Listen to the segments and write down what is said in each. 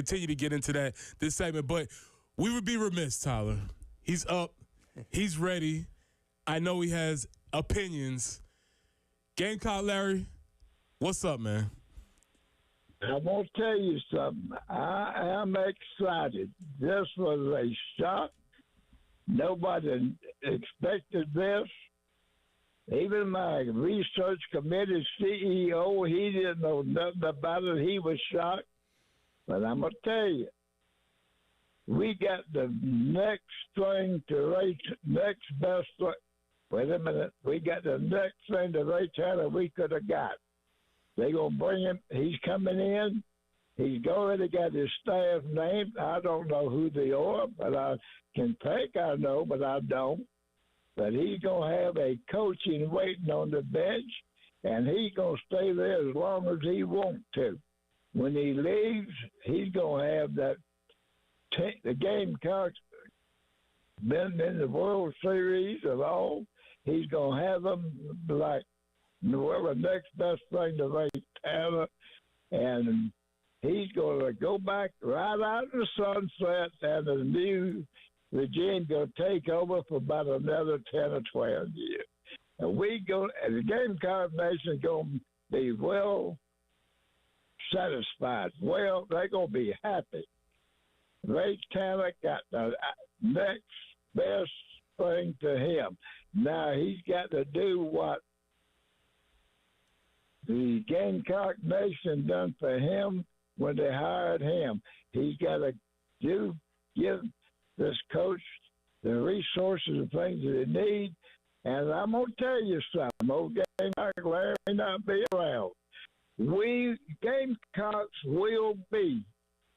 continue to get into this segment. But we would be remiss, Tyler. He's up. He's ready. I know he has opinions. Gamecock Larry, what's up, man? I'm going to tell you something. I am excited. This was a shock. Nobody expected this. Even my research committee CEO, he didn't know nothing about it. He was shocked. But I'm going to tell you, we got the next thing to race, next best thing. Wait a minute. We got the next thing to Ray Tanner we could have got. They going to bring him. He's coming in. He's already got his staff named. I don't know who they are, but I can think I know, but I don't. But he's going to have a coaching waiting on the bench, and he's going to stay there as long as he wants to. When he leaves, he's going to have that. The Gamecocks been in the World Series of all. He's going to have them like the next best thing to Ray Tanner, and he's going to go back right out of the sunset, and the new regime going to take over for about another 10 or 12 years. And the Gamecock Nation going to be well satisfied. Well, they're going to be happy. Ray Tanner got the next best thing to him. Now he's got to do what the Gamecock Nation done for him when they hired him. He's got to give this coach the resources and things that he needs. And I'm going to tell you something. Old Gamecock Larry may not be around. We Gamecocks will be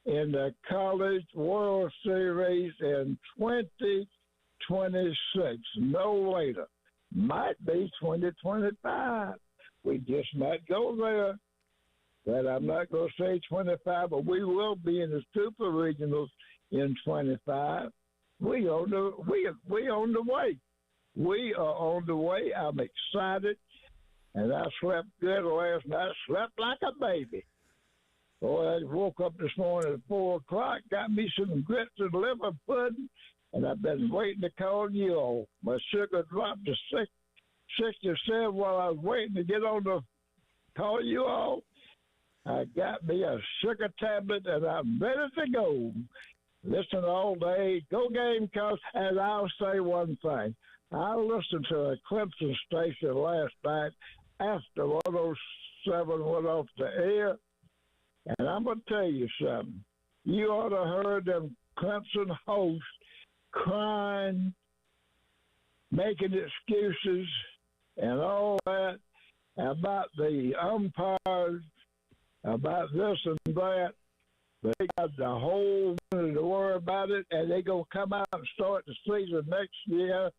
in the College World Series in 2026, no later. Might be 2025. We just might go there. But I'm not going to say 25, but we will be in the Super Regionals in 25. We on the way. We are on the way. I'm excited, and I slept good last night. Slept like a baby. Boy, I woke up this morning at 4 o'clock, got me some grits and liver pudding, and I've been waiting to call you all. My sugar dropped to 67 while I was waiting to get on the call you all. I got me a sugar tablet, and I'm ready to go. Listen all day. Go Gamecocks. And I'll say one thing. I listened to a Clemson station last night after 107 went off the air, and I'm going to tell you something. You ought to have heard them Clemson hosts crying, making excuses, and all that about the umpires, about this and that. But they got the whole winter to worry about it, and they're going to come out and start the season next year.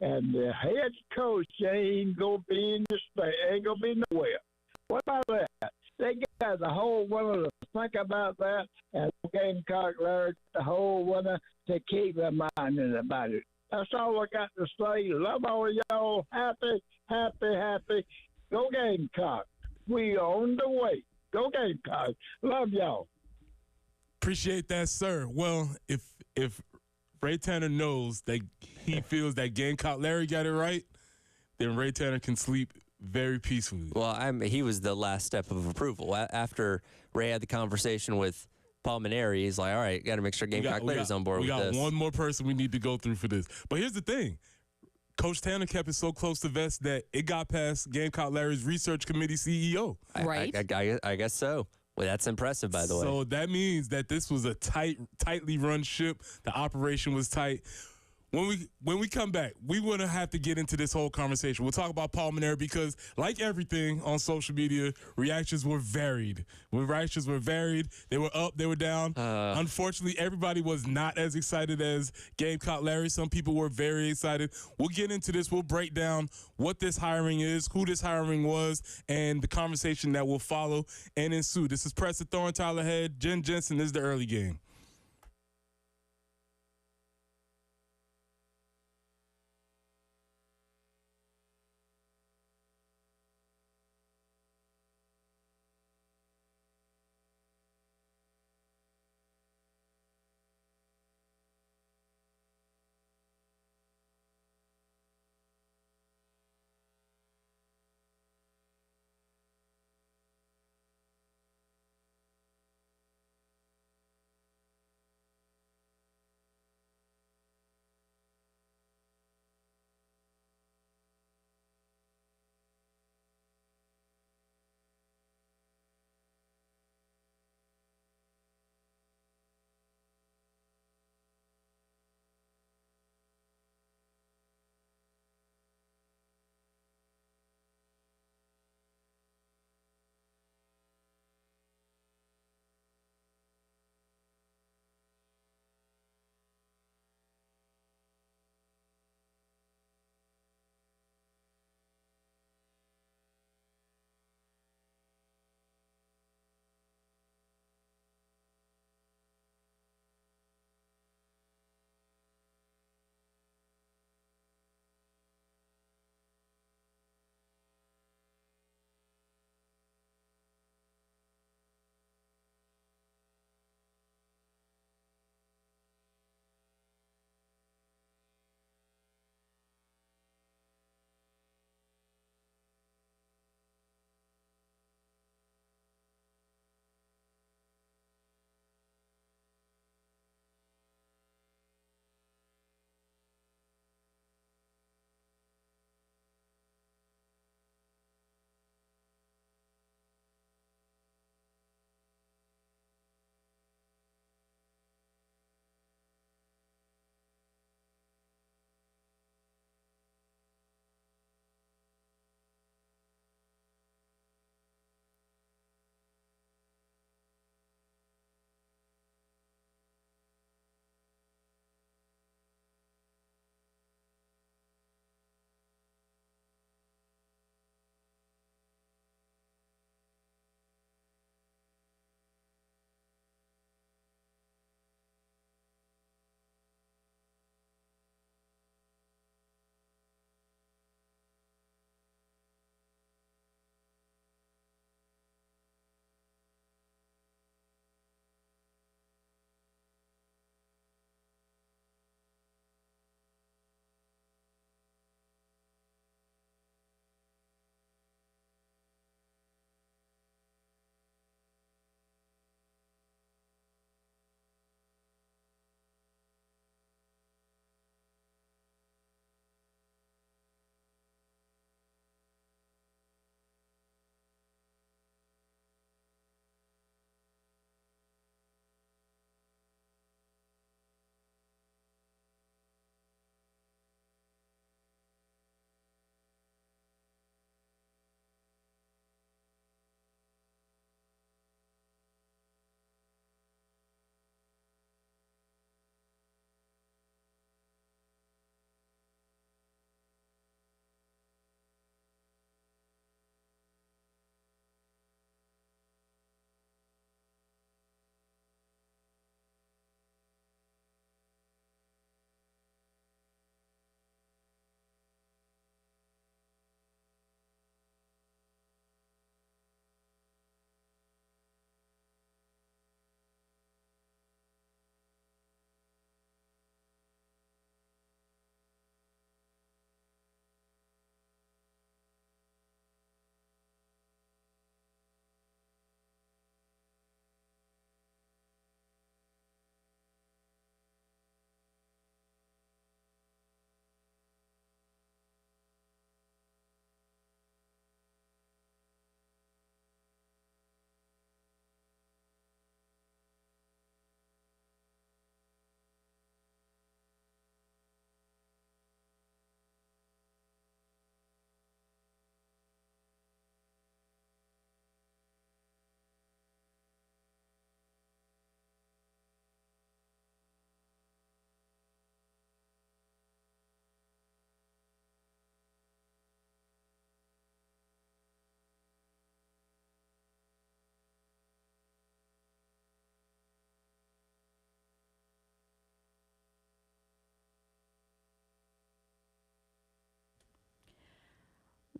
And the head coach ain't going to be in the state, ain't going to be nowhere. What about that? They got the whole winter to think about that, and Gamecock Larry the whole winter to keep reminding about it. That's all I got to say. Love all of y'all. Happy, happy, happy. Go Gamecock. We are on the way. Go Gamecock. Love y'all. Appreciate that, sir. Well, if Ray Tanner knows that he feels that Gamecock Larry got it right, then Ray Tanner can sleep very peacefully. Well, he was the last step of approval. After Ray had the conversation with Paul Maneri, he's like, all right, got to make sure Gamecock Larry's on board with this. We got one more person we need to go through for this. But here's the thing. Coach Tanner kept it so close to vest that it got past Gamecock Larry's research committee CEO. Right. I guess so. Well, that's impressive, by the way. So that means that this was a tightly run ship. The operation was tight. When we come back, we want to have to get into this whole conversation. We'll talk about Paul Maneri because, like everything on social media, reactions were varied. They were up, they were down. Unfortunately, everybody was not as excited as Gamecock Larry. Some people were very excited. We'll get into this. We'll break down what this hiring is, who this hiring was, and the conversation that will follow and ensue. This is Preston Thorne, Tyler Head, Jen Jensen. This is the early game.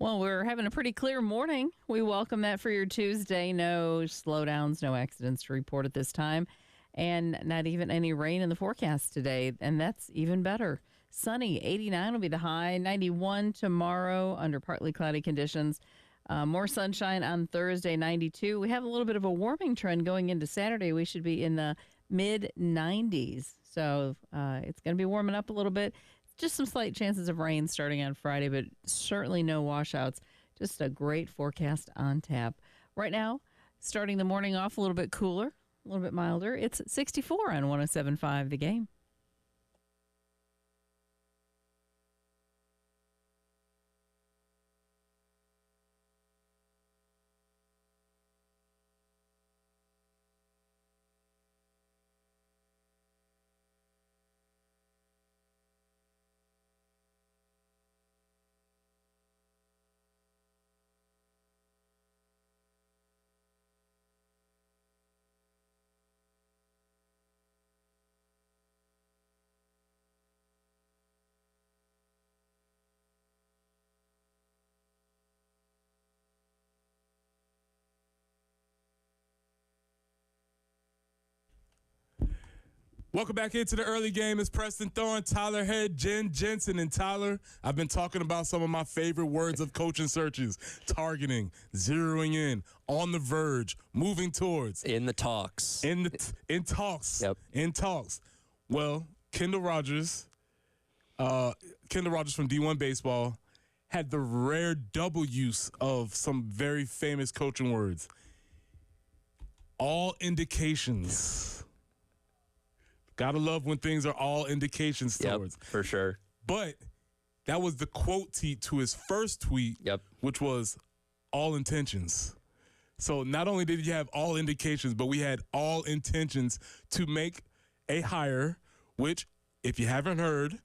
Well, we're having a pretty clear morning. We welcome that for your Tuesday. No slowdowns, no accidents to report at this time, and not even any rain in the forecast today, and that's even better. Sunny, 89 will be the high, 91 tomorrow under partly cloudy conditions. More sunshine on Thursday, 92. We have a little bit of a warming trend going into Saturday. We should be in the mid-90s, so it's going to be warming up a little bit. Just some slight chances of rain starting on Friday, but certainly no washouts. Just a great forecast on tap. Right now, starting the morning off a little bit cooler, a little bit milder. It's 64 on 107.5 The Game. Welcome back into the early game. It's Preston Thorne, Tyler Head, Jen Jensen. And Tyler, I've been talking about some of my favorite words of coaching searches: targeting, zeroing in, on the verge, moving towards. In the talks. In talks. Yep. In talks. Well, Kendall Rogers from D1 Baseball had the rare double use of some very famous coaching words. All indications. Gotta love when things are all indications towards. Yep, for sure. But that was the quote to his first tweet, which was all intentions. So not only did you have all indications, but we had all intentions to make a hire, which, if you haven't heard,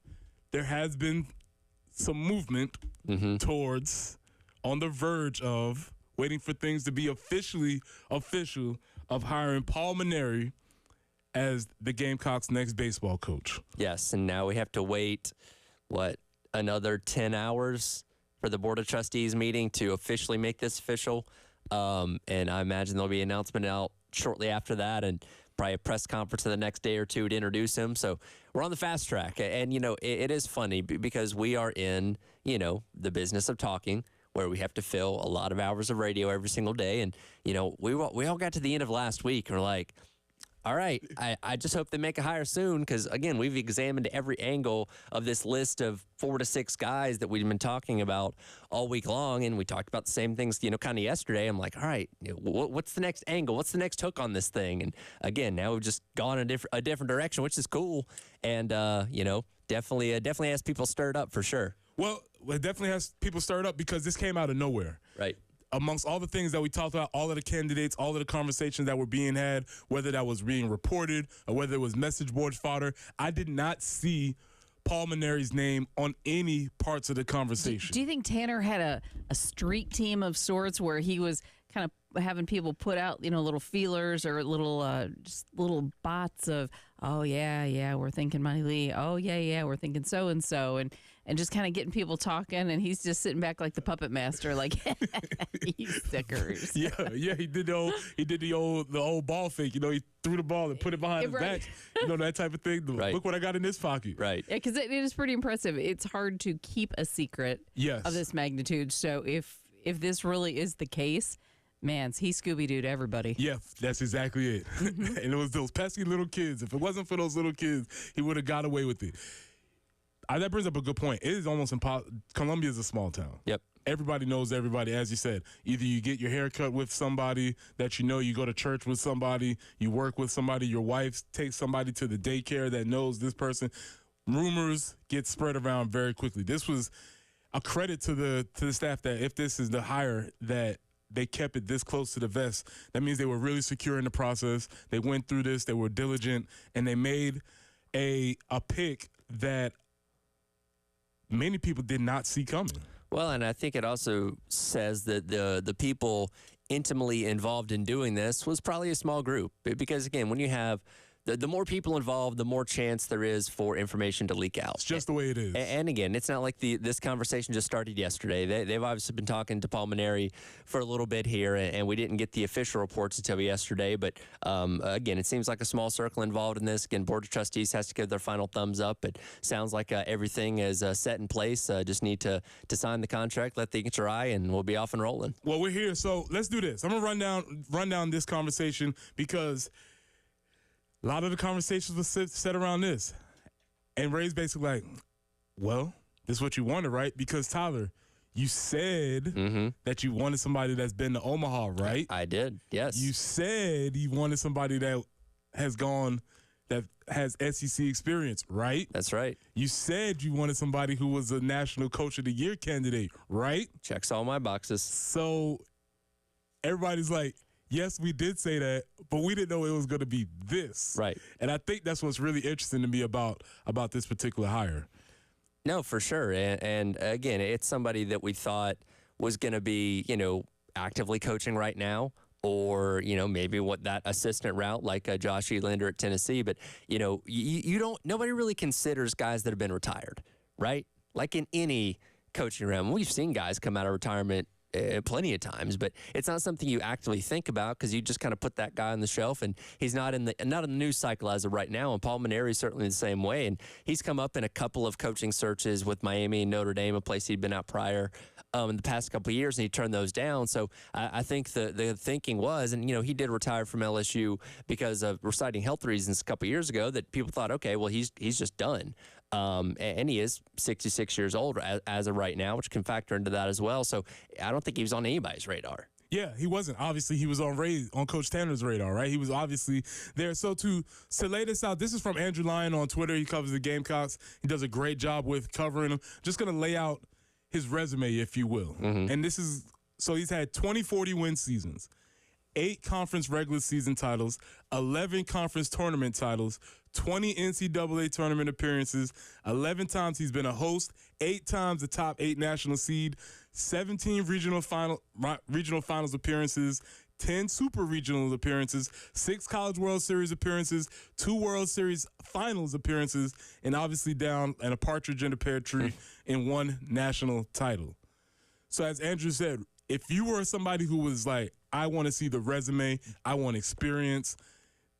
there has been some movement towards, on the verge of, waiting for things to be official of hiring Paul Mainieri as the Gamecocks' next baseball coach. Yes, and now we have to wait, another 10 hours for the Board of Trustees meeting to officially make this official. And I imagine there'll be an announcement out shortly after that, and probably a press conference the next day or two to introduce him. So we're on the fast track. And, it is funny because we are in, the business of talking, where we have to fill a lot of hours of radio every single day. And, we all got to the end of last week and we're like, all right, I just hope they make a hire soon because, again, we've examined every angle of this list of 4 to 6 guys that we've been talking about all week long, and we talked about the same things, kind of yesterday. I'm like, all right, what's the next angle? What's the next hook on this thing? And, again, now we've just gone a different direction, which is cool, and, definitely has people stirred up for sure. Well, it definitely has people stirred up because this came out of nowhere. Right. Amongst all the things that we talked about, all of the candidates, all of the conversations that were being had, whether that was being reported or whether it was message board fodder, I did not see Paul Mainieri's name on any parts of the conversation. Do you think Tanner had a street team of sorts where he was kind of having people put out, little feelers or just little bots of, oh, yeah, we're thinking Monty Lee. Oh, yeah, we're thinking so-and-so. And just kind of getting people talking, and he's just sitting back like the puppet master, like, you stickers. Yeah, he did the old ball fake. He threw the ball and put it behind his back. That type of thing. Right. Look what I got in this pocket. Right. Yeah, because it is pretty impressive. It's hard to keep a secret of this magnitude. So if this really is the case, man, he Scooby-Dooed everybody. Yeah, that's exactly it. And it was those pesky little kids. If it wasn't for those little kids, he would have got away with it. That brings up a good point. It is almost impossible. Columbia is a small town. Yep. Everybody knows everybody, as you said. Either you get your hair cut with somebody that you go to church with somebody, you work with somebody, your wife takes somebody to the daycare that knows this person. Rumors get spread around very quickly. This was a credit to the staff that if this is the hire that they kept it this close to the vest. That means they were really secure in the process. They went through this. They were diligent, and they made a pick that many people did not see coming. Well, and I think it also says that the people intimately involved in doing this was probably a small group. Because, again, when you have the more people involved, the more chance there is for information to leak out. It's just the way it is. And again, it's not like this conversation just started yesterday. They've obviously been talking to Paul Maneri for a little bit here, and we didn't get the official reports until yesterday. But again, it seems like a small circle involved in this. Again, Board of Trustees has to give their final thumbs up. It sounds like everything is set in place. Just need to sign the contract, let the ink dry, and we'll be off and rolling. Well, we're here, so let's do this. I'm gonna run down this conversation because a lot of the conversations were set around this. And Ray's basically like, well, this is what you wanted, right? Because, Tyler, you said that you wanted somebody that's been to Omaha, right? I did, yes. You said you wanted somebody that has SEC experience, right? That's right. You said you wanted somebody who was a National Coach of the Year candidate, right? Checks all my boxes. So everybody's like, yes, we did say that, but we didn't know it was going to be this. Right. And I think that's what's really interesting to me about this particular hire. No, for sure. And again, it's somebody that we thought was going to be, actively coaching right now, or, maybe what that assistant route like Josh Elander at Tennessee. But, nobody really considers guys that have been retired, right? Like in any coaching realm, we've seen guys come out of retirement plenty of times, but it's not something you actively think about because you just kind of put that guy on the shelf, and he's not in the news cycle as of right now. And Paul Maneri is certainly the same way, and he's come up in a couple of coaching searches with Miami and Notre Dame, a place he'd been at prior in the past couple of years, and he turned those down. So I think the thinking was, and he did retire from LSU because of reciting health reasons a couple of years ago, that people thought, okay, well he's just done. And he is 66 years old as of right now, which can factor into that as well. So I don't think he was on anybody's radar. Yeah, he wasn't. Obviously, he was on Coach Tanner's radar, right? He was obviously there. So to lay this out, this is from Andrew Lyon on Twitter. He covers the Gamecocks. He does a great job with covering them. Just going to lay out his resume, if you will. And this is, so he's had 20-40 win seasons, 8 conference regular season titles, 11 conference tournament titles, 20 NCAA tournament appearances, 11 times he's been a host, 8 times the top 8 national seed, 17 regional finals appearances, 10 super regional appearances, 6 College World Series appearances, 2 World Series finals appearances, and obviously down and a partridge in a pear tree in 1 national title. So as Andrew said, if you were somebody who was like, I want to see the resume, I want experience,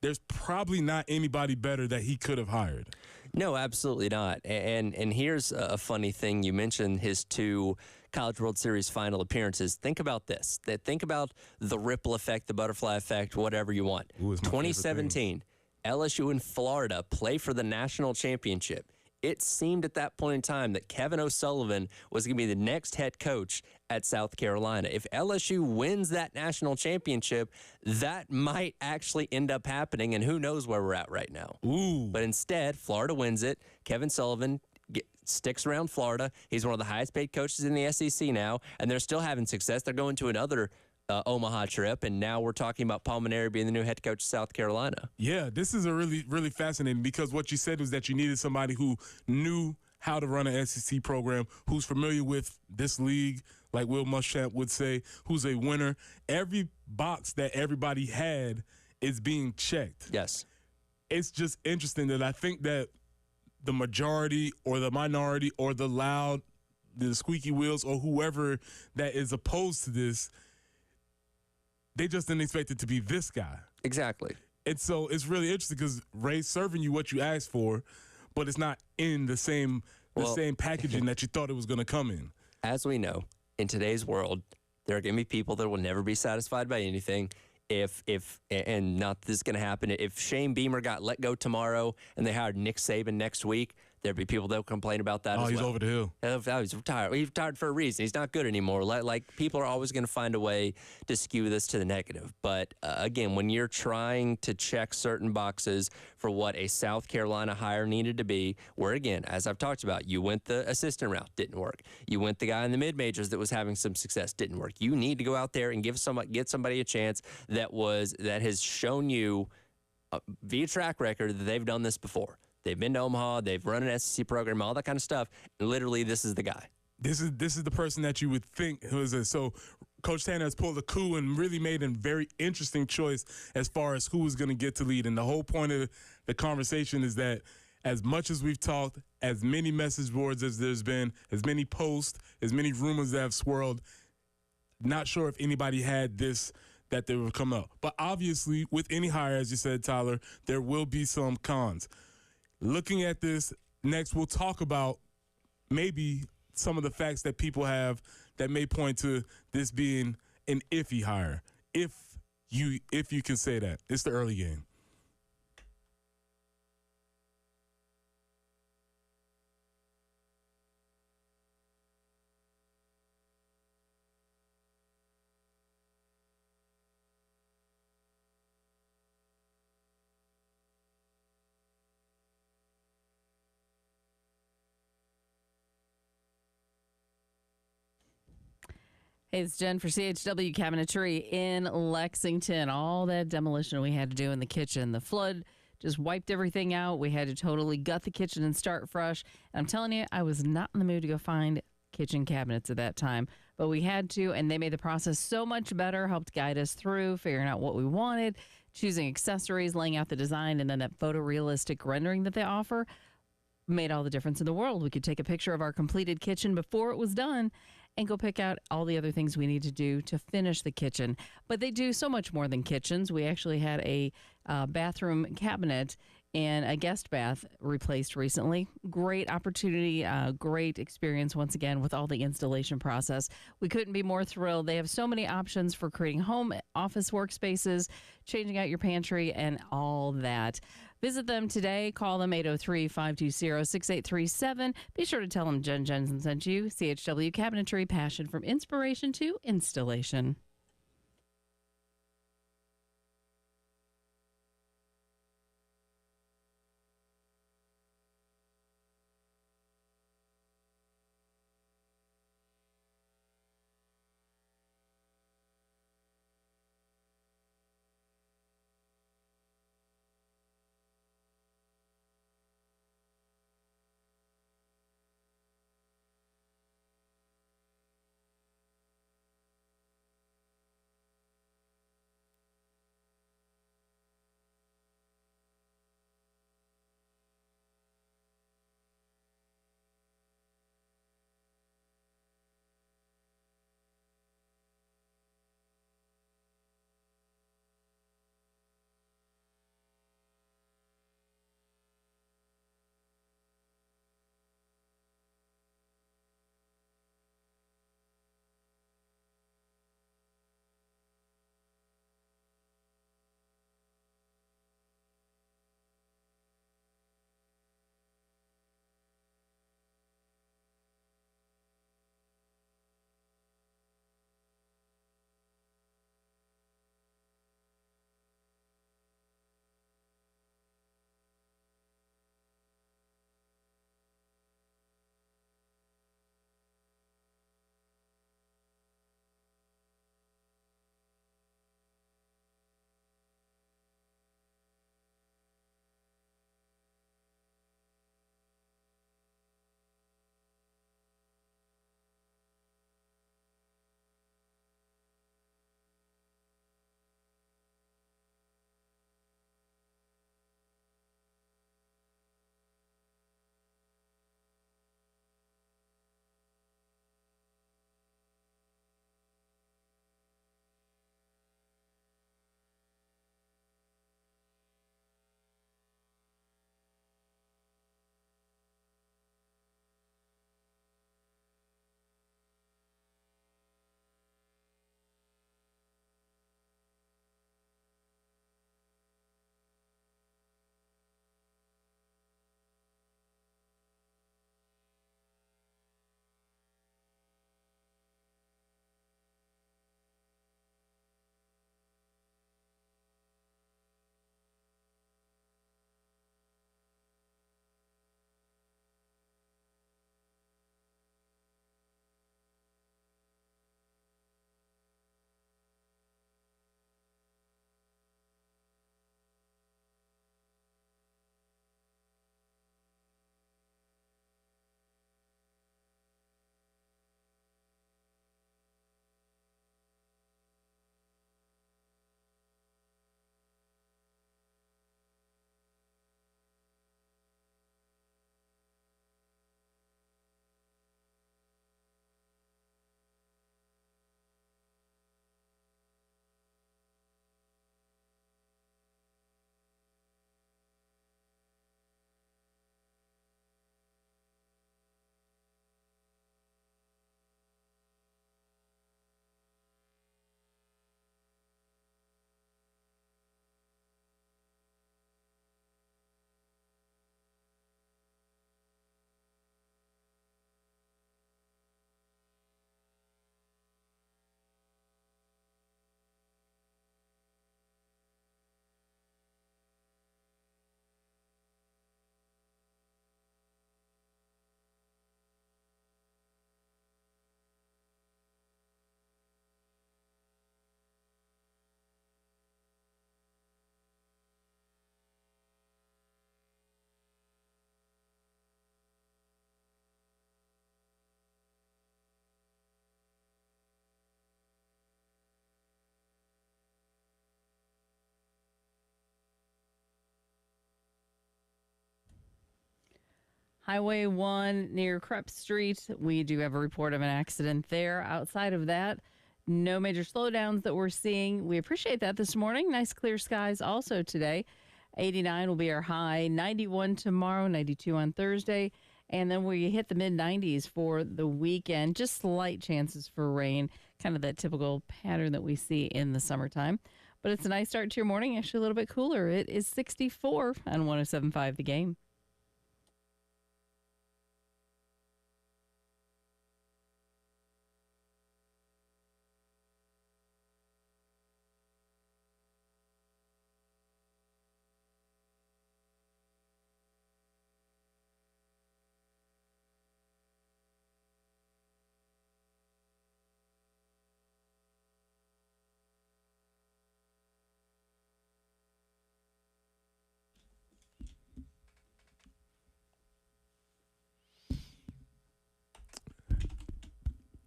there's probably not anybody better that he could have hired. No, absolutely not. And here's a funny thing. You mentioned his 2 College World Series final appearances. Think about this. Think about the ripple effect, the butterfly effect, whatever you want. 2017, LSU and Florida play for the national championship. It seemed at that point in time that Kevin O'Sullivan was going to be the next head coach at South Carolina. If LSU wins that national championship, that might actually end up happening, and who knows where we're at right now. But instead, Florida wins it. Kevin Sullivan sticks around Florida. He's one of the highest paid coaches in the SEC now, and they're still having success. They're going to another Omaha trip, and now we're talking about Paul Maneri being the new head coach of South Carolina. Yeah, this is a really, really fascinating, because what you said was that you needed somebody who knew how to run an SEC program, who's familiar with this league, like Will Muschamp would say, who's a winner. Every box that everybody had is being checked. Yes. It's just interesting that I think that the majority or the minority or the loud, the squeaky wheels, or whoever that is opposed to this, they just didn't expect it to be this guy. Exactly. And so it's really interesting because Ray's serving you what you asked for, but it's not in the same packaging that you thought it was going to come in. As we know, in today's world, there are going to be people that will never be satisfied by anything. And not this is going to happen. If Shane Beamer got let go tomorrow and they hired Nick Saban next week, there'd be people that will complain about that as well. Oh, he's over the hill. He's retired. He's retired for a reason. He's not good anymore. Like people are always going to find a way to skew this to the negative. But again, when you're trying to check certain boxes for what a South Carolina hire needed to be, where again, as I've talked about, you went the assistant route, didn't work. You went the guy in the mid-majors that was having some success, didn't work. You need to go out there and get somebody a chance that has shown you via track record that they've done this before. They've been to Omaha. They've run an SEC program, all that kind of stuff. And literally, this is the guy. This is the person that you would think was it. So Coach Tanner has pulled a coup and really made a very interesting choice as far as who was going to get to lead. And the whole point of the conversation is that as much as we've talked, as many message boards as there's been, as many posts, as many rumors that have swirled, not sure if anybody had this that they would come up. But obviously, with any hire, as you said, Tyler, there will be some cons. Looking at this, next we'll talk about maybe some of the facts that people have that may point to this being an iffy hire, if you can say that. It's the early game. Hey, it's Jen for CHW Cabinetry in Lexington. All that demolition we had to do in the kitchen. The flood just wiped everything out. We had to totally gut the kitchen and start fresh. And I'm telling you, I was not in the mood to go find kitchen cabinets at that time. But we had to, and they made the process so much better, helped guide us through figuring out what we wanted, choosing accessories, laying out the design, and then that photorealistic rendering that they offer made all the difference in the world. We could take a picture of our completed kitchen before it was done and go pick out all the other things we need to do to finish the kitchen. But they do so much more than kitchens. We actually had a bathroom cabinet and a guest bath replaced recently. Great opportunity, great experience once again with all the installation process. We couldn't be more thrilled. They have so many options for creating home office workspaces, changing out your pantry, and all that. Visit them today. Call them 803-520-6837. Be sure to tell them Jen Jensen sent you. CHW Cabinetry, passion from inspiration to installation. Highway 1 near Krupp Street, we do have a report of an accident there. Outside of that, no major slowdowns that we're seeing. We appreciate that this morning. Nice clear skies also today. 89 will be our high, 91 tomorrow, 92 on Thursday, and then we hit the mid-90s for the weekend. Just slight chances for rain, kind of that typical pattern that we see in the summertime. But it's a nice start to your morning, actually a little bit cooler. It is 64 on 107.5 The Game.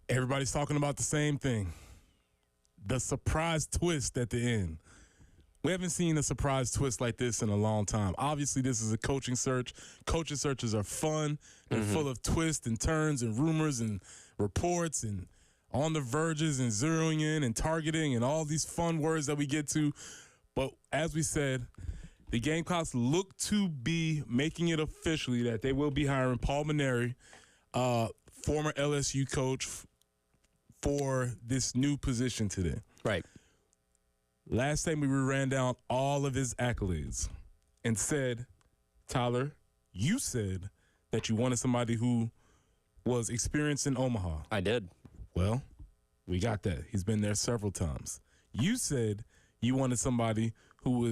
Everybody's talking about the same thing. The surprise twist at the end. We haven't seen a surprise twist like this in a long time. Obviously, this is a coaching search. Coaching searches are fun. They're full of twists and turns and rumors and reports and on the verges and zeroing in and targeting and all these fun words that we get to. But as we said, the Gamecocks look to be making it officially that they will be hiring Paul Mainieri, former LSU coach, for this new position today. Right. Last time we ran down all of his accolades and said, Tyler, you said that you wanted somebody who was experienced in Omaha. I did. Well, we got that. He's been there several times. You said you wanted somebody who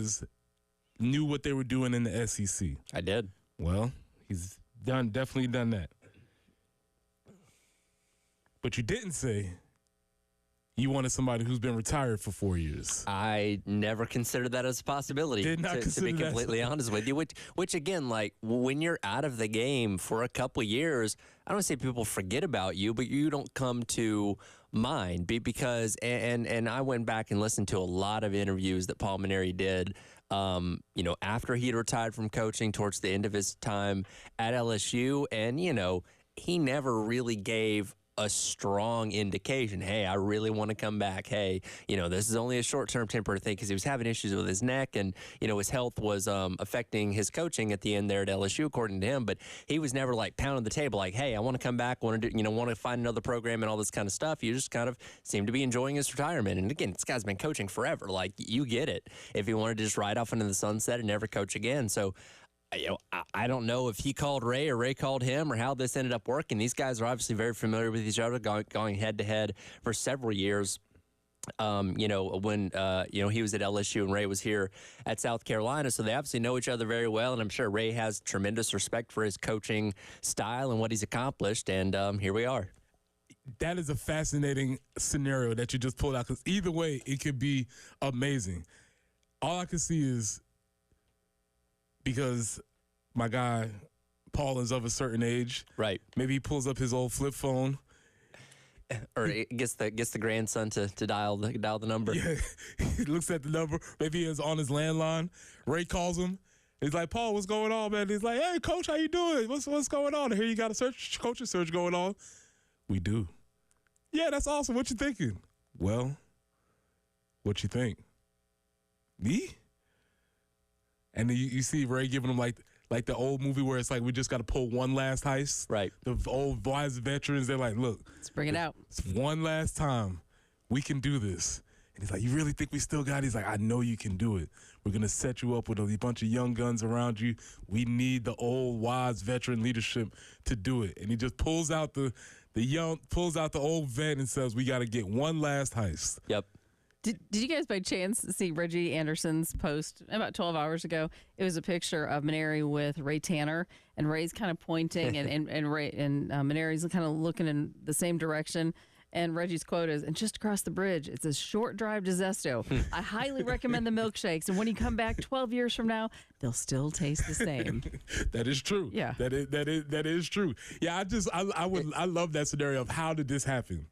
knew what they were doing in the SEC. I did. Well, he's definitely done that. But you didn't say you wanted somebody who's been retired for 4 years. I never considered that as a possibility. Did not to consider be that. completely honest with you. Which again, like when you're out of the game for a couple years, I don't say people forget about you, but you don't come to mind because and I went back and listened to a lot of interviews that Paul Mainieri did. After he had retired from coaching towards the end of his time at LSU, and he never really gave a strong indication, hey, I really want to come back. Hey, this is only a short-term temporary thing because he was having issues with his neck and, his health was affecting his coaching at the end there at LSU, according to him. But he was never like pounding the table like, hey, I want to come back, want to find another program and all this kind of stuff. You just kind of seemed to be enjoying his retirement. And again, this guy's been coaching forever. Like, you get it. If he wanted to just ride off into the sunset and never coach again. So, I don't know if he called Ray or Ray called him or how this ended up working. These guys are obviously very familiar with each other, going head to head for several years. When he was at LSU and Ray was here at South Carolina, so they obviously know each other very well. And I'm sure Ray has tremendous respect for his coaching style and what he's accomplished. And here we are. That is a fascinating scenario that you just pulled out because either way, it could be amazing. All I can see is, because my guy Paul is of a certain age, right? Maybe he pulls up his old flip phone, or gets the grandson to dial the number. Yeah, he looks at the number. Maybe it's on his landline. Ray calls him. He's like, Paul, what's going on, man? He's like, hey, coach, how you doing? What's going on? I hear you got a coaching search going on. We do. Yeah, that's awesome. What you thinking? Well, what you think? Me? And then you see Ray giving him like the old movie where it's like we just got to pull one last heist. Right. The old wise veterans, they're like, look. Let's bring it out. It's one last time. We can do this. And he's like, you really think we still got it? He's like, I know you can do it. We're going to set you up with a bunch of young guns around you. We need the old wise veteran leadership to do it. And he just pulls out the old vet and says, we got to get one last heist. Yep. Did you guys by chance see Reggie Anderson's post about 12 hours ago? It was a picture of Mainieri with Ray Tanner, and Ray's kind of pointing, and Ray and Mainieri's kind of looking in the same direction. And Reggie's quote is, and just across the bridge, it's a short drive to Zesto. I highly recommend the milkshakes. And when you come back 12 years from now, they'll still taste the same. That is true. Yeah. That is true. Yeah, I love that scenario of how did this happen?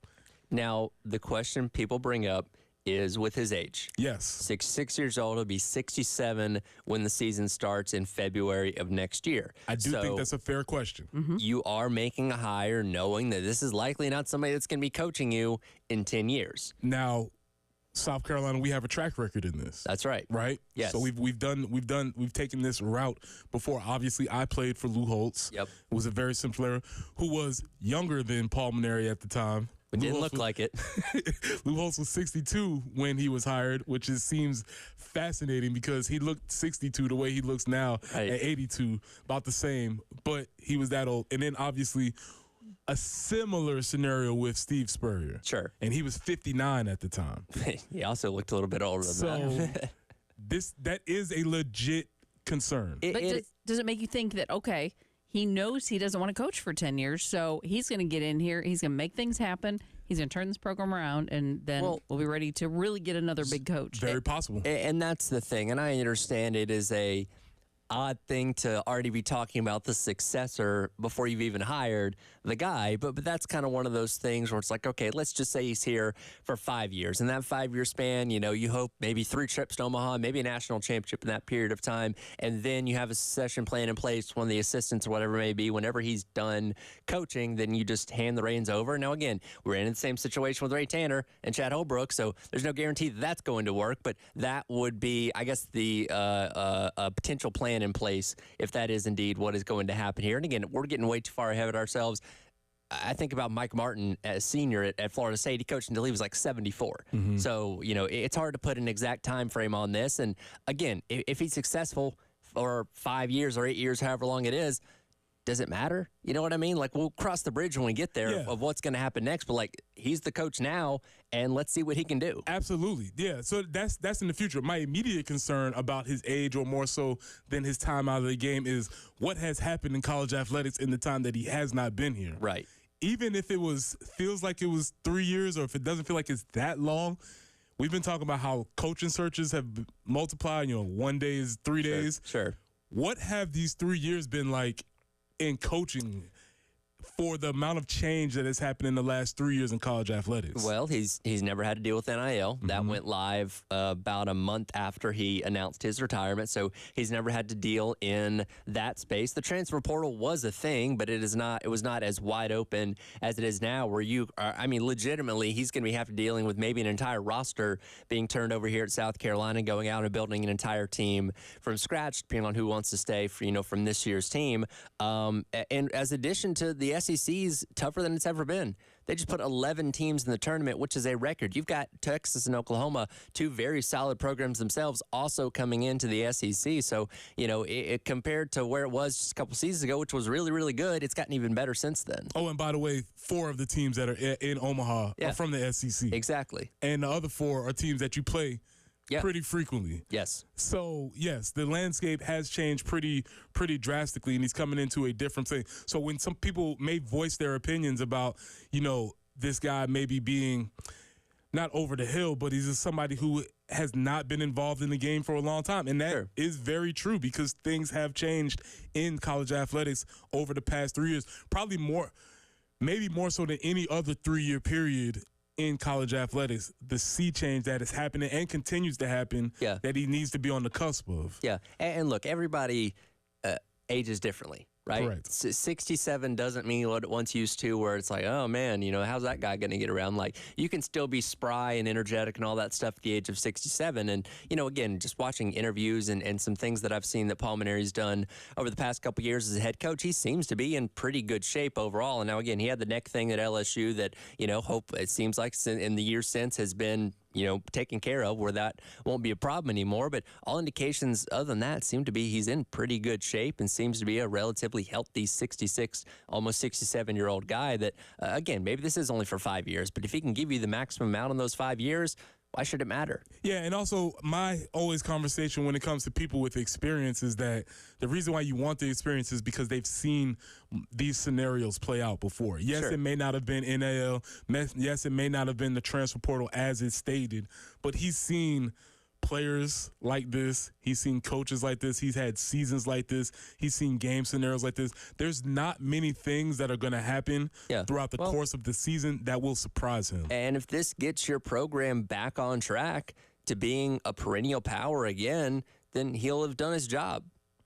Now, the question people bring up is with his age. Yes. 66 years old. He'll be 67 when the season starts in February of next year. I do think that's a fair question. You are making a hire knowing that this is likely not somebody that's going to be coaching you in 10 years. Now, South Carolina, we have a track record in this. That's right. Right? Yes. So we've taken this route before. Obviously, I played for Lou Holtz. Yep. It was a very simple era, who was younger than Paul Maneri at the time. It didn't look like it. Lou Holtz was 62 when he was hired, which seems fascinating because he looked 62 the way he looks now Right. at 82, about the same, but he was that old. And then obviously a similar scenario with Steve Spurrier. Sure. And he was 59 at the time. He also looked a little bit older than that. So that is a legit concern. But does it make you think that, okay, he knows he doesn't want to coach for 10 years, so he's going to get in here, he's going to make things happen, he's going to turn this program around, and then we'll be ready to really get another big coach. Very possible. And that's the thing. And I understand it is a odd thing to already be talking about the successor before you've even hired the guy, but that's kind of one of those things where it's like, okay, let's just say he's here for 5 years. In that 5-year span, you hope maybe 3 trips to Omaha, maybe a national championship in that period of time, and then you have a succession plan in place, one of the assistants or whatever it may be. Whenever he's done coaching, then you just hand the reins over. Now, again, we're in the same situation with Ray Tanner and Chad Holbrook, so there's no guarantee that's going to work, but that would be, I guess, the a potential plan in place if that is indeed what is going to happen here. And again, we're getting way too far ahead of ourselves. I think about Mike Martin as senior at Florida State. He coached until he was like 74. So, it's hard to put an exact time frame on this. And again, if he's successful for 5 years or 8 years, however long it is, does it matter? You know what I mean? Like, we'll cross the bridge when we get there of what's going to happen next. But, like, he's the coach now, and let's see what he can do. Absolutely. Yeah, so that's in the future. My immediate concern about his age, or more so than his time out of the game, is what has happened in college athletics in the time that he has not been here. Right. Even if feels like it was 3 years, or if it doesn't feel like it's that long, we've been talking about how coaching searches have multiplied. 1 day is 3 days. Sure. What have these 3 years been like in coaching for the amount of change that has happened in the last 3 years in college athletics? Well, he's never had to deal with NIL. That went live about a month after he announced his retirement, so he's never had to deal in that space. The transfer portal was a thing, but it was not as wide open as it is now, where legitimately, he's going to be having to dealing with maybe an entire roster being turned over here at South Carolina, going out and building an entire team from scratch, depending on who wants to stay from this year's team. And as addition to the SEC's tougher than it's ever been. They just put 11 teams in the tournament, which is a record. You've got Texas and Oklahoma, 2 very solid programs themselves, also coming into the SEC. So, it compared to where it was just a couple seasons ago, which was really, really good, it's gotten even better since then. Oh, and by the way, 4 of the teams that are in Omaha are from the SEC. Exactly. And the other 4 are teams that you play pretty frequently. Yes. So, yes, the landscape has changed pretty drastically, and he's coming into a different thing. So when some people may voice their opinions about, this guy maybe being not over the hill, but he's just somebody who has not been involved in the game for a long time. And that is very true, because things have changed in college athletics over the past 3 years. Maybe more so than any other 3-year period in college athletics. The sea change that is happening and continues to happen that he needs to be on the cusp of. Yeah. And look, everybody ages differently. Right? Correct. 67 doesn't mean what it once used to, where it's like, oh man, how's that guy going to get around? Like, you can still be spry and energetic and all that stuff at the age of 67. And, again, just watching interviews and some things that I've seen that Paul Maneri's done over the past couple years as a head coach, he seems to be in pretty good shape overall. And now, again, he had the neck thing at LSU that, it seems like in the years since has been taken care of, where that won't be a problem anymore. But all indications other than that seem to be he's in pretty good shape and seems to be a relatively healthy 66, almost 67-year-old guy that, again, maybe this is only for 5 years, but if he can give you the maximum amount in those 5 years, why should it matter? Yeah, and also my always conversation when it comes to people with experience is that the reason why you want the experience is because they've seen these scenarios play out before. Yes, it may not have been NIL. Yes, it may not have been the transfer portal as it's stated, but he's seen players like this. He's seen coaches like this. He's had seasons like this. He's seen game scenarios like this. There's not many things that are going to happen throughout the course of the season that will surprise him. And if this gets your program back on track to being a perennial power again, then he'll have done his job.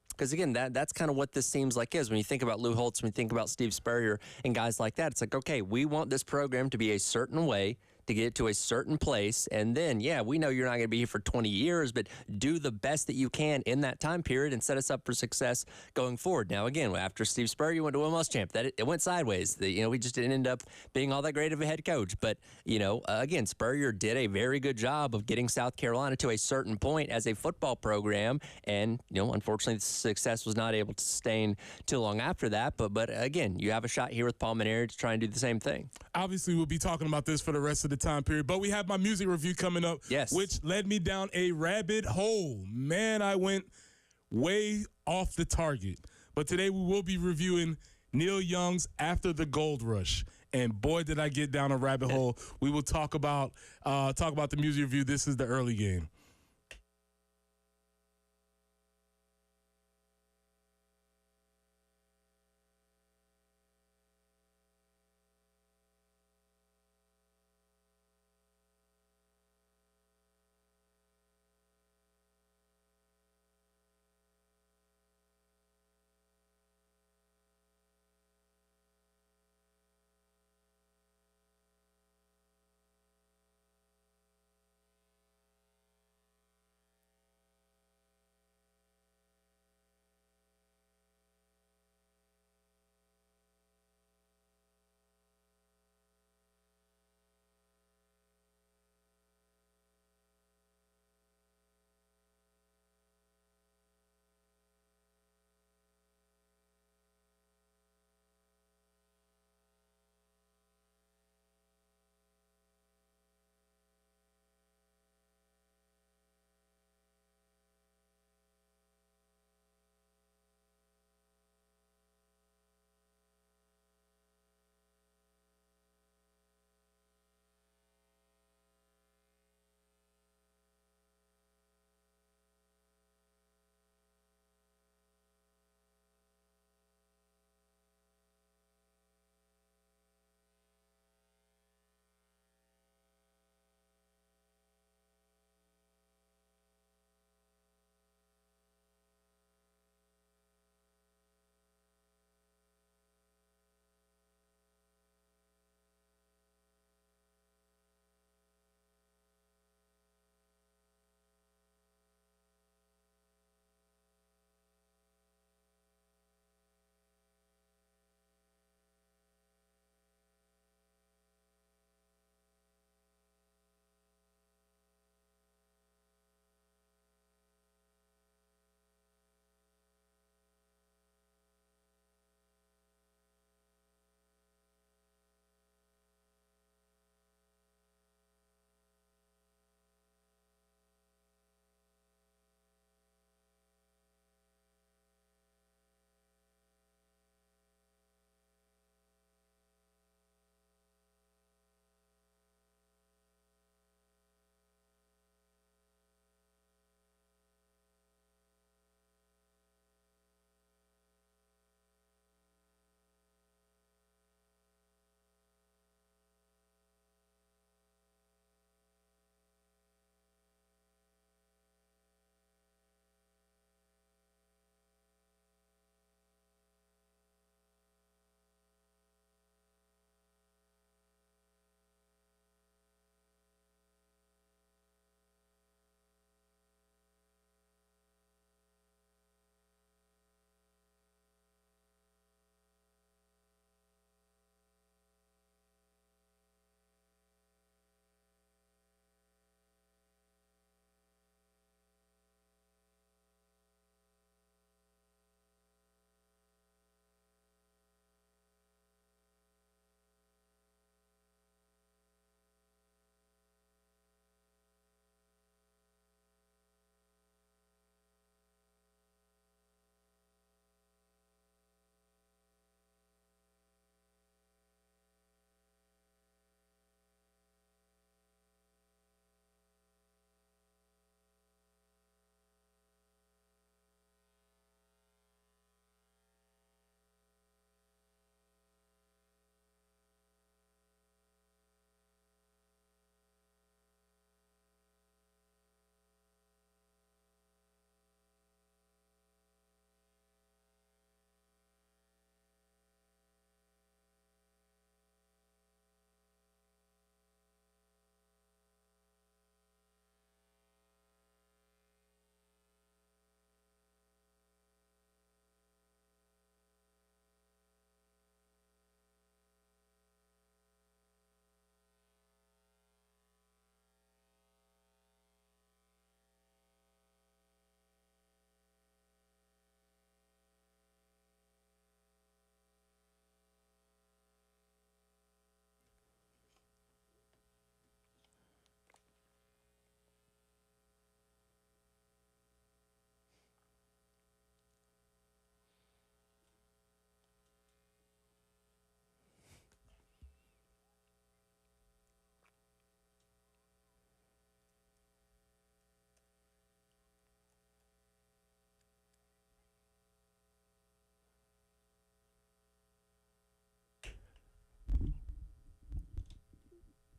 Because, again, that's kind of what this seems like is. When you think about Lou Holtz, when you think about Steve Spurrier and guys like that, it's like, okay, we want this program to be a certain way, to get it to a certain place. And then, we know you're not going to be here for 20 years, but do the best that you can in that time period and set us up for success going forward. Now, again, after Steve Spurrier went to Will Muschamp, it went sideways. We just didn't end up being all that great of a head coach. But, again, Spurrier did a very good job of getting South Carolina to a certain point as a football program. And, unfortunately, the success was not able to sustain too long after that. But again, you have a shot here with Paul Mainieri to try and do the same thing. Obviously, we'll be talking about this for the rest of the time period, but we have my music review coming up, which led me down a rabbit hole. Man, I went way off the target. But today we will be reviewing Neil Young's After the Gold Rush. And boy, did I get down a rabbit hole. We will talk about the music review. This is the early game.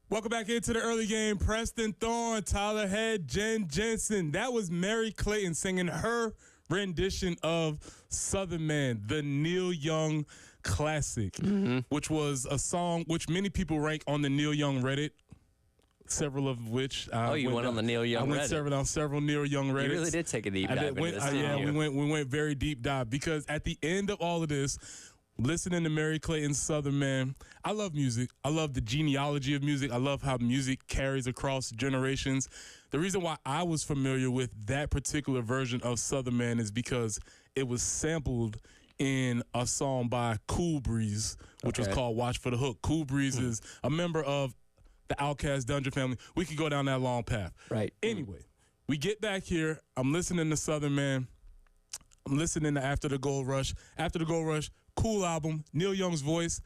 Welcome back into the early game. Preston Thorne, Tyler Head, Jen Jensen. That was Mary Clayton singing her rendition of Southern Man, the Neil Young classic, which was a song which many people rank on the Neil Young Reddit. Several of which you went on the Neil Young Reddit. I went on several Neil Young Reddits. You really did take a deep dive into this, yeah, didn't you? we went very deep dive because at the end of all of this, listening to Mary Clayton's Southern Man, I love music. I love the genealogy of music. I love how music carries across generations. The reason why I was familiar with that particular version of Southern Man is because it was sampled in a song by Cool Breeze, which was called Watch for the Hook. Cool Breeze is a member of the Outkast Dungeon family. We could go down that long path. Right. Anyway, we get back here. I'm listening to Southern Man. I'm listening to After the Gold Rush. After the Gold Rush, cool album. Neil Young's voice.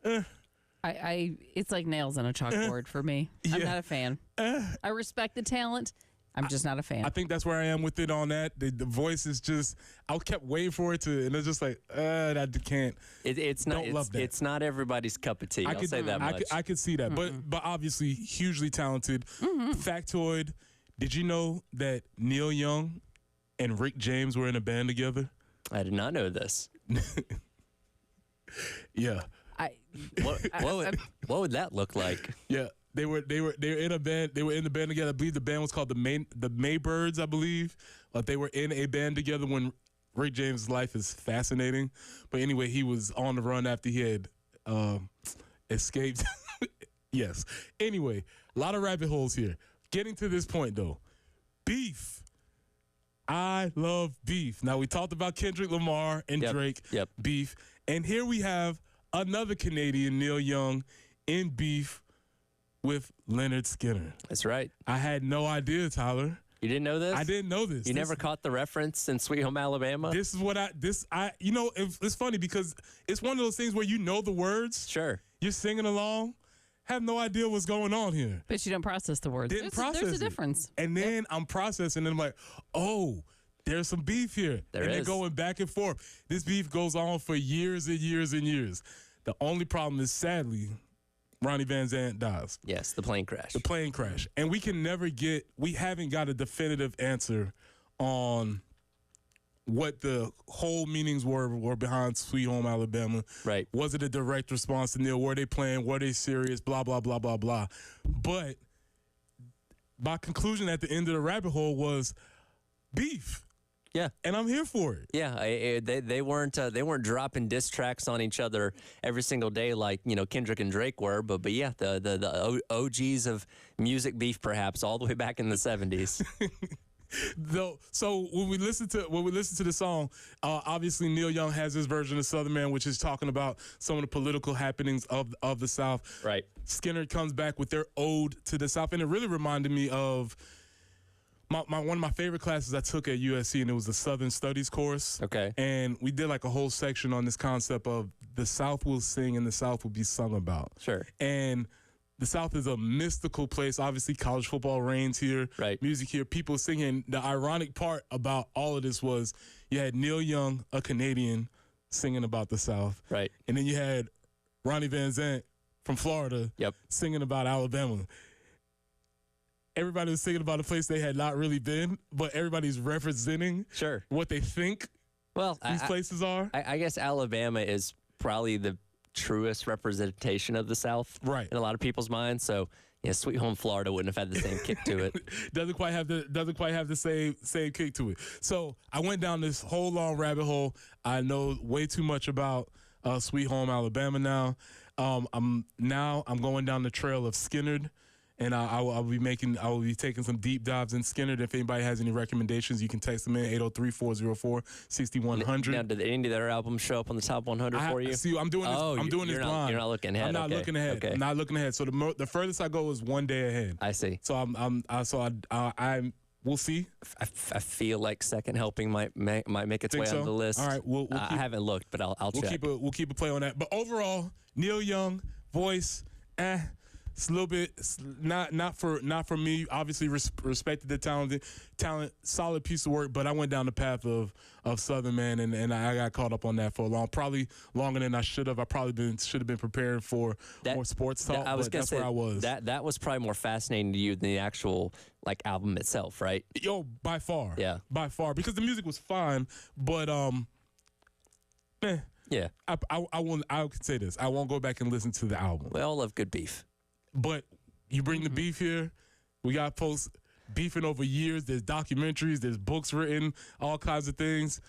It's like nails on a chalkboard for me. I'm not a fan. I respect the talent. I'm just not a fan. I think that's where I am with it on that. The voice is just, I kept waiting for it to, and it's just like, that can't. It's not. Love that. It's not everybody's cup of tea. I'll say that much. I could see that, but obviously hugely talented. Factoid: did you know that Neil Young and Rick James were in a band together? I did not know this. Yeah. What would that look like? Yeah. They were in a band. They were in the band together. I believe the band was called the Maybirds, I believe. But they were in a band together when Rick James' life is fascinating. But anyway, he was on the run after he had escaped. Yes. Anyway, a lot of rabbit holes here. Getting to this point, though. Beef. I love beef. Now, we talked about Kendrick Lamar and Drake. Yep. Beef. And here we have another Canadian, Neil Young, in beef with Leonard Skinner. That's right. I had no idea, Tyler. You didn't know this? I didn't know this. You never caught the reference in Sweet Home Alabama? This is what it's funny because it's one of those things where you know the words. Sure. You're singing along. Have no idea what's going on here. But you don't process the words. There's a difference. And then I'm processing and I'm like, oh, there's some beef here. They're going back and forth. This beef goes on for years and years and years. The only problem is, sadly, Ronnie Van Zant dies. Yes, the plane crash. The plane crash. And we haven't got a definitive answer on what the whole meanings were behind Sweet Home Alabama. Right. Was it a direct response to Neil? Were they playing? Were they serious? Blah, blah, blah, blah, blah. But my conclusion at the end of the rabbit hole was beef. Yeah, and I'm here for it. Yeah, they weren't dropping diss tracks on each other every single day like Kendrick and Drake were, but yeah, the OGs of music beef perhaps all the way back in the 70s. So when we listen to the song, obviously Neil Young has his version of Southern Man, which is talking about some of the political happenings of the South. Right. Skinner comes back with their ode to the South, and it really reminded me of one of my favorite classes I took at USC, and it was the Southern Studies course. Okay. And we did like a whole section on this concept of the South will sing and the South will be sung about. Sure. And the South is a mystical place. Obviously, college football reigns here. Right. Music here. People singing. The ironic part about all of this was you had Neil Young, a Canadian, singing about the South. Right. And then you had Ronnie Van Zant from Florida singing about Alabama. Everybody was singing about a place they had not really been, but everybody's representing what they think these places are. I guess Alabama is probably the truest representation of the South, right, in a lot of people's minds. So, yeah, Sweet Home Florida wouldn't have had the same kick to it. Doesn't quite have the same kick to it. So I went down this whole long rabbit hole. I know way too much about Sweet Home Alabama now. I'm going down the trail of Skynyrd. And I will be taking some deep dives in Skynyrd. If anybody has any recommendations, you can text them in 803-404-6100. Now, did any of their albums show up on the top 100 for you? See, I'm doing this. I'm doing this blind. You're not looking ahead. I'm not looking ahead. Okay. I'm not looking ahead. So the furthest I go is one day ahead. I see. So we'll see. I feel like Second Helping might make its way on the list. All right, I haven't looked, but I'll check. We'll keep a play on that. But overall, Neil Young voice, It's a little bit not for me. Obviously, respected the talent, solid piece of work. But I went down the path of Southern Man, and I got caught up on that for probably longer than I should have. I probably should have been preparing for more sports talk. I was but gonna that's say where I was. that was probably more fascinating to you than the actual like album itself, right? Yo, by far. Yeah. By far, because the music was fine, but Yeah. I won't. I could say this. I won't go back and listen to the album. We all love good beef. But you bring the beef here. We got folks beefing over years. There's documentaries. There's books written. All kinds of things.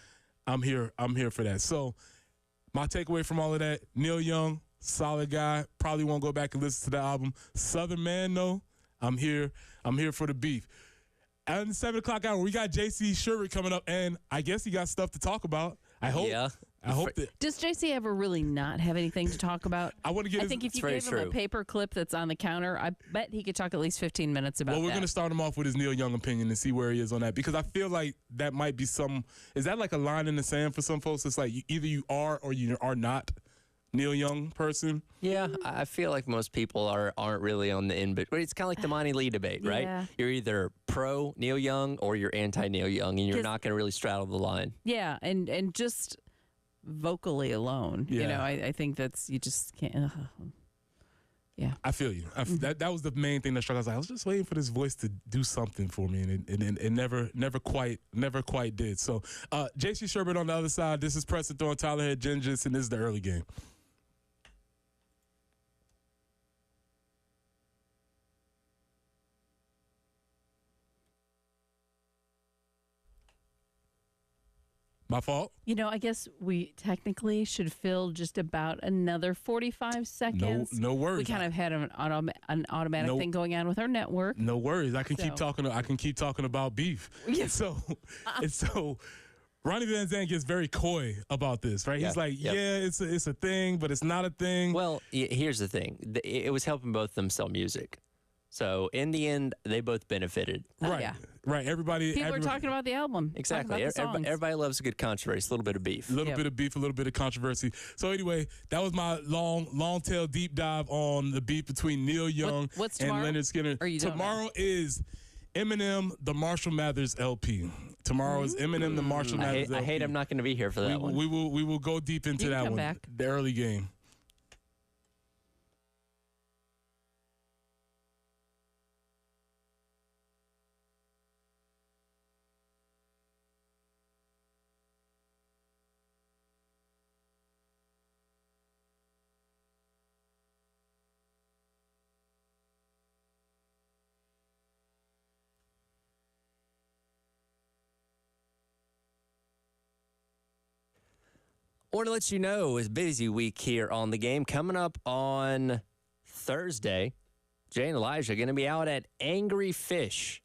I'm here for that. So my takeaway from all of that: Neil Young, solid guy. Probably won't go back and listen to the album. Southern Man, though. I'm here for the beef. At the 7 o'clock hour, we got JC Sherbet coming up, and I guess he got stuff to talk about. I hope. Yeah. I hope that. Does JC ever really not have anything to talk about? I want to get. I think if you gave him a paper clip that's on the counter, I bet he could talk at least 15 minutes about that. Well, we're going to start him off with his Neil Young opinion and see where he is on that, because I feel like that might be is that like a line in the sand for some folks? It's like either you are or you are not Neil Young person. Yeah, I feel like most people aren't really on the end, but it's kind of like the Monty Lee debate, right? Yeah. You're either pro Neil Young or you're anti Neil Young, and you're not going to really straddle the line. Yeah, and just vocally alone, you know, I think you just can't. Yeah, I feel you. That was the main thing that struck. I was just waiting for this voice to do something for me, and it never quite did. So, JC Sherbet on the other side. This is Preston throwing Tyler Head Gingers, and this is the early game. My fault. you know, I guess we technically should fill just about another 45 seconds. No worries. We kind of had an automatic thing going on with our network. No worries. I can keep talking. I can keep talking about beef. Yeah. So Ronnie Van Zant gets very coy about this, right? Yeah. He's like, it's a thing, but it's not a thing. Well, here's the thing. It was helping both of them sell music. So in the end, they both benefited. Right. Yeah. Right. People are talking about the album. Exactly. Talking about the songs. Everybody loves a good controversy, a little bit of beef. A little bit of beef, a little bit of controversy. So anyway, that was my long tail deep dive on the beef between Neil Young what's and tomorrow? Leonard Skinner. Or you don't Tomorrow is Eminem, the Marshall Mathers LP. Tomorrow is Eminem, the Marshall Mathers LP. I hate I'm not going to be here for that one. We will go deep into that come one. back. The early game. I want to let you know it's a busy week here on the game. Coming up on Thursday, Jay and Elijah are going to be out at Angry Fish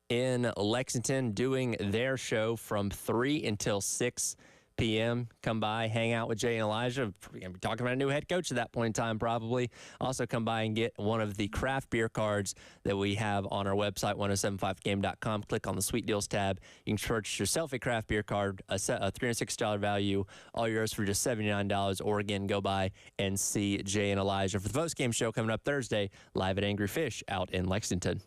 in Lexington doing their show from 3 until 6 p.m. Come by, hang out with Jay and Elijah. We're going to be talking about a new head coach at that point in time, probably. Also, come by and get one of the craft beer cards that we have on our website, 1075game.com. Click on the Sweet Deals tab. You can purchase yourself a craft beer card, a $360 value, all yours for just $79. Or again, go by and see Jay and Elijah for the post-game show coming up Thursday, live at Angry Fish out in Lexington.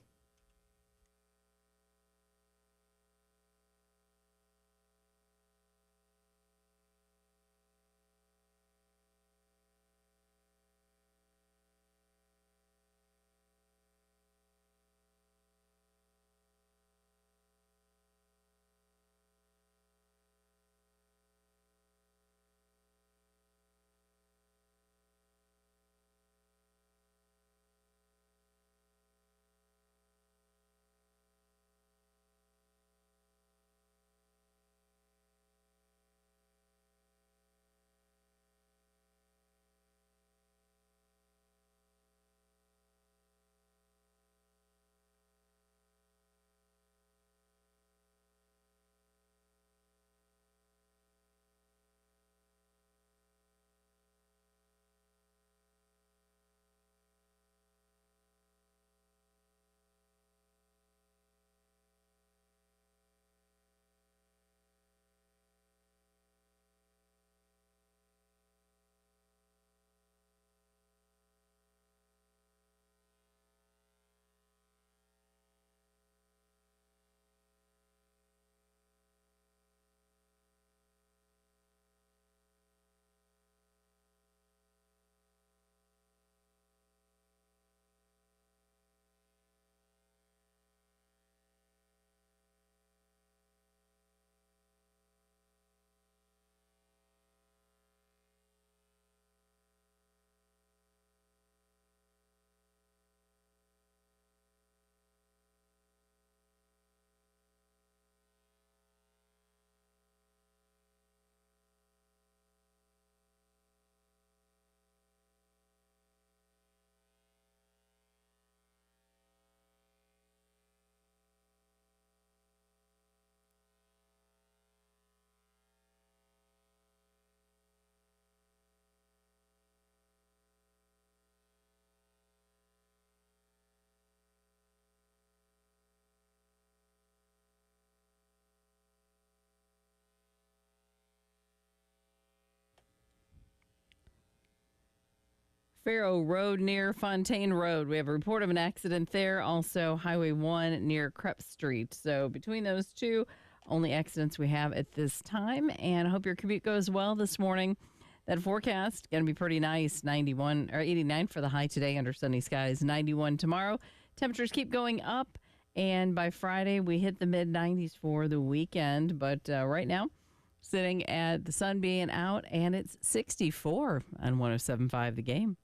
Faro Road near Fontaine Road. We have a report of an accident there. Also, Highway 1 near Crepe Street. So between those two, only accidents we have at this time. And I hope your commute goes well this morning. That forecast going to be pretty nice. 91 or 89 for the high today under sunny skies. 91 tomorrow. Temperatures keep going up. And by Friday, we hit the mid-90s for the weekend. But right now, sitting at the sun being out, and it's 64 on 107.5 The Game.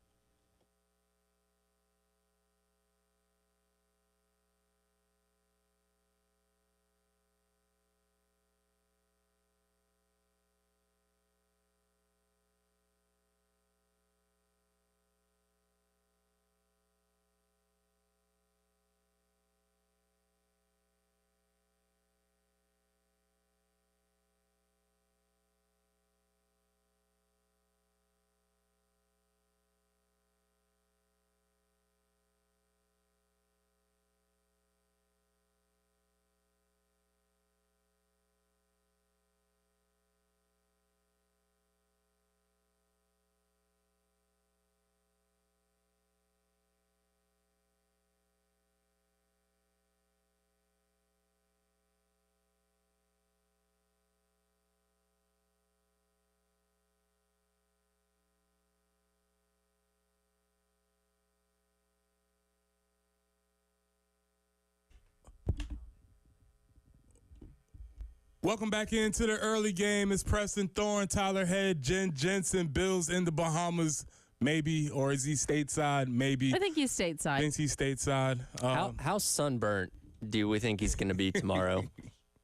Welcome back into the early game. It's Preston Thorne, Tyler Head, Jen Jensen. Bills in the Bahamas, maybe, or is he stateside? Maybe. I think he's stateside. Thinks he's stateside. How sunburnt do we think he's going to be tomorrow?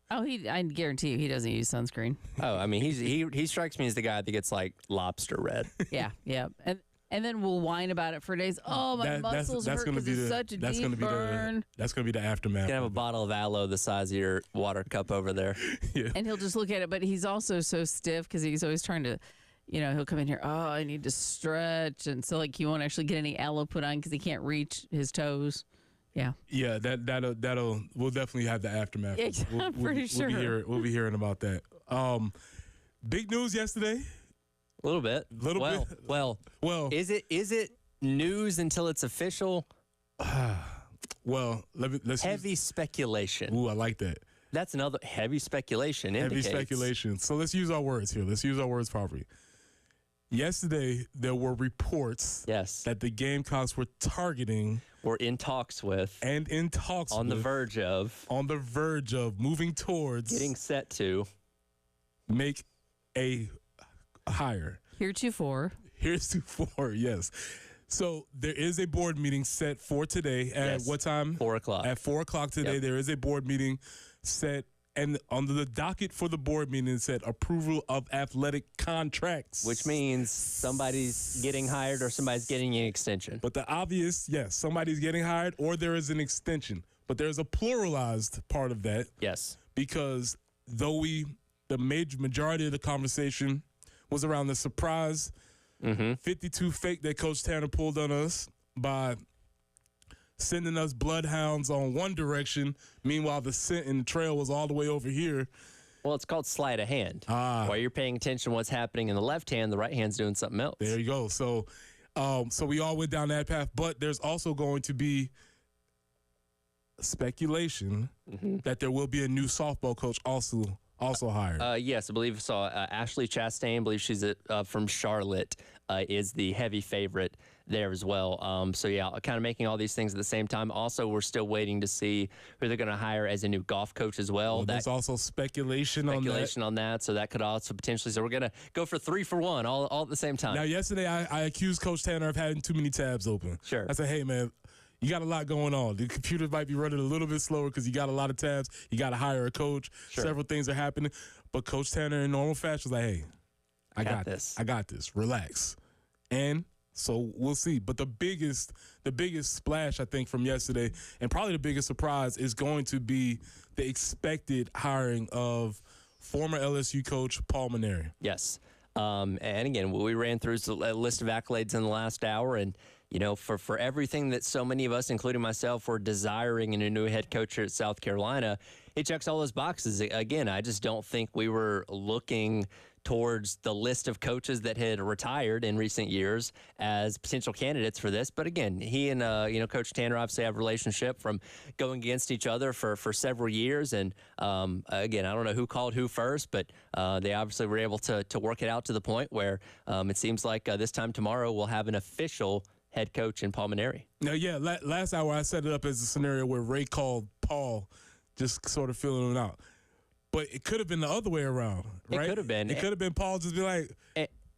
I guarantee you he doesn't use sunscreen. Oh, I mean, he strikes me as the guy that gets like lobster red. Yeah. And then we'll whine about it for days. Oh, my muscles hurt because it's such a deep burn. That's going to be the aftermath. You can have a bottle of aloe the size of your water cup over there. Yeah. And he'll just look at it, but he's also so stiff because he's always trying to, he'll come in here, oh, I need to stretch. And so, he won't actually get any aloe put on because he can't reach his toes. Yeah. Yeah, we'll definitely have the aftermath. Yeah, I'm pretty sure. We'll be hearing about that. Big news yesterday. A little bit. Well, is it news until it's official? Well, let's heavy speculation. Ooh, I like that. That's another heavy speculation. Heavy speculation. So let's use our words here. Let's use our words properly. Yesterday, there were reports that the Gamecocks were targeting, or in talks with, on the verge of moving towards, getting set to make a hire. Heretofore, yes. So there is a board meeting set for today at what time? 4 o'clock. At 4 o'clock today, there is a board meeting set. And under the docket for the board meeting, it said approval of athletic contracts. Which means somebody's getting hired or somebody's getting an extension. But the obvious, yes, somebody's getting hired or there is an extension. But there's a pluralized part of that. Yes. Because though the majority of the conversation was around the surprise 52 fake that Coach Tanner pulled on us by sending us bloodhounds on one direction. Meanwhile, the scent and the trail was all the way over here. Well, it's called sleight of hand. While you're paying attention to what's happening in the left hand, the right hand's doing something else. There you go. So we all went down that path. But there's also going to be speculation that there will be a new softball coach also hired. Yes, I believe I saw Ashley Chastain. I believe she's from Charlotte. Is the heavy favorite there as well. So, yeah, kind of making all these things at the same time. Also, we're still waiting to see who they're going to hire as a new golf coach as well. There's also speculation on that. So that could also potentially. So we're going to go for 3 for 1 all at the same time. Now, yesterday I accused Coach Tanner of having too many tabs open. Sure. I said, hey, man, you got a lot going on. The computer might be running a little bit slower because you got a lot of tabs. You got to hire a coach. Sure. Several things are happening. But Coach Tanner in normal fashion was like, hey, I got this. I got this. Relax. And so we'll see. But the biggest splash, I think, from yesterday, and probably the biggest surprise, is going to be the expected hiring of former LSU coach Paul Mainieri. Yes. And again, we ran through a list of accolades in the last hour, and for everything that so many of us, including myself, were desiring in a new head coach here at South Carolina, it checks all those boxes. Again, I just don't think we were looking towards the list of coaches that had retired in recent years as potential candidates for this. But again, he and Coach Tanner obviously have a relationship from going against each other for several years. And again, I don't know who called who first, but they obviously were able to work it out to the point where it seems like this time tomorrow we'll have an official head coach in Paul Mainieri. Now, yeah, last hour I set it up as a scenario where Ray called Paul, just sort of feeling him out. But it could have been the other way around, right? It could have been. It could have been Paul just be like,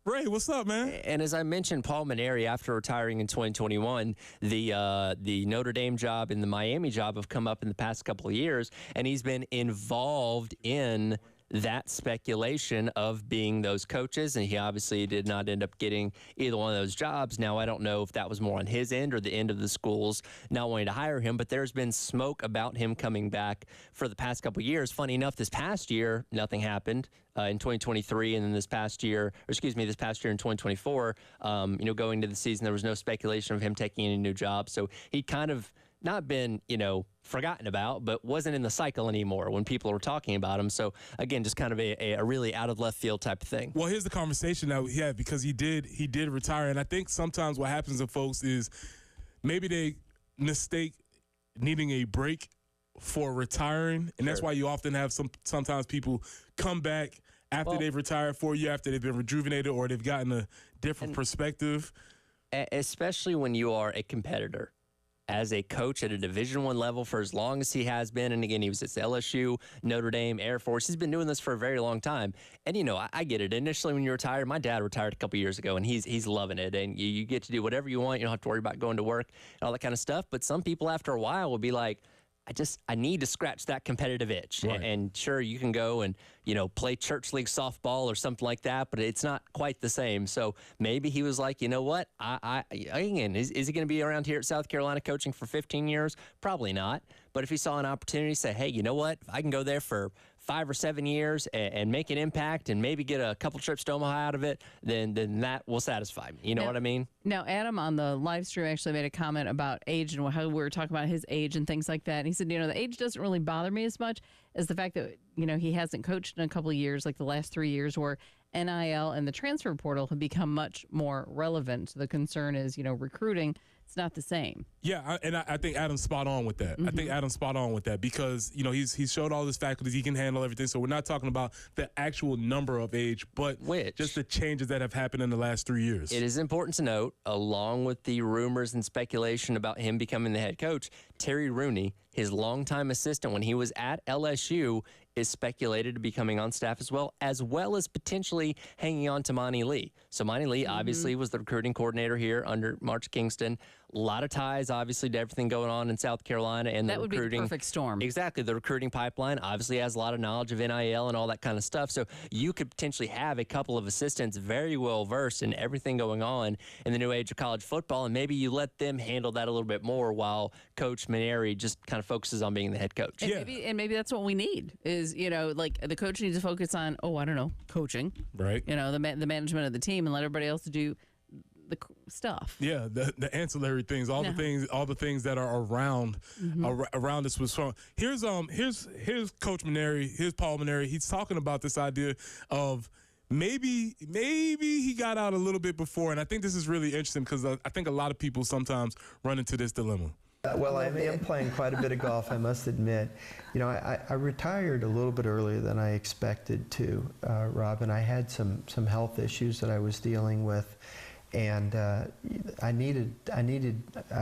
Ray, what's up, man? And as I mentioned, Paul Mainieri, after retiring in 2021, the Notre Dame job and the Miami job have come up in the past couple of years, and he's been involved in that speculation of being those coaches, and he obviously did not end up getting either one of those jobs. Now, I don't know if that was more on his end or the end of the schools not wanting to hire him, but there's been smoke about him coming back for the past couple of years. Funny enough, this past year, nothing happened. In 2023, and then this past year in 2024, going into the season, there was no speculation of him taking any new jobs. So he kind of not been, forgotten about, but wasn't in the cycle anymore when people were talking about him. So again, just kind of a really out of left field type of thing. Well, here's the conversation that we had, because he did retire, and I think sometimes what happens to folks is maybe they mistake needing a break for retiring, and that's why you often have sometimes people come back after they've retired for a year, after they've been rejuvenated or they've gotten a different perspective. Especially when you are a competitor. As a coach at a Division I level for as long as he has been, and again, he was at LSU, Notre Dame, Air Force. He's been doing this for a very long time. And, I get it. Initially, when you retire, my dad retired a couple years ago, and he's loving it. And you get to do whatever you want. You don't have to worry about going to work and all that kind of stuff. But some people, after a while, will be like, I need to scratch that competitive itch. Right. And sure, you can go and, play church league softball or something like that, but it's not quite the same. So maybe he was like, you know what? Again, is he going to be around here at South Carolina coaching for 15 years? Probably not. But if he saw an opportunity, say, hey, you know what? If I can go there for 5 or 7 years and make an impact and maybe get a couple trips to Omaha out of it, then that will satisfy me. You know what I mean? Now, Adam on the live stream actually made a comment about age and how we were talking about his age and things like that. And he said, the age doesn't really bother me as much as the fact that, he hasn't coached in a couple of years, like the last 3 years, where NIL and the transfer portal have become much more relevant. So the concern is, recruiting, it's not the same. Yeah, I think Adam's spot on with that. I think Adam's spot on with that because, he's showed all his faculties. He can handle everything. So we're not talking about the actual number of age, but just the changes that have happened in the last 3 years. It is important to note, along with the rumors and speculation about him becoming the head coach, Terry Rooney, his longtime assistant when he was at LSU, is speculated to be coming on staff as well as potentially hanging on to Monty Lee. So Monty Lee obviously was the recruiting coordinator here under March Kingston. A lot of ties, obviously, to everything going on in South Carolina and that the would recruiting. Be the perfect storm. Exactly. The recruiting pipeline obviously has a lot of knowledge of NIL and all that kind of stuff. So you could potentially have a couple of assistants very well versed in everything going on in the new age of college football, and maybe you let them handle that a little bit more while Coach Mainieri just kind of focuses on being the head coach. And maybe that's what we need is, like the coach needs to focus on, coaching. Right. The management of the team and let everybody else do the stuff. Yeah, the ancillary things, all the things that are around around this was fun. Here's Coach Mainieri, here's Paul Mainieri. He's talking about this idea of maybe he got out a little bit before, and I think this is really interesting because I think a lot of people sometimes run into this dilemma. Well, I am playing quite a bit of golf, I must admit. I retired a little bit earlier than I expected to, Rob, and I had some health issues that I was dealing with. And I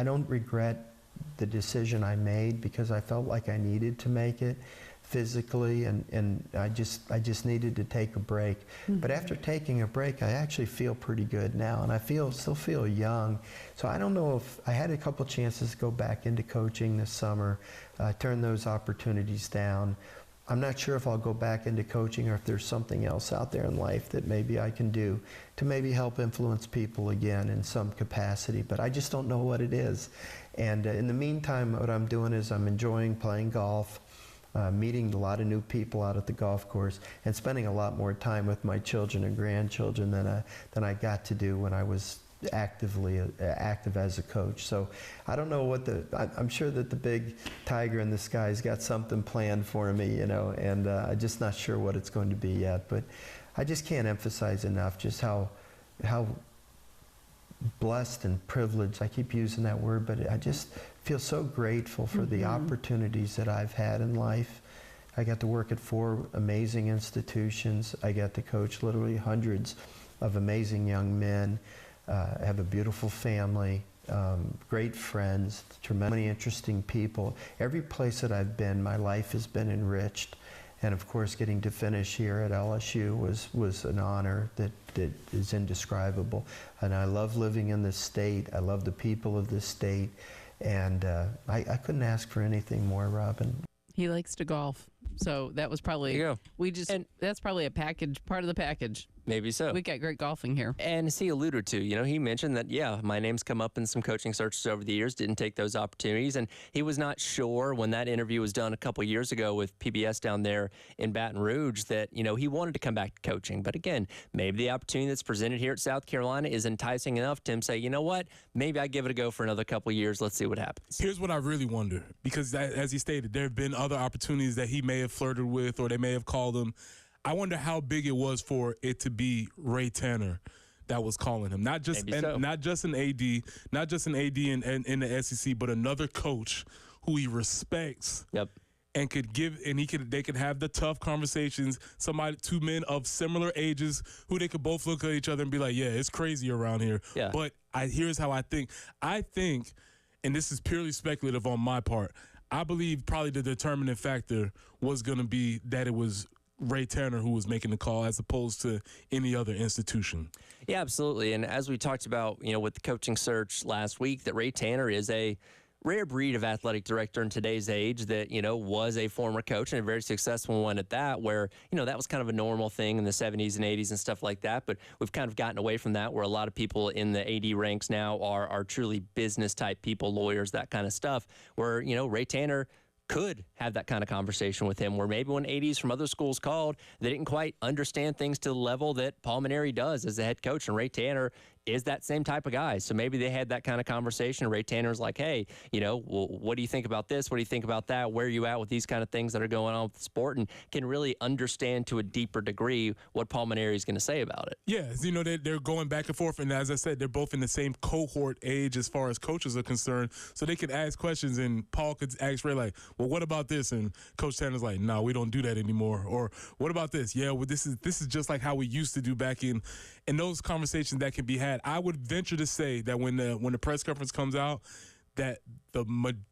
don't regret the decision I made because I felt like I needed to make it physically, and I just needed to take a break. But after taking a break, I actually feel pretty good now, and I still feel young. So I don't know if I had a couple chances to go back into coaching this summer, turn those opportunities down. I'm not sure if I'll go back into coaching or if there's something else out there in life that maybe I can do to maybe help influence people again in some capacity, but I just don't know what it is. And in the meantime, what I'm doing is I'm enjoying playing golf, meeting a lot of new people out at the golf course, and spending a lot more time with my children and grandchildren than I got to do when I was active as a coach. So I don't know I'm sure that the big tiger in the sky's got something planned for me, and I'm just not sure what it's going to be yet. But I just can't emphasize enough just how blessed and privileged, I keep using that word, but I just feel so grateful for the opportunities that I've had in life. I got to work at 4 amazing institutions. I got to coach literally hundreds of amazing young men. I have a beautiful family, great friends, tremendously interesting people. Every place that I've been, my life has been enriched. And of course, getting to finish here at LSU was an honor that is indescribable. And I love living in this state. I love the people of this state. And I couldn't ask for anything more, Robin. He likes to golf. So that was probably, There you go. That's probably a package, part of the package. Maybe so. We got great golfing here. And as he alluded to, he mentioned that, my name's come up in some coaching searches over the years, didn't take those opportunities. And he was not sure when that interview was done a couple years ago with PBS down there in Baton Rouge that, he wanted to come back to coaching. But again, maybe the opportunity that's presented here at South Carolina is enticing enough to him say, you know what, maybe I give it a go for another couple years. Let's see what happens. Here's what I really wonder, because as he stated, there have been other opportunities that he may have flirted with or they may have called him. I wonder how big it was for it to be Ray Tanner that was calling him, not just an AD, not just an AD in the SEC, but another coach who he respects. Yep. And they could have the tough conversations. 2 men of similar ages who they could both look at each other and be like, yeah, it's crazy around here. Yeah. But here's how I think. I think, and this is purely speculative on my part, I believe probably the determining factor was going to be that it was Ray Tanner who was making the call as opposed to any other institution. Yeah, absolutely. And as we talked about, with the coaching search last week, that Ray Tanner is a rare breed of athletic director in today's age that, was a former coach and a very successful one at that, where, that was kind of a normal thing in the 70s and 80s and stuff like that. But we've kind of gotten away from that, where a lot of people in the AD ranks now are truly business type people, lawyers, that kind of stuff, where, Ray Tanner could have that kind of conversation with him, where maybe when ADs from other schools called, they didn't quite understand things to the level that Paul Mainieri does as a head coach, and Ray Tanner is that same type of guy. So maybe they had that kind of conversation. Ray Tanner's like, hey, well, what do you think about this? What do you think about that? Where are you at with these kind of things that are going on with the sport? And can really understand to a deeper degree what Paul Mainieri is going to say about it. Yeah, they're going back and forth. And as I said, they're both in the same cohort age as far as coaches are concerned. So they could ask questions, and Paul could ask Ray, like, well, what about this? And Coach Tanner's like, no, we don't do that anymore. Or what about this? Yeah, well, this is just like how we used to do back in those conversations that can be had. I would venture to say that when the press conference comes out, that the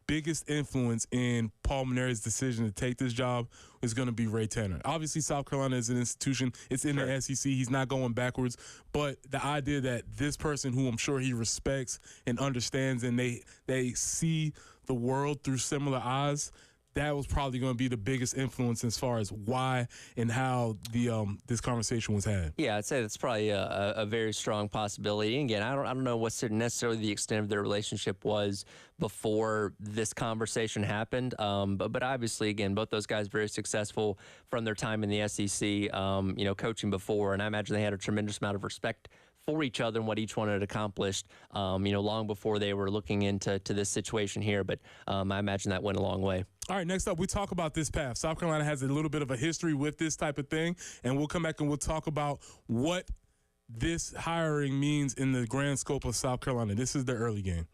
biggest influence in Paul Mainieri's decision to take this job is going to be Ray Tanner. Obviously, South Carolina is an institution. It's in the SEC. He's not going backwards. But the idea that this person, who I'm sure he respects and understands, and they see the world through similar eyes, that was probably going to be the biggest influence as far as why and how this conversation was had. Yeah, I'd say that's probably a very strong possibility. And again, I don't know what necessarily the extent of their relationship was before this conversation happened. But obviously, again, both those guys very successful from their time in the SEC, coaching before, and I imagine they had a tremendous amount of respect for each other and what each one had accomplished, long before they were looking into this situation here. But I imagine that went a long way. All right, next up, we talk about this path. South Carolina has a little bit of a history with this type of thing, and we'll come back and we'll talk about what this hiring means in the grand scope of South Carolina. This is the early game.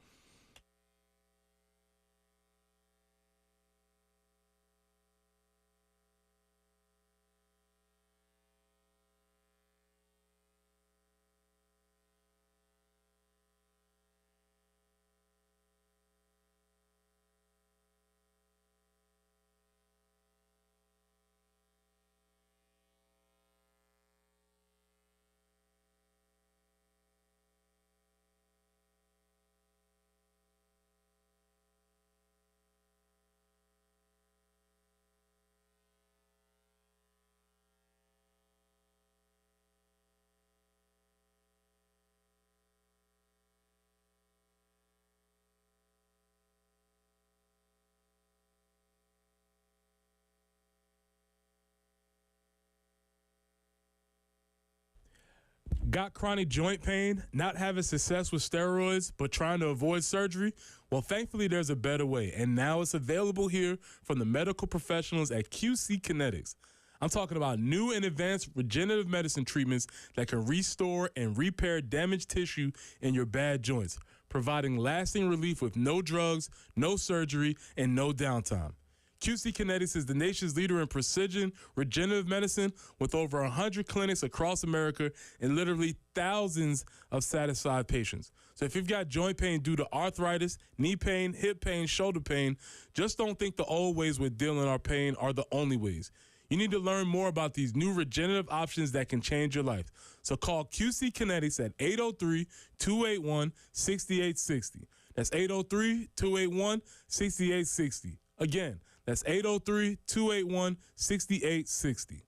Got chronic joint pain, not having success with steroids, but trying to avoid surgery? Well, thankfully, there's a better way, and now it's available here from the medical professionals at QC Kinetics. I'm talking about new and advanced regenerative medicine treatments that can restore and repair damaged tissue in your bad joints, providing lasting relief with no drugs, no surgery, and no downtime. QC Kinetics is the nation's leader in precision regenerative medicine with over 100 clinics across America and literally thousands of satisfied patients. So if you've got joint pain due to arthritis, knee pain, hip pain, shoulder pain, just don't think the old ways with dealing our pain are the only ways. You need to learn more about these new regenerative options that can change your life. So call QC Kinetics at 803-281-6860. That's 803-281-6860. Again, that's 803-281-6860.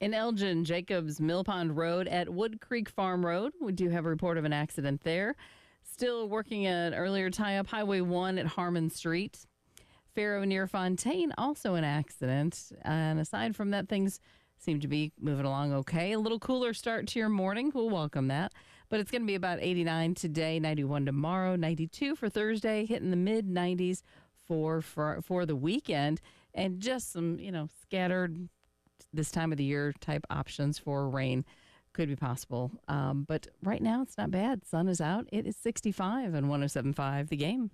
In Elgin, Jacobs Mill Pond Road at Wood Creek Farm Road. We do have a report of an accident there. Still working an earlier tie-up, Highway 1 at Harmon Street. Faro near Fontaine, also an accident. And aside from that, things seem to be moving along okay. A little cooler start to your morning. We'll welcome that. But it's going to be about 89 today, 91 tomorrow, 92 for Thursday, hitting the mid-90s for the weekend. And just some, scattered this time of the year type options for rain could be possible. But right now it's not bad. Sun is out. It is 65 on 107.5 The Game.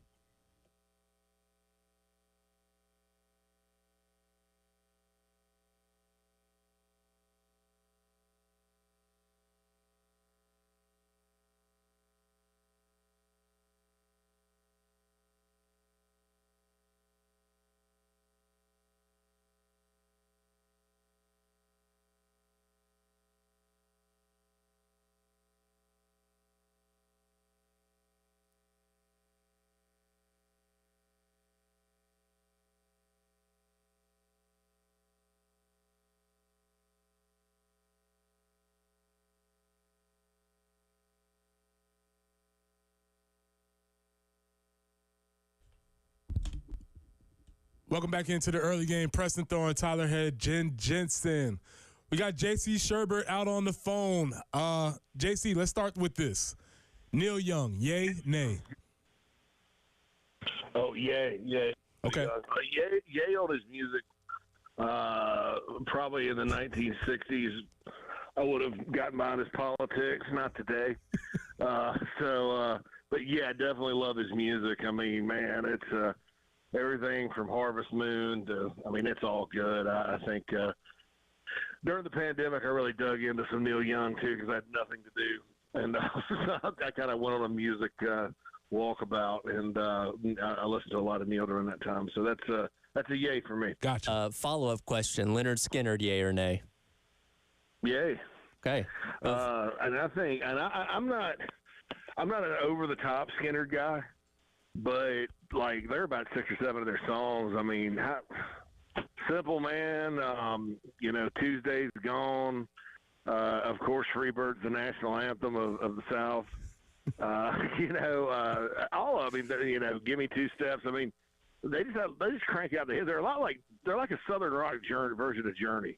Welcome back into the early game. Preston Thorne, Tyler Head, Jen Jensen. We got JC Sherbet out on the phone. JC, let's start with this. Neil Young, yay, nay? Oh, yay. Okay. Yay on his music. Probably in the 1960s, I would have gotten behind his politics. Not today. But yeah, I definitely love his music. I mean, man, it's everything from Harvest Moon to, I mean, it's all good. I think during the pandemic, I really dug into some Neil Young too because I had nothing to do, and I kind of went on a music walkabout, and I listened to a lot of Neil during that time. So that's a yay for me. Gotcha. Follow-up question: Leonard Skinner, yay or nay? Yay. Okay. And I think, and I'm not an over-the-top Skinner guy, but like there are about 6 or 7 of their songs. I mean, Simple Man, Tuesday's Gone. Of course, Freebird's the national anthem of the South. All of them. Give Me 2 Steps. I mean, they just crank out the hits. They're like a Southern rock version of Journey.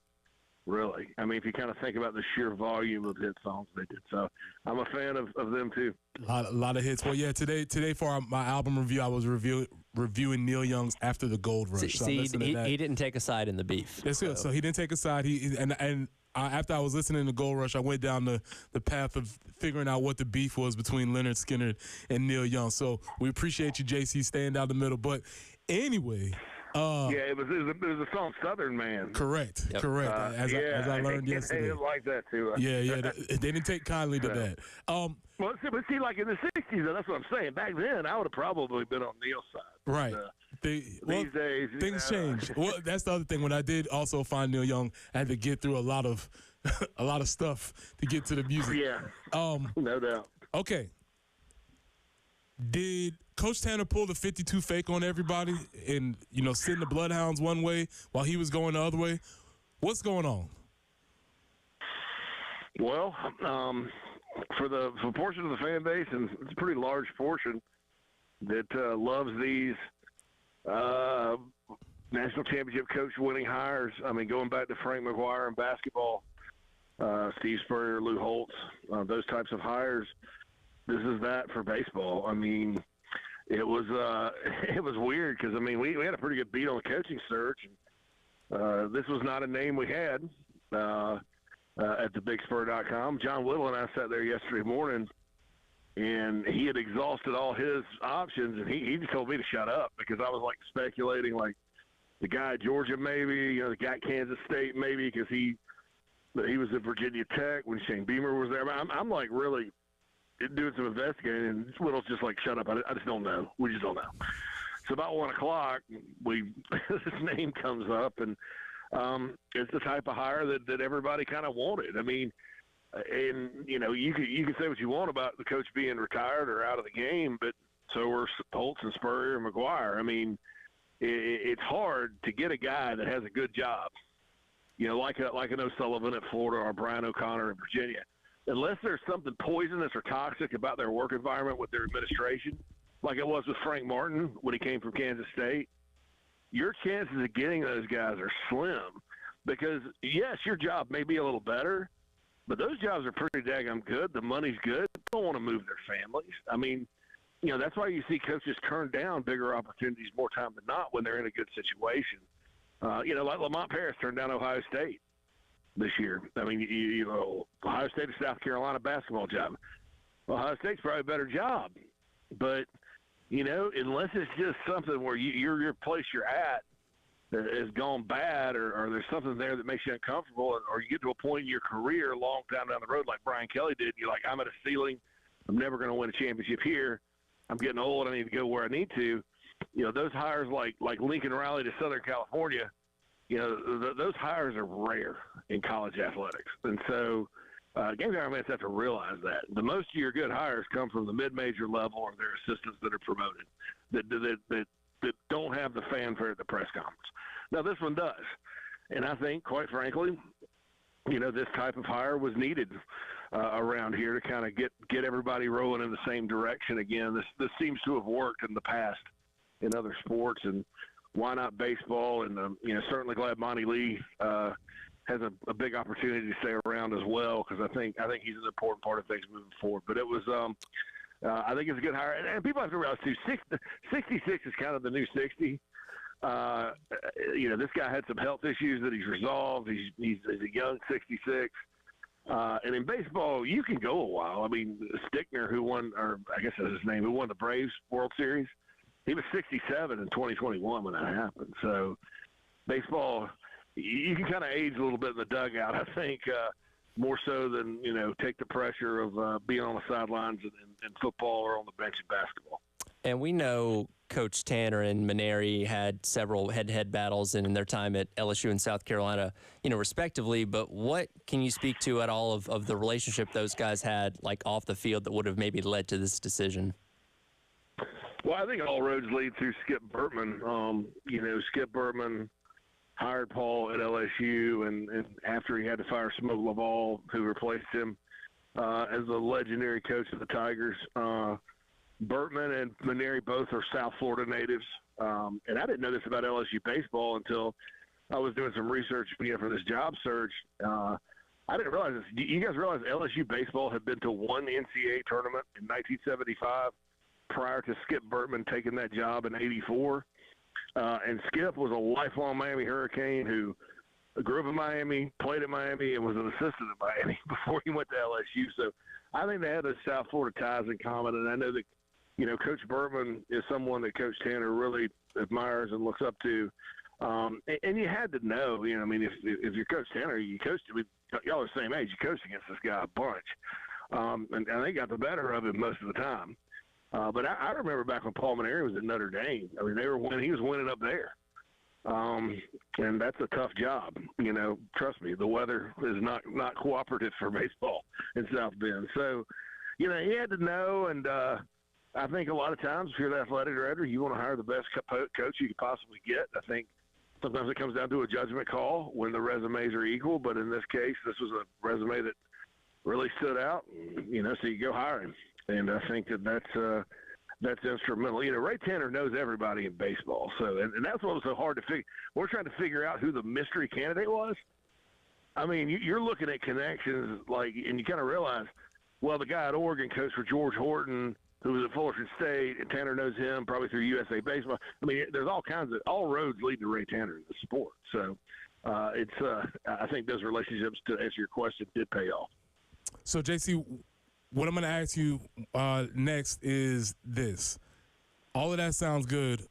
Really. I mean, if you kind of think about the sheer volume of hit songs they did. So I'm a fan of them, too. A lot of hits. Well, yeah, today for my album review, I was reviewing Neil Young's After the Gold Rush. See, he didn't take a side in the beef. That's good. So he didn't take a side. After I was listening to Gold Rush, I went down the path of figuring out what the beef was between Leonard Skinner and Neil Young. So we appreciate you, JC, staying down the middle. But anyway. It was a song "Southern Man." Correct. Yep. Correct. As I learned yesterday. They like that too. They didn't take kindly to that. Well, see, like in the '60s, that's what I'm saying. Back then, I would have probably been on Neil's side. Right. These days, things change. Well, that's the other thing. When I did also find Neil Young, I had to get through a lot of stuff to get to the music. Yeah. No doubt. Okay. Did Coach Tanner pull the 52 fake on everybody and, send the Bloodhounds one way while he was going the other way? What's going on? Well, for a portion of the fan base, and it's a pretty large portion that loves these national championship coach winning hires. I mean, going back to Frank McGuire in basketball, Steve Spurrier, Lou Holtz, those types of hires. This is that for baseball. I mean, it was weird because, I mean, we had a pretty good beat on the coaching search. This was not a name we had at thebigspur.com. John Whittle and I sat there yesterday morning, and he had exhausted all his options, and he just told me to shut up because I was, like, speculating, like, the guy at Georgia maybe, the guy at Kansas State maybe because he was at Virginia Tech when Shane Beamer was there. I'm like, really – doing some investigating, and Whittle's just like, shut up. I just don't know. We just don't know. So about 1 o'clock, this name comes up, and it's the type of hire that everybody kind of wanted. I mean, and you can say what you want about the coach being retired or out of the game, but so were Holtz and Spurrier and McGuire. I mean, it's hard to get a guy that has a good job, like an O'Sullivan at Florida or Brian O'Connor in Virginia. Unless there's something poisonous or toxic about their work environment with their administration, like it was with Frank Martin when he came from Kansas State, your chances of getting those guys are slim because, yes, your job may be a little better, but those jobs are pretty daggum good. The money's good. They don't want to move their families. I mean, that's why you see coaches turn down bigger opportunities more time than not when they're in a good situation. Like Lamont Paris turned down Ohio State this year. I mean, Ohio State or South Carolina basketball job. Ohio State's probably a better job. But, unless it's just something where your place you're at has gone bad or there's something there that makes you uncomfortable or you get to a point in your career a long time down the road like Brian Kelly did, you're like, I'm at a ceiling. I'm never going to win a championship here. I'm getting old. I need to go where I need to. Those hires like Lincoln Riley to Southern California, those hires are rare in college athletics. And so Gamecock fans have to realize that. The most of your good hires come from the mid-major level or their assistants that are promoted that don't have the fanfare at the press conference. Now, this one does. And I think, quite frankly, this type of hire was needed around here to kind of get everybody rolling in the same direction again. This seems to have worked in the past in other sports, and why not baseball? And certainly glad Monty Lee has a big opportunity to stay around as well, because I think he's an important part of things moving forward. But it was I think it's a good hire, and people have to realize too, 66 is kind of the new 60. This guy had some health issues that he's resolved. He's a young 66. And in baseball, you can go a while. I mean, Stickner, who won, or I guess that's his name, who won the Braves World Series, he was 67 in 2021 when that happened. So baseball, you can kind of age a little bit in the dugout, I think, more so than, take the pressure of being on the sidelines in football or on the bench in basketball. And we know Coach Tanner and Maneri had several head-to-head battles in their time at LSU and South Carolina, respectively. But what can you speak to at all of the relationship those guys had, like, off the field that would have maybe led to this decision? Well, I think all roads lead through Skip Bertman. Skip Bertman hired Paul at LSU, and after he had to fire Smoke Laval, who replaced him as the legendary coach of the Tigers, Bertman and Maneri both are South Florida natives, and I didn't know this about LSU baseball until I was doing some research for this job search. I didn't realize this. You guys realize LSU baseball had been to one NCAA tournament in 1975 prior to Skip Bertman taking that job in '84, and Skip was a lifelong Miami Hurricane who grew up in Miami, played at Miami, and was an assistant at Miami before he went to LSU. So I think they had those South Florida ties in common, and I know that Coach Bertman is someone that Coach Tanner really admires and looks up to. And you had to know, if you're Coach Tanner, you coached, y'all are the same age, you coached against this guy a bunch. And they got the better of him most of the time. But I remember back when Paul Maneri was at Notre Dame. I mean, he was winning up there. And that's a tough job. Trust me, the weather is not cooperative for baseball in South Bend. So, he had to know, and I think a lot of times if you're the athletic director, you want to hire the best coach you could possibly get. I think sometimes it comes down to a judgment call when the resumes are equal, but in this case, this was a resume that really stood out, so you go hire him. And I think that's instrumental. Ray Tanner knows everybody in baseball, so and that's what was so hard to figure. We're trying to figure out who the mystery candidate was. I mean, you're looking at connections, and you kind of realize, well, the guy at Oregon coached for George Horton, who was at Fullerton State, and Tanner knows him probably through USA Baseball. I mean, there's all roads lead to Ray Tanner in the sport. So I think those relationships, to answer your question, did pay off. So, JC, what I'm going to ask you next is this. All of that sounds good.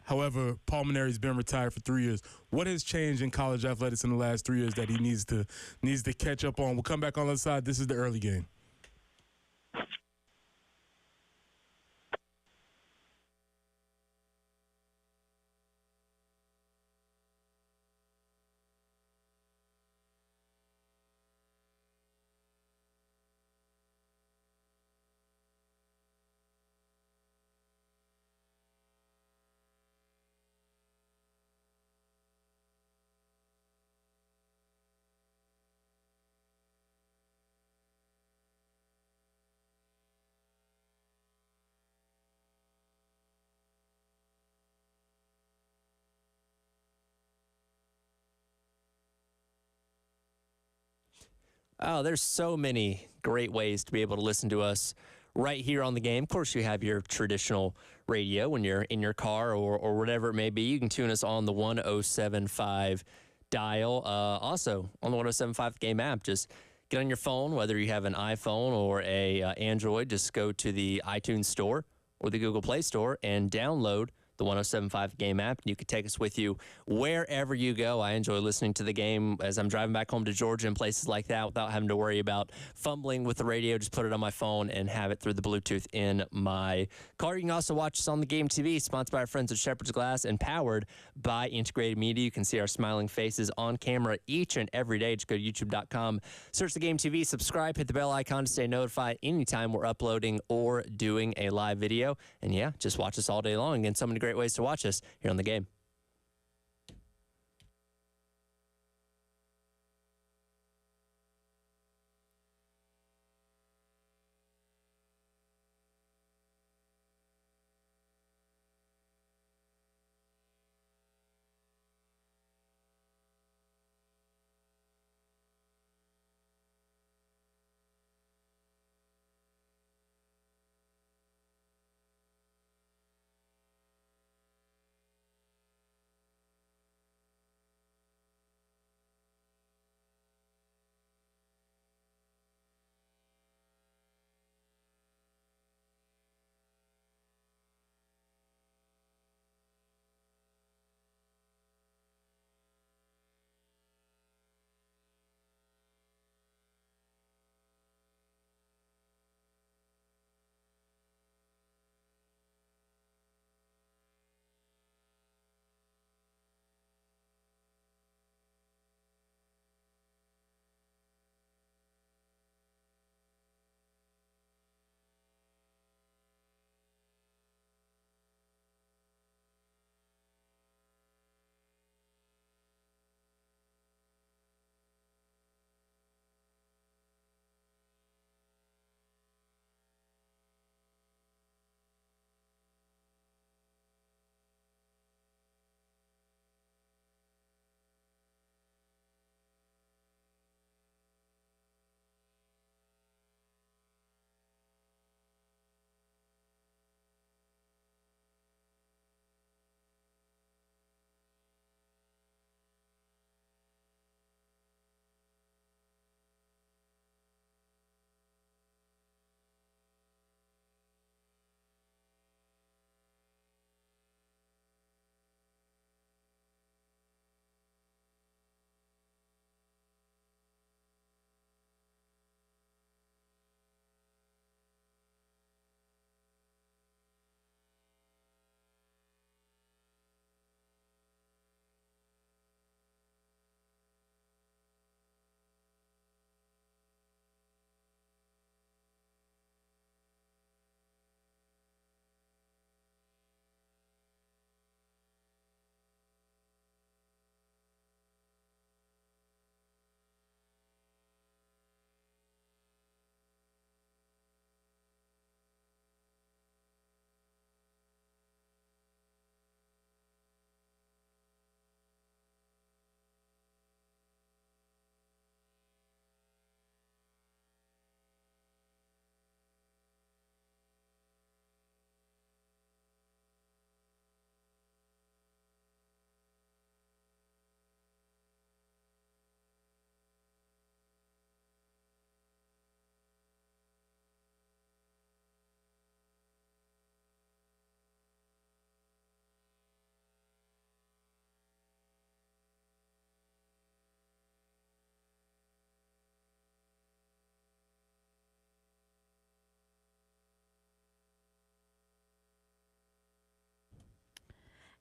However, Paul Maneri's been retired for 3 years. What has changed in college athletics in the last 3 years that he needs to catch up on? We'll come back on the other side. This is the early game. Oh, there's so many great ways to be able to listen to us right here on the game. Of course, you have your traditional radio when you're in your car or whatever it may be. You can tune us on the 107.5 dial. Also, on the 107.5 game app, just get on your phone, whether you have an iPhone or a Android, just go to the iTunes Store or the Google Play Store and download the 107.5 game app, and you can take us with you wherever you go. I enjoy listening to the game as I'm driving back home to Georgia and places like that without having to worry about fumbling with the radio. Just put it on my phone and have it through the Bluetooth in my car. You can also watch us on the Game TV, sponsored by our friends at Shepherd's Glass and powered by Integrated Media. You can see our smiling faces on camera each and every day. Just go to youtube.com, search the Game TV, subscribe, hit the bell icon to stay notified anytime we're uploading or doing a live video. And yeah, just watch us all day long. And so many great ways to watch us here on the game.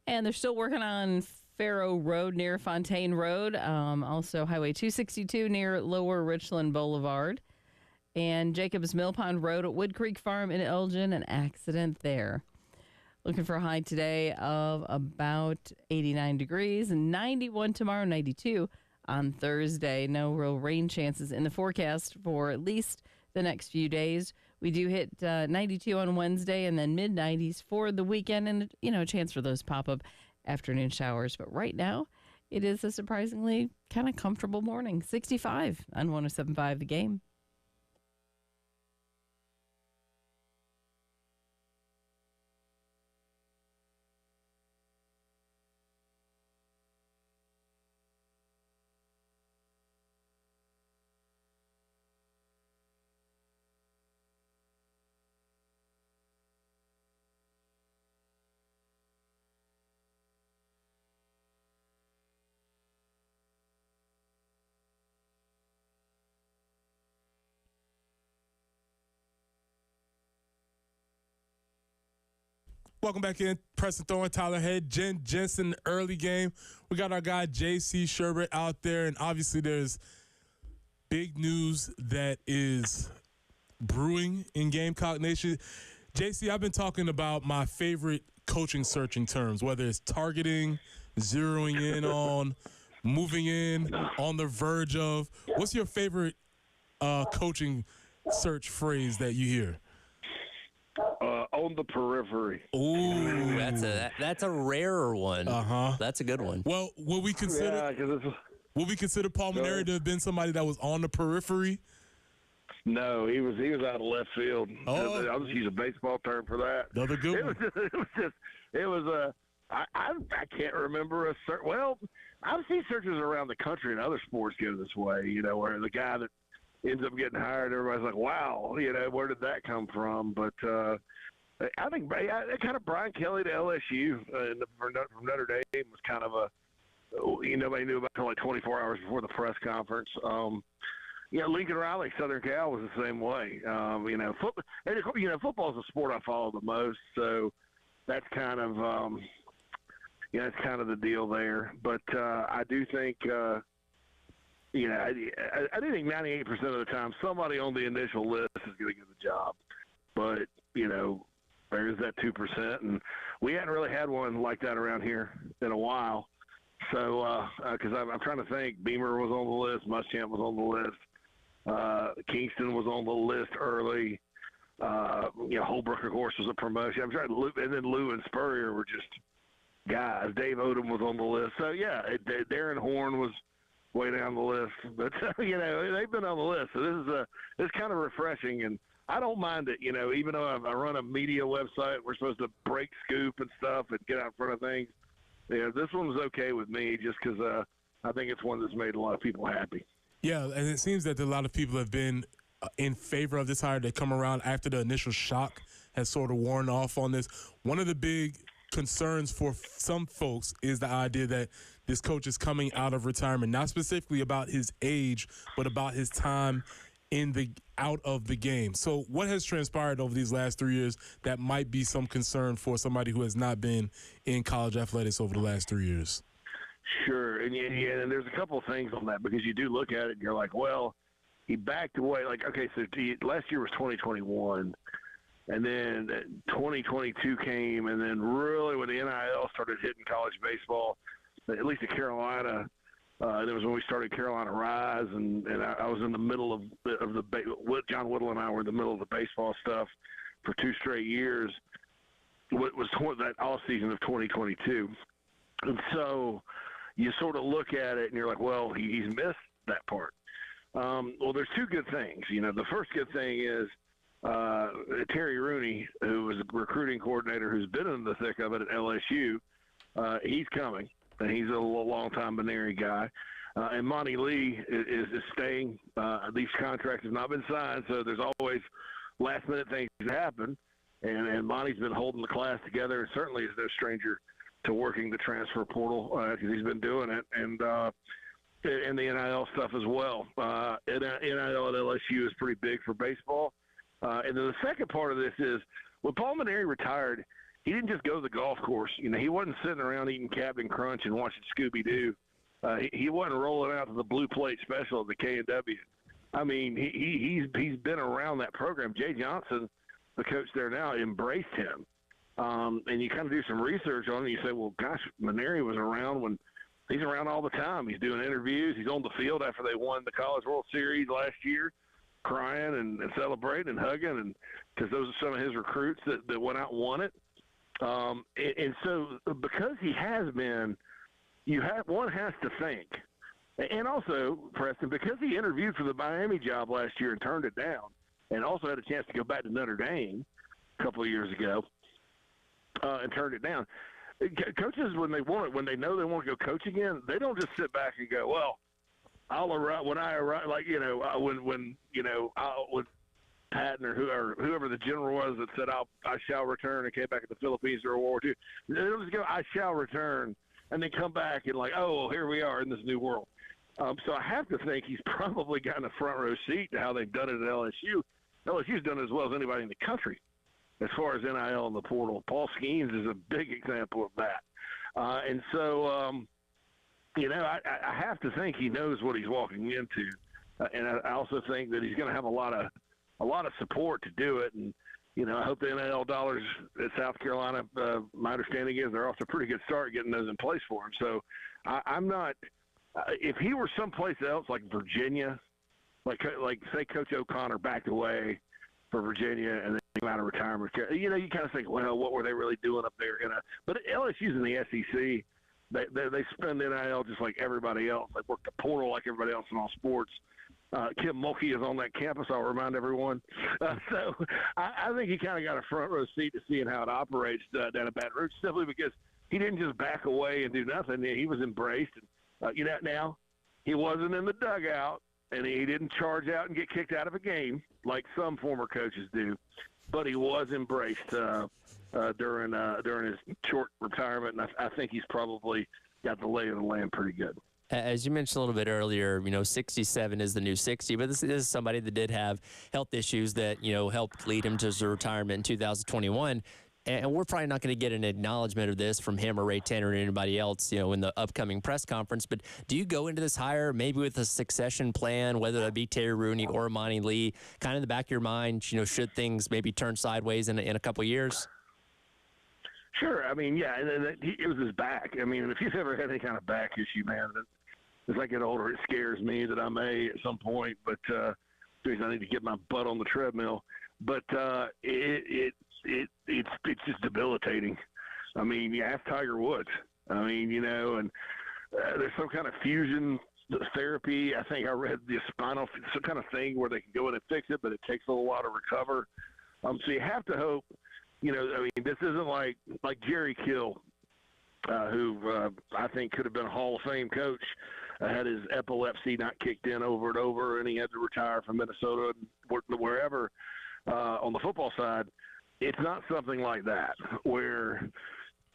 And they're still working on Faro Road near Fontaine Road, also Highway 262 near Lower Richland Boulevard, and Jacobs Mill Pond Road at Wood Creek Farm in Elgin, an accident there. Looking for a high today of about 89 degrees, and 91 tomorrow, 92 on Thursday. No real rain chances in the forecast for at least the next few days. We do hit 92 on Wednesday and then mid-90s for the weekend, and, a chance for those pop-up afternoon showers. But right now, it is a surprisingly kind of comfortable morning. 65 on 107.5 The Game. Welcome back in. Preston Thorne, Tyler Head, Jen Jensen, early game. We got our guy JC Sherbet out there, and obviously there's big news that is brewing in Gamecock Nation. JC, I've been talking about my favorite coaching searching terms, whether it's targeting, zeroing in on, moving in, on the verge of. What's your favorite coaching search phrase that you hear? On the periphery. Ooh, That's a rarer one. That's a good one. Well, will we consider Paul Maneri to have been somebody that was on the periphery? No, he was out of left field. Oh. I'll just use a baseball term for that. Another good one. I can't remember well, I've seen searches around the country and other sports go this way, where the guy that ends up getting hired, everybody's like, wow, where did that come from? But I think kind of Brian Kelly to LSU from Notre Dame was kind of nobody knew about until like 24 hours before the press conference. Lincoln Riley, Southern Cal, was the same way. Football is the sport I follow the most, so that's kind of that's kind of the deal there. But I do think I do think 98% of the time somebody on the initial list is going to get the job. But there's that 2%, and we hadn't really had one like that around here in a while. So, because I'm trying to think, Beamer was on the list, Muschamp was on the list, Kingston was on the list early. Holbrook, of course, was a promotion. I'm trying to and then Lou and Spurrier were just guys. Dave Odom was on the list. So yeah, Darren Horn was way down the list, but they've been on the list. So this is kind of refreshing, and I don't mind it. Even though I run a media website, we're supposed to break scoop and stuff and get out in front of things. This one was okay with me just because I think it's one that's made a lot of people happy. Yeah, and it seems that a lot of people have been in favor of this hire. They come around after the initial shock has sort of worn off on this. One of the big concerns for some folks is the idea that this coach is coming out of retirement, not specifically about his age, but about his time out of the game. So what has transpired over these last 3 years that might be some concern for somebody who has not been in college athletics over the last 3 years? Sure, and and there's a couple of things on that, because you do look at it and you're like, well, he backed away. Like, okay, so last year was 2021, and then 2022 came, and then really when the NIL started hitting college baseball, at least at Carolina, it was when we started Carolina Rise, and I was in the middle of John Whittle and I were in the middle of the baseball stuff for 2 straight years. What was that off season of 2022, and so you sort of look at it and you're like, well, he's missed that part. Well, there's 2 good things. The first good thing is Terry Rooney, who was a recruiting coordinator who's been in the thick of it at LSU, he's coming. And he's a long-time Maneri guy. And Monty Lee is staying. These contracts have not been signed, so there's always last-minute things that happen. And Monty's been holding the class together, and certainly is no stranger to working the transfer portal because he's been doing it. And the NIL stuff as well. NIL at LSU is pretty big for baseball. And then the second part of this is when Paul Maneri retired, he didn't just go to the golf course. You know, he wasn't sitting around eating Captain Crunch and watching Scooby-Doo. He wasn't rolling out to the blue plate special at the K&W. I mean, he's been around that program. Jay Johnson, the coach there now, embraced him. And you kind of do some research on it, and you say, well, gosh, Mainieri was around when he's around all the time. He's doing interviews. He's on the field after they won the College World Series last year, crying and celebrating and hugging, and because those are some of his recruits that went out and won it. And so because he has been, one has to think. And also, Preston, because he interviewed for the Miami job last year and turned it down, and also had a chance to go back to Notre Dame a couple of years ago and turned it down. Coaches, when they know they want to go coach again, they don't just sit back and go, well, I'll arrive when I arrive, like, you know, when Patton or whoever the general was that said, I shall return, and came back in the Philippines during World War II. They don't just go, I shall return, and then come back and like, oh, well, here we are in this new world. So I have to think he's probably gotten a front row seat to how they've done it at LSU. LSU's done it as well as anybody in the country as far as NIL in the portal. Paul Skeens is a big example of that. And so, you know, I have to think he knows what he's walking into. And I also think that he's going to have a lot of support to do it. And, you know, I hope the NIL dollars at South Carolina, my understanding is they're off to a pretty good start getting those in place for him. So I'm not if he were someplace else like Virginia, like say Coach O'Connor backed away for Virginia and then came out of retirement, you know, you kind of think, well, what were they really doing up there? But LSU's in the SEC. They spend NIL just like everybody else. They work the portal like everybody else in all sports. Kim Mulkey is on that campus, I'll remind everyone. So I think he kind of got a front row seat to seeing how it operates down at Baton Rouge, simply because he didn't just back away and do nothing. He was embraced. And, you know, now he wasn't in the dugout, and he didn't charge out and get kicked out of a game like some former coaches do, but he was embraced during his short retirement, and I think he's probably got the lay of the land pretty good. As you mentioned a little bit earlier, you know, 67 is the new 60, but this is somebody that did have health issues that, you know, helped lead him to his retirement in 2021. And we're probably not going to get an acknowledgement of this from him or Ray Tanner or anybody else, you know, in the upcoming press conference. But do you go into this hire maybe with a succession plan, whether that be Terry Rooney or Imani Lee, kind of in the back of your mind, you know, should things maybe turn sideways in a couple of years? Sure. I mean, yeah, and it was his back. I mean, if he's ever had any kind of back issue, man, as I get older, it scares me that I may at some point, but I need to get my butt on the treadmill. But it's just debilitating. I mean, you ask Tiger Woods. I mean, you know, and there's some kind of fusion therapy. I think I read the spinal, some kind of thing where they can go in and fix it, but it takes a little while to recover. So you have to hope. You know, I mean, this isn't like Jerry Kill, who I think could have been a Hall of Fame coach. Had his epilepsy not kicked in over and over, and he had to retire from Minnesota and wherever on the football side. It's not something like that where,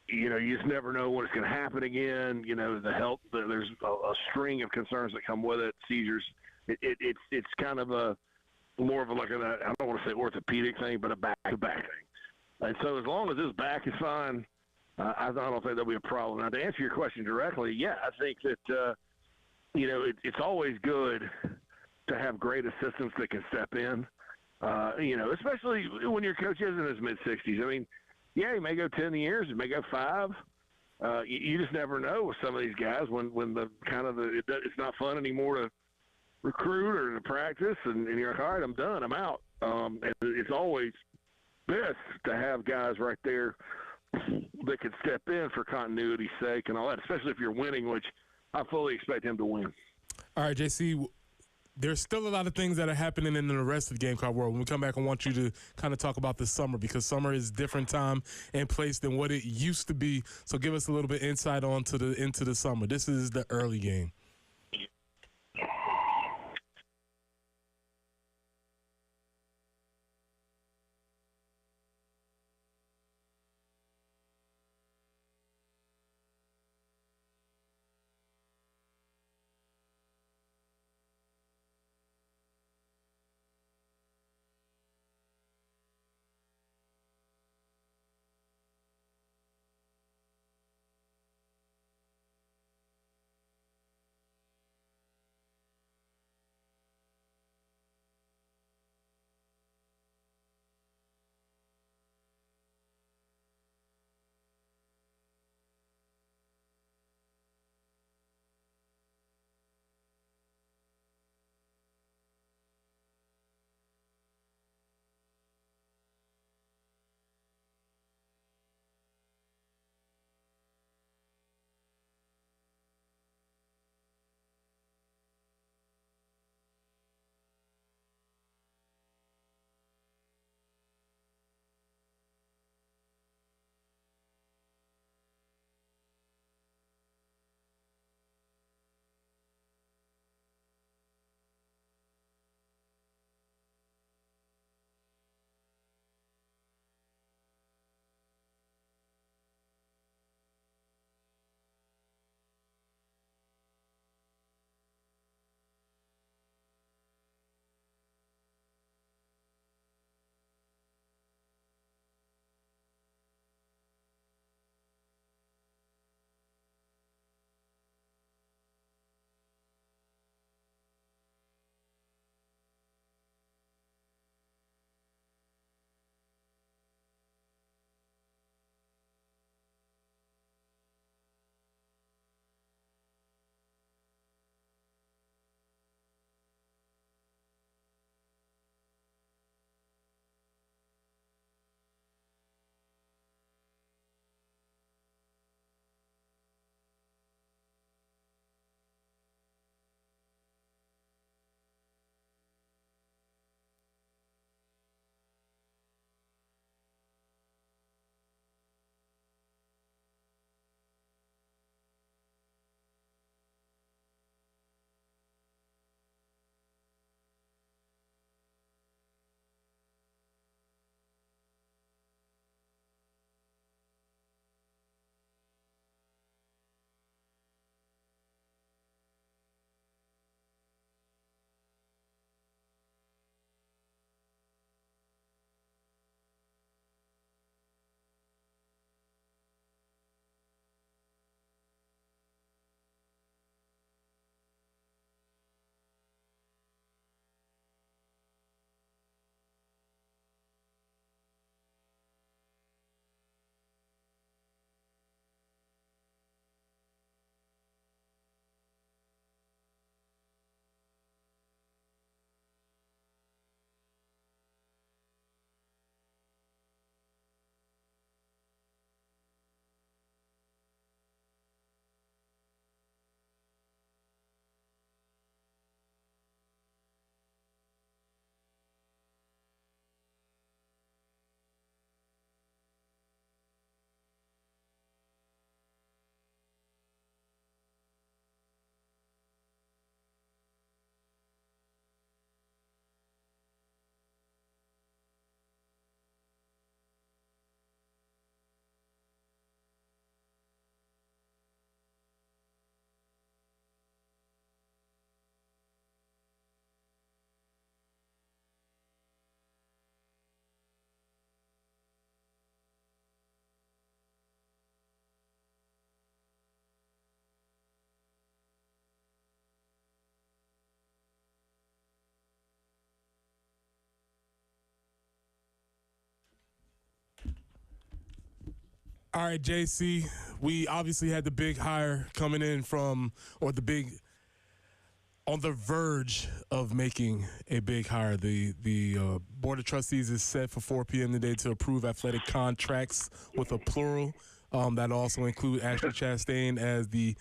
you know, you just never know when it's going to happen again. You know, the health, there's a string of concerns that come with it, seizures. It's kind of more of I don't want to say orthopedic thing, but a back-to-back thing. And so as long as his back is fine, I don't think there'll be a problem. Now, to answer your question directly, yeah, I think that, you know, it's always good to have great assistants that can step in, you know, especially when your coach is in his mid-60s. I mean, yeah, he may go 10 years, he may go 5. You just never know with some of these guys when it's not fun anymore to recruit or to practice, and you're like, all right, I'm done, I'm out. And it's always best to have guys right there that can step in for continuity's sake and all that, especially if you're winning, which I fully expect him to win. All right, JC, there's still a lot of things that are happening in the rest of the Gamecock world. When we come back, I want you to kind of talk about the summer, because summer is different time and place than what it used to be. So give us a little bit insight into the summer. This is the early game. All right, JC, we obviously had the big hire coming in from, or the big, on the verge of making a big hire. The Board of Trustees is set for 4 p.m. today to approve athletic contracts with a plural. That also include Ashley Chastain as the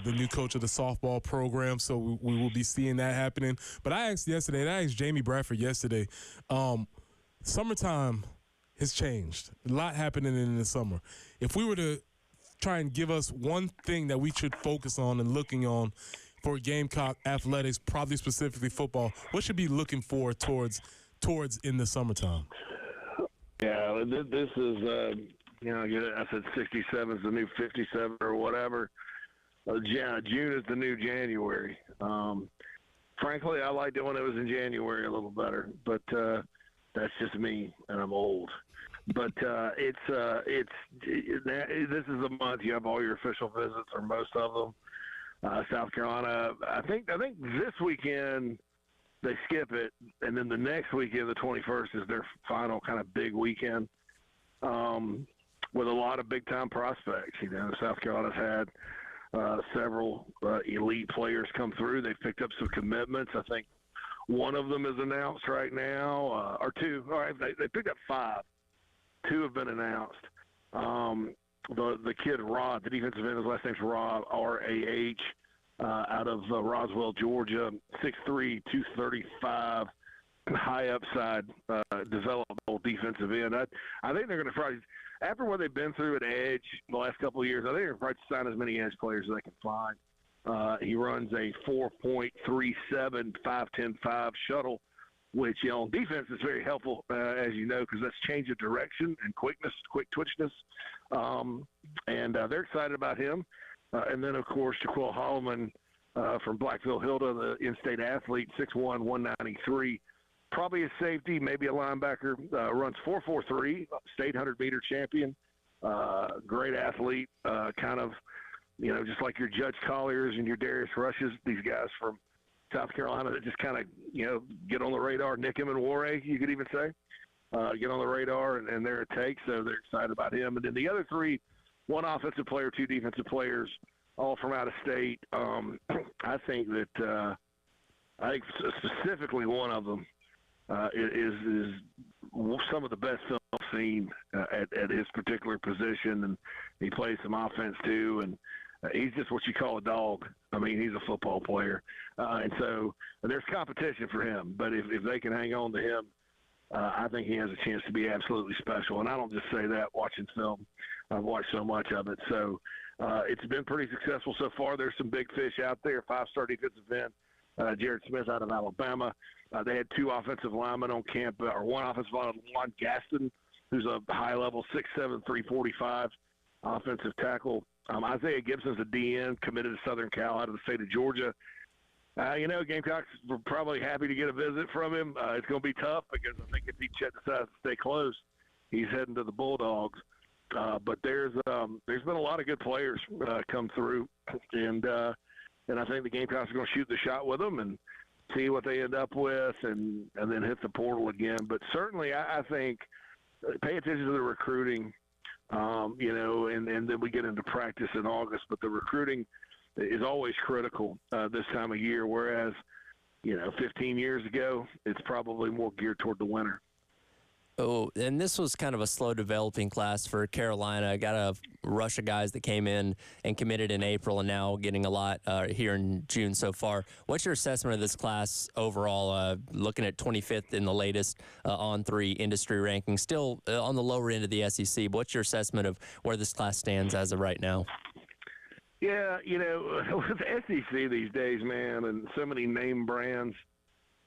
new coach of the softball program. So we will be seeing that happening. But I asked Jamie Bradford yesterday, summertime has changed. A lot happening in the summer. If we were to try and give us one thing that we should focus on and looking on for Gamecock athletics, probably specifically football, what should be looking for towards in the summertime? Yeah, this is, I said 67 is the new 57 or whatever. June is the new January. Frankly, I like doing it was in January a little better, but that's just me, and I'm old. But this is a month you have all your official visits, or most of them. South Carolina, I think this weekend they skip it, and then the next weekend, the 21st, is their final kind of big weekend with a lot of big-time prospects. South Carolina's had several elite players come through. They've picked up some commitments. I think one of them is announced right now, or two. All right, they picked up 5. 2 have been announced. The kid Rod, the defensive end, his last name's Rob, R-A-H, out of Roswell, Georgia, 6'3", 235, high upside, developmental defensive end. I think they're going to probably, after what they've been through at edge the last couple of years, I think they're going to probably sign as many edge players as they can find. He runs a 4.37 5.10.5 shuttle, which on defense is very helpful, as you know, because that's change of direction and quick twitchness. And they're excited about him. And then, of course, Jaquil Holloman from Blackville Hilda, the in-state athlete, 6'1", 193. Probably a safety, maybe a linebacker. Runs 4.43, state 100-meter champion. Great athlete, kind of, just like your Judge Colliers and your Darius Rushes, these guys from South Carolina that just kind of, get on the radar. Nickham and Warray, you could even say, get on the radar, and there it takes. So they're excited about him. And then the other 3, 1 offensive player, 2 defensive players, all from out of state. I think specifically one of them is some of the best film I've seen at his particular position, and he plays some offense too. And he's just what you call a dog. I mean, he's a football player. And so there's competition for him. But if they can hang on to him, I think he has a chance to be absolutely special. And I don't just say that watching film. I've watched so much of it. So it's been pretty successful so far. There's some big fish out there. 5-star defensive end, Jared Smith out of Alabama. They had 2 offensive linemen on camp, or 1 offensive lineman, Juan Gaston, who's a high-level 6'7", 345 offensive tackle. Isaiah Gibson's a DN, committed to Southern Cal out of the state of Georgia. Gamecocks were probably happy to get a visit from him. It's going to be tough because I think if he decides to stay close, he's heading to the Bulldogs. But there's been a lot of good players come through, and I think the Gamecocks are going to shoot the shot with them and see what they end up with, and then hit the portal again. But certainly, I think pay attention to the recruiting. And then we get into practice in August. But the recruiting is always critical this time of year, whereas, 15 years ago, it's probably more geared toward the winter. Oh, and this was kind of a slow developing class for Carolina. Got a rush of guys that came in and committed in April, and now getting a lot here in June so far. What's your assessment of this class overall, looking at 25th in the latest On3 industry ranking, still on the lower end of the SEC? But what's your assessment of where this class stands as of right now? Yeah, with the SEC these days, man, and so many name brands,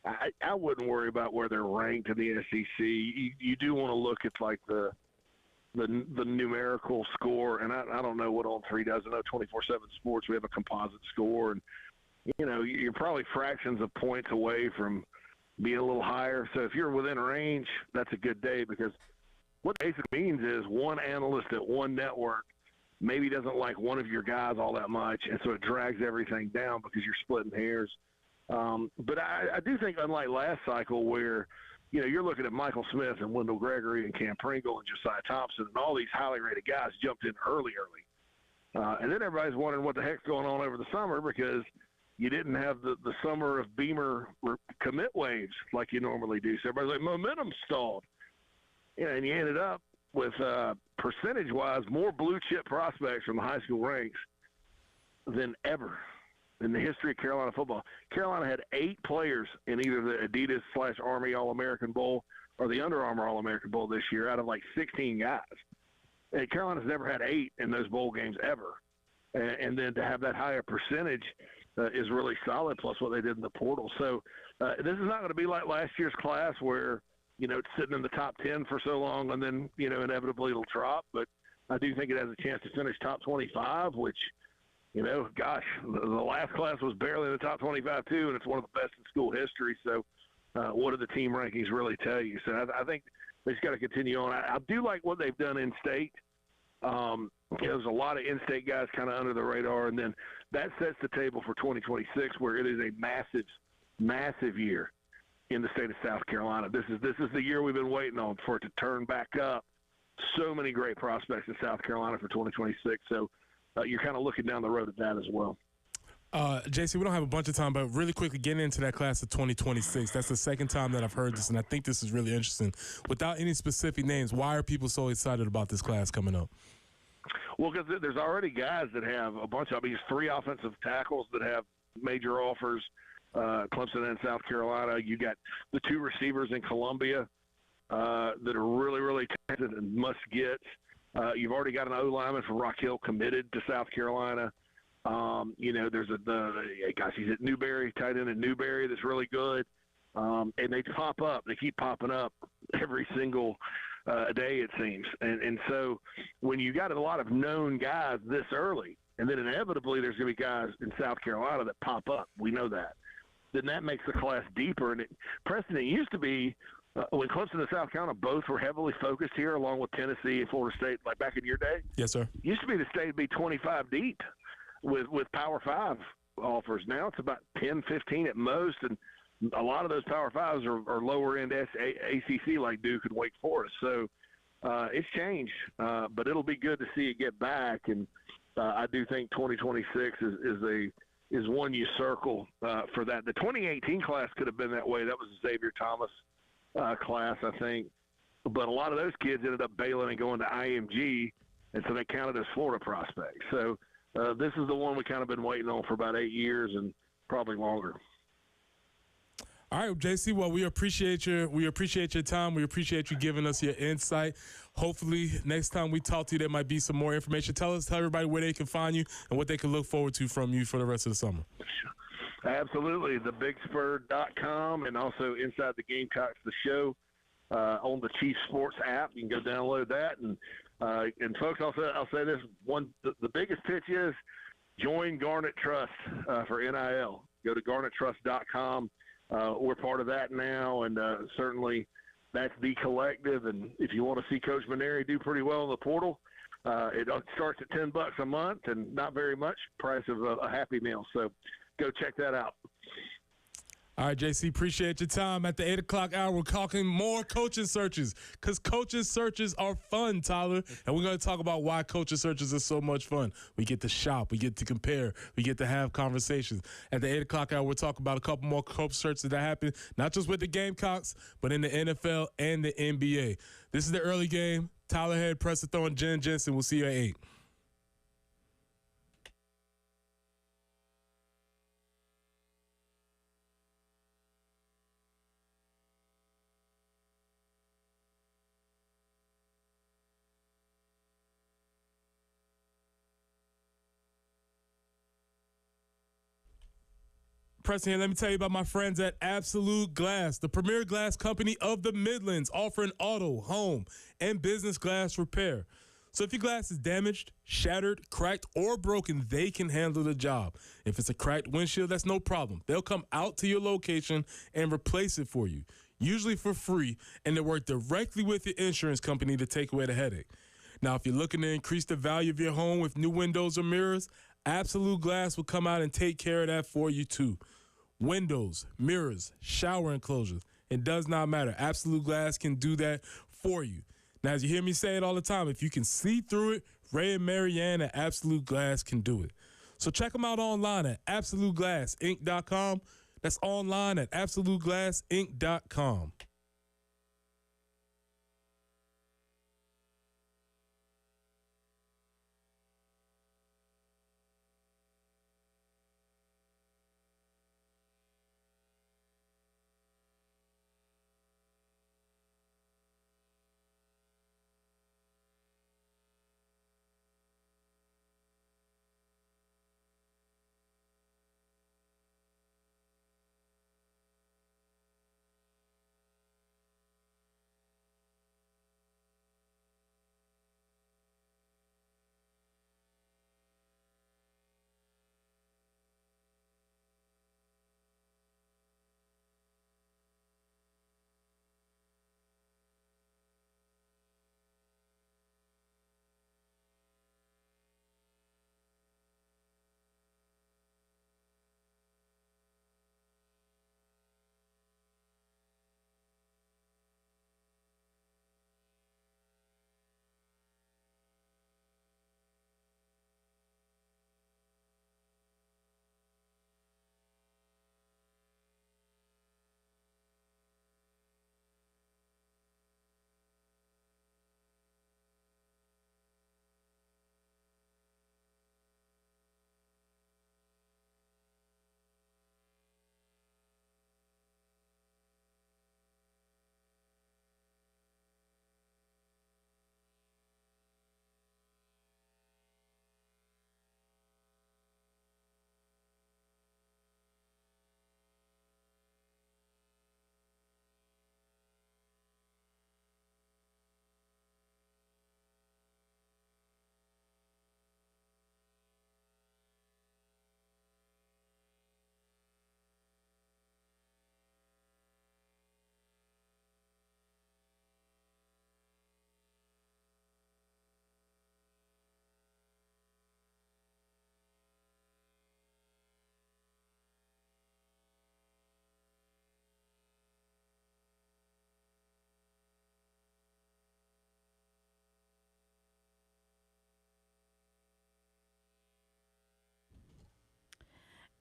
I wouldn't worry about where they're ranked in the SEC. You do want to look at like the numerical score, and I don't know what On3 does. I know 24/7 Sports, we have a composite score, and you're probably fractions of points away from being a little higher. So if you're within range, that's a good day, because what it basically means is one analyst at one network maybe doesn't like one of your guys all that much, and so it drags everything down because you're splitting hairs. But I do think, unlike last cycle where you're looking at Michael Smith and Wendell Gregory and Cam Pringle and Josiah Thompson and all these highly rated guys jumped in early. And then everybody's wondering what the heck's going on over the summer because you didn't have the summer of Beamer commit waves like you normally do. So everybody's like, momentum stalled. And you ended up with, percentage-wise, more blue-chip prospects from the high school ranks than ever in the history of Carolina football. Carolina had 8 players in either the Adidas/Army All-American Bowl or the Under Armour All-American Bowl this year out of like 16 guys. And Carolina's never had 8 in those bowl games ever. And then to have that higher percentage is really solid, plus what they did in the portal. So this is not going to be like last year's class where, it's sitting in the top 10 for so long and then, inevitably it'll drop. But I do think it has a chance to finish top 25, which, gosh, the last class was barely in the top 25 too, and it's one of the best in school history. So what do the team rankings really tell you? So I think they just got to continue on. I do like what they've done in state. There's a lot of in-state guys kind of under the radar, and then that sets the table for 2026 where it is a massive, massive year in the state of South Carolina. This is the year we've been waiting on for it to turn back up. So many great prospects in South Carolina for 2026. So you're kind of looking down the road at that as well. JC, we don't have a bunch of time, but really quickly getting into that class of 2026. That's the second time that I've heard this, and I think this is really interesting. Without any specific names, why are people so excited about this class coming up? Well, because there's already guys that have a bunch of – 3 offensive tackles that have major offers, Clemson and South Carolina. You got the 2 receivers in Columbia that are really, really talented and must get. You've already got an O-lineman from Rock Hill committed to South Carolina. There's he's at Newberry, tight end at Newberry that's really good. And they pop up. They keep popping up every single day, it seems. And so when you got a lot of known guys this early, and then inevitably there's going to be guys in South Carolina that pop up, we know that, then that makes the class deeper. And Preston, it used to be when Clemson and South Carolina both were heavily focused here, along with Tennessee and Florida State, like back in your day. Yes, sir. It used to be the state would be 25 deep with Power 5 offers. Now it's about 10, 15 at most, and a lot of those Power 5s are lower-end ACC like Duke and Wake Forest. So it's changed, but it'll be good to see it get back. And I do think 2026 is one you circle for that. The 2018 class could have been that way. That was a Xavier Thomas class, I think. But a lot of those kids ended up bailing and going to IMG, and so they counted as Florida prospects. So this is the one we kind of been waiting on for about 8 years and probably longer. All right, JC. Well, we appreciate your time. We appreciate you giving us your insight. Hopefully, next time we talk to you, there might be some more information. Tell everybody where they can find you and what they can look forward to from you for the rest of the summer. Absolutely, thebigspur.com and also Inside the Gamecocks, the show on the Chief Sports app. You can go download that. And folks, I'll say this one: the biggest pitch is join Garnet Trust for NIL. Go to garnettrust.com. We're part of that now, and certainly that's the collective. And if you want to see Coach Maneri do pretty well in the portal, it starts at $10 a month and not very much, price of a Happy Meal. So go check that out. All right, JC, appreciate your time. At the 8 o'clock hour, we're talking more coaching searches because coaching searches are fun, Tyler. And we're going to talk about why coaching searches are so much fun. We get to shop. We get to compare. We get to have conversations. At the 8 o'clock hour, we'll talk about a couple more coach searches that happen, not just with the Gamecocks, but in the NFL and the NBA. This is the early game. Tyler Head, Preston Thorne, Jen Jensen. We'll see you at 8. Preston here. Let me tell you about my friends at Absolute Glass, the premier glass company of the Midlands, offering auto, home, and business glass repair. So if your glass is damaged, shattered, cracked, or broken, they can handle the job. If it's a cracked windshield, that's no problem. They'll come out to your location and replace it for you, usually for free, and they work directly with your insurance company to take away the headache. Now, if you're looking to increase the value of your home with new windows or mirrors, Absolute Glass will come out and take care of that for you too. Windows, mirrors, shower enclosures, It does not matter. Absolute Glass can do that for you. Now, as you hear me say it all the time, if you can see through it, Ray and Marianne at Absolute Glass can do it. So check them out online at absoluteglassinc.com. That's online at absoluteglassinc.com.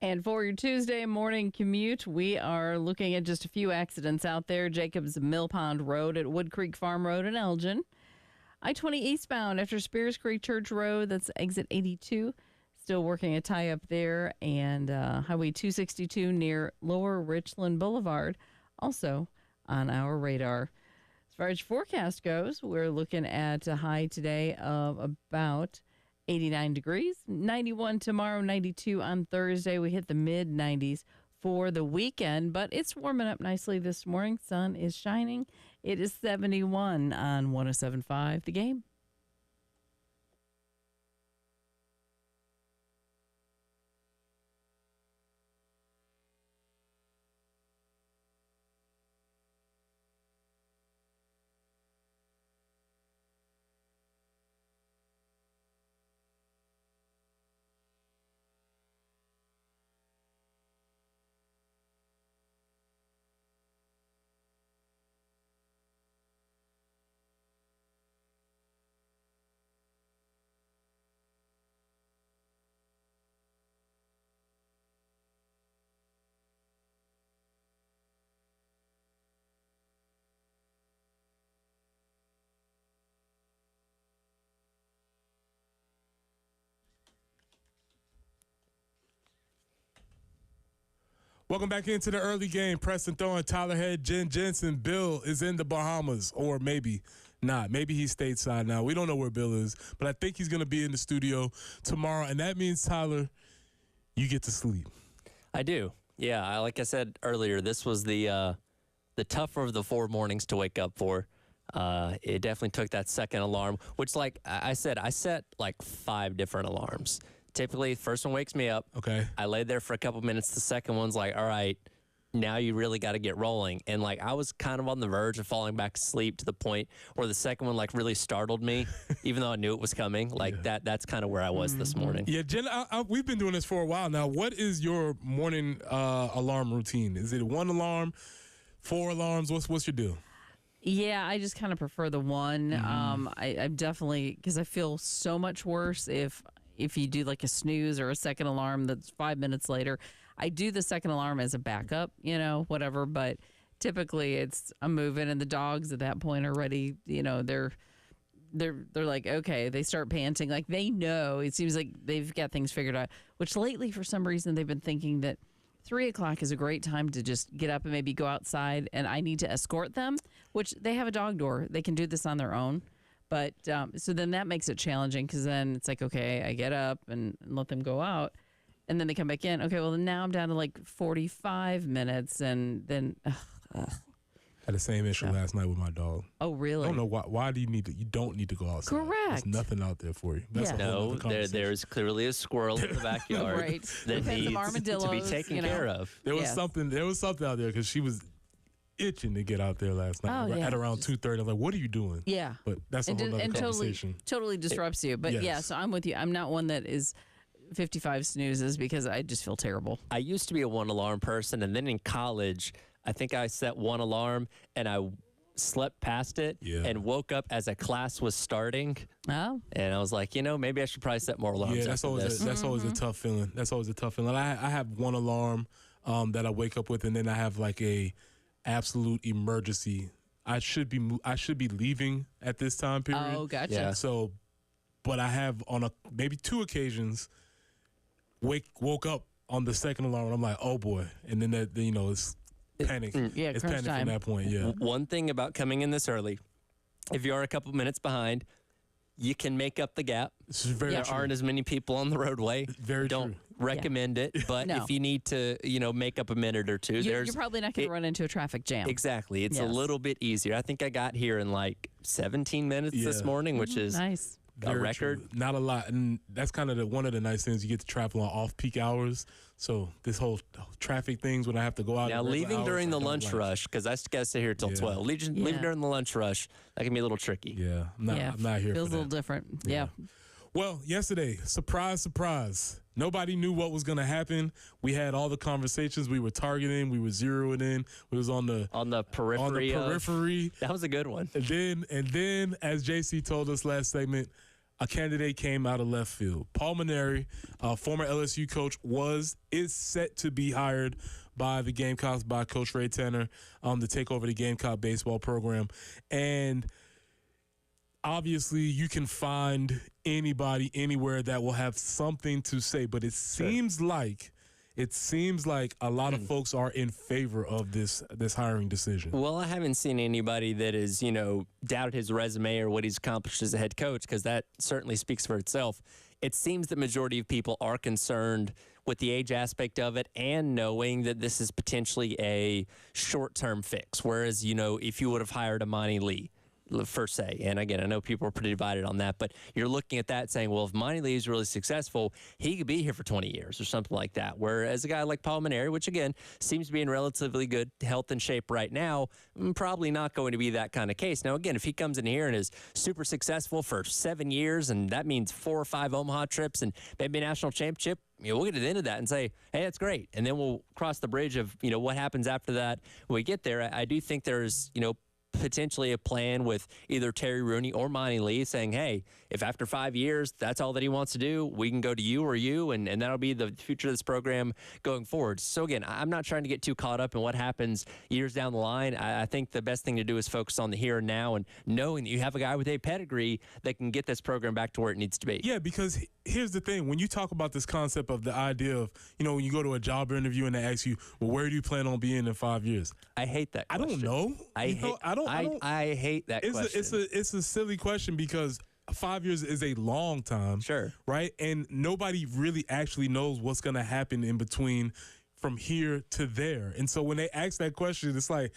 And for your Tuesday morning commute, we are looking at just a few accidents out there. Jacobs Mill Pond Road at Wood Creek Farm Road in Elgin. I-20 eastbound after Spears Creek Church Road, that's exit 82. Still working a tie-up there. And Highway 262 near Lower Richland Boulevard, also on our radar. As far as forecast goes, we're looking at a high today of about 89 degrees, 91 tomorrow, 92 on Thursday. We hit the mid-90s for the weekend, but it's warming up nicely this morning. Sun is shining. It is 71 on 107.5 The Game. Welcome back into the early game. Preston throwing Tyler Head, Jen Jensen. Bill is in the Bahamas, or maybe not. Maybe he's stateside now. We don't know where Bill is, but I think he's going to be in the studio tomorrow, and that means, Tyler, you get to sleep. I do. Yeah, like I said earlier, this was the tougher of the 4 mornings to wake up for. It definitely took that second alarm, which, like I said, I set like 5 different alarms. Typically, first one wakes me up. Okay. I laid there for a couple minutes. The second one's like, all right, now you really got to get rolling. And like I was kind of on the verge of falling back asleep to the point where the second one like really startled me, even though I knew it was coming. Like that's kind of where I was this morning. Yeah, Jen, we've been doing this for a while now. What is your morning alarm routine? Is it 1 alarm, 4 alarms? What's your deal? Yeah, I just kind of prefer the one. I'm definitely, because I feel so much worse if you do like a snooze or a second alarm that's 5 minutes later. I do the second alarm as a backup, whatever. But typically I'm moving, and the dogs at that point are ready. They're like, okay, they start panting. Like, they know, it seems like they've got things figured out, which lately for some reason they've been thinking that 3 o'clock is a great time to just get up and maybe go outside, and I need to escort them, which they have a dog door. They can do this on their own. But so then that makes it challenging, because then it's like, okay, I get up and let them go out, and then they come back in. Okay, well, then now I'm down to like 45 minutes, and then Had the same issue last night with my dog. Oh, really? I don't know why do you need to? You don't need to go outside. Correct. There's nothing out there for you. That's a whole No, other conversation. there's clearly a squirrel in the backyard Right. that We've had some needs to be armadillos, taken care of. There was Yes. something out there because she was itching to get out there last night Oh, yeah. at around 2:30. I was like, "What are you doing?" Yeah. But that's a whole other conversation. Totally disrupts you. But Yes. yeah, so I'm with you. I'm not one that is 55 snoozes, because I just feel terrible. I used to be a 1 alarm person, and then in college, I think I set 1 alarm and I slept past it and woke up as a class was starting. Oh. And I was like, maybe I should probably set more alarms. Yeah, that's after always this. that's always a tough feeling. That's always a tough feeling. I have 1 alarm that I wake up with, and then I have like a absolute emergency. I should be leaving at this time period. Oh, gotcha. Yeah. So, but I have on maybe 2 occasions woke up on the second alarm, and I'm like, oh boy, and then it's panic. Yeah, it's crunch panic time. from that point. Yeah. One thing about coming in this early, if you are a couple minutes behind, you can make up the gap. This is very There true. aren't as many people on the roadway. Very Don't true. recommend it, but No. if you need to, make up a minute or two, You're probably not going to run into a traffic jam. Exactly. It's a Yes. little bit easier. I think I got here in like 17 minutes this Yeah. morning, which is Nice. a Very record. true. Not a lot, and that's kind of one of the nice things. You get to travel on off-peak hours. So this whole traffic things when I have to go out. Now, at regular leaving hours, during I the don't lunch like. rush, because I got to sit here till Yeah. 12. Leaving Yeah. during the lunch rush, that can be a little tricky. Yeah, I'm not here Feels for a little that. different. Yeah. Well, yesterday, surprise, nobody knew what was going to happen. We had all the conversations we were targeting. We were zeroing in. We was on the Periphery. periphery. That was a good one. And then, as JC told us last segment, a candidate came out of left field. Paul Maneri, former LSU coach, is set to be hired by the Gamecocks by Coach Ray Tanner to take over the Gamecock baseball program. And obviously, you can find anybody anywhere that will have something to say, but it seems like a lot of folks are in favor of this hiring decision. Well, I haven't seen anybody that has, doubted his resume or what he's accomplished as a head coach, because that certainly speaks for itself. It seems the majority of people are concerned with the age aspect of it and knowing that this is potentially a short-term fix. Whereas, if you would have hired Imani Lee, per se. And again, I know people are pretty divided on that, but you're looking at that saying, well, if Monty Lee is really successful, he could be here for 20 years or something like that. Whereas a guy like Paul Maneri, which again seems to be in relatively good health and shape right now, probably not going to be that kind of case. Now, again, if he comes in here and is super successful for 7 years, and that means 4 or 5 Omaha trips and maybe a national championship, we'll get to the end of that and say, hey, that's great. And then we'll cross the bridge of, what happens after that when we get there. I do think there's, potentially a plan with either Terry Rooney or Monty Lee saying, hey, if after 5 years that's all that he wants to do, we can go to you or you, and that'll be the future of this program going forward. So again, I'm not trying to get too caught up in what happens years down the line. I think the best thing to do is focus on the here and now and knowing that you have a guy with a pedigree that can get this program back to where it needs to be. Yeah, because here's the thing. When you talk about this concept of the idea of, when you go to a job interview and they ask you, well, where do you plan on being in 5 years? I hate that question. I don't know. I hate that question. It's a silly question because 5 years is a long time. Sure. Right? And nobody really actually knows what's going to happen in between from here to there. And so when they ask that question, it's like,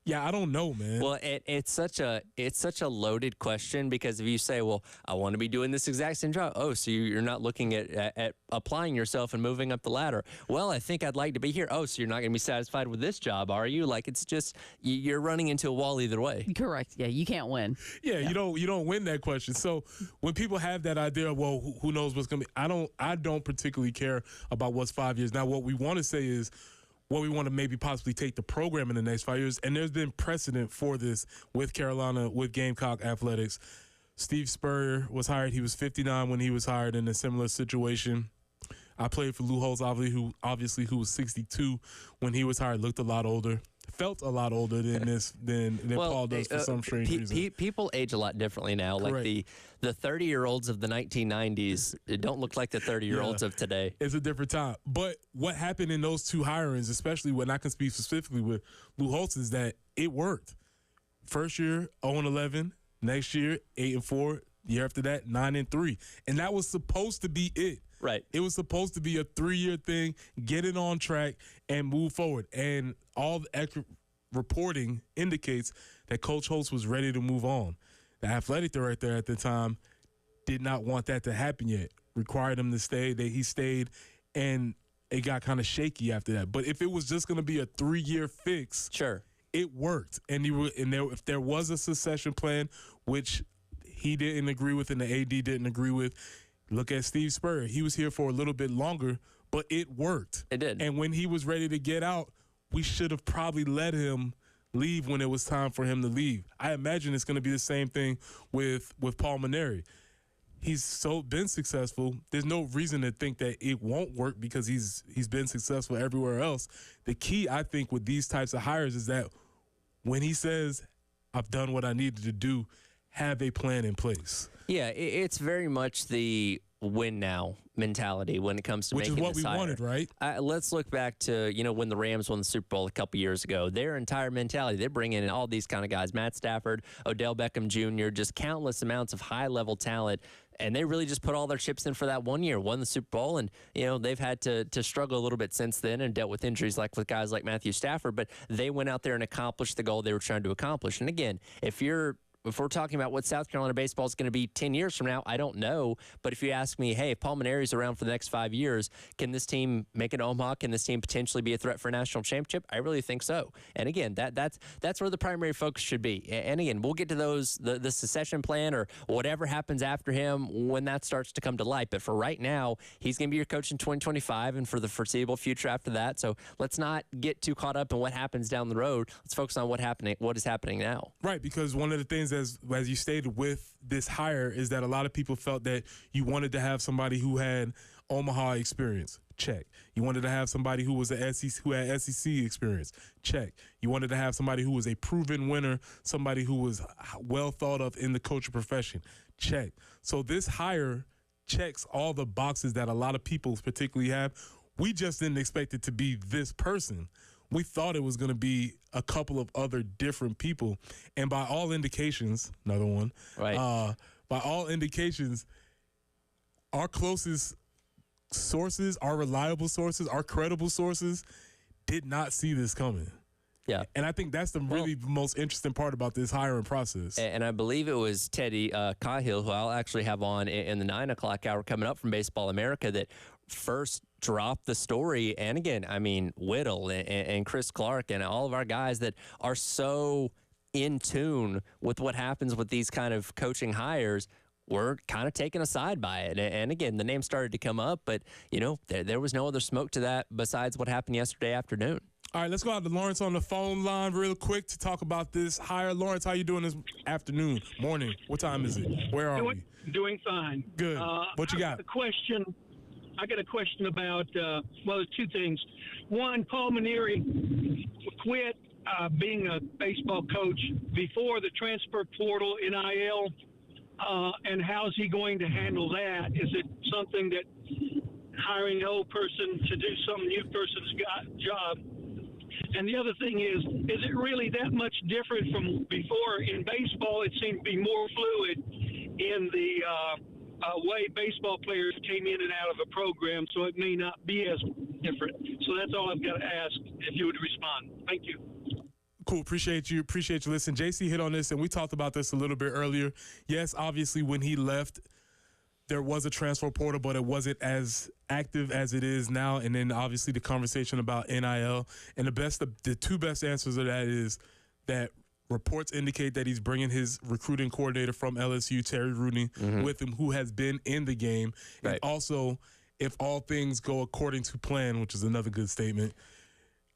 yeah, I don't know, man. Well, it's such a loaded question because if you say, well, I want to be doing this exact same job. Oh, so you're not looking at applying yourself and moving up the ladder. Well, I think I'd like to be here. Oh, so you're not going to be satisfied with this job, are you? Like, it's just, you're running into a wall either way. Correct. Yeah, you can't win. Yeah, you don't win that question. So when people have that idea of, well, who knows what's going to be, I don't particularly care about what's 5 years. Now, what we want to say is, what we want to maybe possibly take the program in the next 5 years. And there's been precedent for this with Carolina, with Gamecock Athletics. Steve Spurrier was hired. He was 59 when he was hired in a similar situation. I played for Lou Holtz, obviously who was 62 when he was hired, looked a lot older. Felt a lot older than Paul does for some strange reason. People age a lot differently now. Correct. Like the 30-year-olds of the 1990s don't look like the 30-year-olds of today. It's a different time. But what happened in those two hirings, especially when I can speak specifically with Lou Holtz, is that it worked. First year, 0-11. Next year, 8-4. The year after that, 9-3. And that was supposed to be it. Right. It was supposed to be a 3-year thing, get it on track, and move forward. And all the extra reporting indicates that Coach Holtz was ready to move on. The athletic director at the time did not want that to happen yet, required him to stay. He stayed, and it got kind of shaky after that. But if it was just going to be a 3-year fix, sure, it worked. And if there was a succession plan, which he didn't agree with and the AD didn't agree with, look at Steve Spurrier. He was here for a little bit longer, but it worked. It did. And when he was ready to get out, we should have probably let him leave when it was time for him to leave. I imagine it's going to be the same thing with Paul Mainieri. He's been successful. There's no reason to think that it won't work because he's been successful everywhere else. The key, I think, with these types of hires is that when he says, I've done what I needed to do, have a plan in place. Yeah, it's very much the win now mentality when it comes to which making is what we hire. wanted, right? Let's look back to when the Rams won the Super Bowl a couple years ago. Their entire mentality, they're bringing in all these kind of guys: Matt Stafford, Odell Beckham Jr., just countless amounts of high level talent. And they really just put all their chips in for that 1 year, won the Super Bowl, and they've had to struggle a little bit since then and dealt with injuries like with guys like Matthew Stafford. But they went out there and accomplished the goal they were trying to accomplish. And again, if we're talking about what South Carolina baseball is going to be 10 years from now, I don't know. But if you ask me, hey, if Paul Mainieri's around for the next 5 years, can this team make it Omaha? Can this team potentially be a threat for a national championship? I really think so. And again, that's where the primary focus should be. And again, we'll get to the succession plan or whatever happens after him when that starts to come to light. But for right now, he's going to be your coach in 2025 and for the foreseeable future after that. So let's not get too caught up in what happens down the road. Let's focus on what is happening now. Right, because one of the things as you stated with this hire is that a lot of people felt that you wanted to have somebody who had Omaha experience. Check. You wanted to have somebody who was who had SEC experience. Check. You wanted to have somebody who was a proven winner, somebody who was well thought of in the coaching profession. Check. So this hire checks all the boxes that a lot of people particularly have. We just didn't expect it to be this person. We thought it was going to be a couple of other different people. And by all indications, another one, right. By all indications, our closest sources, our reliable sources, our credible sources did not see this coming. Yeah. And I think that's the most interesting part about this hiring process. And I believe it was Teddy Cahill, who I'll actually have on in the 9 o'clock hour coming up from Baseball America, that first dropped the story. And again, I mean, Whittle and Chris Clark and all of our guys that are so in tune with what happens with these kind of coaching hires were kind of taken aside by it. And again, the name started to come up, but, there was no other smoke to that besides what happened yesterday afternoon. All right, let's go out to Lawrence on the phone line real quick to talk about this hire. Lawrence, how you doing this afternoon, morning? What time is it? Where are we? Doing fine. Good. What you got? I got a question about, there's two things. One, Paul Mainieri quit being a baseball coach before the transfer portal, NIL, and how's he going to handle that? Is it something that hiring an old person to do some new person's job? And the other thing is it really that much different from before? In baseball, it seemed to be more fluid in the way baseball players came in and out of a program, so it may not be as different. So that's all I've got to ask if you would respond. Thank you. Cool. Appreciate you listening. JC hit on this, and we talked about this a little bit earlier. Yes, obviously, when he left, there was a transfer portal, but it wasn't as active as it is now. And then obviously the conversation about NIL. And the two best answers to that is that reports indicate that he's bringing his recruiting coordinator from LSU, Terry Rooney, with him, who has been in the game. Right. And also, if all things go according to plan, which is another good statement,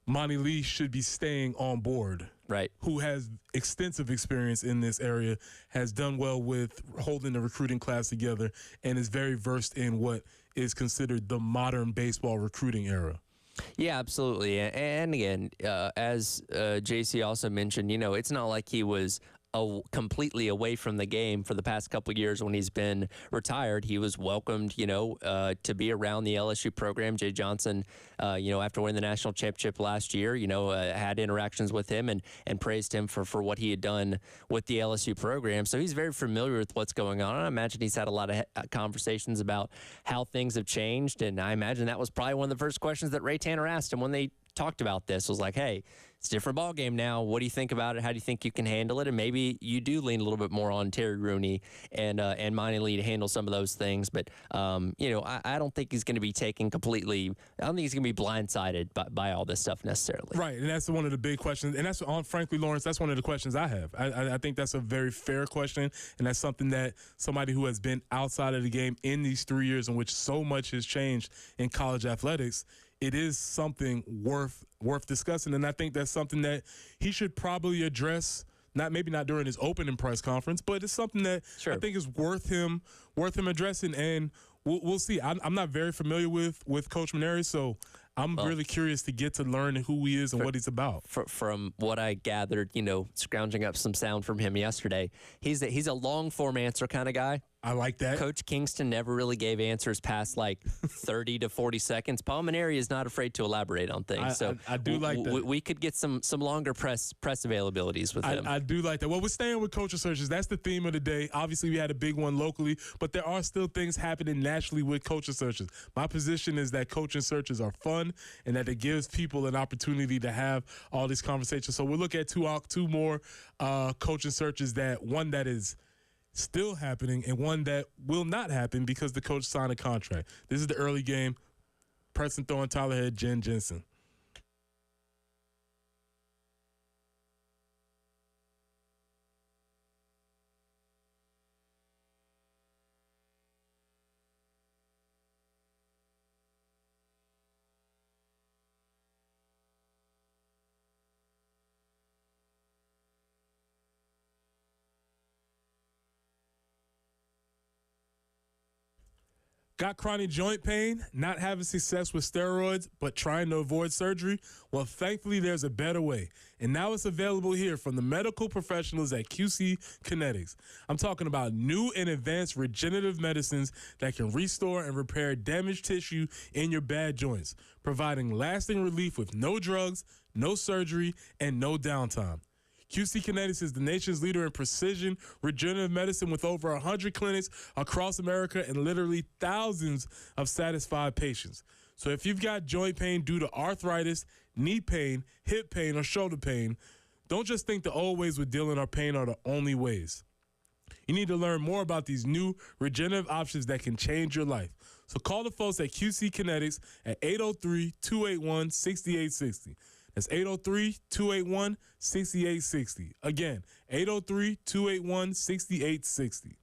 Monty Lee should be staying on board. Right. Who has extensive experience in this area, has done well with holding the recruiting class together, and is very versed in what is considered the modern baseball recruiting era. Yeah, absolutely. And again, as JC also mentioned, it's not like he was completely away from the game for the past couple of years when he's been retired. He was welcomed, to be around the LSU program. Jay Johnson, after winning the national championship last year, had interactions with him and praised him for what he had done with the LSU program. So he's very familiar with what's going on. I imagine he's had a lot of conversations about how things have changed. And I imagine that was probably one of the first questions that Ray Tanner asked him when they talked about this, was like, hey, it's a different ball game now. What do you think about it? How do you think you can handle it? And maybe you do lean a little bit more on Terry Rooney and Monty Lee to handle some of those things. But I don't think he's going to be taken completely. I don't think he's going to be blindsided by all this stuff necessarily. Right, and that's one of the big questions. And that's frankly, Lawrence, that's one of the questions I have. I think that's a very fair question, and that's something that somebody who has been outside of the game in these 3 years in which so much has changed in college athletics, it is something worth discussing, and I think that's something that he should probably address. Maybe not during his opening press conference, but it's something that I think is worth him addressing. And we'll see. I'm not very familiar with Coach Mainieri, so I'm really curious to get to learn who he is and what he's about. From what I gathered, scrounging up some sound from him yesterday, he's a long form answer kind of guy. I like that. Coach Kingston never really gave answers past like 30 to 40 seconds. Paul Mainieri is not afraid to elaborate on things. I do like that. We could get some longer press availabilities with him. I do like that. Well, we're staying with coaching searches. That's the theme of the day. Obviously, we had a big one locally, but there are still things happening nationally with coaching searches. My position is that coaching searches are fun and that it gives people an opportunity to have all these conversations. So we'll look at two more coaching searches, one that is still happening and one that will not happen because the coach signed a contract. This is the early game. Preston throwing Tyler Head, Jen Jensen. Got chronic joint pain, not having success with steroids, but trying to avoid surgery? Well, thankfully, there's a better way. And now it's available here from the medical professionals at QC Kinetics. I'm talking about new and advanced regenerative medicines that can restore and repair damaged tissue in your bad joints, providing lasting relief with no drugs, no surgery, and no downtime. QC Kinetics is the nation's leader in precision regenerative medicine with over 100 clinics across America and literally thousands of satisfied patients. So if you've got joint pain due to arthritis, knee pain, hip pain, or shoulder pain, don't just think the old ways with dealing with pain are the only ways. You need to learn more about these new regenerative options that can change your life. So call the folks at QC Kinetics at 803-281-6860. That's 803-281-6860. Again, 803-281-6860.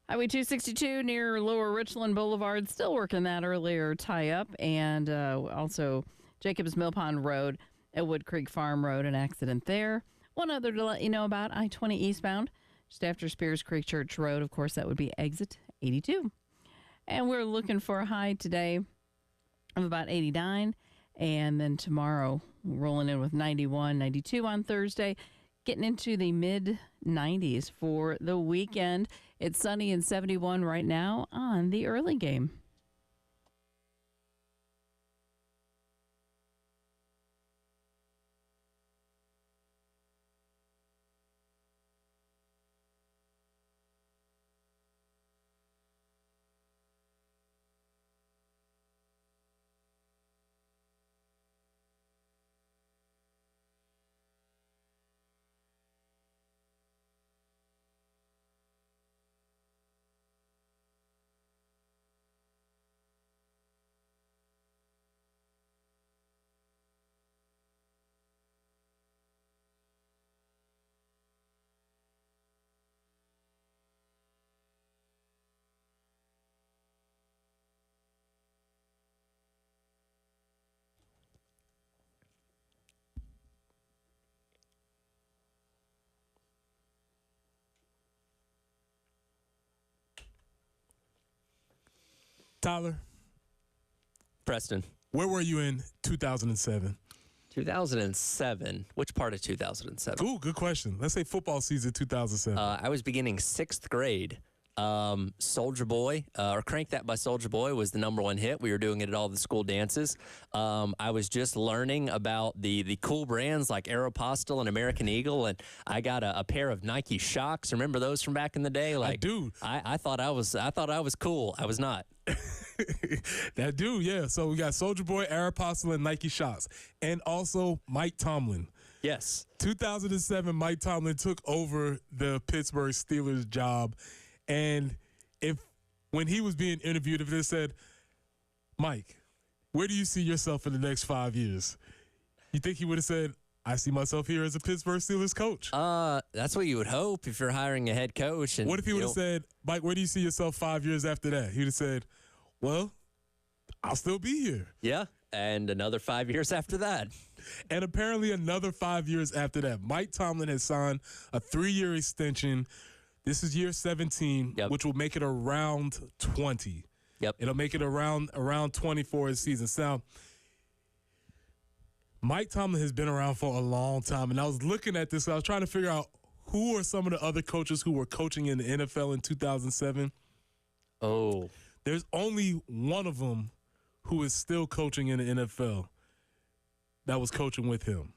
Highway 262 near Lower Richland Boulevard, still working that earlier tie-up. And also Jacobs Mill Pond Road at Wood Creek Farm Road, an accident there. One other to let you know about, I-20 eastbound, just after Spears Creek Church Road. Of course, that would be exit 82. And we're looking for a high today of about 89. And then tomorrow, rolling in with 91, 92 on Thursday, getting into the mid-90s for the weekend. It's sunny and 71 right now on the early game. Tyler, Preston. where were you in 2007? 2007. Which part of 2007? Ooh, good question. Let's say football season 2007. I was beginning 6th grade. Soldier Boy, or Crank That by Soldier Boy was the #1 hit. We were doing it at all the school dances. I was just learning about the cool brands like Aeropostale and American Eagle, and I got a pair of Nike Shocks. Remember those from back in the day? Like, I do. I thought I was cool. I was not. That dude, yeah. So we got Soldier Boy, Aeropostale, and Nike Shots. And also Mike Tomlin. Yes. 2007, Mike Tomlin took over the Pittsburgh Steelers job. And when he was being interviewed, if they said, Mike, where do you see yourself in the next 5 years? You think he would have said, I see myself here as a Pittsburgh Steelers coach? That's what you would hope if you're hiring a head coach. And what if he would have said, Mike, where do you see yourself 5 years after that? He would have said, well, I'll still be here. Yeah, and another 5 years after that. And apparently another 5 years after that. Mike Tomlin has signed a 3-year extension. This is year 17, Yep. which will make it around 20. Yep. It'll make it around 24 his season. Now, Mike Tomlin has been around for a long time, and I was looking at this. I was trying to figure out who are some of the other coaches who were coaching in the NFL in 2007. Oh. There's only one of them who is still coaching in the NFL that was coaching with him.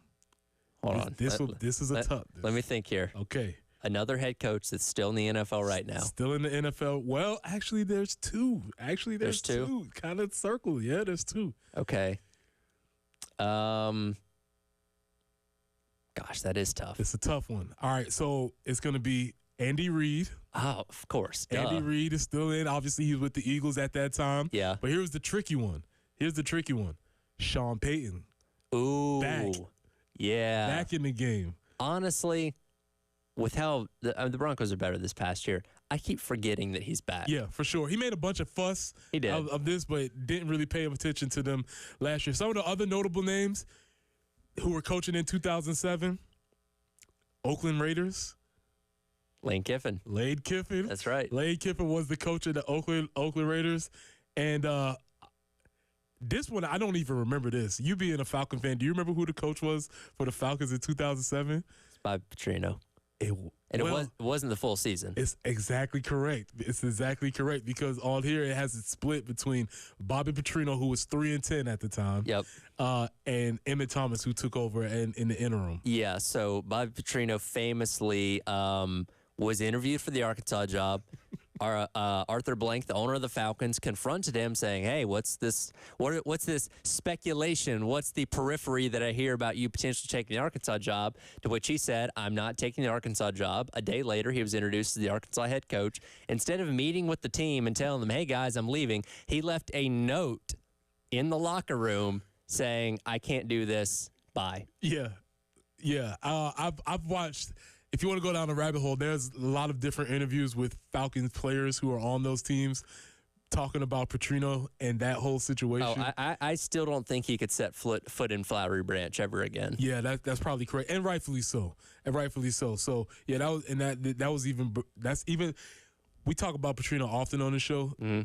Hold on. This is a tough. Let me think here. Okay. Another head coach that's still in the NFL right now. Still in the NFL. Well, actually, there's two. There's two. Kind of circle. Yeah, there's two. Okay. Gosh, that is tough. It's a tough one. All right, so it's going to be Andy Reid. Oh, of course. Duh. Andy Reid is still in. Obviously, he was with the Eagles at that time. Yeah. But here's the tricky one. Sean Payton. Ooh. Back. Yeah. Back in the game. Honestly, with how the Broncos are better this past year, I keep forgetting that he's back. Yeah, for sure. He made a bunch of fuss He did. of this, but didn't really pay attention to them last year. Some of the other notable names who were coaching in 2007, Oakland Raiders. Lane Kiffin. Lane Kiffin. That's right. Lane Kiffin was the coach of the Oakland Raiders. And this one, I don't even remember this. You being a Falcon fan, do you remember who the coach was for the Falcons in 2007? It's Bob Petrino. It wasn't the full season. It's exactly correct. Because on here it has it split between Bobby Petrino, who was 3-10 at the time, Yep. And Emmett Thomas, who took over in the interim. Yeah, so Bobby Petrino famously was interviewed for the Arkansas job. Arthur Blank, the owner of the Falcons, confronted him saying, hey, what's this speculation? What's the periphery that I hear about you potentially taking the Arkansas job? To which he said, I'm not taking the Arkansas job. A day later, he was introduced to the Arkansas head coach. Instead of meeting with the team and telling them, hey, guys, I'm leaving, he left a note in the locker room saying, I can't do this. Bye. Yeah. I've watched if you want to go down the rabbit hole, there's a lot of different interviews with Falcons players who are on those teams talking about Petrino and that whole situation. Oh, I still don't think he could set foot in Flowery Branch ever again. Yeah, that's probably correct, and rightfully so. So yeah, that's even. We talk about Petrino often on the show. Mm-hmm.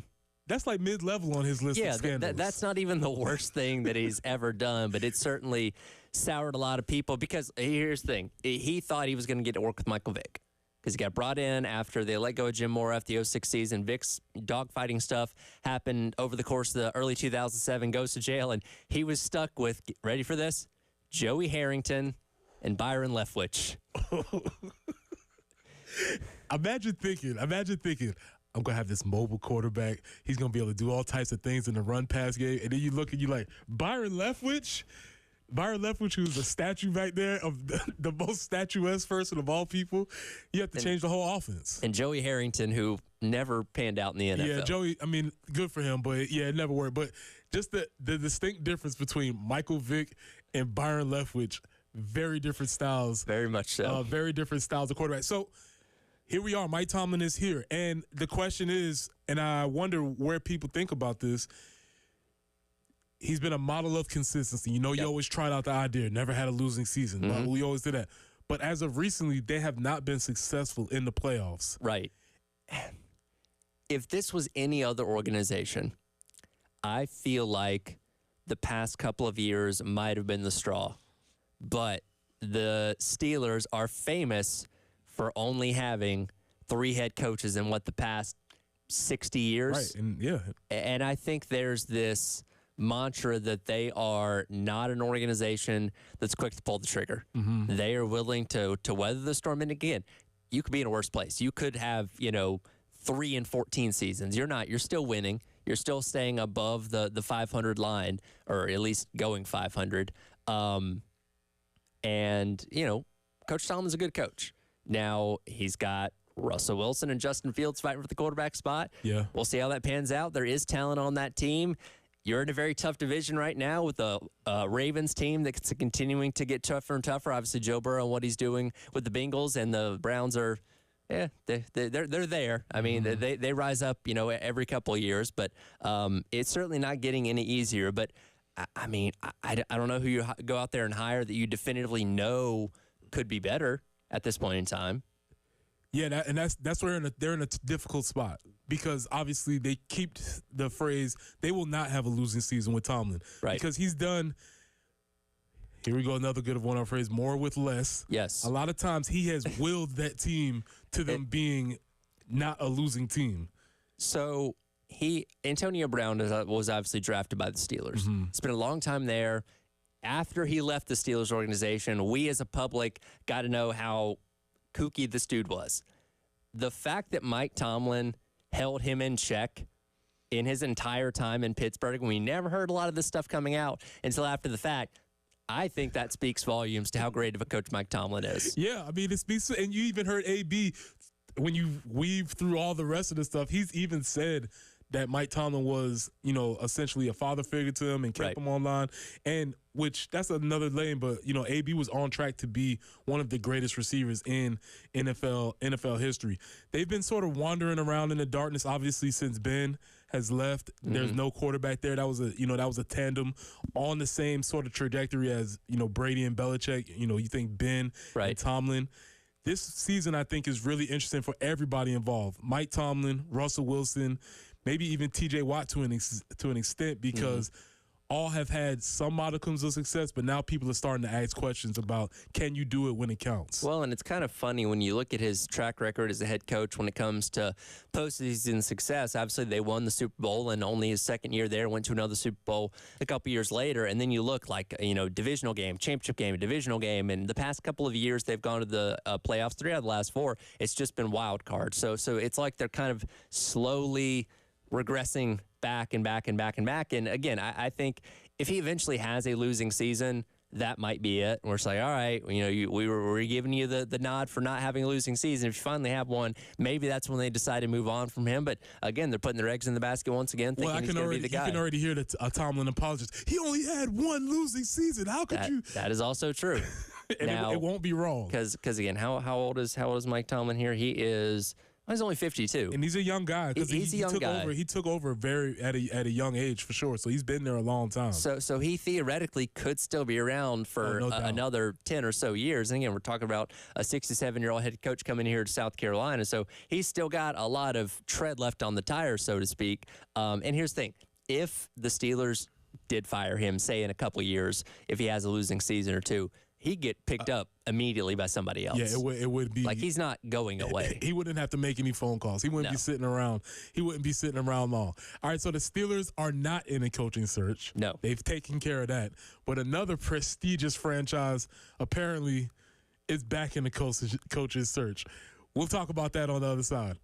That's like mid-level on his list of scandals. That's not even the worst thing that he's ever done, but it certainly soured a lot of people because here's the thing. He thought he was going to get to work with Michael Vick because he got brought in after they let go of Jim Moore after the 06 season. Vick's dogfighting stuff happened over the course of the early 2007, goes to jail, and he was stuck with, ready for this, Joey Harrington and Byron Leftwich. Imagine thinking, I'm going to have this mobile quarterback. He's going to be able to do all types of things in the run-pass game. And then you look and you like, Byron Leftwich, who's a statue back there of the most statuesque person of all people. You have to change the whole offense. And Joey Harrington, who never panned out in the NFL. Yeah, Joey, I mean, good for him, but yeah, it never worked. But just the distinct difference between Michael Vick and Byron Leftwich, very different styles. Very much so. Very different styles of quarterback. So, here we are. Mike Tomlin is here. And the question is, and I wonder where people think about this, he's been a model of consistency. You know, you always tried out the idea, never had a losing season. Mm-hmm. We always did that. But as of recently, they have not been successful in the playoffs. Right. If this was any other organization, I feel like the past couple of years might have been the straw. But the Steelers are famous for only having 3 head coaches in the past 60 years. Right, And I think there's this mantra that they are not an organization that's quick to pull the trigger. Mm-hmm. They are willing to weather the storm. And again, you could be in a worse place. You could have, 3-14 seasons. You're not. You're still winning. You're still staying above the 500 line, or at least going 500. And, Coach Tomlin's a good coach. Now, he's got Russell Wilson and Justin Fields fighting for the quarterback spot. Yeah. We'll see how that pans out. There is talent on that team. You're in a very tough division right now with the Ravens team that's continuing to get tougher and tougher. Obviously, Joe Burrow and what he's doing with the Bengals, and the Browns are, they're there. I mean, they rise up, every couple of years, but it's certainly not getting any easier. But I mean, I don't know who you go out there and hire that you definitively know could be better at this point in time. Yeah, that's where they're in a difficult spot, because obviously they keep the phrase they will not have a losing season with Tomlin, right? Because he's done. Here we go, another good of one phrase: more with less. Yes. A lot of times he has willed that team to them being not a losing team. So Antonio Brown was obviously drafted by the Steelers. Mm-hmm. Spent a long time there. After he left the Steelers organization, we as a public got to know how kooky this dude was. The fact that Mike Tomlin held him in check in his entire time in Pittsburgh, and we never heard a lot of this stuff coming out until after the fact, I think that speaks volumes to how great of a coach Mike Tomlin is. Yeah, I mean, it speaks, and you even heard AB, when you weave through all the rest of the stuff, he's even said that Mike Tomlin was, essentially a father figure to him and kept him online. And which that's another lane, but AB was on track to be one of the greatest receivers in NFL history. They've been sort of wandering around in the darkness, obviously, since Ben has left. Mm-hmm. There's no quarterback there. That was a tandem on the same sort of trajectory as Brady and Belichick. You think Ben and Tomlin. This season, I think, is really interesting for everybody involved. Mike Tomlin, Russell Wilson, maybe even T.J. Watt to an extent, because all have had some modicums of success, but now people are starting to ask questions about, can you do it when it counts? Well, and it's kind of funny when you look at his track record as a head coach when it comes to postseason success. Obviously, they won the Super Bowl, and only his second year there, went to another Super Bowl a couple years later. And then you look like, divisional game, championship game, divisional game. And the past couple of years, they've gone to the playoffs, 3 out of the last 4. It's just been wild card. So it's like they're kind of slowly regressing back and back and back and back. And again, I think if he eventually has a losing season, that might be it. We're just like, all right, we were giving you the nod for not having a losing season. If you finally have one, maybe that's when they decide to move on from him. But again, they're putting their eggs in the basket once again, thinking he's going to be the guy. You can already hear that Tomlin apologized. He only had one losing season. How could you? That is also true. And Now, it won't be wrong. Because again, how old is Mike Tomlin here? He's only 52. And he's a young guy because He's a young took guy. over. He took over at a young age for sure. So he's been there a long time. So he theoretically could still be around for no doubt. another 10 or so years. And again, we're talking about a 67-year-old head coach coming here to South Carolina. So he's still got a lot of tread left on the tire, so to speak. And here's the thing. If the Steelers did fire him, say in a couple of years, if he has a losing season or two, he'd get picked up immediately by somebody else. Yeah, it would be like he's not going away. He wouldn't have to make any phone calls. He wouldn't be sitting around. He wouldn't be sitting around long. All right, so the Steelers are not in a coaching search. No. They've taken care of that. But another prestigious franchise apparently is back in the coach's search. We'll talk about that on the other side.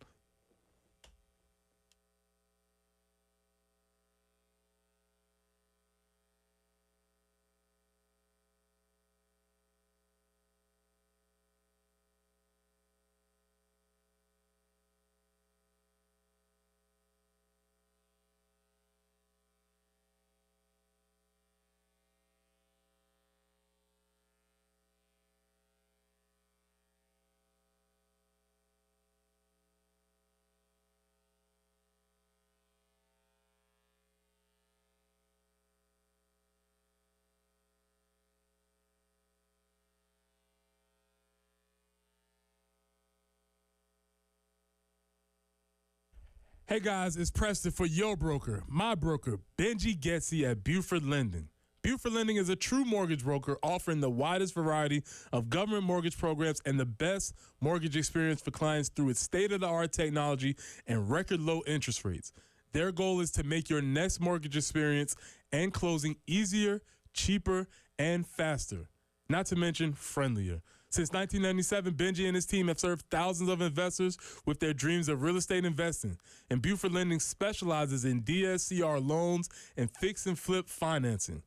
Hey guys, it's Preston for your broker, my broker, Benji Getsy at Buford Lending. Buford Lending is a true mortgage broker offering the widest variety of government mortgage programs and the best mortgage experience for clients through its state-of-the-art technology and record low interest rates. Their goal is to make your next mortgage experience and closing easier, cheaper, and faster, not to mention friendlier. Since 1997, Benji and his team have served thousands of investors with their dreams of real estate investing. And Buford Lending specializes in DSCR loans and fix and flip financing.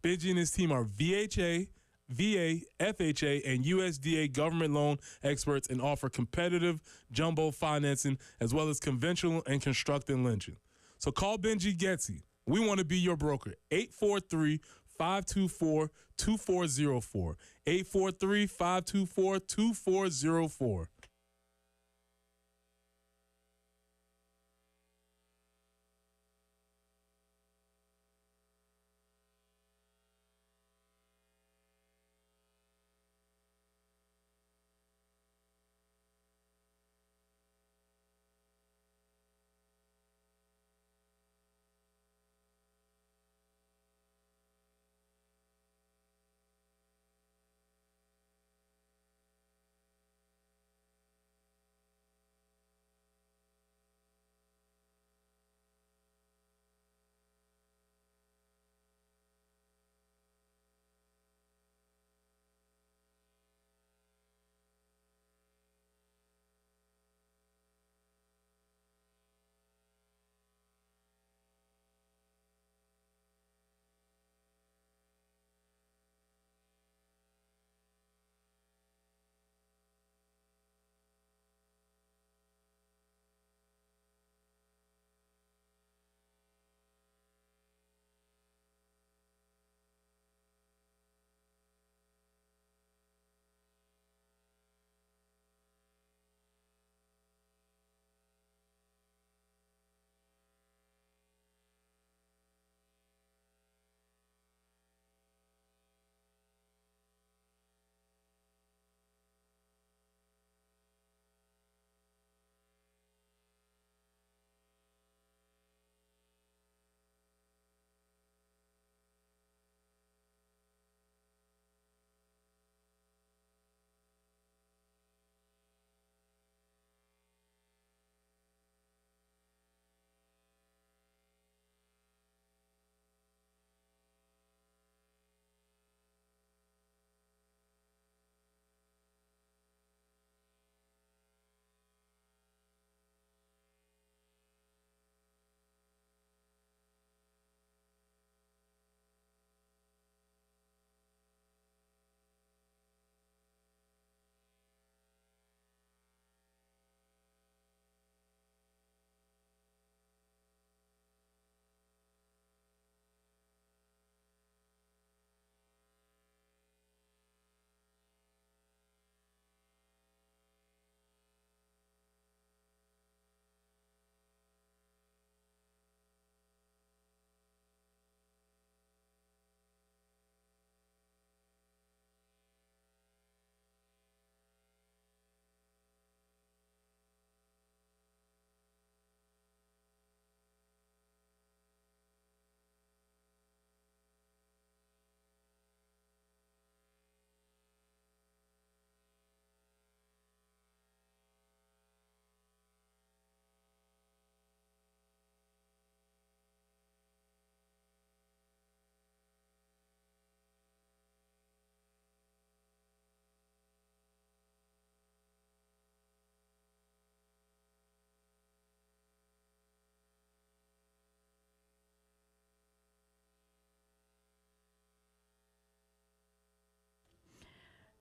Benji and his team are VHA, VA, FHA, and USDA government loan experts and offer competitive jumbo financing as well as conventional and constructing lending. So call Benji Getsy. We want to be your broker. 843-524-2404. 843-524-2404.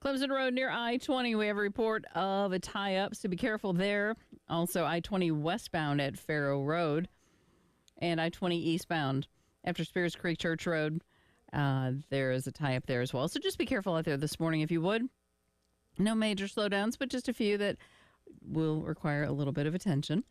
Clemson Road near I-20, we have a report of a tie-up, so be careful there. Also, I-20 westbound at Farrow Road and I-20 eastbound after Spears Creek Church Road. There is a tie-up there as well. So just be careful out there this morning if you would. No major slowdowns, but just a few that will require a little bit of attention.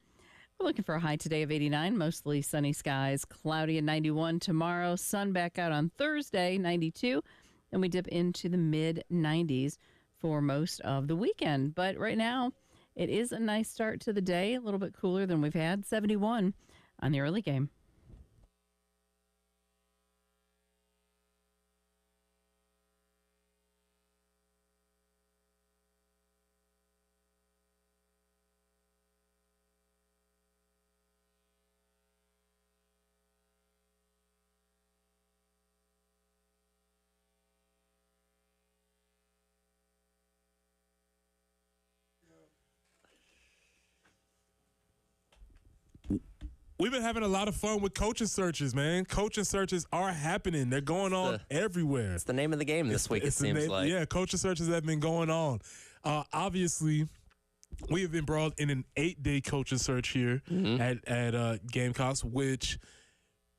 We're looking for a high today of 89, mostly sunny skies, cloudy at 91 tomorrow, sun back out on Thursday, 92, and we dip into the mid-90s for most of the weekend. But right now, it is a nice start to the day, a little bit cooler than we've had, 71 on the early game. We've been having a lot of fun with coaching searches, man. Coaching searches are happening. They're going on everywhere. It's the name of the game this week, it seems like. Yeah, coaching searches have been going on. Obviously, we have been brought in an 8-day coaching search here at Gamecocks, which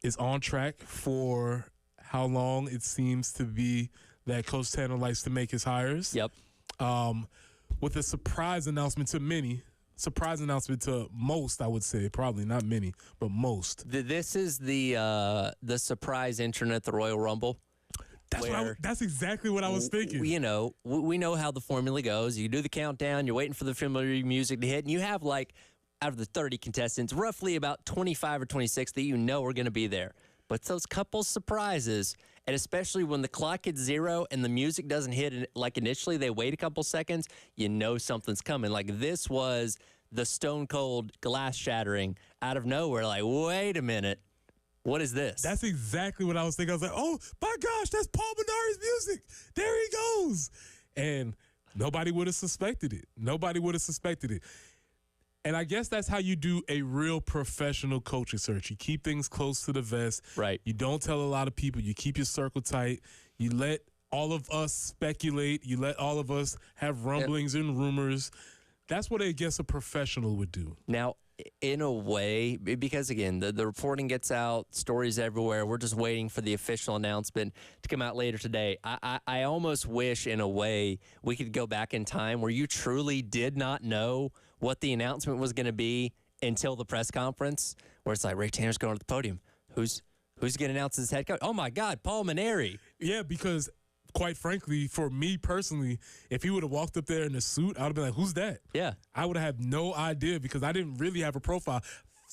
is on track for how long it seems to be that Coach Tanner likes to make his hires. Yep. With a surprise announcement to many. Surprise announcement to most, I would say. Probably not many, but most. This is the surprise entrant at the Royal Rumble. That's exactly what I was thinking. You know, we know how the formula goes. You do the countdown. You're waiting for the familiar music to hit, and you have, like, out of the 30 contestants, roughly about 25 or 26 that you know are going to be there. But those couple surprises, and especially when the clock hits 0 and the music doesn't hit, like initially they wait a couple seconds, you know something's coming. Like this was the stone cold glass shattering out of nowhere. Like, wait a minute. What is this? That's exactly what I was thinking. I was like, oh, my gosh, that's Paul Minari's music. There he goes. And nobody would have suspected it. Nobody would have suspected it. And I guess that's how you do a real professional coaching search. You keep things close to the vest. Right. You don't tell a lot of people. You keep your circle tight. You let all of us speculate. You let all of us have rumblings and rumors. That's what I guess a professional would do. Now, in a way, because, again, the reporting gets out, stories everywhere. We're just waiting for the official announcement to come out later today. I almost wish, in a way, we could go back in time where you truly did not know what the announcement was going to be until the press conference, where it's like, Ray Tanner's going to the podium. Who's going to announce as head coach? Oh, my God, Paul Minari. Yeah, because quite frankly, for me personally, if he would have walked up there in a suit, I would have been like, who's that? Yeah. I would have had no idea because I didn't really have a profile.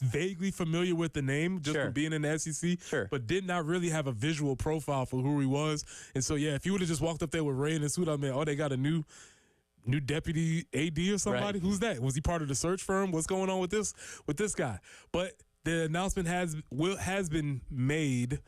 Vaguely familiar with the name just from being in the SEC, but did not really have a visual profile for who he was. And so, yeah, if he would have just walked up there with Ray in a suit, I'd be like, oh, they got a new deputy AD or somebody? Right. Who's that? Was he part of the search firm? What's going on with this guy? But the announcement has been made.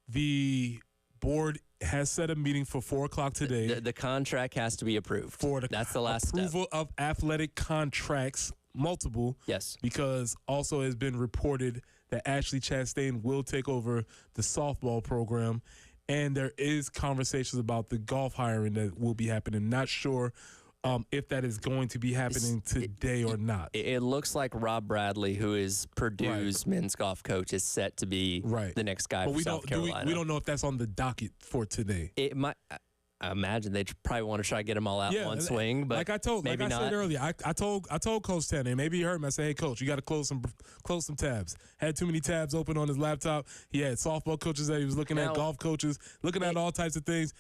The board has set a meeting for 4 o'clock today. The contract has to be approved. That's the last approval step. of athletic contracts, multiple. Yes. Because also has been reported that Ashley Chastain will take over the softball program. And there is conversations about the golf hiring that will be happening. Not sure if that is going to be happening today or not. It looks like Rob Bradley, who is Purdue's men's golf coach, is set to be the next guy for South Carolina. We don't know if that's on the docket for today. It might. I imagine they probably want to try to get them all out in one swing, but like I said earlier, I told Coach Tanner, maybe you heard me. I said, hey, Coach, you got to close some tabs. Had too many tabs open on his laptop. He had softball coaches that he was looking at, golf coaches, looking at all types of things.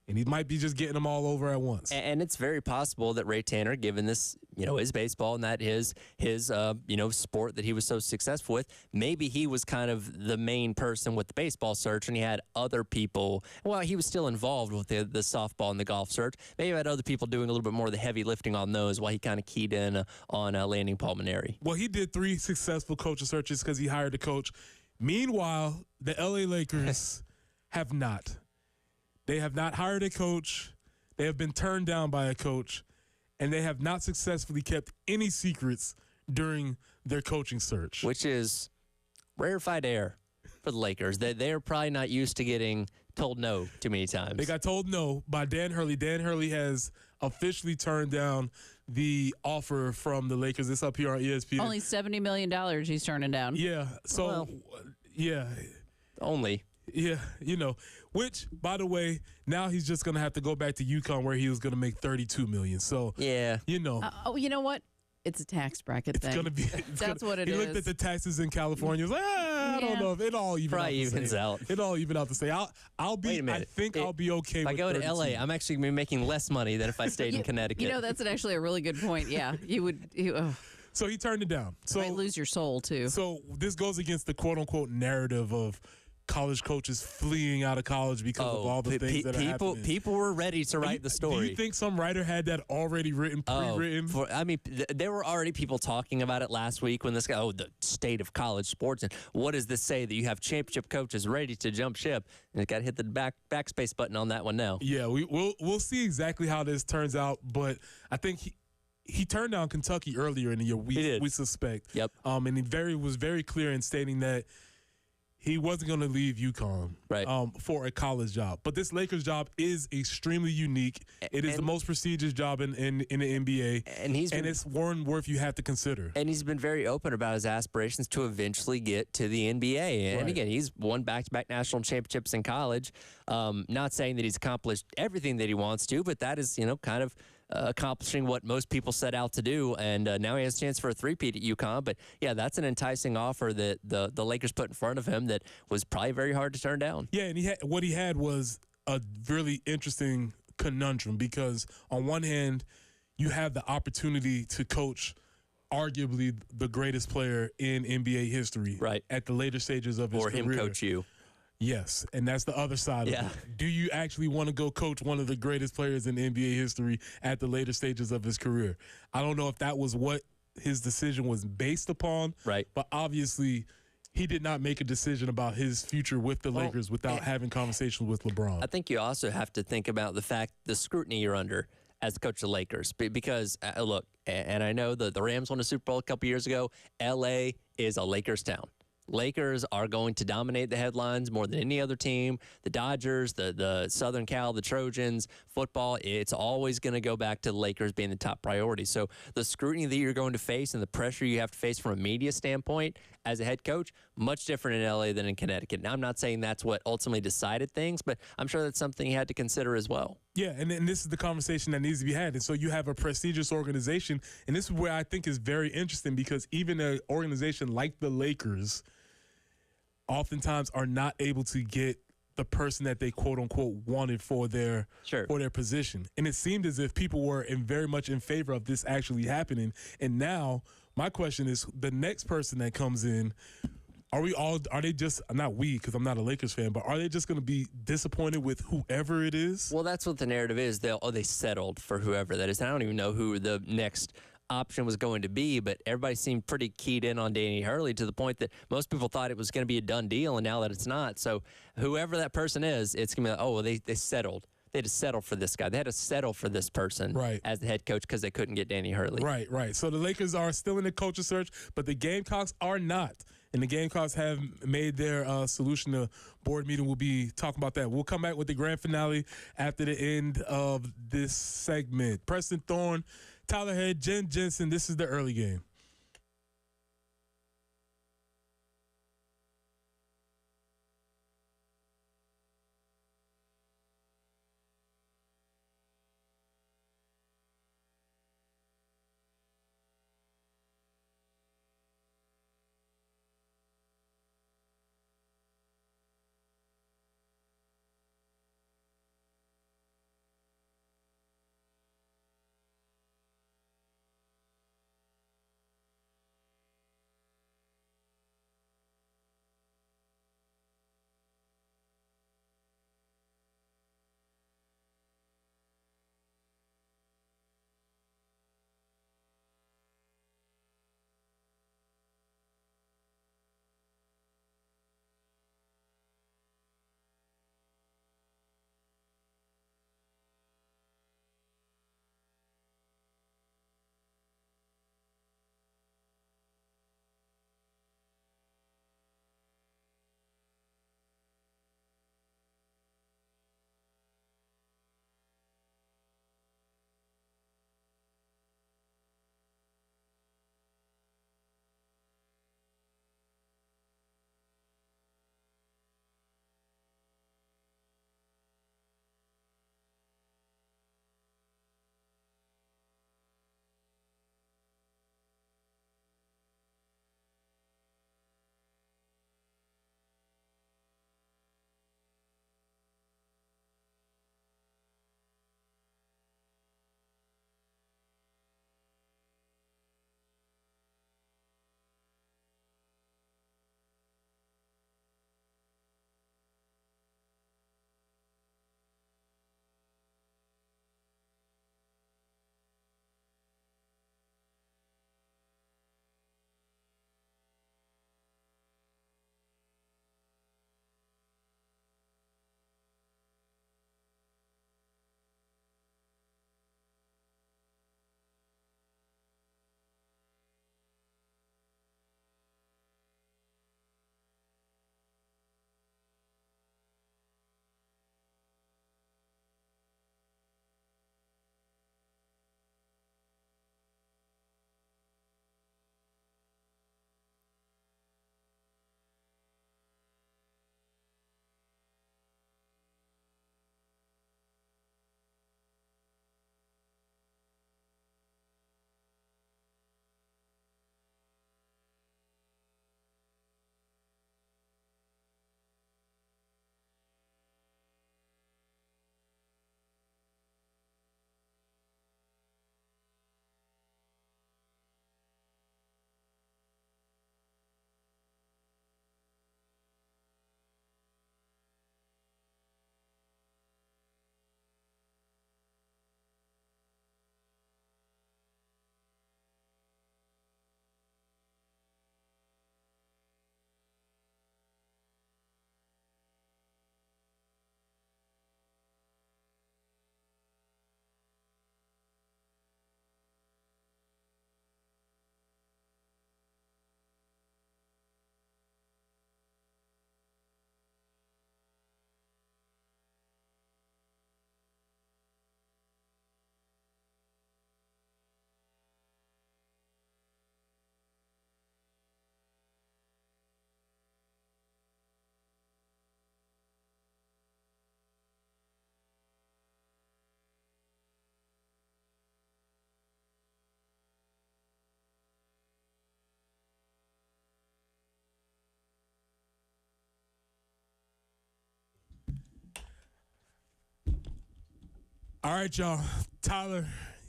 And he might be just getting them all over at once. And it's very possible that Ray Tanner, given this, his baseball and that his sport that he was so successful with, maybe he was kind of the main person with the baseball search, and he had other people. Well, he was still involved with the softball and the golf search. Maybe he had other people doing a little bit more of the heavy lifting on those while he kind of keyed in on landing Paul Minari. Well, he did 3 successful coaching searches because he hired a coach. Meanwhile, the LA Lakers have not. They have not hired a coach. They have been turned down by a coach, and they have not successfully kept any secrets during their coaching search. Which is rarefied air for the Lakers. They're probably not used to getting told no too many times. They got told no by Dan Hurley. Dan Hurley has officially turned down the offer from the Lakers. It's up here on ESPN. Only $70 million he's turning down. Yeah. So, Well. yeah. Only. Yeah, which, by the way, now he's just going to have to go back to UConn where he was going to make $32 million. So, Yeah. You know what? It's a tax bracket it's thing. going to be. That's what it he is. looked at the taxes in California. He was like, I don't know if it all evens out. It all even out to say. I'll be. Wait a minute. I think I'll be okay. If I with go to 32. LA, I'm actually going to be making less money than if I stayed in Connecticut. That's actually a really good point. Yeah, you would. So he turned it down. So might lose your soul too. So this goes against the quote unquote narrative of college coaches fleeing out of college because of all the things that are happening. People were ready to write the story. Do you think some writer had that already written, pre-written? There were already people talking about it last week when this guy, the state of college sports, and what does this say that you have championship coaches ready to jump ship? And it got to hit the backspace button on that one now. Yeah, we'll see exactly how this turns out, but I think he turned down Kentucky earlier in the year. We suspect. Yep. And he was very clear in stating that he wasn't going to leave UConn for a college job. But this Lakers job is extremely unique. It is the most prestigious job in the NBA. And it's one worth you have to consider. And he's been very open about his aspirations to eventually get to the NBA. And again, he's won back-to-back national championships in college. Not saying that he's accomplished everything that he wants to, but that is, kind of accomplishing what most people set out to do, and now he has a chance for a three-peat at UConn. But yeah, that's an enticing offer that the Lakers put in front of him that was probably very hard to turn down. Yeah, and what he had was a really interesting conundrum because on one hand, you have the opportunity to coach arguably the greatest player in NBA history at the later stages of his career. Or him coach you. Yes, and that's the other side of it. Do you actually want to go coach one of the greatest players in NBA history at the later stages of his career? I don't know if that was what his decision was based upon, but obviously he did not make a decision about his future with the Lakers without having conversations with LeBron. I think you also have to think about the scrutiny you're under as the coach of the Lakers. Because, look, and I know the Rams won a Super Bowl a couple years ago. L.A. is a Lakers town. Lakers are going to dominate the headlines more than any other team. The Dodgers, the Southern Cal, the Trojans, football, it's always going to go back to the Lakers being the top priority. So the scrutiny that you're going to face and the pressure you have to face from a media standpoint as a head coach, much different in LA than in Connecticut. Now, I'm not saying that's what ultimately decided things, but I'm sure that's something you had to consider as well. Yeah, and this is the conversation that needs to be had. And so you have a prestigious organization, and this is where I think is very interesting because even an organization like the Lakers oftentimes are not able to get the person that they quote unquote wanted for their position. And it seemed as if people were very much in favor of this actually happening. And now my question is the next person that comes in, are they just, not we, because I'm not a Lakers fan, but are they just going to be disappointed with whoever it is? Well, that's what the narrative is. They settled for whoever that is. I don't even know who the next option was going to be, but everybody seemed pretty keyed in on Danny Hurley to the point that most people thought it was going to be a done deal, and now that it's not. So whoever that person is, it's going to be like, they settled. They had to settle for this guy. They had to settle for this person as the head coach because they couldn't get Danny Hurley. Right. So the Lakers are still in the coaching search, but the Gamecocks are not. And the Gamecocks have made their solution to board meeting. We'll be talking about that. We'll come back with the grand finale after the end of this segment. Preston Thorne, Tyler Head, Jen Jensen, this is the early game. All right, y'all. Tyler,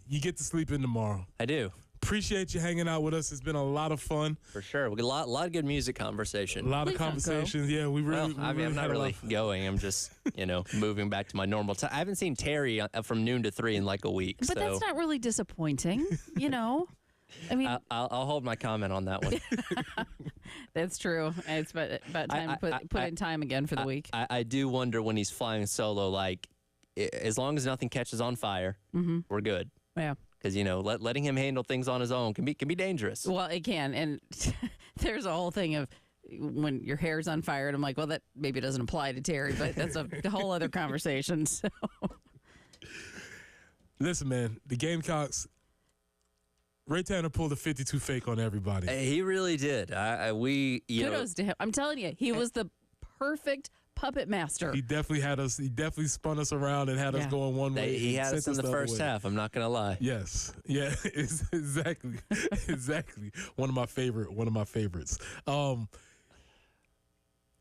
you get to sleep in tomorrow. I do. Appreciate you hanging out with us. It's been a lot of fun. For sure. We got a lot of good music conversation. A lot Please of don't conversations. Yeah, we really. Well, I mean, I'm not had a lot really of fun. going. I'm just, moving back to my normal time. I haven't seen Terry from noon to 3 in like a week. But so that's not really disappointing, I mean, I'll hold my comment on that one. that's true. It's about time to put in time again for the week. I do wonder when he's flying solo, like, as long as nothing catches on fire, we're good. Yeah. Because, letting him handle things on his own can be dangerous. Well, it can. And there's a whole thing of when your hair's on fire, and I'm like, well, that maybe doesn't apply to Terry, but that's a whole other conversation. So. Listen, man, the Gamecocks, Ray Tanner pulled a 52 fake on everybody. He really did. Kudos to him. I'm telling you, he was the perfect puppet master. He definitely had us. He definitely spun us around and had us going one way. He had us in the first half. I'm not gonna lie. Yes. Yeah. Exactly. Exactly. One of my favorites.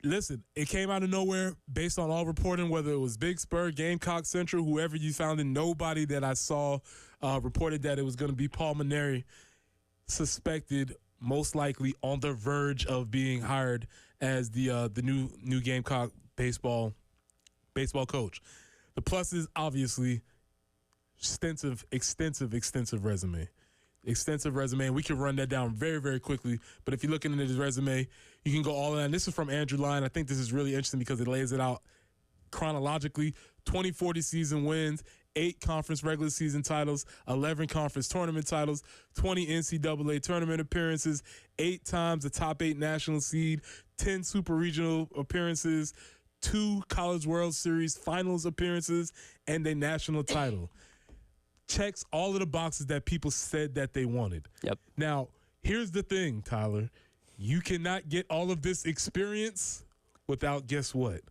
Listen, it came out of nowhere based on all reporting, whether it was Big Spur, Gamecock Central, whoever you found, and nobody that I saw reported that it was going to be Paul Maneri, suspected, most likely on the verge of being hired as the new Gamecock baseball coach. The plus is obviously extensive resume. Extensive resume, and we can run that down very, very quickly. But if you're looking at his resume, you can go all in. This is from Andrew Lyon. I think this is really interesting because it lays it out chronologically. 2040 season wins, 8 conference regular season titles, 11 conference tournament titles, 20 NCAA tournament appearances, 8 times the top 8 national seed, 10 super regional appearances, 2 College World Series finals appearances, and a national title. Checks all of the boxes that people said that they wanted. Yep. Now, here's the thing, Tyler. You cannot get all of this experience without, guess what?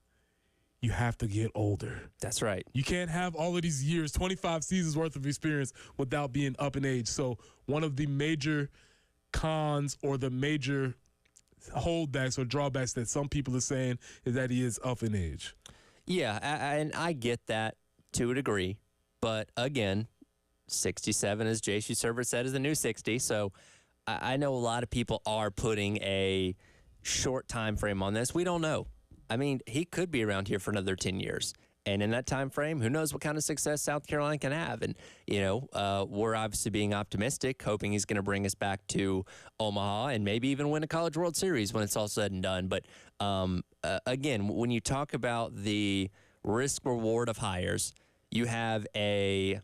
You have to get older. That's right. You can't have all of these years, 25 seasons worth of experience without being up in age. So one of the major cons or the major holdbacks or drawbacks that some people are saying is that he is up in age. Yeah, and I get that to a degree. But again, 67, as JC Sherbet said, is the new 60. So I know a lot of people are putting a short time frame on this. We don't know. I mean, he could be around here for another 10 years. And in that time frame, who knows what kind of success South Carolina can have. And, we're obviously being optimistic, hoping he's going to bring us back to Omaha and maybe even win a College World Series when it's all said and done. But, again, when you talk about the risk-reward of hires, you have a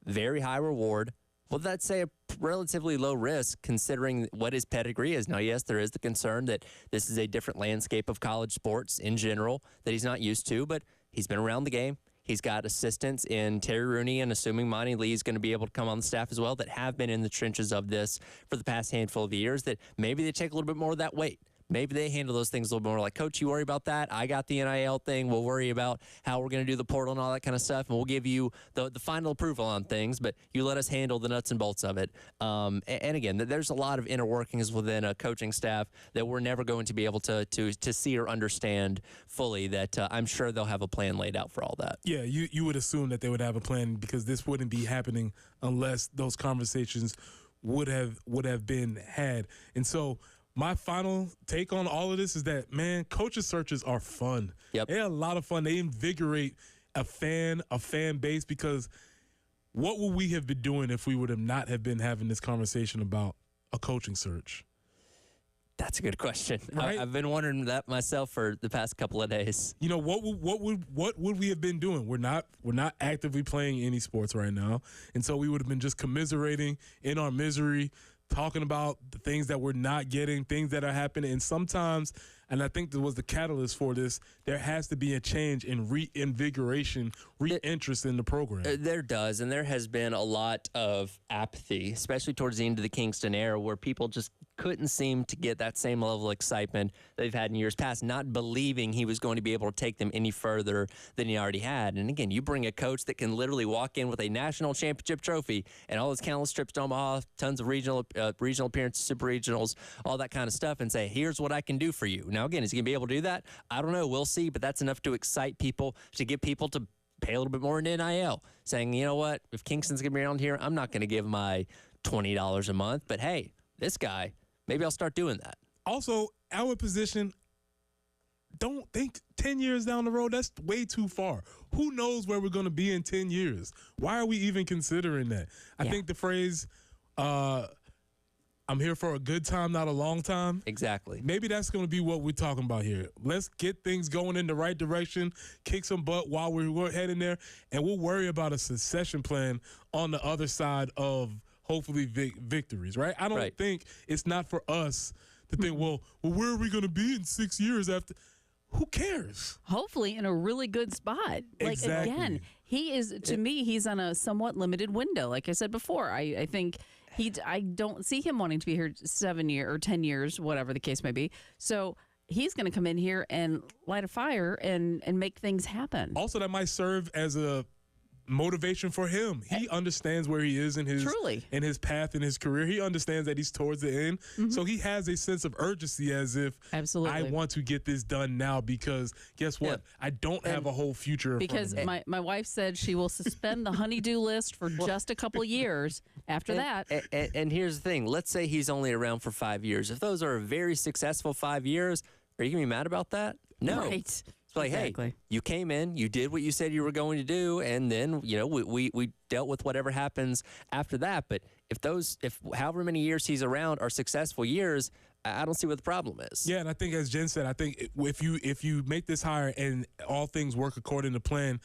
very high reward. Well, let's say a relatively low risk considering what his pedigree is. Now, yes, there is the concern that this is a different landscape of college sports in general that he's not used to, but he's been around the game. He's got assistants in Terry Rooney and assuming Monty Lee is going to be able to come on the staff as well that have been in the trenches of this for the past handful of years, that maybe they take a little bit more of that weight. Maybe they handle those things a little bit more like, Coach, you worry about that. I got the NIL thing. We'll worry about how we're going to do the portal and all that kind of stuff, and we'll give you the final approval on things, but you let us handle the nuts and bolts of it. And again, there's a lot of inner workings within a coaching staff that we're never going to be able to see or understand fully, that I'm sure they'll have a plan laid out for all that. Yeah, you would assume that they would have a plan because this wouldn't be happening unless those conversations would have been had. And so my final take on all of this is that, man, coaches searches are fun. Yep. They're a lot of fun. They invigorate a fan base, because what would we have been doing if we would have not have been having this conversation about a coaching search? That's a good question. Right? I've been wondering that myself for the past couple of days. What would we have been doing? We're not actively playing any sports right now, and so we would have been just commiserating in our misery, talking about the things that we're not getting, things that are happening. And sometimes, and I think that was the catalyst for this, there has to be a change in reinvigoration, re-interest in the program. There does, and there has been a lot of apathy, especially towards the end of the Kingston era, where people just couldn't seem to get that same level of excitement they've had in years past, not believing he was going to be able to take them any further than he already had. And again, you bring a coach that can literally walk in with a national championship trophy and all his countless trips to Omaha, tons of regional appearances, super regionals, all that kind of stuff, and say, here's what I can do for you. Now, again, is he going to be able to do that? I don't know. We'll see, but that's enough to excite people, to get people to pay a little bit more in NIL, saying, you know what, if Kingston's going to be around here, I'm not going to give my $20 a month. But, hey, this guy, maybe I'll start doing that. Also, our position, don't think 10 years down the road, that's way too far. Who knows where we're going to be in 10 years? Why are we even considering that? I think the phrase, I'm here for a good time, not a long time. Exactly. Maybe that's going to be what we're talking about here. Let's get things going in the right direction, kick some butt while we're heading there, and we'll worry about a succession plan on the other side of hopefully victories, right? I don't think it's not for us to think, well, where are we going to be in 6 years after? Who cares? Hopefully in a really good spot. Like, again, he is, to me, he's on a somewhat limited window. Like I said before, I think I don't see him wanting to be here 7 years or 10 years, whatever the case may be. So he's going to come in here and light a fire and make things happen. Also, that might serve as a motivation for him. He understands where he is in his path in his career. He understands that he's towards the end. So he has a sense of urgency, as if I want to get this done now, because guess what? I don't have a whole future. Because my wife said she will suspend the honeydew list for just a couple years after that. And here's the thing. Let's say he's only around for 5 years. If those are a very successful 5 years, are you going to be mad about that? No. Right. It's like, hey, you came in, you did what you said you were going to do, and then, you know, we dealt with whatever happens after that. But if however many years he's around are successful years, I don't see what the problem is. Yeah, and I think, as Jen said, I think if you make this hire and all things work according to plan,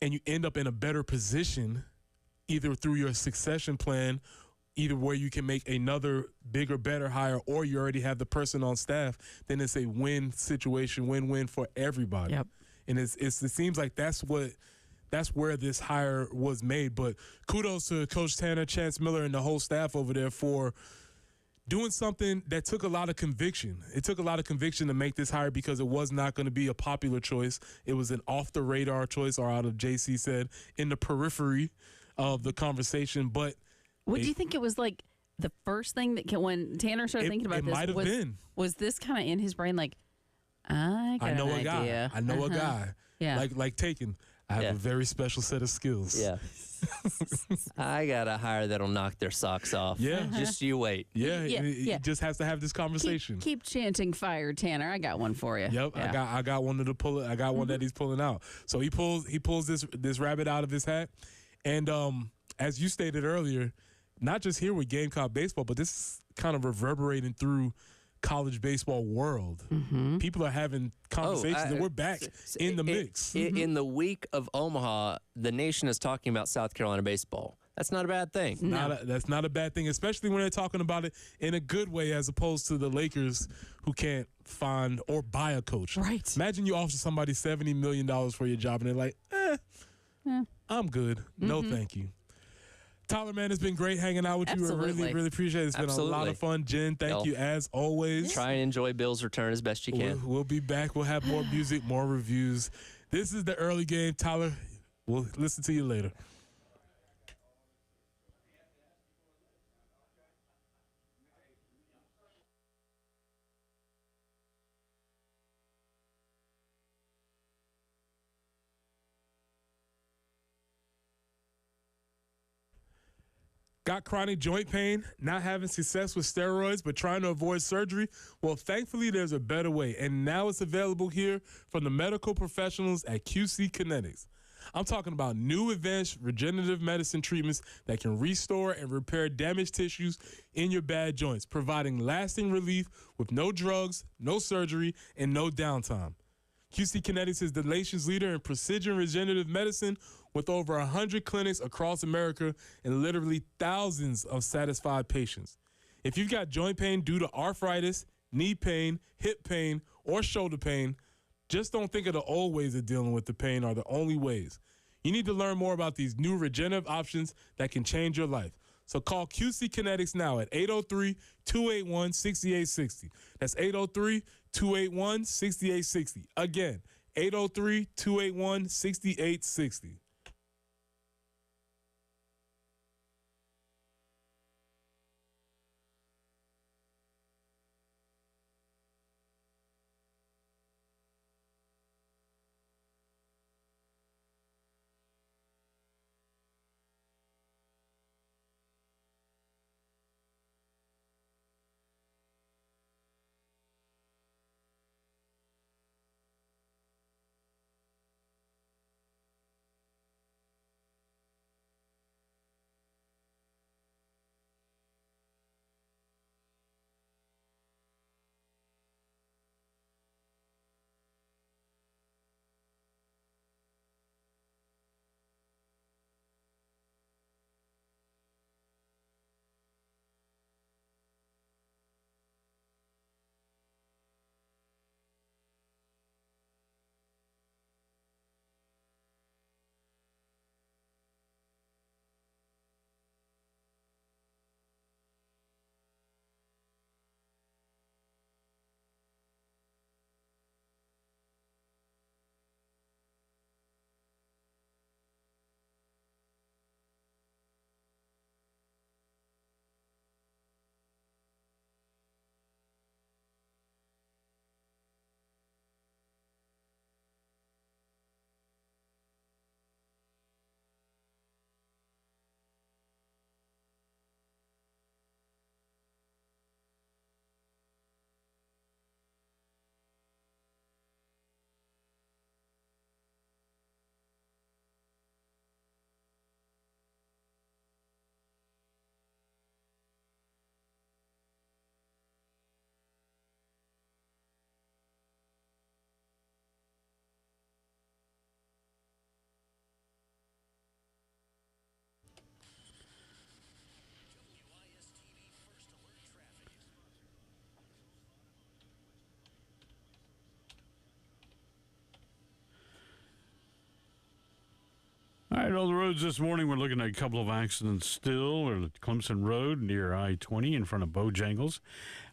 and you end up in a better position, either through your succession plan, either where you can make another bigger, better hire, or you already have the person on staff, then it's a win situation, win-win for everybody. Yep. And it seems like that's where this hire was made. But kudos to Coach Tanner, Chance Miller, and the whole staff over there for doing something that took a lot of conviction. It took a lot of conviction to make this hire, because it was not going to be a popular choice. It was an off-the-radar choice, or out of JC said, in the periphery of the conversation. But what do you think it was like the first thing that when Tanner started thinking about this? Was this kind of in his brain, like, I know a idea. guy. I know a guy. Yeah. Like Taken. I have a very special set of skills. Yeah. I got a hire that'll knock their socks off. Yeah. Just you wait. Yeah. He just has to have this conversation. Keep chanting fire, Tanner. I got one for you. Yep. Yeah. I got one to pull it. I got one that he's pulling out. So he pulls this rabbit out of his hat. And as you stated earlier, not just here with Gamecock baseball, but this is kind of reverberating through college baseball world. People are having conversations, and we're back in the mix. In the week of Omaha, the nation is talking about South Carolina baseball. That's not a bad thing. That's not a bad thing, especially when they're talking about it in a good way, as opposed to the Lakers, who can't find or buy a coach. Right. Imagine you offer somebody $70 million for your job, and they're like, I'm good. No, thank you. Tyler, man, it's been great hanging out with you. I really, really appreciate it. It's been a lot of fun. Jen, thank you as always. Try and enjoy Bill's return as best you can. We'll be back. We'll have more music, more reviews. This is the early game. Tyler, we'll listen to you later. Got chronic joint pain, not having success with steroids, but trying to avoid surgery? Well, thankfully, there's a better way, and now it's available here from the medical professionals at QC Kinetics. I'm talking about new advanced regenerative medicine treatments that can restore and repair damaged tissues in your bad joints, providing lasting relief with no drugs, no surgery, and no downtime. QC Kinetics is the nation's leader in precision regenerative medicine, with over 100 clinics across America and literally thousands of satisfied patients. If you've got joint pain due to arthritis, knee pain, hip pain, or shoulder pain, just don't think of the old ways of dealing with the pain are the only ways. You need to learn more about these new regenerative options that can change your life. So call QC Kinetics now at 803-281-6860. That's 803-281-6860. Again, 803-281-6860. All right, on the roads this morning, we're looking at a couple of accidents still. We're at Clemson Road near I-20 in front of Bojangles.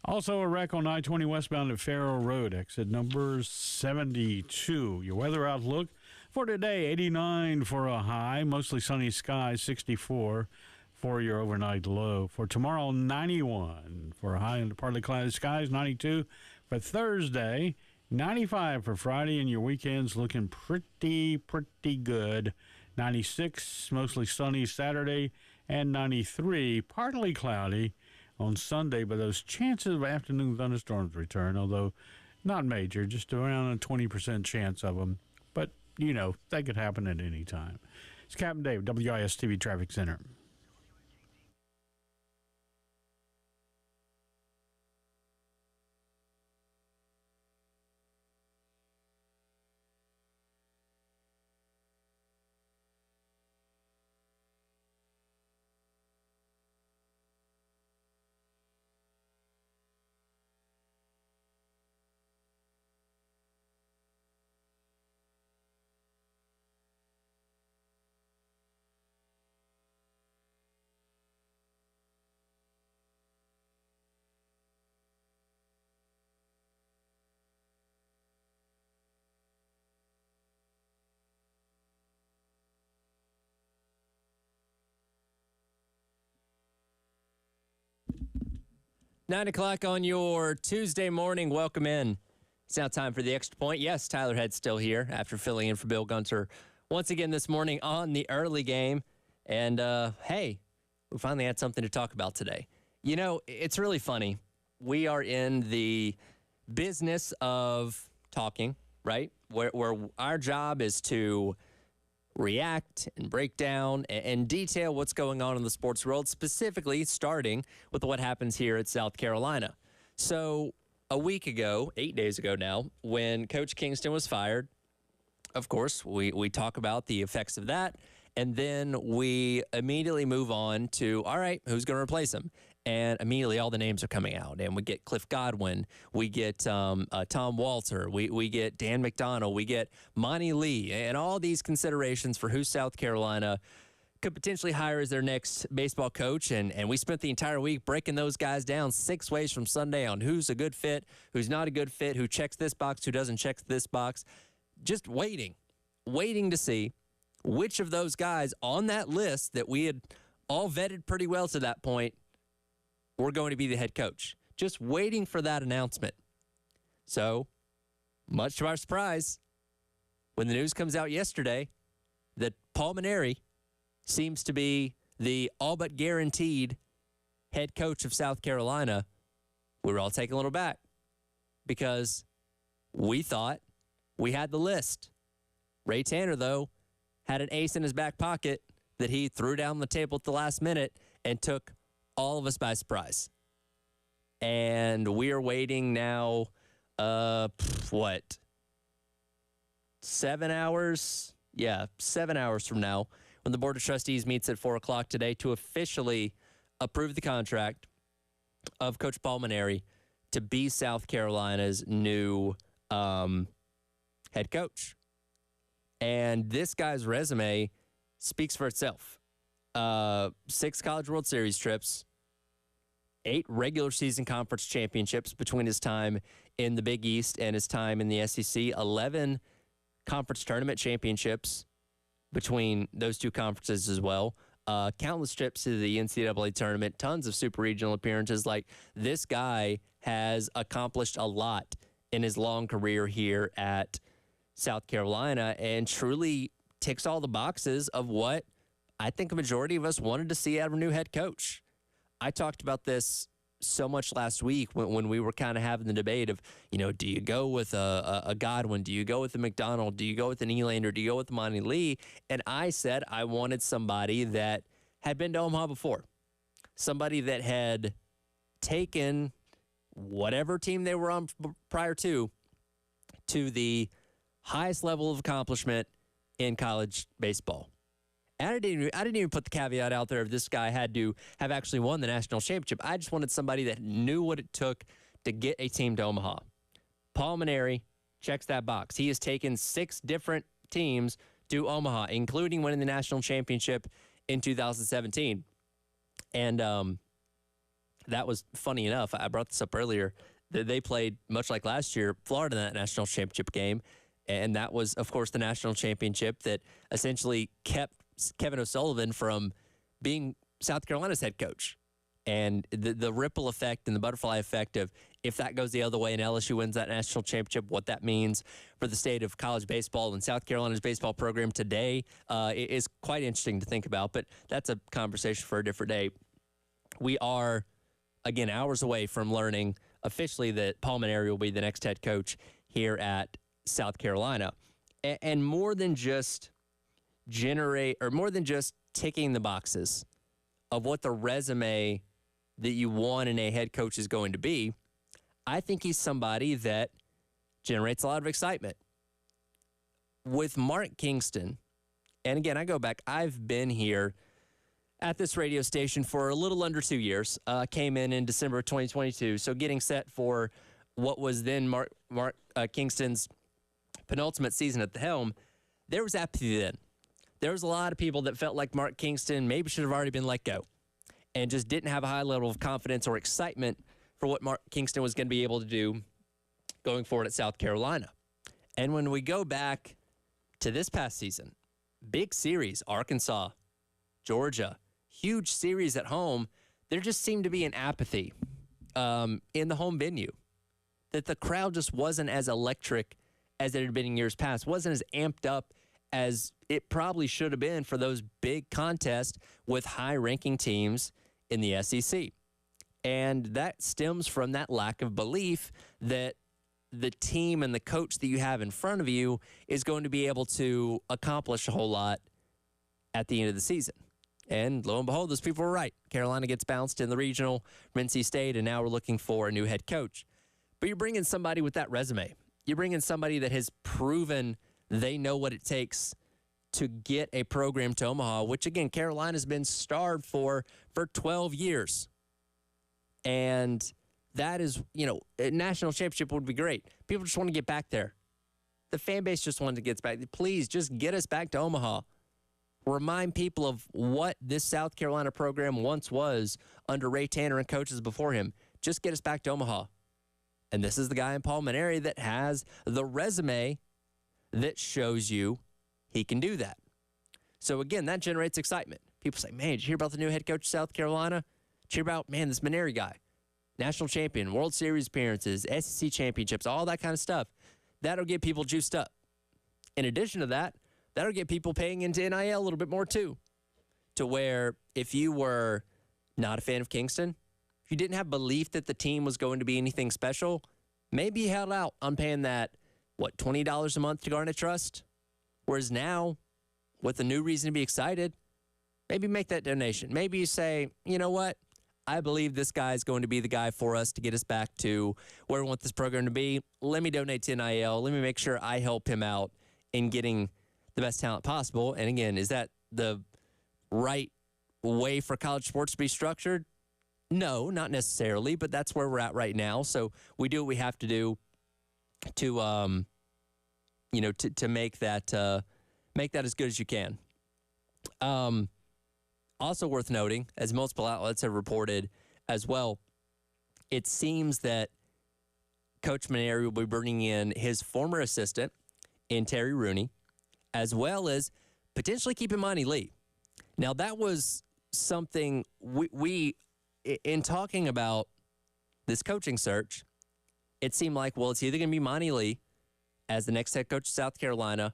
Also a wreck on I-20 westbound at Farrow Road, exit number 72. Your weather outlook for today, 89 for a high, mostly sunny skies, 64 for your overnight low. For tomorrow, 91 for a high and partly cloudy skies, 92 for Thursday, 95 for Friday, and your weekend's looking pretty good. 96, mostly sunny Saturday, and 93, partly cloudy on Sunday, but those chances of afternoon thunderstorms return, although not major, just around a 20% chance of them. But, that could happen at any time. It's Captain Dave, WIS-TV Traffic Center. Nine o'clock on your Tuesday morning. Welcome in. It's now time for the Extra Point. Yes, Tyler Head's still here after filling in for Bill Gunter once again this morning on the early game. And, hey, we finally had something to talk about today. It's really funny. We are in the business of talking, right? Where our job is to react and break down and detail what's going on in the sports world, specifically starting with what happens here at South Carolina. So a week ago, 8 days ago now, when Coach Kingston was fired, of course, we talk about the effects of that, and then we immediately move on to, all right, who's going to replace him? And immediately all the names are coming out. And we get Cliff Godwin. We get Tom Walter. We get Dan McDonald. We get Monty Lee. And all these considerations for who South Carolina could potentially hire as their next baseball coach. And we spent the entire week breaking those guys down 6 ways from Sunday on who's a good fit, who's not a good fit, who checks this box, who doesn't check this box. Just waiting to see which of those guys on that list that we had all vetted pretty well to that point we're going to be the head coach. Just waiting for that announcement. So, much to our surprise, when the news comes out yesterday that Paul Mainieri seems to be the all but guaranteed head coach of South Carolina, we were all taken a little back because we thought we had the list. Ray Tanner, though, had an ace in his back pocket that he threw down the table at the last minute and took all of us by surprise. And we are waiting now, 7 hours? Yeah, 7 hours from now, when the Board of Trustees meets at 4 o'clock today to officially approve the contract of Coach Paul Mainieri to be South Carolina's new head coach. And this guy's resume speaks for itself. 6 College World Series trips, 8 regular season conference championships between his time in the Big East and his time in the SEC, 11 conference tournament championships between those two conferences as well, countless trips to the NCAA tournament, tons of super regional appearances. Like, this guy has accomplished a lot in his long career here at South Carolina and truly ticks all the boxes of what I think a majority of us wanted to see out of a new head coach. I talked about this so much last week when we were kind of having the debate of, do you go with a Godwin? Do you go with a McDonald? Do you go with an Elander? Do you go with Monty Lee? And I said I wanted somebody that had been to Omaha before, somebody that had taken whatever team they were on prior to the highest level of accomplishment in college baseball. And I didn't even put the caveat out there if this guy had to have actually won the national championship. I just wanted somebody that knew what it took to get a team to Omaha. Paul Mainieri checks that box. He has taken 6 different teams to Omaha, including winning the national championship in 2017. And that was funny enough. I brought this up earlier. They played, much like last year, Florida in that national championship game. And that was, of course, the national championship that essentially kept Kevin O'Sullivan from being South Carolina's head coach. And the ripple effect and the butterfly effect of if that goes the other way and LSU wins that national championship, what that means for the state of college baseball and South Carolina's baseball program today is quite interesting to think about. But that's a conversation for a different day. We are, again, hours away from learning officially that Paul Mainieri will be the next head coach here at South Carolina. And more than just ticking the boxes of what the resume that you want in a head coach is going to be, I think he's somebody that generates a lot of excitement. With Mark Kingston, and again, I go back, I've been here at this radio station for a little under 2 years. Came in December of 2022, so getting set for what was then Mark Kingston's penultimate season at the helm. There was apathy then. There was a lot of people that felt like Mark Kingston maybe should have already been let go and just didn't have a high level of confidence or excitement for what Mark Kingston was going to be able to do going forward at South Carolina. And when we go back to this past season, big series, Arkansas, Georgia, huge series at home, there just seemed to be an apathy in the home venue, that the crowd just wasn't as electric as it had been in years past, wasn't as amped up as it probably should have been for those big contests with high-ranking teams in the SEC. And that stems from that lack of belief that the team and the coach that you have in front of you is going to be able to accomplish a whole lot at the end of the season. And lo and behold, those people were right. Carolina gets bounced in the regional from NC State, and now we're looking for a new head coach. But you're bringing somebody with that resume. You're bringing somebody that has proven they know what it takes to get a program to Omaha, which, again, Carolina's been starved for 12 years. And that is, a national championship would be great. People just want to get back there. The fan base just wanted to get back. Please, just get us back to Omaha. Remind people of what this South Carolina program once was under Ray Tanner and coaches before him. Just get us back to Omaha. And this is the guy in Paul Mainieri that has the resume that shows you he can do that. So, again, that generates excitement. People say, man, did you hear about the new head coach of South Carolina? Did you hear about, man, this Mainieri guy? National champion, World Series appearances, SEC championships, all that kind of stuff. That'll get people juiced up. In addition to that, that'll get people paying into NIL a little bit more too. To where if you were not a fan of Kingston, if you didn't have belief that the team was going to be anything special, maybe you held out on paying that, $20 a month to Garnet Trust? Whereas now, with a new reason to be excited, maybe make that donation. Maybe you say, you know what? I believe this guy is going to be the guy for us to get us back to where we want this program to be. Let me donate to NIL. Let me make sure I help him out in getting the best talent possible. And again, is that the right way for college sports to be structured? No, not necessarily, but that's where we're at right now. So we do what we have to do to, to make that as good as you can. Also worth noting, as multiple outlets have reported as well, it seems that Coach Mainieri will be bringing in his former assistant in Terry Rooney, as well as potentially keeping Monty Lee. Now, that was something we in talking about this coaching search, it seemed like, well, it's either going to be Monty Lee as the next head coach of South Carolina,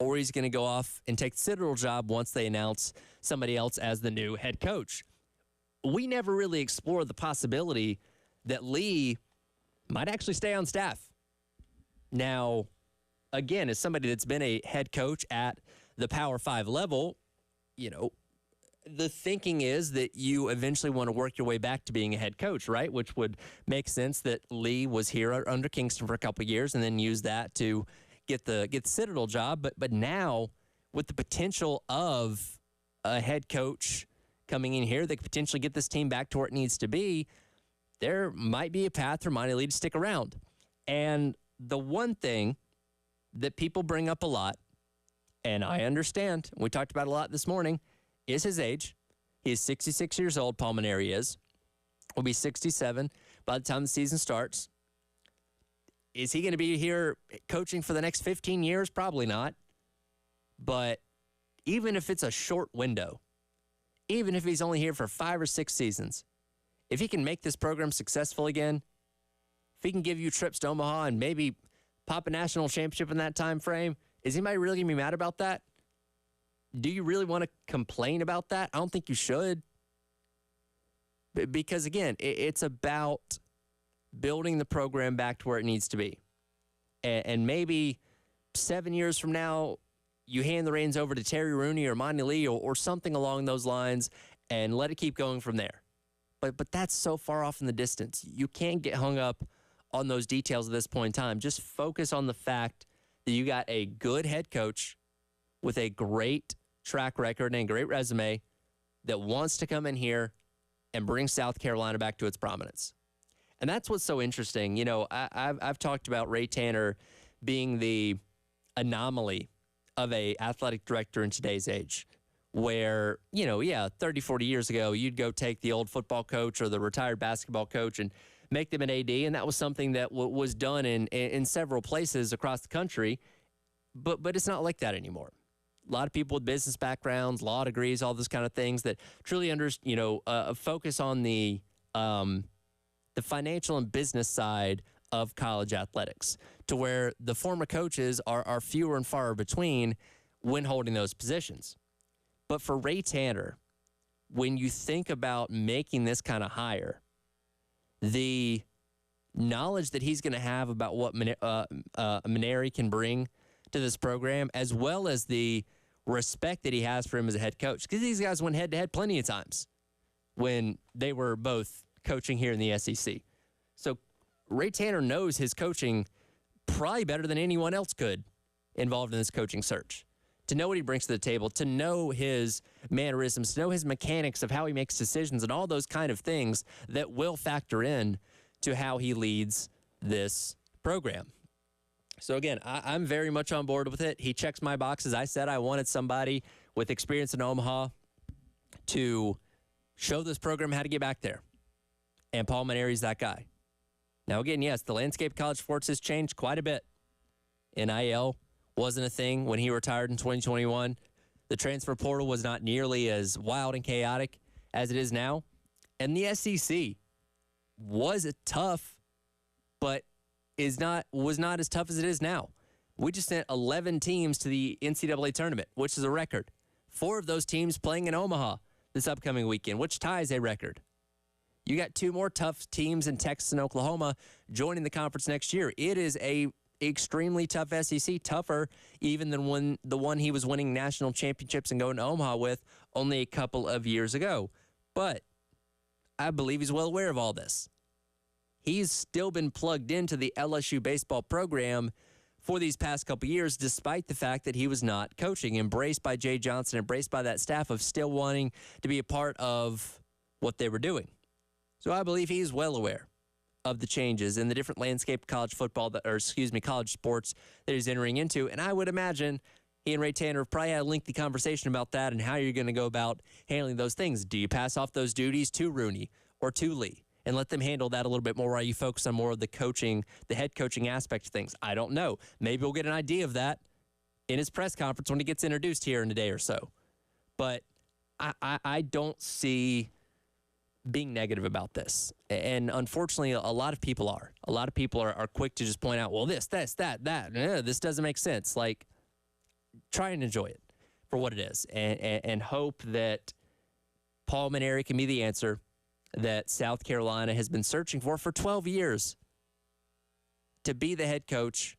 or he's going to go off and take the Citadel job once they announce somebody else as the new head coach. We never really explored the possibility that Lee might actually stay on staff. Now, again, as somebody that's been a head coach at the Power 5 level, the thinking is that you eventually want to work your way back to being a head coach, right? Which would make sense that Lee was here under Kingston for a couple of years and then use that to get the Citadel job. But now, with the potential of a head coach coming in here that could potentially get this team back to where it needs to be, there might be a path for Monty Lee to stick around. And the one thing that people bring up a lot, And I understand, we talked about it a lot this morning, is his age. He is 66 years old, Paul Mainieri is. Will be 67 by the time the season starts. Is he going to be here coaching for the next 15 years? Probably not. But even if it's a short window, even if he's only here for 5 or 6 seasons, if he can make this program successful again, if he can give you trips to Omaha and maybe pop a national championship in that time frame, is anybody really going to be mad about that? Do you really want to complain about that? I don't think you should. Because, again, it's about building the program back to where it needs to be. And maybe 7 years from now, you hand the reins over to Terry Rooney or Monty Lee or something along those lines and let it keep going from there. But that's so far off in the distance. You can't get hung up on those details at this point in time. Just focus on the fact that you got a good head coach with a great track record and a great resume that wants to come in here and bring South Carolina back to its prominence. And that's what's so interesting. You know, I've talked about Ray Tanner being the anomaly of a athletic director in today's age, where, 30, 40 years ago, you'd go take the old football coach or the retired basketball coach and make them an AD, and that was something that was done in several places across the country, but it's not like that anymore. A lot of people with business backgrounds, law degrees, all those kind of things that truly focus on the financial and business side of college athletics, to where the former coaches are fewer and far between when holding those positions. But for Ray Tanner, when you think about making this kind of hire, the knowledge that he's going to have about what Mainieri can bring to this program, as well as the respect that he has for him as a head coach, because these guys went head-to-head plenty of times when they were both coaching here in the SEC. So Ray Tanner knows his coaching probably better than anyone else could involved in this coaching search. To know what he brings to the table, to know his mannerisms, to know his mechanics of how he makes decisions and all those kind of things that will factor in to how he leads this program. So again, I'm very much on board with it. He checks my boxes. I said I wanted somebody with experience in Omaha to show this program how to get back there. And Paul Mainieri's that guy. Now, again, yes, the landscape of college sports has changed quite a bit. NIL wasn't a thing when he retired in 2021. The transfer portal was not nearly as wild and chaotic as it is now. And the SEC was tough, but was not as tough as it is now. We just sent 11 teams to the NCAA tournament, which is a record. 4 of those teams playing in Omaha this upcoming weekend, which ties a record. You got 2 more tough teams in Texas and Oklahoma joining the conference next year. It is a extremely tough SEC, tougher even than the one he was winning national championships and going to Omaha with only a couple of years ago. But I believe he's well aware of all this. He's still been plugged into the LSU baseball program for these past couple years, despite the fact that he was not coaching, embraced by Jay Johnson, embraced by that staff of still wanting to be a part of what they were doing. So I believe he's well aware of the changes in the different landscape of college football, college sports that he's entering into. And I would imagine he and Ray Tanner have probably had a lengthy conversation about that and how you're going to go about handling those things. Do you pass off those duties to Rooney or to Lee and let them handle that a little bit more while you focus on more of the coaching, the head coaching aspect of things? I don't know. Maybe we'll get an idea of that in his press conference when he gets introduced here in a day or so. But I don't see being negative about this. And unfortunately, a lot of people are. A lot of people are quick to just point out, well, this, that. This doesn't make sense. Like, try and enjoy it for what it is and hope that Paul Mainieri can be the answer that South Carolina has been searching for 12 years, to be the head coach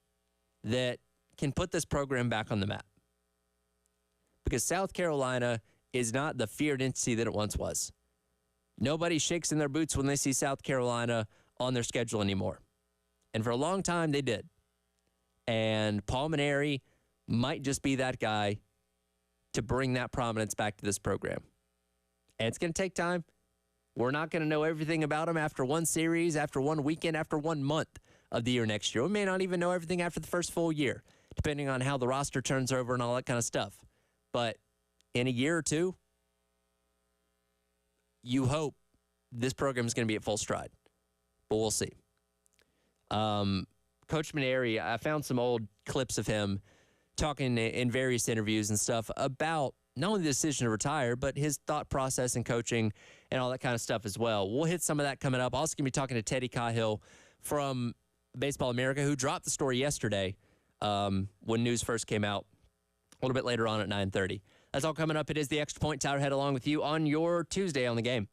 that can put this program back on the map. Because South Carolina is not the feared entity that it once was. Nobody shakes in their boots when they see South Carolina on their schedule anymore. And for a long time, they did. And Paul Mainieri might just be that guy to bring that prominence back to this program. And it's going to take time. We're not going to know everything about him after one series, after one weekend, after 1 month of the year next year. We may not even know everything after the first full year. depending on how the roster turns over and all that kind of stuff. But in a year or two, you hope this program is going to be at full stride. But we'll see. Coach Maneri, I found some old clips of him talking in various interviews and stuff about not only the decision to retire, but his thought process in coaching and all that kind of stuff as well. We'll hit some of that coming up. Also going to be talking to Teddy Cahill from Baseball America, who dropped the story yesterday when news first came out, a little bit later on at 9:30. That's all coming up. It is the Extra Point. Tyler Head along with you on your Tuesday on the Game.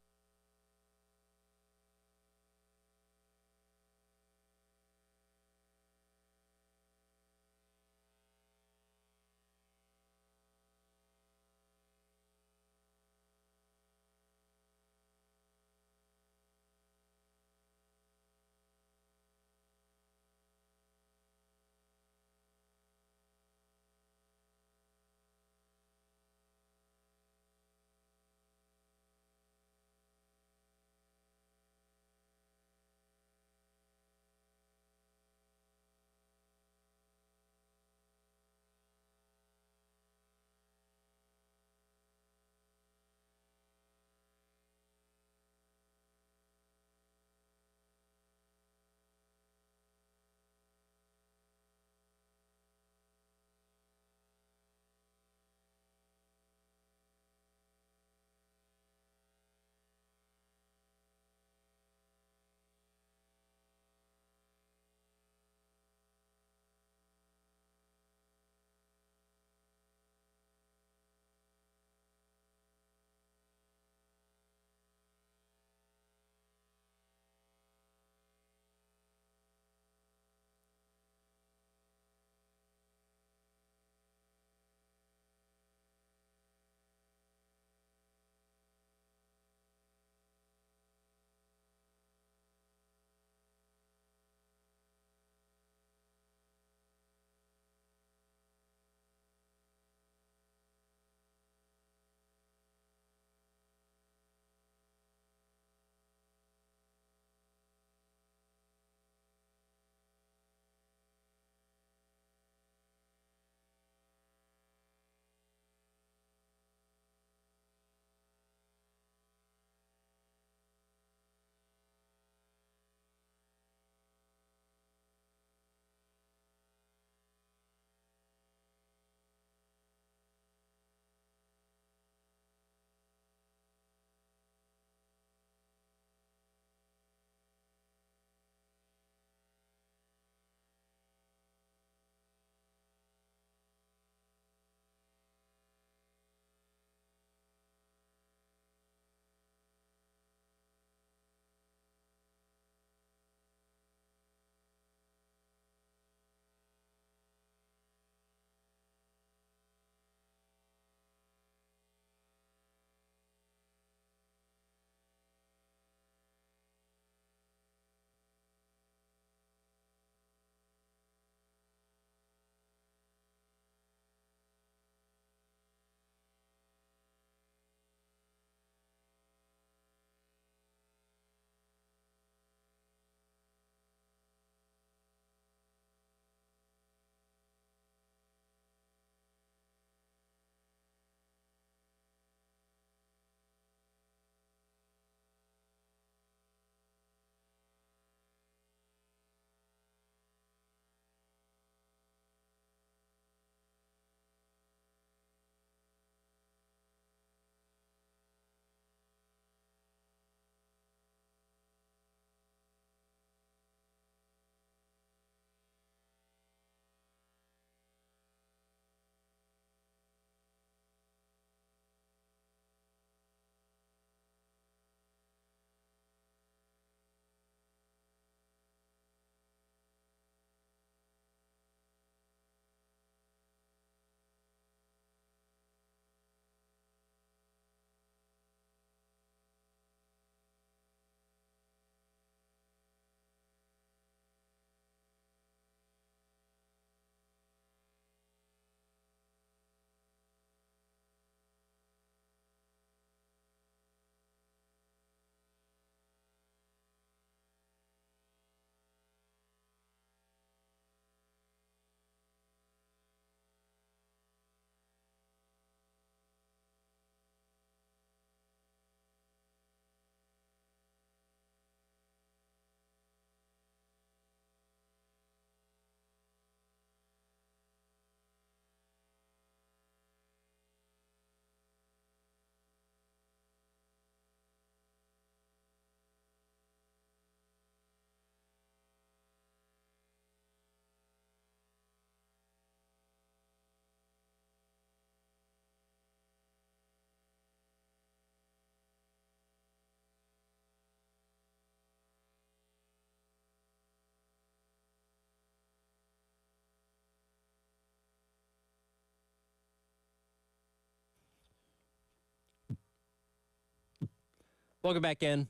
Welcome back in.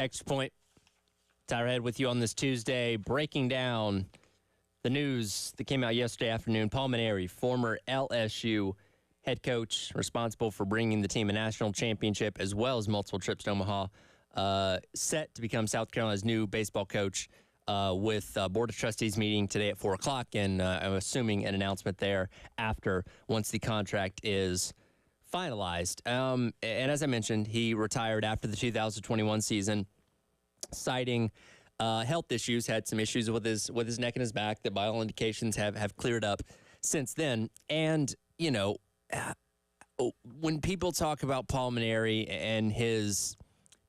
Extra Point. Tyrehead with you on this Tuesday, breaking down the news that came out yesterday afternoon. Paul Mainieri, former LSU head coach, responsible for bringing the team a national championship as well as multiple trips to Omaha, set to become South Carolina's new baseball coach with Board of Trustees meeting today at 4 o'clock, and I'm assuming an announcement there after once the contract is finalized. And as I mentioned, he retired after the 2021 season, citing health issues, had some issues with his neck and his back that by all indications have cleared up since then. And, you know, when people talk about Paul Mainieri and his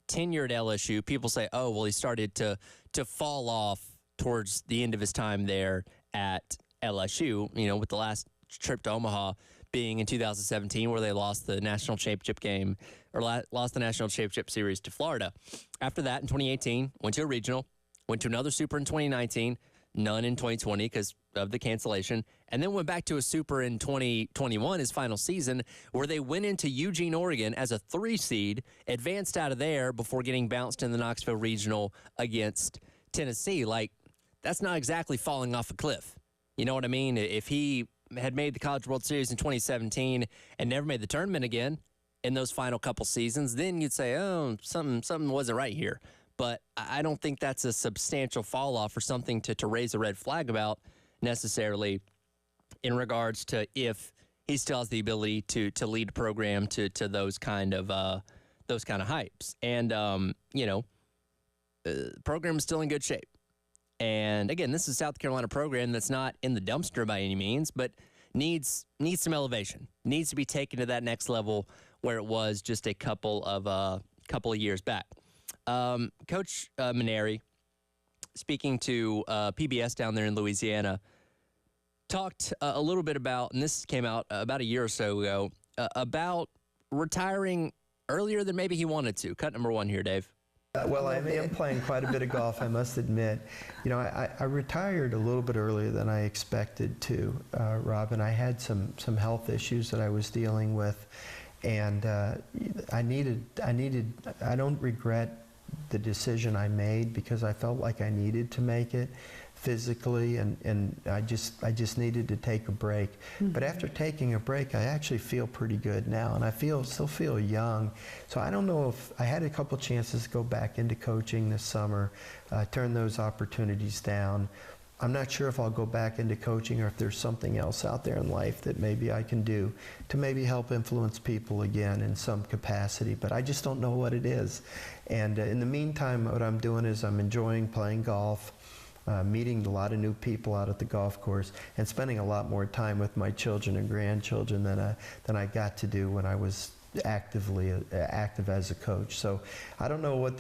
tenure at LSU, people say, oh, well, he started to fall off towards the end of his time there at LSU, you know, with the last trip to Omaha being in 2017 where they lost the national championship game or lost the national championship series to Florida. After that, in 2018, went to a regional, went to another super in 2019, none in 2020 because of the cancellation, and then went back to a super in 2021, his final season, where they went into Eugene, Oregon as a 3 seed, advanced out of there before getting bounced in the Knoxville regional against Tennessee. Like, that's not exactly falling off a cliff. You know what I mean? If he had made the College World Series in 2017 and never made the tournament again in those final couple seasons, then you'd say, oh, something wasn't right here. But I don't think that's a substantial fall off or something to raise a red flag about necessarily in regards to if he still has the ability to lead a program to those kind of heights. And the program is still in good shape. And again, this is a South Carolina program that's not in the dumpster by any means, but needs some elevation. Needs to be taken to that next level where it was just a couple of years back. Coach Mainieri, speaking to PBS down there in Louisiana, talked a little bit about, and this came out about a year or so ago, about retiring earlier than maybe he wanted to. Cut number 1 here, Dave. Well, I am playing quite a bit of golf, I must admit. You know, I retired a little bit earlier than I expected to, Rob, and I had some health issues that I was dealing with, and I don't regret the decision I made because I felt like I needed to make it physically, and I just needed to take a break. Mm-hmm. But after taking a break, I actually feel pretty good now, and I still feel young. So I don't know if I had a couple chances to go back into coaching this summer, turn those opportunities down. I'm not sure if I'll go back into coaching or if there's something else out there in life that maybe I can do to maybe help influence people again in some capacity, but I just don't know what it is. And in the meantime, what I'm doing is I'm enjoying playing golf, meeting a lot of new people out at the golf course, and spending a lot more time with my children and grandchildren than I got to do when I was active as a coach. So I don't know what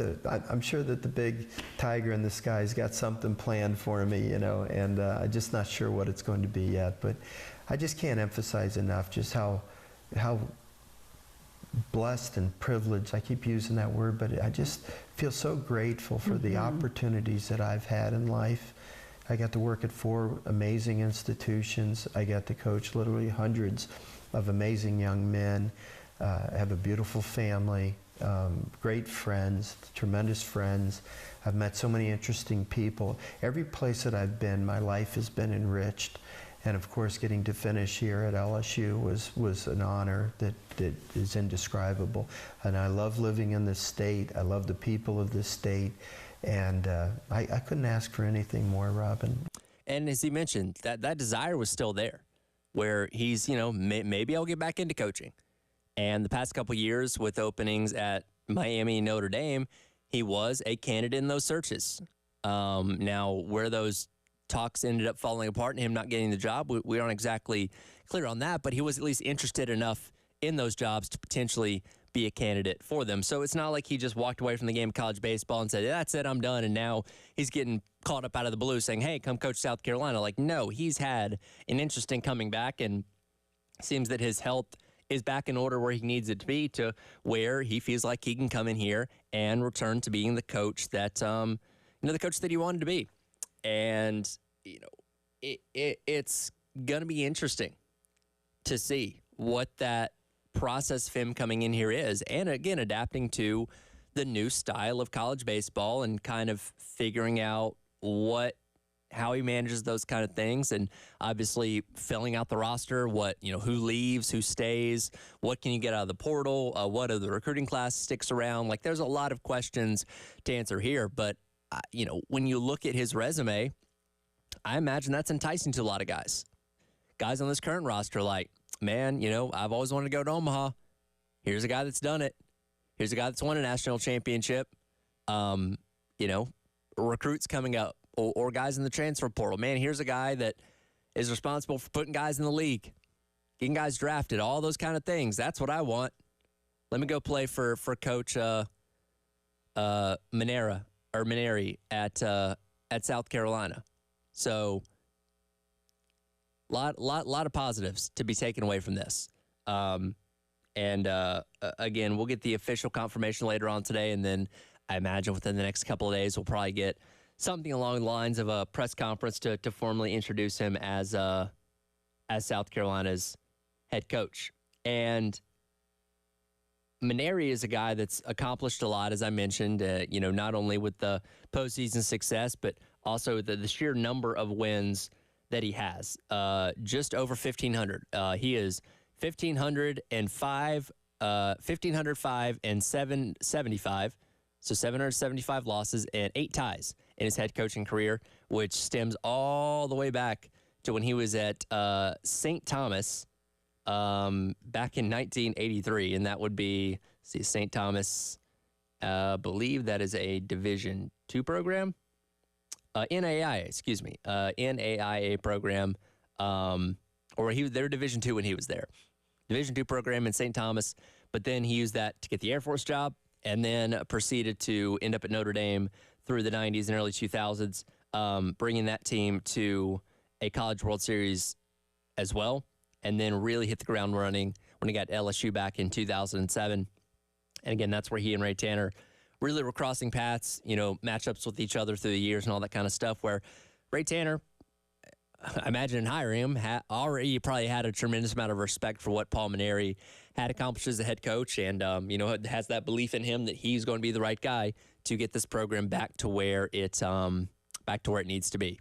I'm sure that the big tiger in the sky's got something planned for me, you know, and I'm just not sure what it's going to be yet. But I just can't emphasize enough just how blessed and privileged, I keep using that word, but I just feel so grateful for the opportunities that I've had in life. I got to work at 4 amazing institutions. I got to coach literally hundreds of amazing young men. I have a beautiful family, great friends, tremendous friends. I've met so many interesting people. Every place that I've been, my life has been enriched. And of course, getting to finish here at LSU was an honor that is indescribable. And I love living in this state. I love the people of this state. And I couldn't ask for anything more, Robin. And as he mentioned, that desire was still there, where he's, you know, maybe I'll get back into coaching. And the past couple years with openings at Miami and Notre Dame, he was a candidate in those searches. Now, where those talks ended up falling apart and him not getting the job, we aren't exactly clear on that, but he was at least interested enough in those jobs to potentially be a candidate for them. So it's not like he just walked away from the game of college baseball and said, that's it, I'm done, and now he's getting called up out of the blue saying, hey, come coach South Carolina. Like, no, he's had an interest in coming back, and seems that his health is back in order where he needs it to be, to where he feels like he can come in here and return to being the coach that, the coach that he wanted to be. And, you know, it's going to be interesting to see what that process of him coming in here is. And again, adapting to the new style of college baseball and kind of figuring out how he manages those kind of things, and obviously filling out the roster, who leaves, who stays, what can you get out of the portal, what of the recruiting class sticks around. Like, there's a lot of questions to answer here, but when you look at his resume, I imagine that's enticing to a lot of guys. Guys on this current roster, like, man, I've always wanted to go to Omaha. Here's a guy that's done it. Here's a guy that's won a national championship. Recruits coming up or guys in the transfer portal. Man, here's a guy that is responsible for putting guys in the league, getting guys drafted, all those kind of things. That's what I want. Let me go play for Coach Maneri at South Carolina. So, lot of positives to be taken away from this. Again, we'll get the official confirmation later on today, and then I imagine within the next couple of days we'll probably get something along the lines of a press conference to formally introduce him as South Carolina's head coach. And Maneri is a guy that's accomplished a lot, as I mentioned, not only with the postseason success, but also the sheer number of wins that he has. Just over 1,500. He is 1,505 and 775. So 775 losses and 8 ties in his head coaching career, which stems all the way back to when he was at St. Thomas back in 1983. And that would be, St. Thomas, believe that is a Division II program. NAIA program. They're Division II when he was there. Division II program in St. Thomas, but then he used that to get the Air Force job, and then proceeded to end up at Notre Dame through the 90s and early 2000s, bringing that team to a College World Series as well, and then really hit the ground running when he got LSU back in 2007. And again, that's where he and Ray Tanner really were crossing paths, matchups with each other through the years and all that kind of stuff, where Ray Tanner, I imagine hiring him, already probably had a tremendous amount of respect for what Paul Maneri had accomplished as a head coach, and has that belief in him that he's going to be the right guy to get this program back to where it needs to be.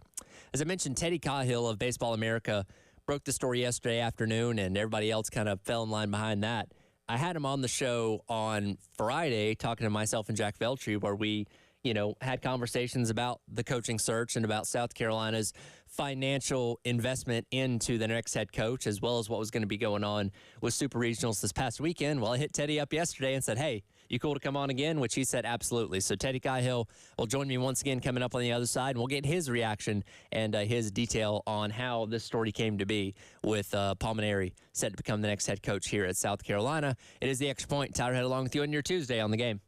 As I mentioned, Teddy Cahill of Baseball America broke the story yesterday afternoon, and everybody else kind of fell in line behind that. I had him on the show on Friday talking to myself and Jack Veltri, where we had conversations about the coaching search and about South Carolina's financial investment into the next head coach, as well as what was going to be going on with Super Regionals this past weekend. Well, I hit Teddy up yesterday and said, hey, you cool to come on again? Which he said, absolutely. So Teddy Cahill will join me once again coming up on the other side, and we'll get his reaction and his detail on how this story came to be with Paul Maneri set to become the next head coach here at South Carolina. It is the Extra Point. Tyler Head along with you on your Tuesday on the Game.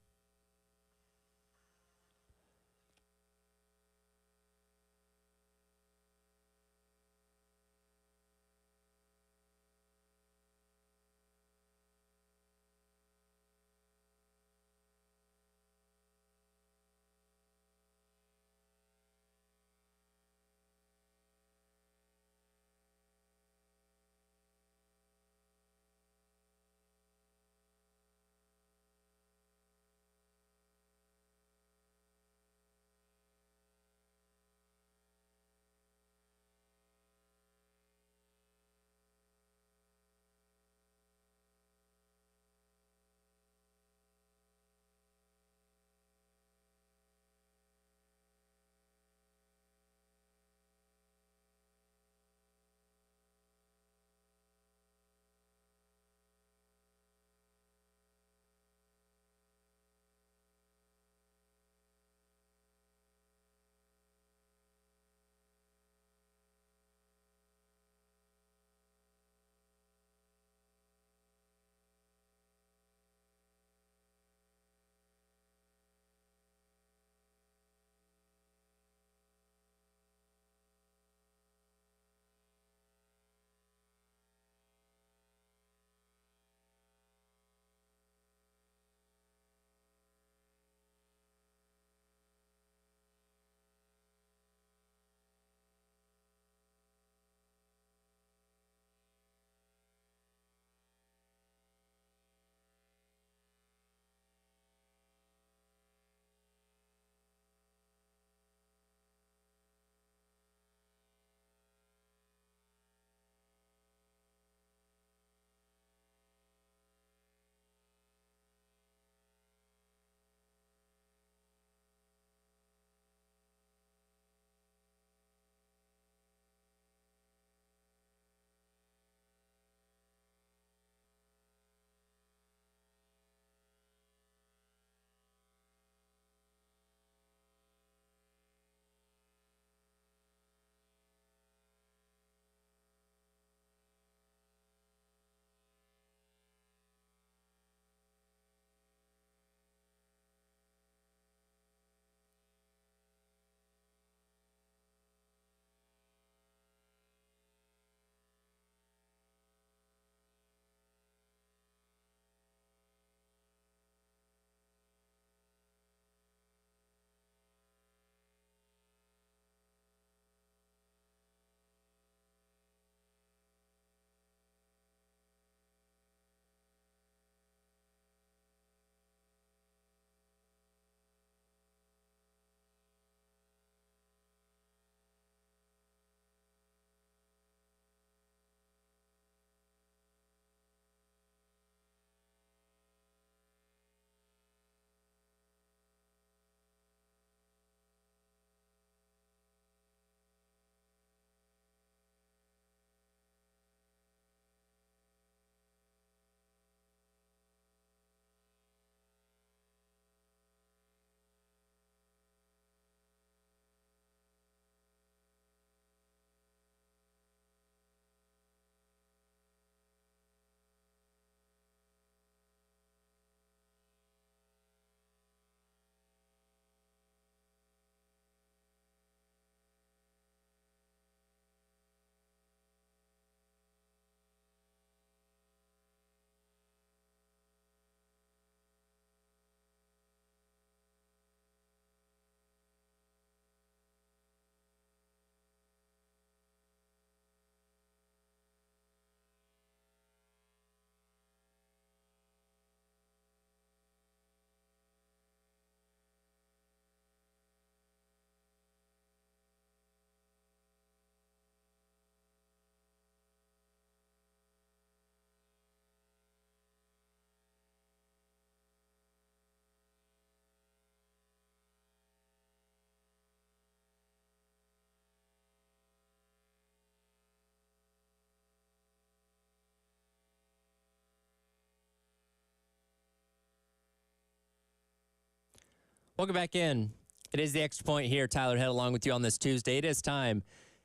Welcome back in. It is the Extra Point here. Tyler Head along with you on this Tuesday. It is time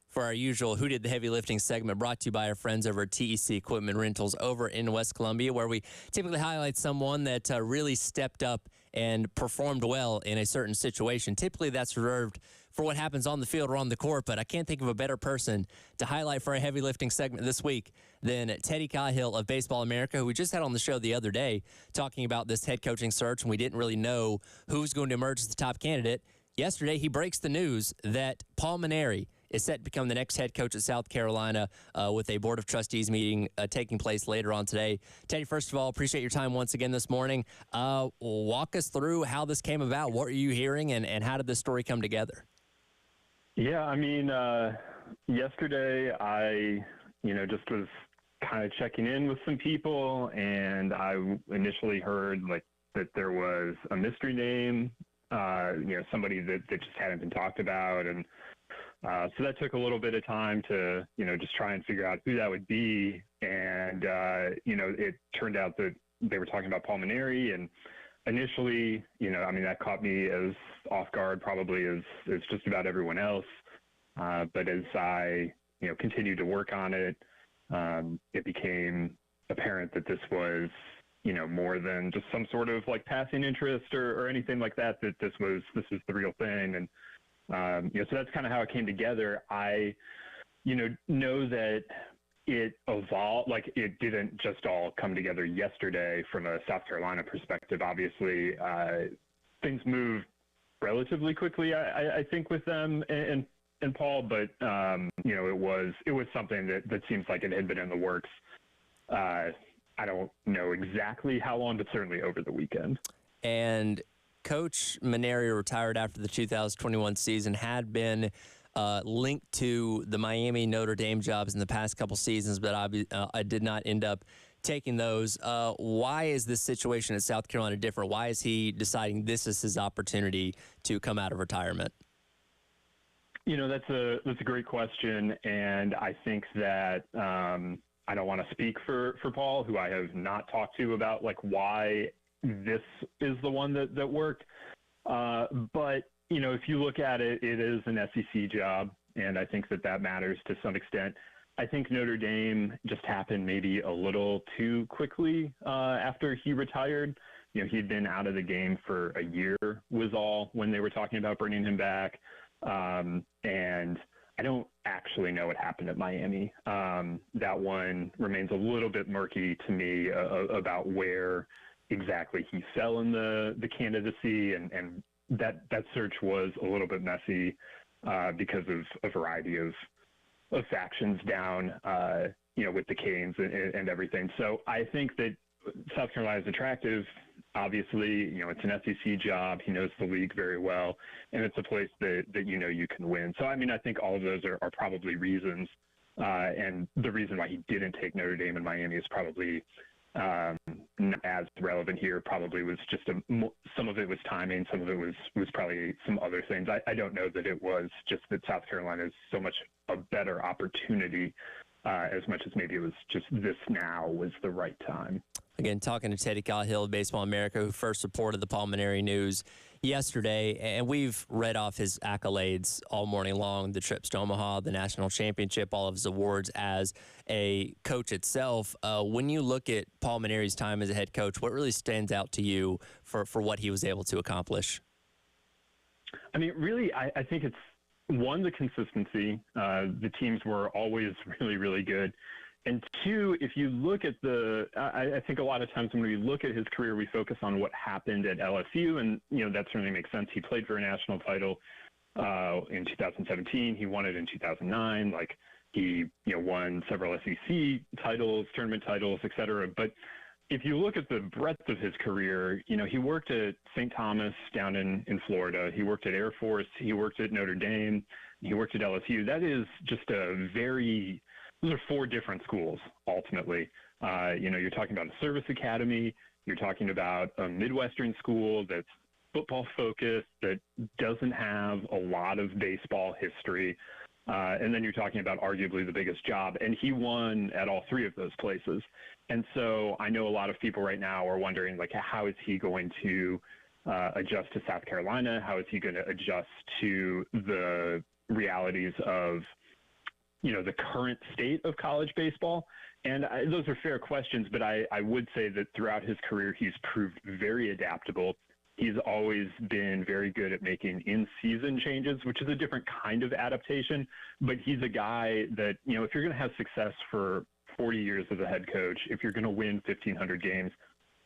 for our usual Who Did the Heavy Lifting segment, brought to you by our friends over at TEC Equipment Rentals over in West Columbia, where we typically highlight someone that really stepped up and performed well in a certain situation. Typically that's reserved for what happens on the field or on the court, but I can't think of a better person to highlight for a heavy lifting segment this week than Teddy Cahill of Baseball America, who we just had on the show the other day talking about this head coaching search, and we didn't really know who was going to emerge as the top candidate. Yesterday, he breaks the news that Paul Mainieri is set to become the next head coach at South Carolina with a Board of Trustees meeting taking place later on today. Teddy, first of all, appreciate your time once again this morning. Walk us through how this came about. What are you hearing, and how did this story come together? Yeah, I mean, yesterday I, just was kind of checking in with some people, and I initially heard that there was a mystery name, somebody that just hadn't been talked about. And so that took a little bit of time to, just try and figure out who that would be. And, it turned out that they were talking about Paul Mainieri, and initially, that caught me as off guard, probably as just about everyone else. But as I, continued to work on it, it became apparent that this was, more than just some sort of passing interest or anything like that, that this was the real thing. And, so that's kind of how it came together. I, know that it evolved, it didn't just all come together yesterday from a South Carolina perspective. Obviously, things moved relatively quickly, I think, with them and Paul, but, it was something that seems like it had been in the works. I don't know exactly how long, but certainly over the weekend. And Coach Mainieri retired after the 2021 season, had been linked to the Miami Notre Dame jobs in the past couple seasons, but I did not end up taking those. Why is this situation at South Carolina different? Why is he deciding this is his opportunity to come out of retirement? That's a great question, and I think that I don't want to speak for Paul, who I have not talked to about why this is the one that worked. But if you look at it, it is an SEC job, and I think that matters to some extent. I think Notre Dame just happened maybe a little too quickly after he retired. He'd been out of the game for a year was all when they were talking about bringing him back. And I don't actually know what happened at Miami. That one remains a little bit murky to me about where exactly he fell in the candidacy, and that search was a little bit messy because of a variety of factions down, with the Canes and everything. So I think that South Carolina is attractive. Obviously, it's an SEC job. He knows the league very well, and it's a place that you can win. So, I think all of those are probably reasons. And the reason why he didn't take Notre Dame and Miami is probably not as relevant here. Probably was just some of it was timing. Some of it was probably some other things. I don't know that it was just that South Carolina is so much a better opportunity as much as maybe it was just this now was the right time. Again, talking to Teddy Cahill of Baseball America, who first reported the Paul Mainieri news yesterday, and we've read off his accolades all morning long, the trips to Omaha, the national championship, all of his awards as a coach itself. When you look at Paul Mainieri's time as a head coach, what really stands out to you for what he was able to accomplish? Really, I think it's, one, the consistency. The teams were always really, really good. And two, if you look at I think a lot of times when we look at his career, we focus on what happened at LSU, and, that certainly makes sense. He played for a national title in 2017. He won it in 2009. He, won several SEC titles, tournament titles, et cetera. But if you look at the breadth of his career, he worked at St. Thomas down in Florida. He worked at Air Force. He worked at Notre Dame. He worked at LSU. That is just those are four different schools, ultimately. You're talking about a service academy. You're talking about a Midwestern school that's football focused, that doesn't have a lot of baseball history. And then you're talking about arguably the biggest job. And he won at all three of those places. And so I know a lot of people right now are wondering, how is he going to adjust to South Carolina? How is he going to adjust to the realities of, the current state of college baseball? And those are fair questions, but I would say that throughout his career, he's proved very adaptable. He's always been very good at making in-season changes, which is a different kind of adaptation. But he's a guy that, if you're going to have success for 40 years as a head coach, if you're going to win 1,500 games,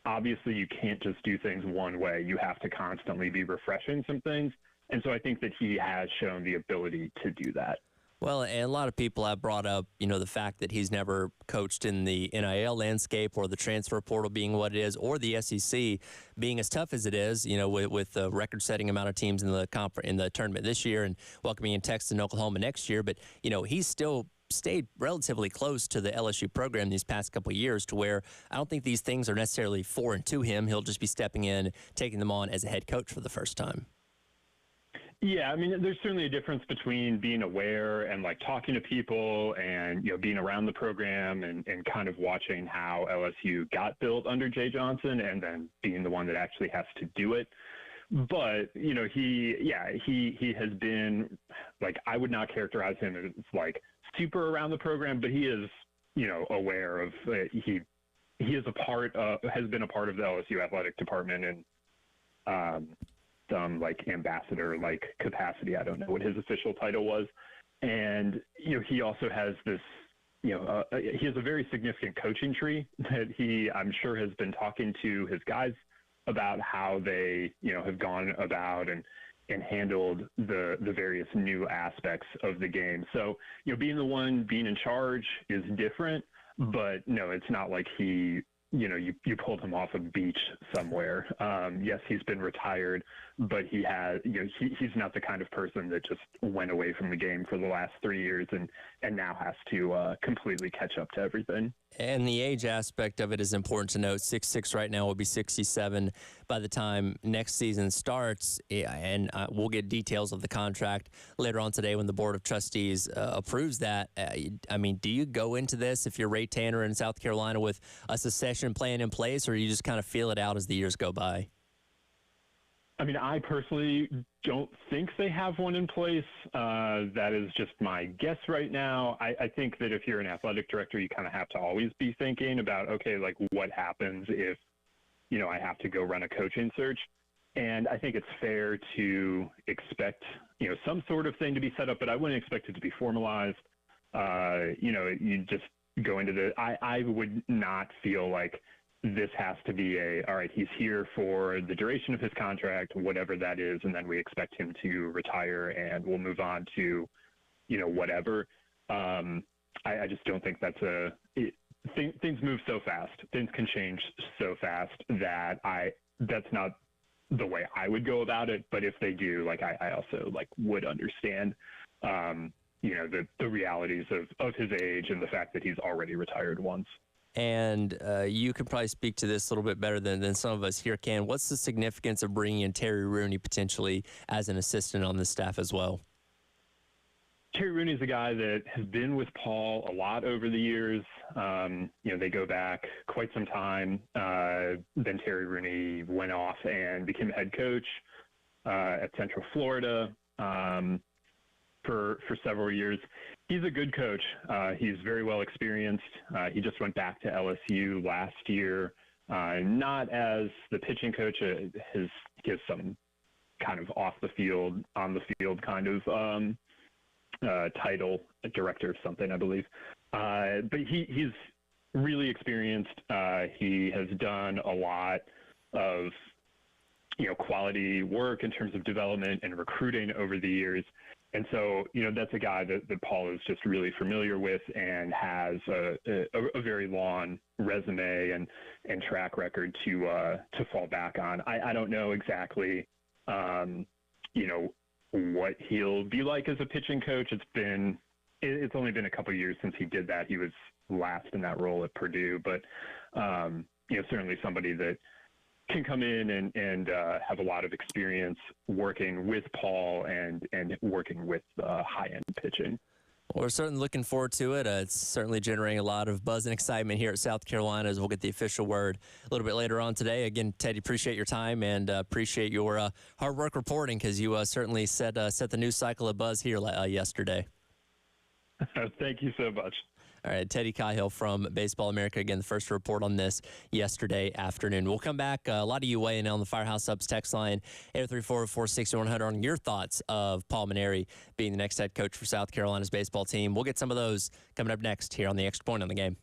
obviously you can't just do things one way. You have to constantly be refreshing some things. And so I think that he has shown the ability to do that. Well, and a lot of people have brought up, the fact that he's never coached in the NIL landscape or the transfer portal being what it is, or the SEC being as tough as it is, with the record-setting amount of teams in the tournament this year and welcoming in Texas and Oklahoma next year. But, he's still stayed relatively close to the LSU program these past couple of years, to where I don't think these things are necessarily foreign to him. He'll just be stepping in, taking them on as a head coach for the first time. Yeah, I mean, there's certainly a difference between being aware and talking to people and, being around the program and kind of watching how LSU got built under Jay Johnson and then being the one that actually has to do it. But, he has been, I would not characterize him as super around the program, but he is, aware of, he is has been a part of the LSU athletic department and, some ambassador capacity. I don't know what his official title was. And, he also has this, he has a very significant coaching tree that I'm sure has been talking to his guys about how they, have gone about and handled the various new aspects of the game. So, being the one being in charge is different, but no, it's not like he, you pulled him off a beach somewhere. Yes, he's been retired, but he has, he's not the kind of person that just went away from the game for the last 3 years and now has to completely catch up to everything. And the age aspect of it is important to note. 6'6" right now, will be 67 by the time next season starts. And we'll get details of the contract later on today when the Board of Trustees approves that. Do you go into this, if you're Ray Tanner in South Carolina, with a succession plan in place, or you just kind of feel it out as the years go by? I mean, I personally don't think they have one in place. That is just my guess right now. I think that if you're an athletic director, you kind of have to always be thinking about, okay, what happens if, I have to go run a coaching search. And I think it's fair to expect, some sort of thing to be set up, but I wouldn't expect it to be formalized. You just go into I would not feel like this has to be all right, he's here for the duration of his contract, whatever that is, and then we expect him to retire and we'll move on to, whatever. I just don't think that's things move so fast. Things can change so fast that that's not the way I would go about it. But if they do, I also would understand, the realities of his age and the fact that he's already retired once. And you can probably speak to this a little bit better than some of us here can. What's the significance of bringing in Terry Rooney potentially as an assistant on the staff as well? Terry Rooney is a guy that has been with Paul a lot over the years. They go back quite some time. Then Terry Rooney went off and became head coach at Central Florida for several years. He's a good coach. He's very well experienced. He just went back to LSU last year, not as the pitching coach. He has some kind of off the field, on the field kind of title, director of something, I believe. But he's really experienced. He has done a lot of quality work in terms of development and recruiting over the years. And so, that's a guy that Paul is just really familiar with and has a very long resume and track record to fall back on. I don't know exactly, what he'll be like as a pitching coach. It's only been a couple of years since he did that. He was last in that role at Purdue, but, certainly somebody that can come in and have a lot of experience working with Paul and working with high-end pitching. Well, we're certainly looking forward to it. It's certainly generating a lot of buzz and excitement here at South Carolina as we'll get the official word a little bit later on today. Again, Teddy, appreciate your time and appreciate your hard work reporting because you certainly set the news cycle of buzz here yesterday. Thank you so much. All right, Teddy Cahill from Baseball America. Again, the first report on this yesterday afternoon. We'll come back. A lot of you weighing in on the Firehouse Subs text line, 834-460-100, on your thoughts of Paul Mainieri being the next head coach for South Carolina's baseball team. We'll get some of those coming up next here on the Extra Point on the Game.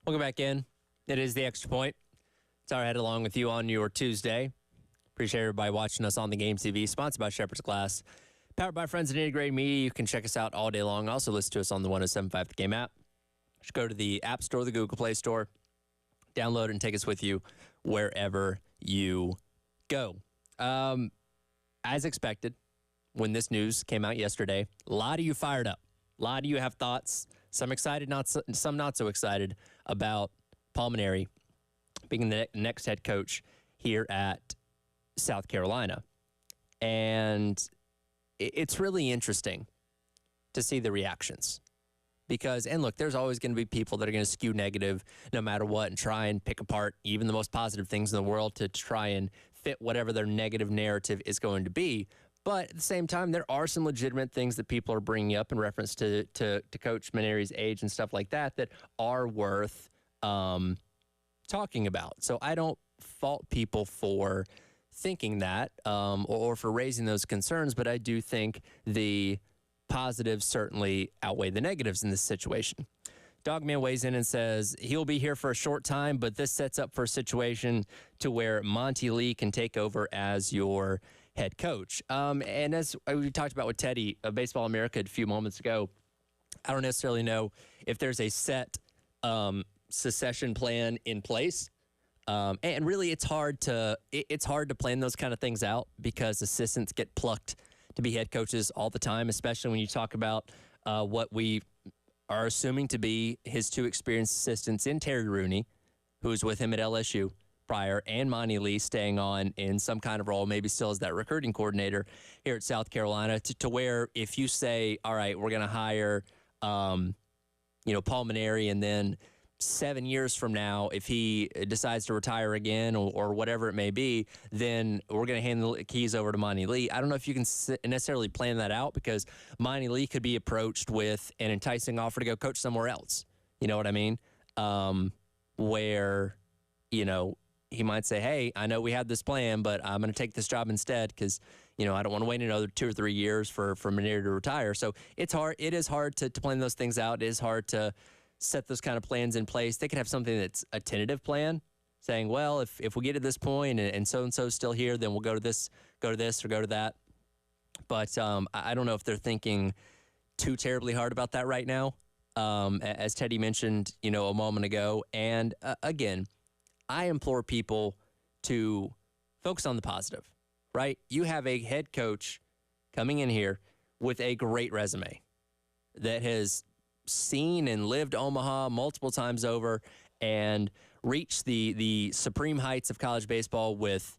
Welcome back in. It is the Extra Point. It's our head along with you on your Tuesday. Appreciate everybody watching us on the Game TV, sponsored by Shepherd's Glass, powered by friends at Integrated Media. You can check us out all day long. Also listen to us on the 107.5 The Game app. Just go to the App Store, the Google Play Store, download it, and take us with you wherever you go. As expected, when this news came out yesterday. A lot of you fired up. A lot of you have thoughts. Some excited, some not so excited about Paul Mainieri being the next head coach here at South Carolina. And it's really interesting to see the reactions. Because, and look, there's always going to be people that are going to skew negative no matter what and try and pick apart even the most positive things in the world to try and fit whatever their negative narrative is going to be. But at the same time, there are some legitimate things that people are bringing up in reference to Coach Mainieri's age and stuff like that that are worth talking about. So I don't fault people for thinking that or for raising those concerns, but I do think the positives certainly outweigh the negatives in this situation. Dogman weighs in and says he'll be here for a short time, but this sets up for a situation to where Monty Lee can take over as your head coach. And as we talked about with Teddy of Baseball America a few moments ago, I don't necessarily know if there's a set succession plan in place. And really, it's hard to plan those kind of things out because assistants get plucked to be head coaches all the time, especially when you talk about what we are assuming to be his two experienced assistants in Terry Rooney, who was with him at LSU prior, and Monty Lee staying on in some kind of role, maybe still as that recruiting coordinator here at South Carolina, to where if you say, all right, we're going to hire, Paul Mainieri, and then 7 years from now, if he decides to retire again or whatever it may be, then we're going to hand the keys over to Monty Lee. I don't know if you can necessarily plan that out because Monty Lee could be approached with an enticing offer to go coach somewhere else. You know what I mean? Where, he might say, hey, I know we had this plan, but I'm going to take this job instead because, I don't want to wait another 2 or 3 years for Mainieri to retire. So it's hard. It is hard to plan those things out. It is hard to set those kind of plans in place. They could have something that's a tentative plan saying, well, if we get to this point and so-and-so is still here, then we'll go to this or go to that. But I don't know if they're thinking too terribly hard about that right now, as Teddy mentioned, a moment ago. And again, I implore people to focus on the positive, right? You have a head coach coming in here with a great resume that has seen and lived Omaha multiple times over and reached the supreme heights of college baseball with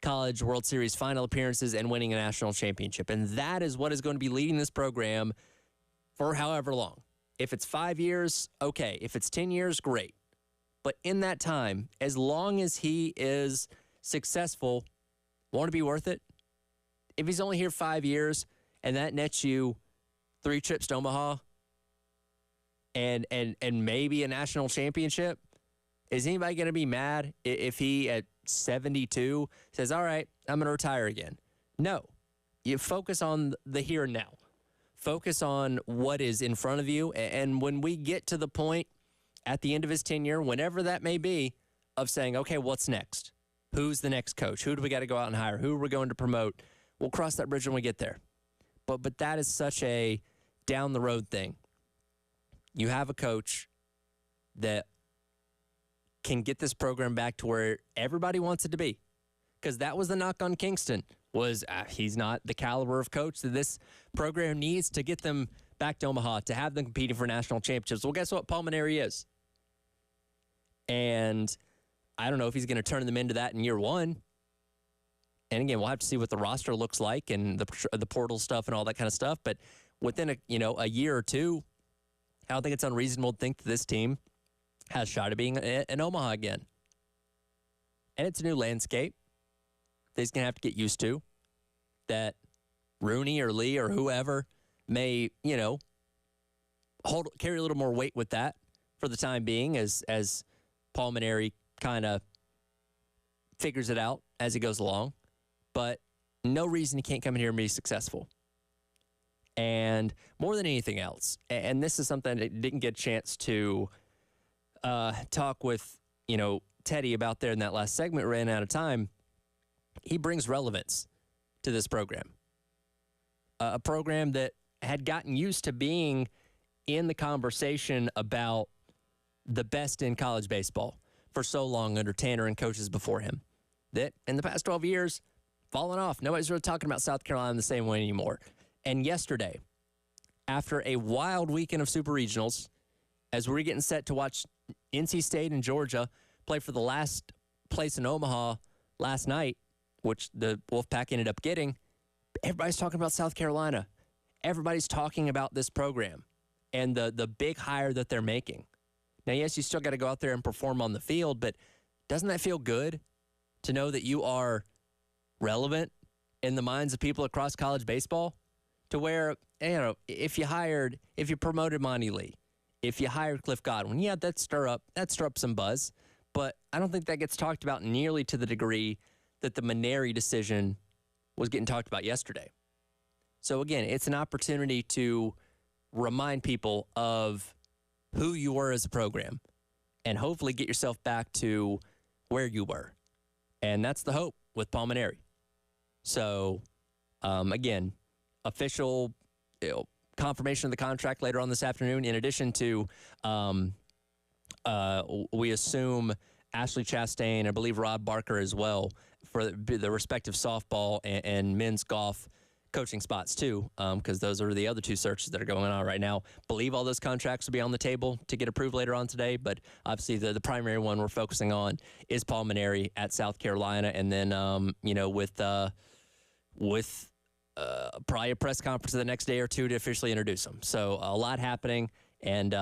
College World Series final appearances and winning a national championship. And that is what is going to be leading this program for however long. If it's 5 years, okay. If it's 10 years, great. But in that time, as long as he is successful, won't it be worth it? If he's only here 5 years and that nets you 3 trips to Omaha, and maybe a national championship, is anybody going to be mad if he at 72 says, all right, I'm going to retire again? No. You focus on the here and now. Focus on what is in front of you. And when we get to the point at the end of his tenure, whenever that may be, of saying, okay, what's next? Who's the next coach? Who do we got to go out and hire? Who are we going to promote? We'll cross that bridge when we get there. But that is such a down the road thing. You have a coach that can get this program back to where everybody wants it to be. Because that was the knock on Kingston, was he's not the caliber of coach that this program needs to get them back to Omaha, to have them competing for national championships. Well, guess what? Paul Mainieri is. And I don't know if he's going to turn them into that in year one. And again, we'll have to see what the roster looks like and the portal stuff and all that kind of stuff. But within a year or two, I don't think it's unreasonable to think that this team has a shot at being in Omaha again. And it's a new landscape that he's going to have to get used to, that Rooney or Lee or whoever may, carry a little more weight with that for the time being as Paul Mainieri kind of figures it out as he goes along. But no reason he can't come in here and be successful. And more than anything else, and this is something I didn't get a chance to talk with, Teddy about there in that last segment, ran out of time. He brings relevance to this program. A program that had gotten used to being in the conversation about the best in college baseball for so long under Tanner and coaches before him, that in the past 12 years, fallen off. Nobody's really talking about South Carolina the same way anymore. And yesterday, after a wild weekend of super regionals, as we're getting set to watch NC State and Georgia play for the last place in Omaha last night, which the Wolfpack ended up getting, everybody's talking about South Carolina. Everybody's talking about this program and the big hire that they're making. Now, yes, you still got to go out there and perform on the field, but doesn't that feel good to know that you are relevant in the minds of people across college baseball? To where, if you promoted Monty Lee, if you hired Cliff Godwin, yeah, that'd stir up some buzz. But I don't think that gets talked about nearly to the degree that the Maneri decision was getting talked about yesterday. So again, it's an opportunity to remind people of who you were as a program and hopefully get yourself back to where you were. And that's the hope with Paul Maneri. So, again, official confirmation of the contract later on this afternoon, in addition to, we assume, Ashley Chastain, I believe Rob Barker as well, for the respective softball and men's golf coaching spots too, because those are the other two searches that are going on right now. Believe all those contracts will be on the table to get approved later on today, but obviously the primary one we're focusing on is Paul Maneri at South Carolina, and then with probably a press conference the next day or two to officially introduce him. So a lot happening, and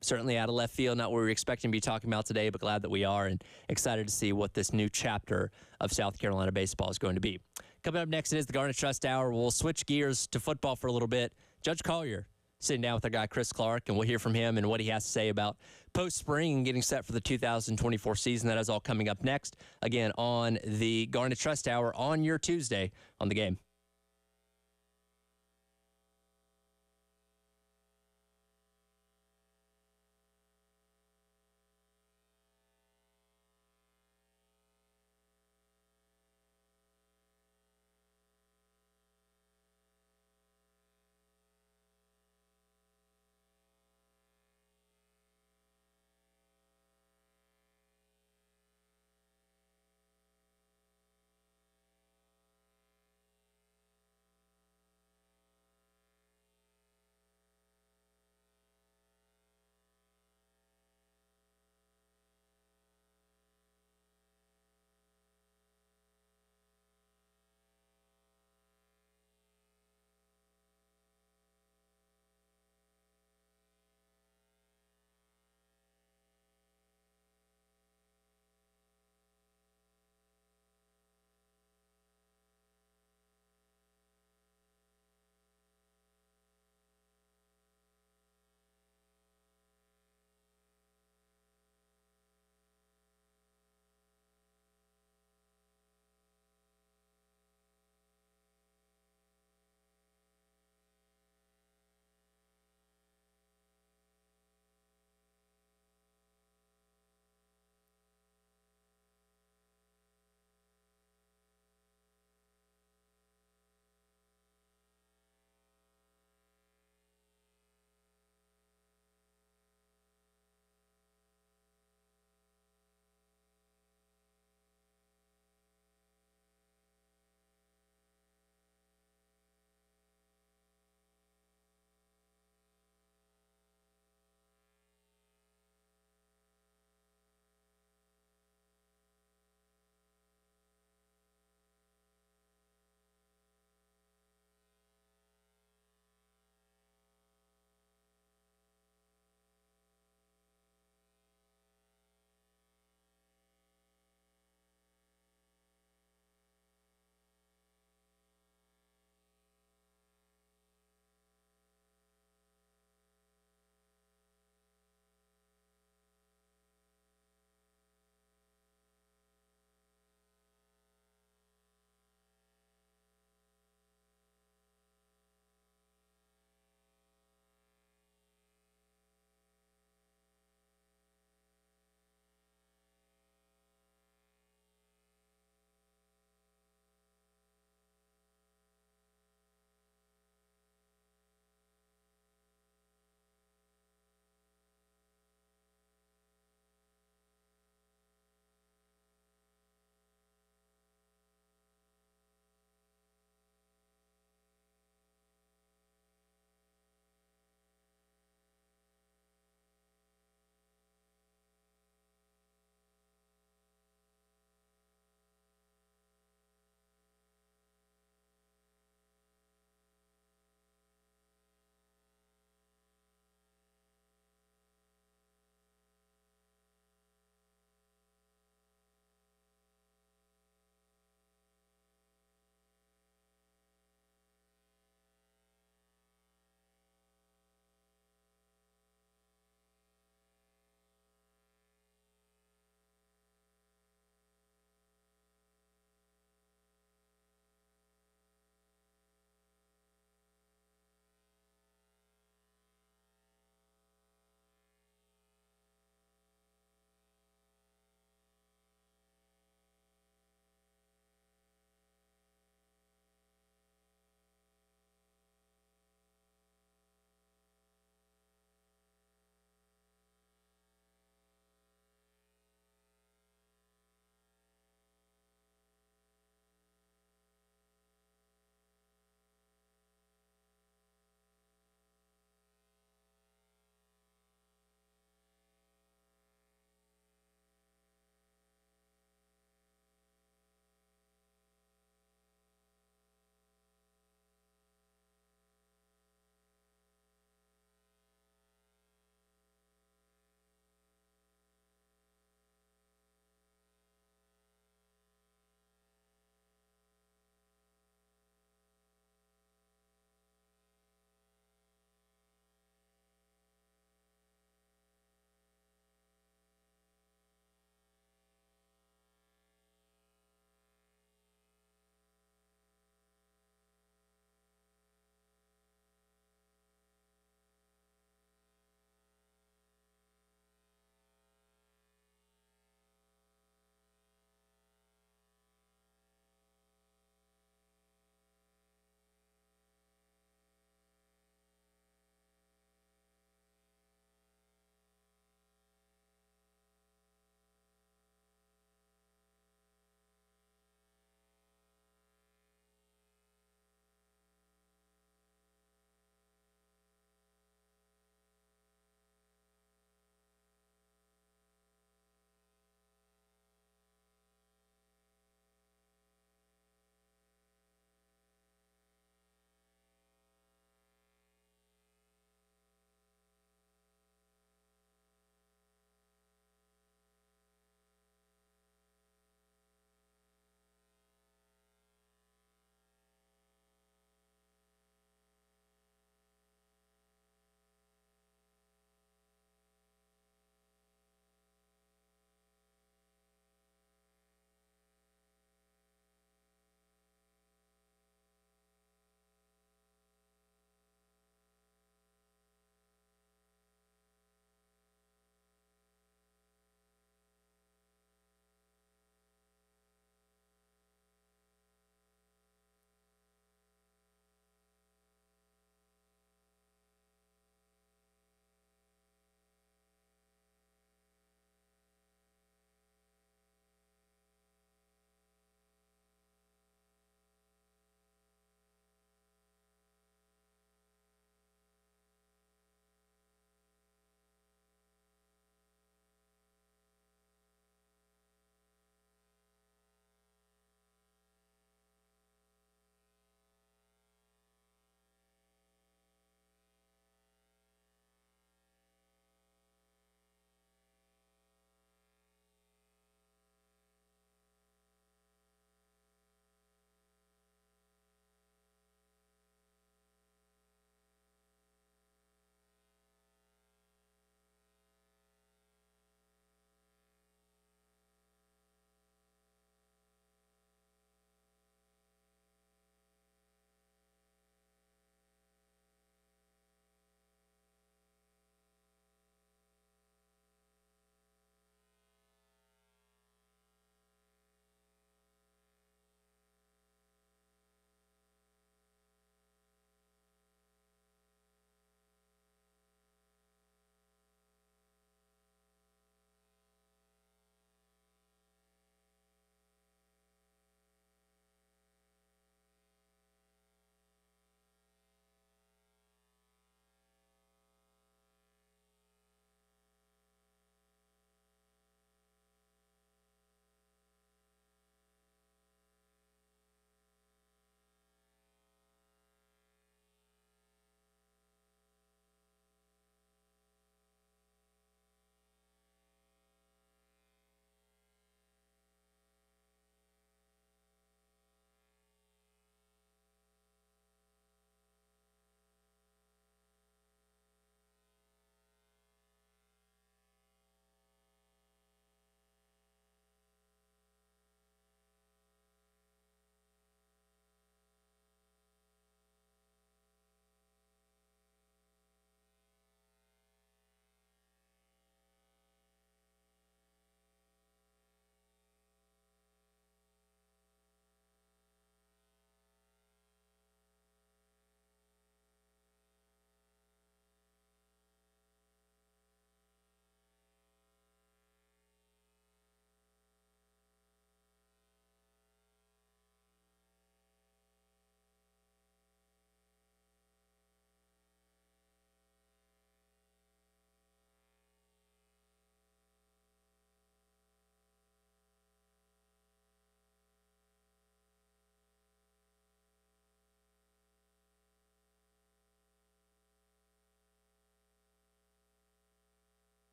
certainly out of left field, not what we were expecting to be talking about today, but glad that we are and excited to see what this new chapter of South Carolina baseball is going to be. Coming up next, it is the Garnet Trust Hour. We'll switch gears to football for a little bit. Judge Collier sitting down with our guy Chris Clark, and we'll hear from him and what he has to say about post-spring and getting set for the 2024 season. That is all coming up next, again, on the Garnet Trust Hour on your Tuesday on The Game.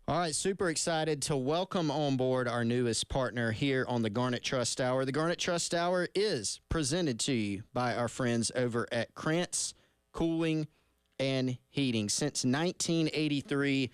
All right, super excited to welcome on board our newest partner here on the Garnet Trust Hour. The Garnet Trust Hour is presented to you by our friends over at Krantz Cooling and Heating. Since 1983,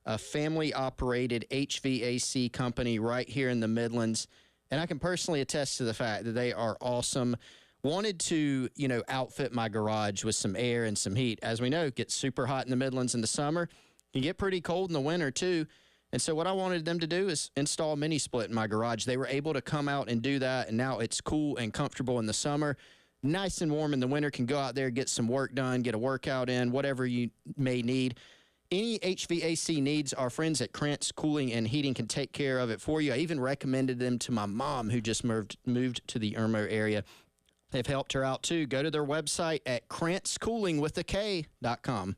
a family-operated HVAC company right here in the Midlands, and I can personally attest to the fact that they are awesome. Wanted to, outfit my garage with some air and some heat. As we know, it gets super hot in the Midlands in the summer. Can get pretty cold in the winter, too. And so what I wanted them to do is install a mini split in my garage. They were able to come out and do that, and now it's cool and comfortable in the summer. Nice and warm in the winter. Can go out there, get some work done, get a workout in, whatever you may need. Any HVAC needs, our friends at Krantz Cooling and Heating can take care of it for you. I even recommended them to my mom, who just moved to the Irmo area. They've helped her out, too. Go to their website at krantzcoolingwithak.com.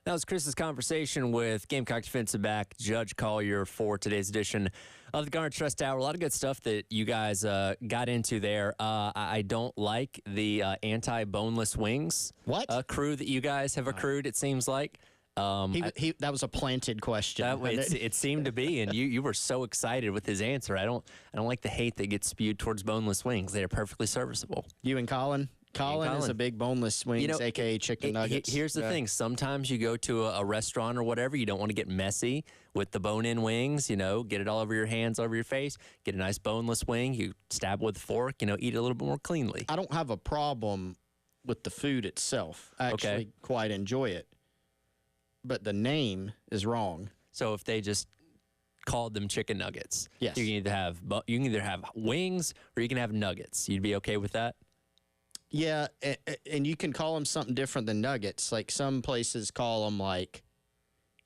That was Chris's conversation with Gamecock defensive back Judge Collier for today's edition of the Garnet Trust Hour. A lot of good stuff that you guys got into there. I don't like the anti-boneless wings crew that you guys have accrued, it seems like. That was a planted question. It seemed to be, and you were so excited with his answer. I don't like the hate that gets spewed towards boneless wings. They are perfectly serviceable. You and Colin? Colin is a big boneless wings, a.k.a. chicken nuggets. Here's the thing. Sometimes you go to a restaurant or whatever, you don't want to get messy with the bone-in wings, get it all over your hands, over your face. Get a nice boneless wing. You stab with a fork, eat it a little bit more cleanly. I don't have a problem with the food itself. I actually quite enjoy it. But the name is wrong. So if they just called them chicken nuggets, yes, you can either have wings or you can have nuggets. You'd be okay with that? Yeah, and you can call them something different than nuggets. Like some places call them I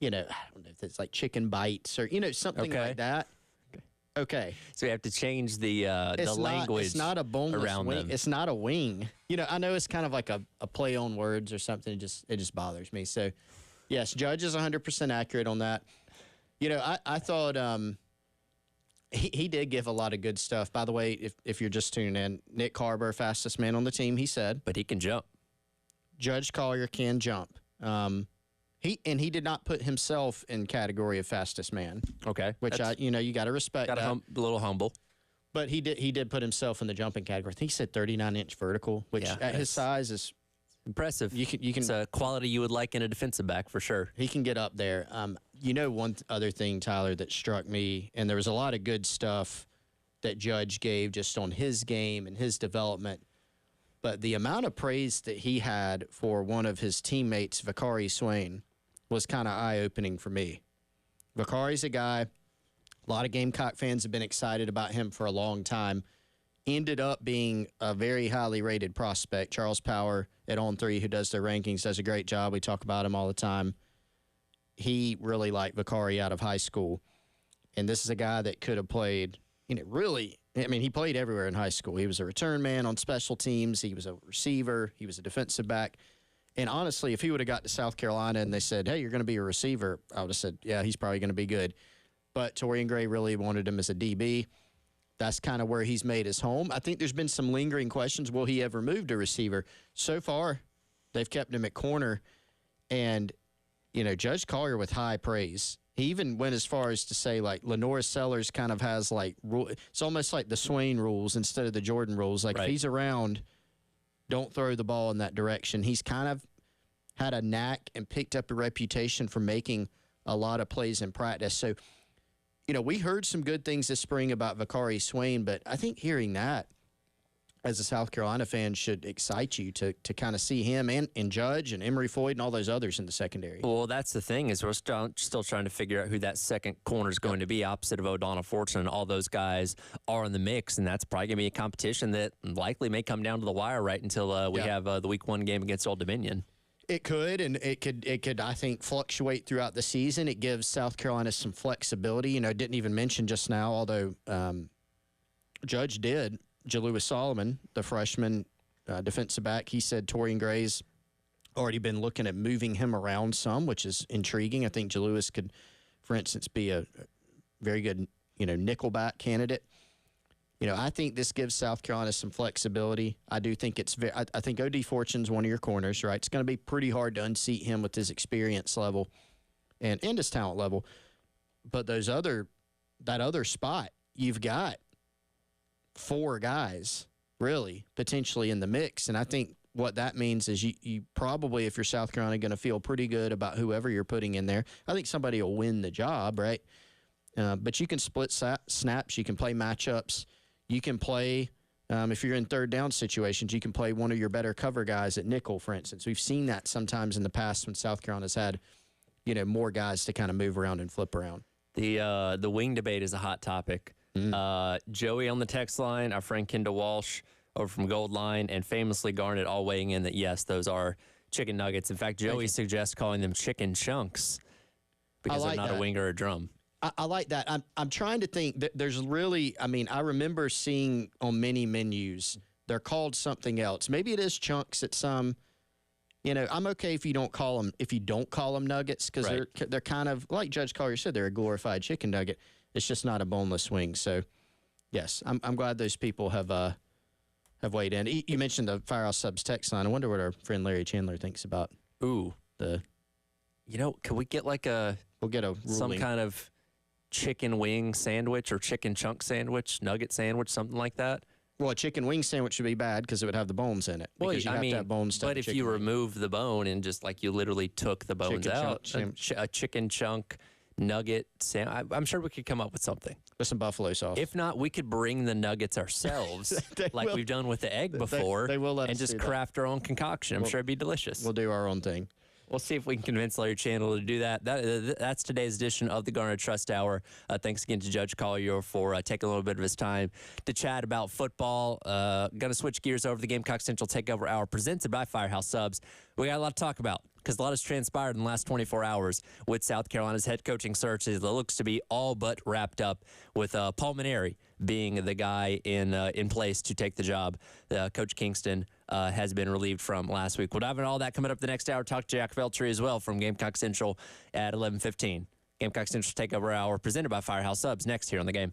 don't know if it's like chicken bites or something like that. Okay. So we have to change the language. It's not a boneless around wing. them. It's not a wing. I know it's kind of like a play on words or something. It just bothers me. So, yes, Judge is 100% accurate on that. I thought he did give a lot of good stuff. By the way, if you're just tuning in, Nick Carver, fastest man on the team, he said. But he can jump. Judge Collier can jump. He did not put himself in category of fastest man. Okay. Which you got to respect. Got a little humble. But he did put himself in the jumping category. I think he said 39-inch vertical, which at his size is impressive. You can. It's a quality you would like in a defensive back for sure. He can get up there. One other thing, Tyler, that struck me, and there was a lot of good stuff that Judge gave just on his game and his development, but the amount of praise that he had for one of his teammates, Vakari Swain, was kind of eye-opening for me. Vakari's a guy, a lot of Gamecock fans have been excited about him for a long time. Ended up being a very highly rated prospect. Charles Power at On3, who does their rankings, does a great job. We talk about him all the time. He really liked Vakari out of high school. And this is a guy that could have played, he played everywhere in high school. He was a return man on special teams. He was a receiver. He was a defensive back. And honestly, if he would have got to South Carolina and they said, hey, you're going to be a receiver, I would have said, yeah, he's probably going to be good. But Torian Gray really wanted him as a DB. That's kind of where he's made his home. I think there's been some lingering questions. Will he ever move to receiver? So far, they've kept him at corner. And, Judge Collier with high praise. He even went as far as to say, Lenora Sellers kind of has, it's almost like the Swain rules instead of the Jordan rules. If he's around, don't throw the ball in that direction. He's kind of had a knack and picked up a reputation for making a lot of plays in practice. So, we heard some good things this spring about Vakari Swain, but I think hearing that as a South Carolina fan should excite you to kind of see him and Judge and Emory Floyd and all those others in the secondary. Well, that's the thing is we're still trying to figure out who that second corner is going to be opposite of O'Donnell Fortune. All those guys are in the mix, and that's probably going to be a competition that likely may come down to the wire right until we have the Week 1 game against Old Dominion. It could, and it could, I think, fluctuate throughout the season. It gives South Carolina some flexibility. Didn't even mention just now, although Judge did, Jalewis Solomon, the freshman defensive back, he said Torian Gray's already been looking at moving him around some, which is intriguing. I think Jalewis could, for instance, be a very good, nickelback candidate. I think this gives South Carolina some flexibility. I do think I think O.D. Fortune's one of your corners, right? It's going to be pretty hard to unseat him with his experience level and his talent level. But that other spot, you've got 4 guys really potentially in the mix. And I think what that means is you probably, if you're South Carolina, going to feel pretty good about whoever you're putting in there. I think somebody will win the job, right? But you can split snaps. You can play matchups. You can play, if you're in third down situations, you can play one of your better cover guys at nickel, for instance. We've seen that sometimes in the past when South Carolina's had, more guys to kind of move around and flip around. The wing debate is a hot topic. Joey on the text line, our friend Kendall Walsh over from Gold Line, and famously Garnet all weighing in that, yes, those are chicken nuggets. In fact, Joey suggests calling them chicken chunks because they're not a wing or a drum. I like that. I'm trying to think that there's really, I remember seeing on many menus, they're called something else. Maybe it is chunks at some, You know, I'm okay if you don't call them nuggets, because Right. they're kind of like Judge Collier said, they're a glorified chicken nugget. It's just not a boneless wing. So, yes, I'm glad those people have weighed in. You mentioned the Firehouse Subs text line. I wonder what our friend Larry Chandler thinks about Ooh, the. you know, can we get like We'll get a some ruling. kind of chicken wing sandwich or chicken chunk sandwich, nugget sandwich, something like that? Well, a chicken wing sandwich would be bad because it would have the bones in it. Well, Because you have to have bones to have but a if chicken you wing. remove the bone and just like you literally took the bones Chicken out, chunk a chicken chunk nugget I'm sure we could come up with something. with some buffalo sauce. If not, we could bring the nuggets ourselves, like will. we've done with the egg before, they will let and us just do that. craft our own concoction. I'm sure it'd be delicious. We'll do our own thing. We'll see if we can convince Larry Chandler to do that. That's today's edition of the Garnet Trust Hour. Thanks again to Judge Collier for taking a little bit of his time to chat about football. Going to switch gears over to the Gamecock Central Takeover Hour presented by Firehouse Subs. We got a lot to talk about because a lot has transpired in the last 24 hours with South Carolina's head coaching search. It looks to be all but wrapped up with Paul Maneri being the guy in place to take the job. Coach Kingston has been relieved from last week. We'll dive into all that coming up the next hour. Talk to Jack Veltri as well from Gamecock Central at 11:15. Gamecock Central Takeover Hour presented by Firehouse Subs next here on the game.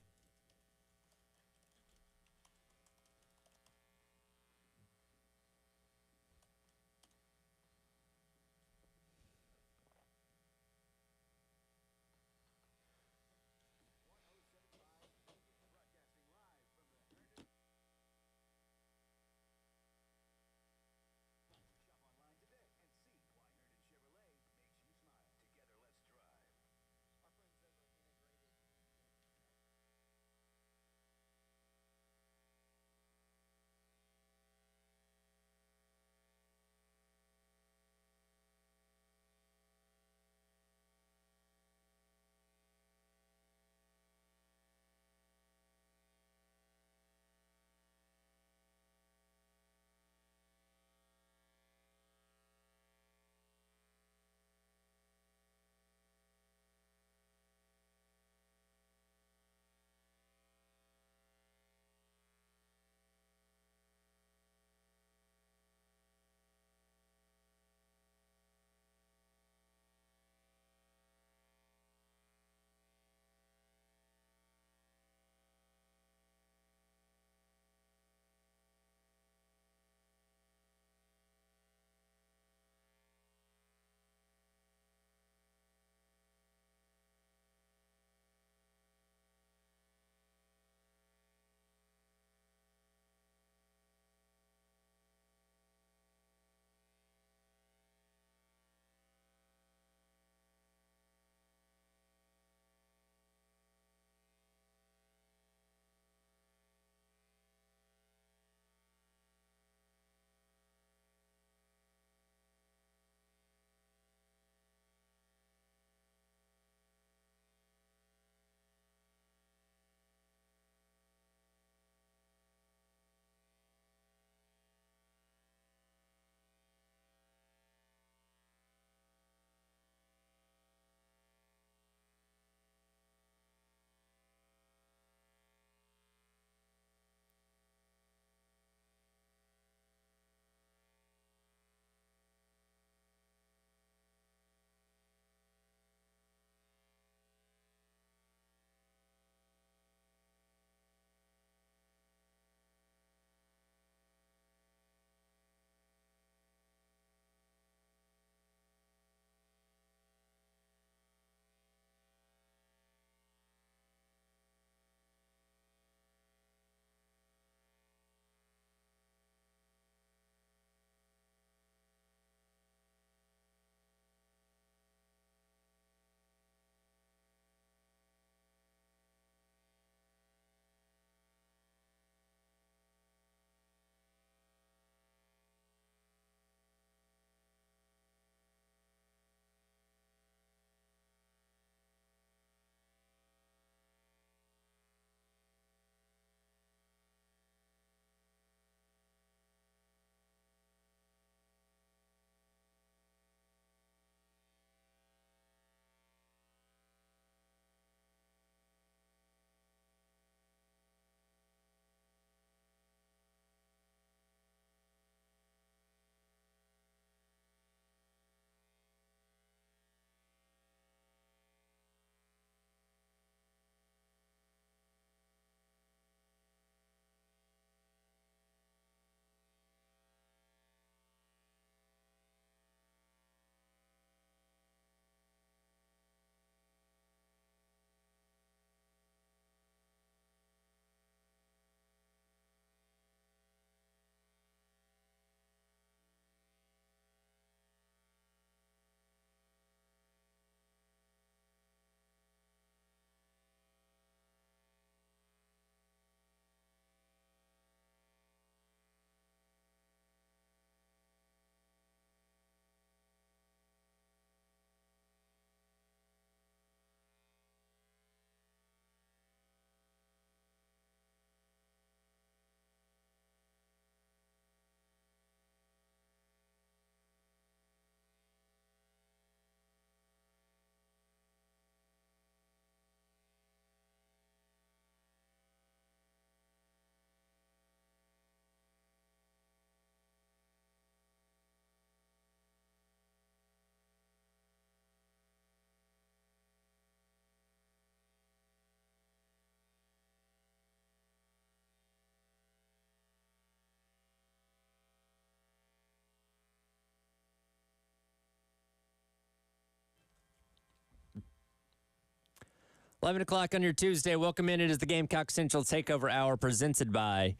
11 o'clock on your Tuesday. Welcome in. It is the Gamecock Central Takeover Hour presented by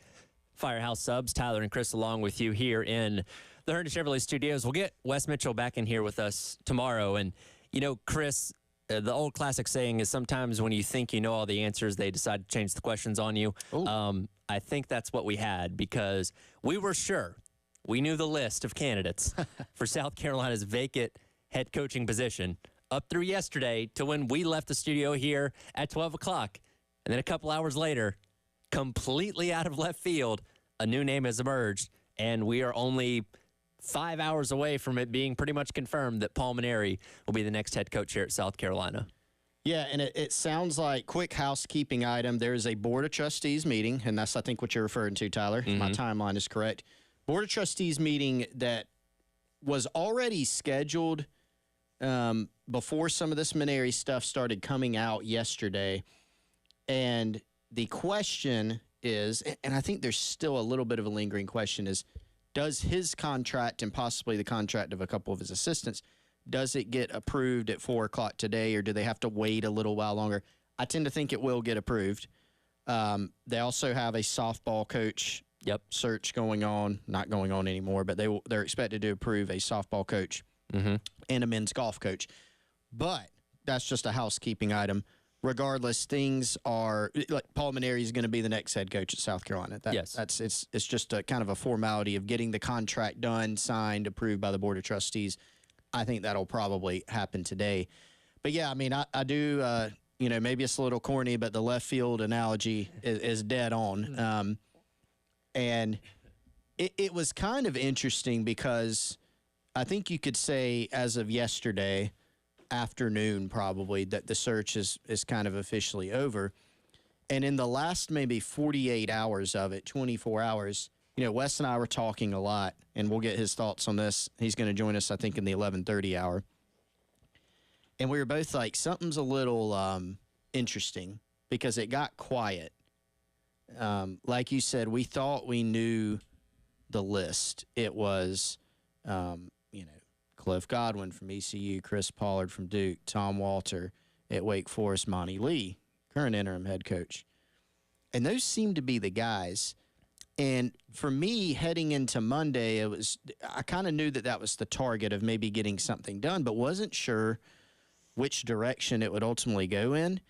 Firehouse Subs. Tyler and Chris along with you here in the Herndon Chevrolet Studios. We'll get Wes Mitchell back in here with us tomorrow. And, you know, Chris, the old classic saying is sometimes when you think you know all the answers, they decide to change the questions on you. I think that's what we had because we were sure. We knew the list of candidates for South Carolina's vacant head coaching position up through yesterday to when we left the studio here at 12 o'clock. And then a couple hours later, completely out of left field, a new name has emerged. And we are only 5 hours away from it being pretty much confirmed that Paul Mainieri will be the next head coach here at South Carolina. Yeah, and it sounds like quick housekeeping item. There is a Board of Trustees meeting, and that's, I think, what you're referring to, Tyler. If my timeline is correct. Board of Trustees meeting that was already scheduled before some of this Mainieri stuff started coming out yesterday. And the question is, and I think there's still a little bit of a lingering question, is does his contract and possibly the contract of a couple of his assistants, does it get approved at 4 o'clock today, or do they have to wait a little while longer? I tend to think it will get approved. They also have a softball coach search going on, not going on anymore, but they're expected to approve a softball coach and a men's golf coach. But that's just a housekeeping item. Regardless, things are like Paul Mainieri is going to be the next head coach at South Carolina. It's just a kind of a formality of getting the contract done, signed, approved by the Board of Trustees. I think that'll probably happen today. But yeah, I mean, I do. Maybe it's a little corny, but the left field analogy is dead on. And it was kind of interesting because I think you could say as of yesterday afternoon probably that the search is kind of officially over. And in the last maybe 48 hours of it, 24 hours, Wes and I were talking a lot, and we'll get his thoughts on this. He's going to join us, I think, in the 11:30 hour. And we were both like, something's a little interesting because it got quiet. Like you said, we thought we knew the list. It was, Cliff Godwin from ECU, Chris Pollard from Duke, Tom Walter at Wake Forest, Monty Lee, current interim head coach. And those seem to be the guys. And for me, heading into Monday, I kind of knew that was the target of maybe getting something done, but wasn't sure which direction it would ultimately go in.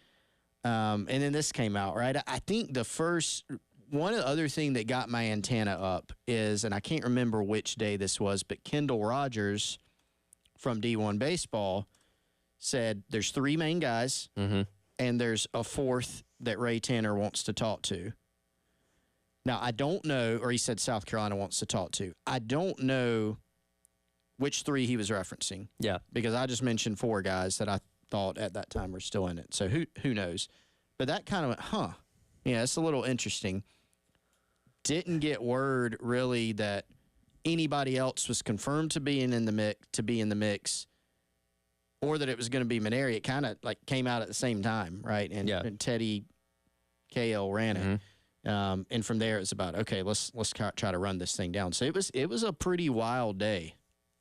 And then this came out, right? I think one of the other thing that got my antenna up is, and I can't remember which day this was, but Kendall Rogers from D1 Baseball said there's 3 main guys, and there's a 4th that Ray Tanner wants to talk to. Now, I don't know, or he said South Carolina wants to talk to. I don't know which 3 he was referencing. Yeah. Because I just mentioned 4 guys that I thought at that time were still in it. So who knows? But that kind of went, yeah, it's a little interesting. Didn't get word really that anybody else was confirmed to be in the mix, or that it was going to be Mainieri. It kind of like came out at the same time, right? And Teddy KL ran it. And from there, it's about, okay, let's try to run this thing down. So it was a pretty wild day.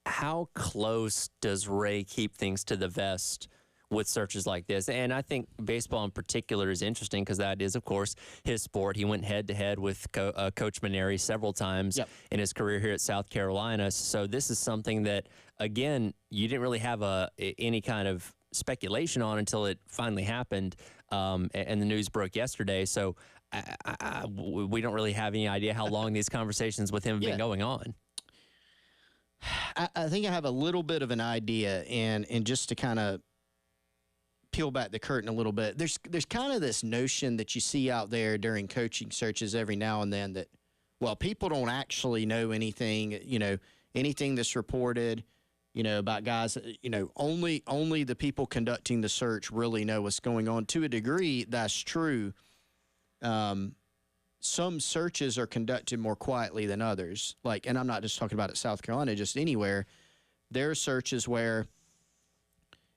How close does Ray keep things to the vest with searches like this? And I think baseball in particular is interesting because that is, of course, his sport. He went head-to-head with Coach Mainieri several times in his career here at South Carolina. So this is something that, again, you didn't really have any kind of speculation on until it finally happened, and the news broke yesterday. So we don't really have any idea how long these conversations with him have been going on. I think I have a little bit of an idea, and just to kind of peel back the curtain a little bit, there's kind of this notion that you see out there during coaching searches every now and then that, well, people don't actually know anything, anything that's reported, about guys, only the people conducting the search really know what's going on. To a degree, that's true. Some searches are conducted more quietly than others. And I'm not just talking about at South Carolina, just anywhere. There are searches where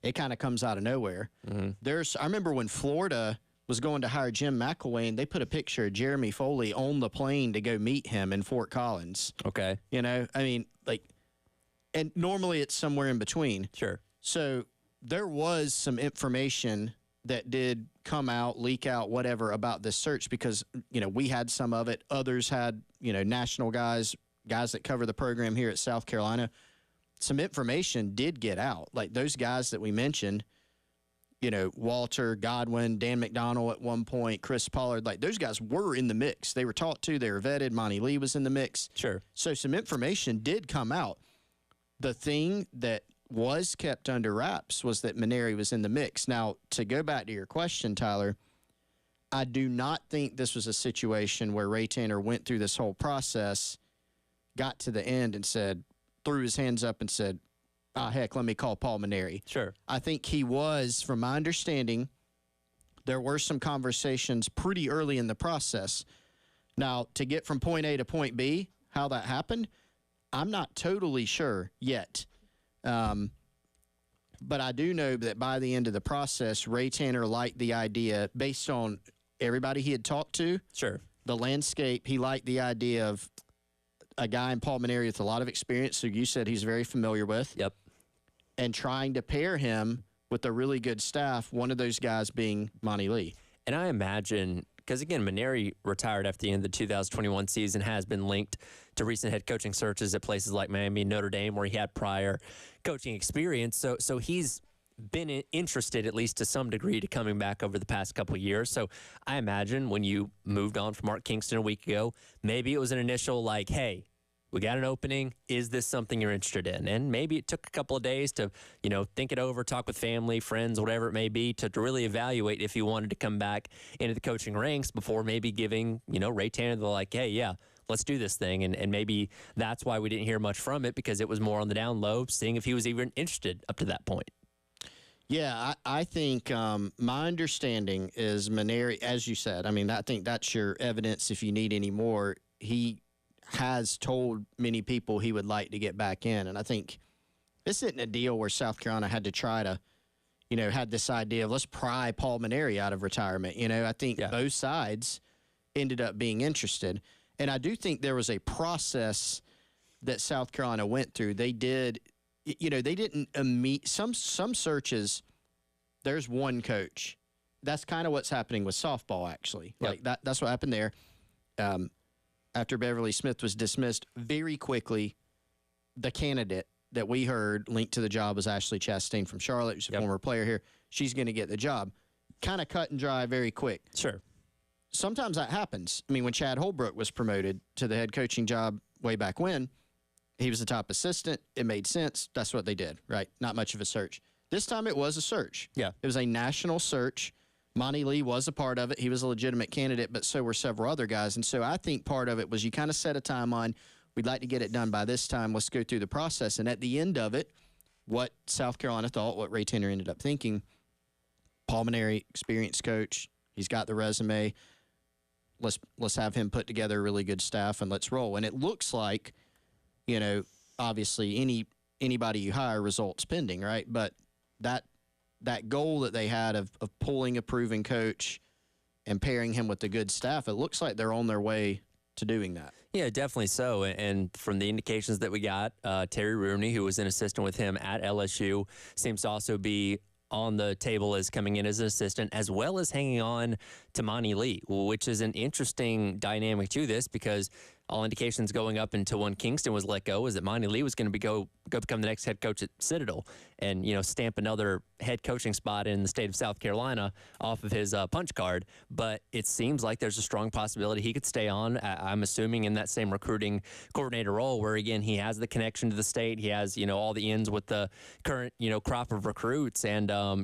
it kind of comes out of nowhere. I remember when Florida was going to hire Jim McElwain, they put a picture of Jeremy Foley on the plane to go meet him in Fort Collins. Okay. And normally it's somewhere in between. Sure. So there was some information that did come out, leak out, whatever about this search, because, we had some of it. Others had, national guys that cover the program here at South Carolina. Some information did get out. Like those guys that we mentioned, Walter, Godwin, Dan McDonald at one point, Chris Pollard, like those guys were in the mix. They were talked to, they were vetted. Monty Lee was in the mix. Sure. So some information did come out. The thing that was kept under wraps was that Maneri was in the mix. Now, to go back to your question, Tyler, I do not think this was a situation where Ray Tanner went through this whole process, got to the end and threw his hands up and said, heck, let me call Paul Maneri. Sure. I think he was, from my understanding, there were some conversations pretty early in the process. Now, to get from point A to point B, how that happened, I'm not totally sure yet. But I do know that by the end of the process, Ray Tanner liked the idea based on everybody he had talked to. Sure. The landscape, he liked the idea of a guy in Paul Maneri with a lot of experience, who you said he's very familiar with. Yep. And trying to pair him with a really good staff, one of those guys being Monty Lee. And I imagine, because again, Maneri retired after the end of the 2021 season, has been linked to recent head coaching searches at places like Miami, Notre Dame, where he had prior coaching experience. So he's been interested, at least to some degree, to coming back over the past couple of years. So I imagine when you moved on from Mark Kingston a week ago, maybe it was an initial like, hey, we got an opening. Is this something you're interested in? And maybe it took a couple of days to, think it over, talk with family, friends, whatever it may be, to really evaluate if you wanted to come back into the coaching ranks before maybe giving, Ray Tanner the like, hey, yeah, let's do this thing. And maybe that's why we didn't hear much from it, because it was more on the down low, seeing if he was even interested up to that point. Yeah, I think my understanding is Maneri, as you said, I think that's your evidence if you need any more. He has told many people he would like to get back in. And I think this isn't a deal where South Carolina had to try to, had this idea of let's pry Paul Maneri out of retirement. I think both sides ended up being interested. And I do think there was a process that South Carolina went through. They did, they didn't some searches, there's one coach. That's kind of what's happening with softball, actually. Yep. Like that's what happened there. After Beverly Smith was dismissed, very quickly, the candidate that we heard linked to the job was Ashley Chastain from Charlotte, who's a former player here. She's going to get the job. Kind of cut and dry, very quick. Sure. Sometimes that happens. When Chad Holbrook was promoted to the head coaching job way back when, he was the top assistant. It made sense. That's what they did, right? Not much of a search. This time it was a search. Yeah. It was a national search. Monty Lee was a part of it. He was a legitimate candidate, but so were several other guys. And so I think part of it was you kind of set a timeline. We'd like to get it done by this time. Let's go through the process. And at the end of it, what South Carolina thought, what Ray Tanner ended up thinking, Paul Maneri, experienced coach. He's got the resume. Let's have him put together a really good staff and let's roll. And it looks like, obviously anybody you hire results pending, right? But that goal that they had of pulling a proven coach and pairing him with the good staff, it looks like they're on their way to doing that. Yeah, definitely so. And from the indications that we got, Terry Rooney, who was an assistant with him at LSU, seems to also be on the table as coming in as an assistant, as well as hanging on to Monty Lee, which is an interesting dynamic to this, because all indications going up until when Kingston was let go is that Monty Lee was going to go become the next head coach at Citadel and, stamp another head coaching spot in the state of South Carolina off of his punch card. But it seems like there's a strong possibility he could stay on, I'm assuming, in that same recruiting coordinator role where, again, he has the connection to the state. He has, all the ends with the current, crop of recruits. And, I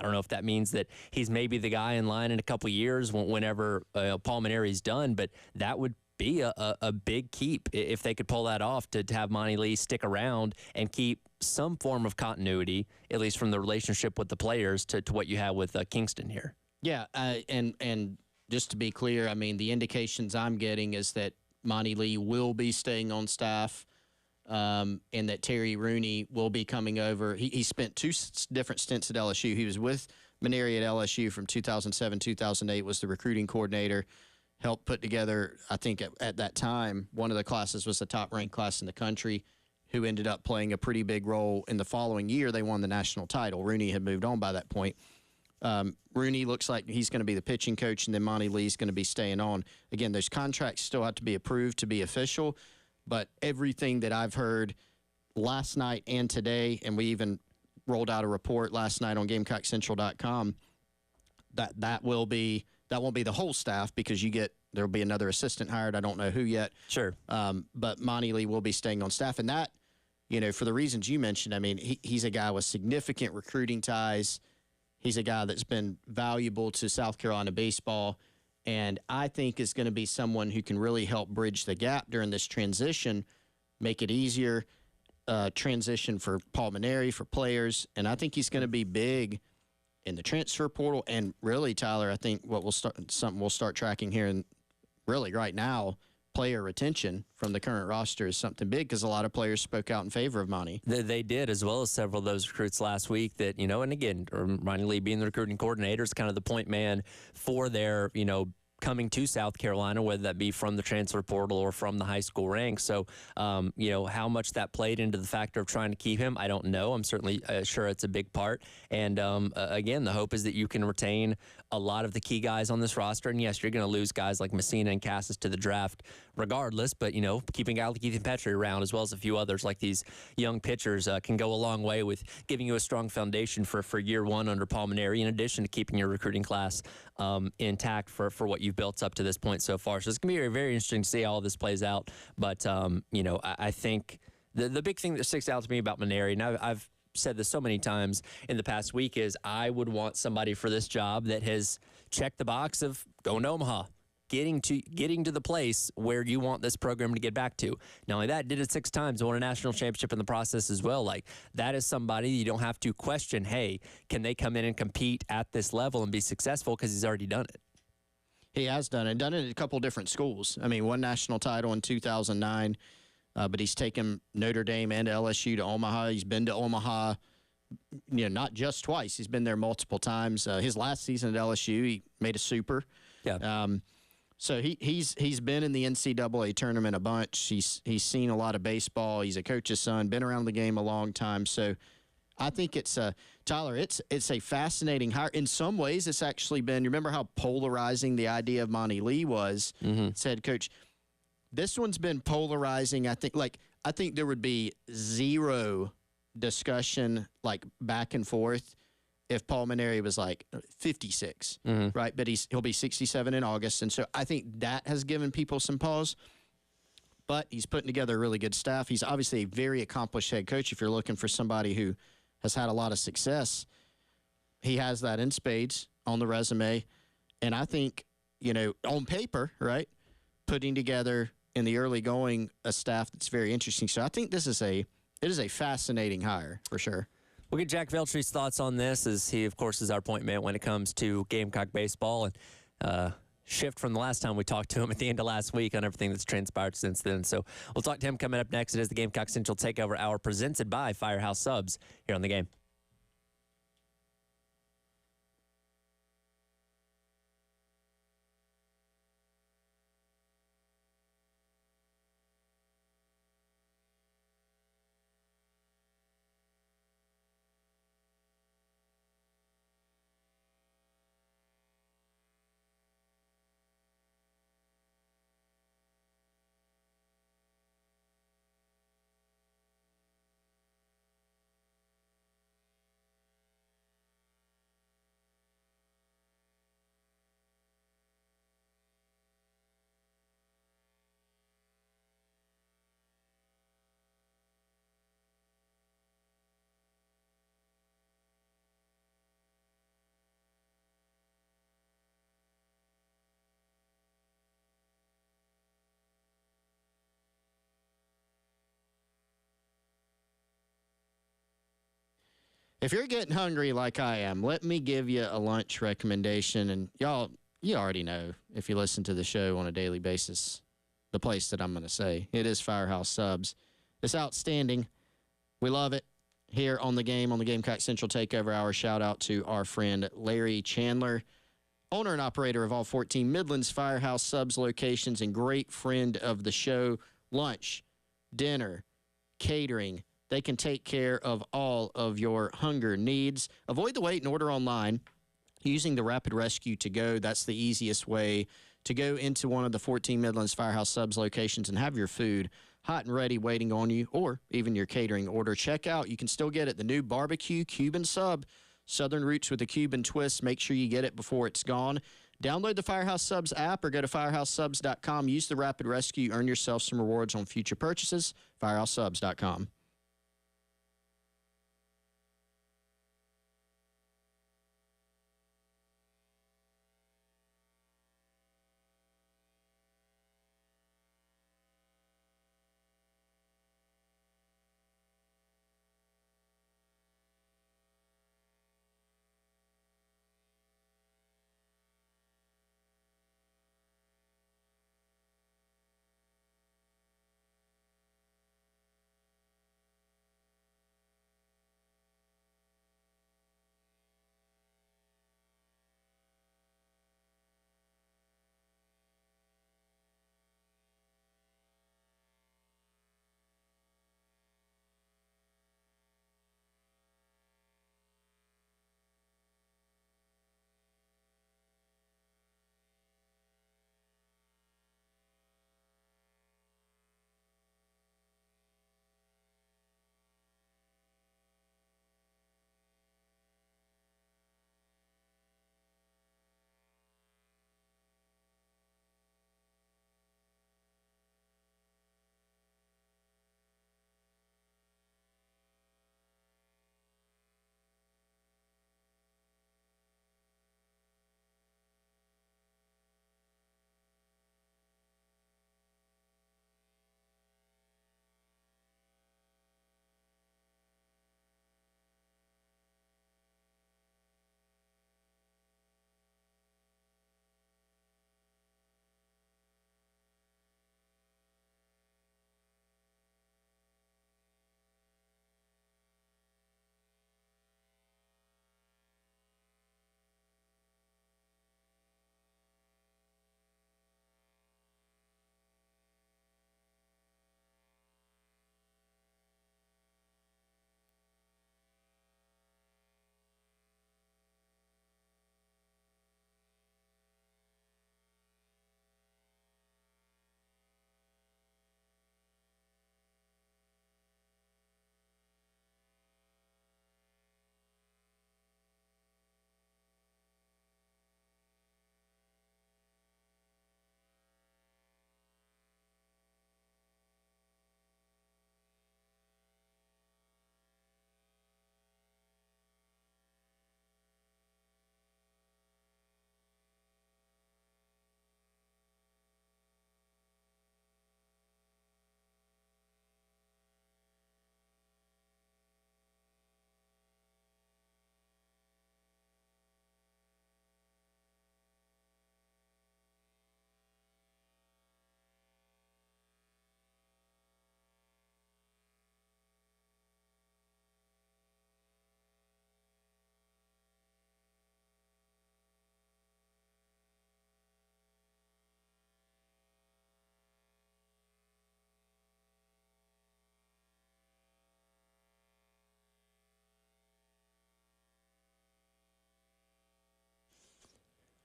don't know if that means that he's maybe the guy in line in a couple years whenever Paul Maneri's done, but that would be a big keep if they could pull that off, to have Monty Lee stick around and keep some form of continuity, at least from the relationship with the players, to what you have with Kingston here. Yeah, and just to be clear, the indications I'm getting is that Monty Lee will be staying on staff, and that Terry Rooney will be coming over. He spent two different stints at LSU. He was with Maneri at LSU from 2007, 2008, was the recruiting coordinator. Helped put together, I think at that time, one of the classes was the top-ranked class in the country, who ended up playing a pretty big role in the following year. They won the national title. Rooney had moved on by that point. Rooney looks like he's going to be the pitching coach, and then Monty Lee's going to be staying on. Again, those contracts still have to be approved to be official, but everything that I've heard last night and today, and we even rolled out a report last night on GamecockCentral.com, that won't be the whole staff because there'll be another assistant hired. I don't know who yet. Sure. But Monty Lee will be staying on staff, and that, for the reasons you mentioned, I mean, he's a guy with significant recruiting ties. He's a guy that's been valuable to South Carolina baseball, and I think is going to be someone who can really help bridge the gap during this transition, make it easier, transition for Paul Maneri, for players, and I think he's going to be big in the transfer portal. And really, Tyler, I think something we'll start tracking here, and really right now, player retention from the current roster is something big because a lot of players spoke out in favor of Monty. They did, as well as several of those recruits last week that, and again, Monty Lee being the recruiting coordinator is kind of the point man for their, coming to South Carolina, whether that be from the transfer portal or from the high school ranks. So, how much that played into the factor of trying to keep him, I don't know. I'm certainly sure it's a big part. And again, the hope is that you can retain a lot of the key guys on this roster. And yes, you're going to lose guys like Messina and Cassis to the draft regardless. But, keeping a guy like Ethan Petrie around, as well as a few others like these young pitchers, can go a long way with giving you a strong foundation for year one under Paul Maneri, in addition to keeping your recruiting class intact for what you've built up to this point so far. So it's going to be very, very interesting to see how all this plays out. But, I think the big thing that sticks out to me about Maneri, and I've said this so many times in the past week, is I would want somebody for this job that has checked the box of going to Omaha, getting to the place where you want this program to get back to. Not only that, did it 6 times, won a national championship in the process as well. Like, that is somebody you don't have to question, hey, can they come in and compete at this level and be successful, because he's already done it. He has done it at a couple different schools. I mean, one national title in 2009, but he's taken Notre Dame and LSU to Omaha. He's been to Omaha, not just twice. He's been there multiple times. His last season at LSU, he made a super. Yeah. So he's been in the NCAA tournament a bunch. He's seen a lot of baseball. He's a coach's son, been around the game a long time. So I think it's Tyler, it's a fascinating hire. In some ways, it's actually been, you remember how polarizing the idea of Monty Lee was, said coach. This one's been polarizing. I think there would be zero discussion like back and forth if Paul Maneri was like 56, right? But he'll be 67 in August. And so I think that has given people some pause. But he's putting together a really good staff. He's obviously a very accomplished head coach. If you're looking for somebody who has had a lot of success, he has that in spades on the resume. And I think, on paper, right, putting together in the early going a staff that's very interesting. So I think it is a fascinating hire for sure. We'll get Jack Veltry's thoughts on this, as he, of course, is our point man when it comes to Gamecock baseball, and shift from the last time we talked to him at the end of last week on everything that's transpired since then. So we'll talk to him coming up next. It is the Gamecock Central Takeover Hour presented by Firehouse Subs here on The Game. If you're getting hungry like I am, let me give you a lunch recommendation. And y'all, you already know, if you listen to the show on a daily basis, the place that I'm going to say. It is Firehouse Subs. It's outstanding. We love it. Here on the Gamecock Central Takeover Hour, shout out to our friend Larry Chandler, owner and operator of all 14 Midlands Firehouse Subs locations and great friend of the show. Lunch, dinner, catering. They can take care of all of your hunger needs. Avoid the wait and order online using the Rapid Rescue to go, that's the easiest way to go into one of the 14 Midlands Firehouse Subs locations and have your food hot and ready waiting on you, or even your catering order. Check out, you can still get it, the new barbecue Cuban sub, Southern Roots with a Cuban twist. Make sure you get it before it's gone. Download the Firehouse Subs app or go to firehousesubs.com. Use the Rapid Rescue. Earn yourself some rewards on future purchases. Firehousesubs.com.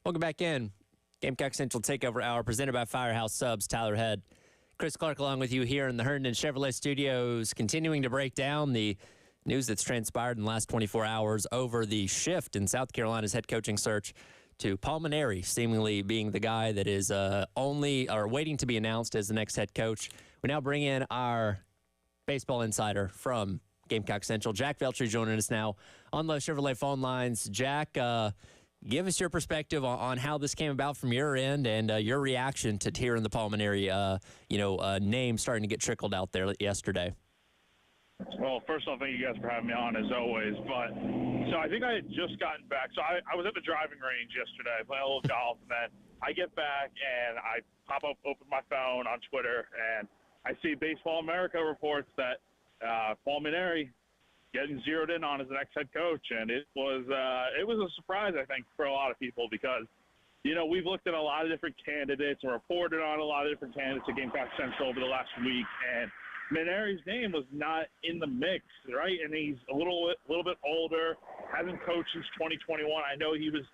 Welcome back in. Gamecock Central Takeover Hour presented by Firehouse Subs. Tyler Head, Chris Clark along with you here in the Herndon Chevrolet Studios, continuing to break down the news that's transpired in the last 24 hours over the shift in South Carolina's head coaching search to Paul Mainieri seemingly being the guy that is waiting to be announced as the next head coach. We now bring in our baseball insider from Gamecock Central, Jack Veltri, joining us now on the Chevrolet phone lines. Jack, give us your perspective on how this came about from your end and your reaction to hearing the Paul Mainieri, name starting to get trickled out there yesterday. Well, first off, thank you guys for having me on, as always. But so I think I had just gotten back. So I was at the driving range yesterday, playing a little golf, and then I get back and I open my phone on Twitter, and I see Baseball America reports that Paul Mainieri getting zeroed in on as the next head coach, and it was a surprise, I think, for a lot of people because, you know, we've looked at a lot of different candidates and reported on a lot of different candidates at Gamecock Central over the last week, and Mainieri's name was not in the mix, right? And he's a little bit older, hasn't coached since 2021. I know he was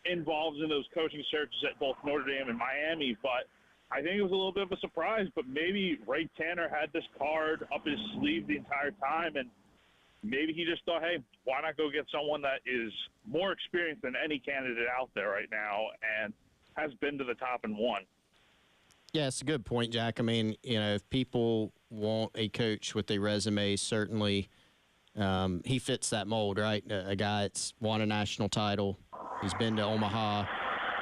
involved in those coaching searches at both Notre Dame and Miami, but I think it was a little bit of a surprise. But maybe Ray Tanner had this card up his sleeve the entire time, and maybe he just thought, hey, why not go get someone that is more experienced than any candidate out there right now and has been to the top and won. Yeah, it's a good point, Jack. I mean, if people want a coach with a resume, certainly he fits that mold, right? A guy that's won a national title. He's been to Omaha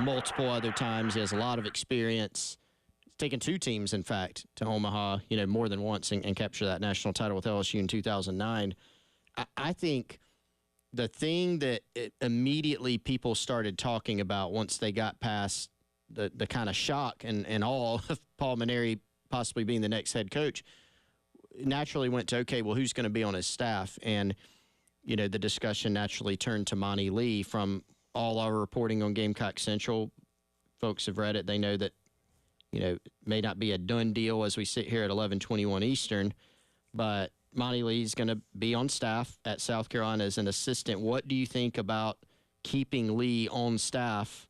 multiple other times. He has a lot of experience. He's taken 2 teams, in fact, to Omaha, more than once and capture that national title with LSU in 2009. I think the thing that immediately people started talking about once they got past the kind of shock and awe of Paul Mainieri possibly being the next head coach, naturally went to, okay, well, who's going to be on his staff? And, the discussion naturally turned to Monty Lee. From all our reporting on Gamecock Central, folks have read it. They know that, it may not be a done deal as we sit here at 11:21 Eastern, but Monty Lee's going to be on staff at South Carolina as an assistant. What do you think about keeping Lee on staff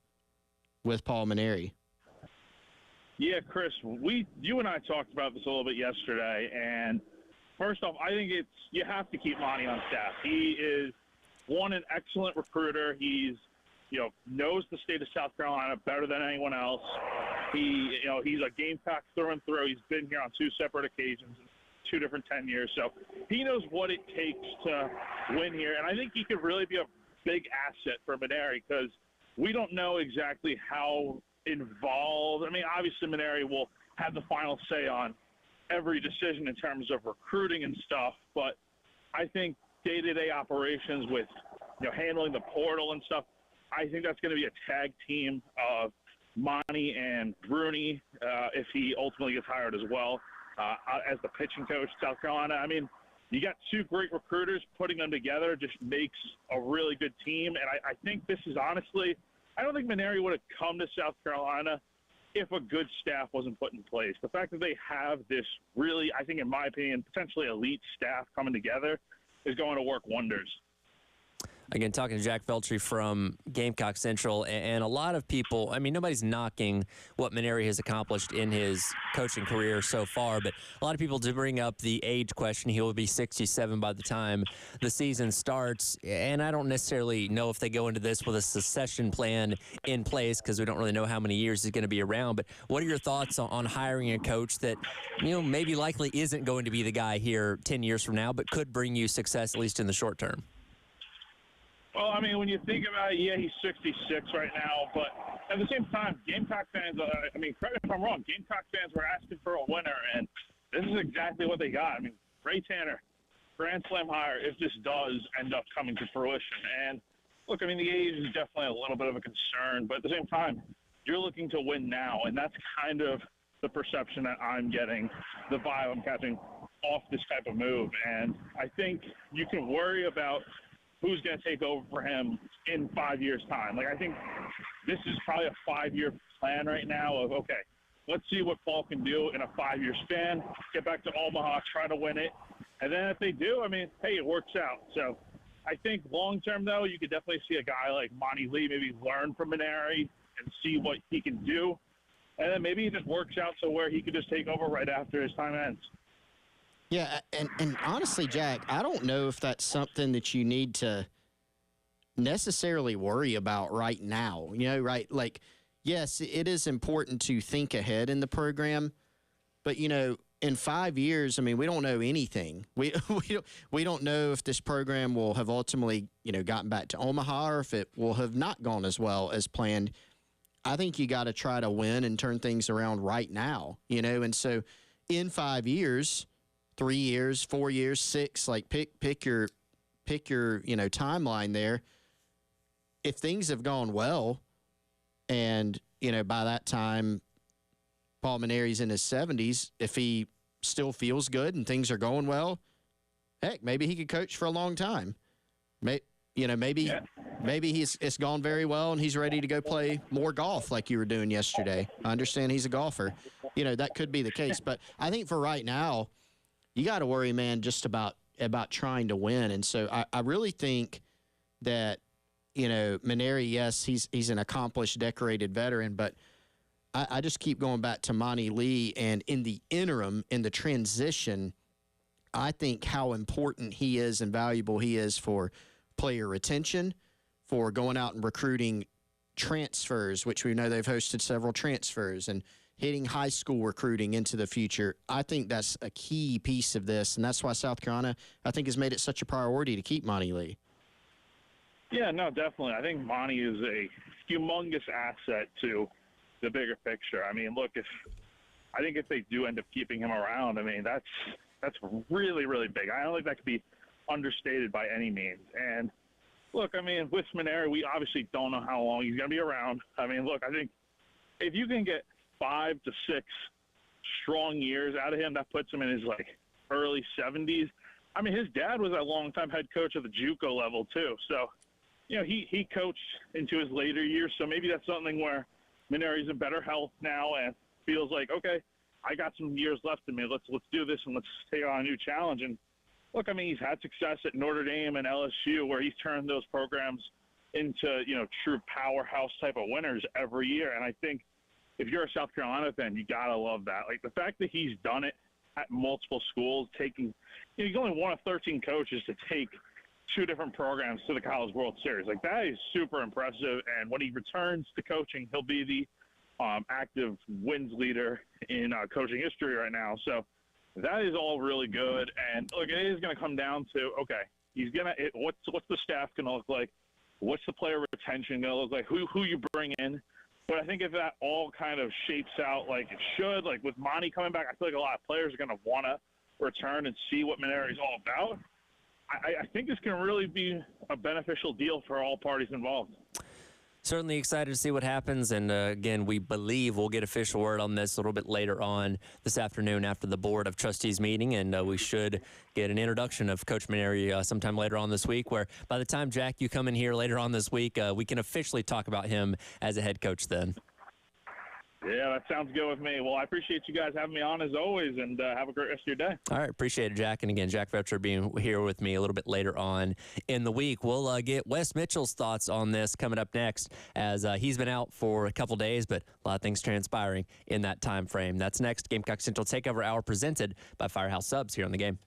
with Paul Mainieri? Yeah, Chris, you and I talked about this a little bit yesterday, and first off, I think you have to keep Monty on staff. He is, an excellent recruiter. He's, knows the state of South Carolina better than anyone else. He's a Gamecock through and through. He's been here on 2 separate occasions, 2 different tenures, so he knows what it takes to win here, and I think he could really be a big asset for Mainieri because we don't know exactly how involved. I mean, obviously Mainieri will have the final say on every decision in terms of recruiting and stuff, but I think day-to-day operations with handling the portal and stuff, I think that's going to be a tag team of Monty and Rooney if he ultimately gets hired as well as the pitching coach at South Carolina. I mean, you got 2 great recruiters. Putting them together just makes a really good team, and I think this is honestly – I don't think Mainieri would have come to South Carolina if a good staff wasn't put in place. The fact that they have this really, I think in my opinion, potentially elite staff coming together is going to work wonders. Again, talking to Jack Feltry from Gamecock Central, and a lot of people, I mean, nobody's knocking what Mainieri has accomplished in his coaching career so far, but a lot of people do bring up the age question. He will be 67 by the time the season starts, and I don't necessarily know if they go into this with a succession plan in place because we don't really know how many years he's going to be around, but what are your thoughts on hiring a coach that, maybe likely isn't going to be the guy here 10 years from now, but could bring you success at least in the short term? Well, I mean, when you think about it, yeah, he's 66 right now, but at the same time, Gamecock fans, correct me if I'm wrong, Gamecock fans were asking for a winner, and this is exactly what they got. I mean, Ray Tanner, Grand Slam hire, if this does end up coming to fruition. And look, I mean, the age is definitely a little bit of a concern, but at the same time, you're looking to win now, and that's kind of the perception that I'm getting, the vibe I'm catching off this type of move. And I think you can worry about who's going to take over for him in 5 years' time. Like, I think this is probably a 5-year plan right now of, okay, let's see what Paul can do in a 5-year span, get back to Omaha, try to win it. And then if they do, I mean, hey, it works out. So I think long-term, though, you could definitely see a guy like Monty Lee maybe learn from Mainieri and see what he can do. And then maybe it just works out to where he could just take over right after his time ends. Yeah, and honestly, Jack, I don't know if that's something that you need to necessarily worry about right now. Right? Like, yes, it is important to think ahead in the program, but, in 5 years, I mean, we don't know anything. We don't know if this program will have ultimately, gotten back to Omaha or if it will have not gone as well as planned. I think you got to try to win and turn things around right now, and so in 5 years, 3 years, 4 years, 6, like pick your timeline there. If things have gone well and, by that time Paul Mainieri's in his 70s, if he still feels good and things are going well, heck, maybe he could coach for a long time. Maybe it's gone very well and he's ready to go play more golf like you were doing yesterday. I understand he's a golfer. That could be the case. But I think for right now, you got to worry, man, just about trying to win. And so I really think that Maneri, yes, he's an accomplished, decorated veteran, but I just keep going back to Monty Lee, and in the interim, in the transition, I think how important he is and valuable he is for player retention, for going out and recruiting transfers, which we know they've hosted several transfers, and hitting high school recruiting into the future. I think that's a key piece of this, and that's why South Carolina, I think, has made it such a priority to keep Monty Lee. Yeah, no, definitely. I think Monty is a humongous asset to the bigger picture. I mean, look, I think if they do end up keeping him around, I mean, that's really, really big. I don't think that could be understated by any means. And look, I mean, with Maneri, we obviously don't know how long he's going to be around. I mean, look, I think if you can get 5 to 6 strong years out of him, that puts him in his early 70s. I mean, his dad was a longtime head coach at the JUCO level too. So, he coached into his later years. So maybe that's something where Maneri's in better health now and feels like, okay, I got some years left in me. Let's do this and let's take on a new challenge. And look, I mean, he's had success at Notre Dame and LSU where he's turned those programs into, true powerhouse type of winners every year. And I think if you're a South Carolina fan, you got to love that. The fact that he's done it at multiple schools, he's only one of 13 coaches to take 2 different programs to the College World Series. That is super impressive. And when he returns to coaching, he'll be the active wins leader in coaching history right now. So that is all really good. And look, it is going to come down to, okay, what's the staff going to look like? What's the player retention going to look like? Who you bring in? But I think if that all kind of shapes out like it should, with Monty coming back, I feel like a lot of players are going to want to return and see what Maneri's all about. I think this can really be a beneficial deal for all parties involved. Certainly excited to see what happens. And again, we believe we'll get official word on this a little bit later on this afternoon after the Board of Trustees meeting. And we should get an introduction of Coach Maneri sometime later on this week, where by the time, Jack, you come in here later on this week, we can officially talk about him as a head coach then. Yeah, that sounds good with me. Well, I appreciate you guys having me on as always, and have a great rest of your day. All right, appreciate it, Jack. And again, Jack Fetcher being here with me a little bit later on in the week. We'll get Wes Mitchell's thoughts on this coming up next, as he's been out for a couple days, but a lot of things transpiring in that time frame. That's next. Gamecock Central Takeover Hour presented by Firehouse Subs here on the Game.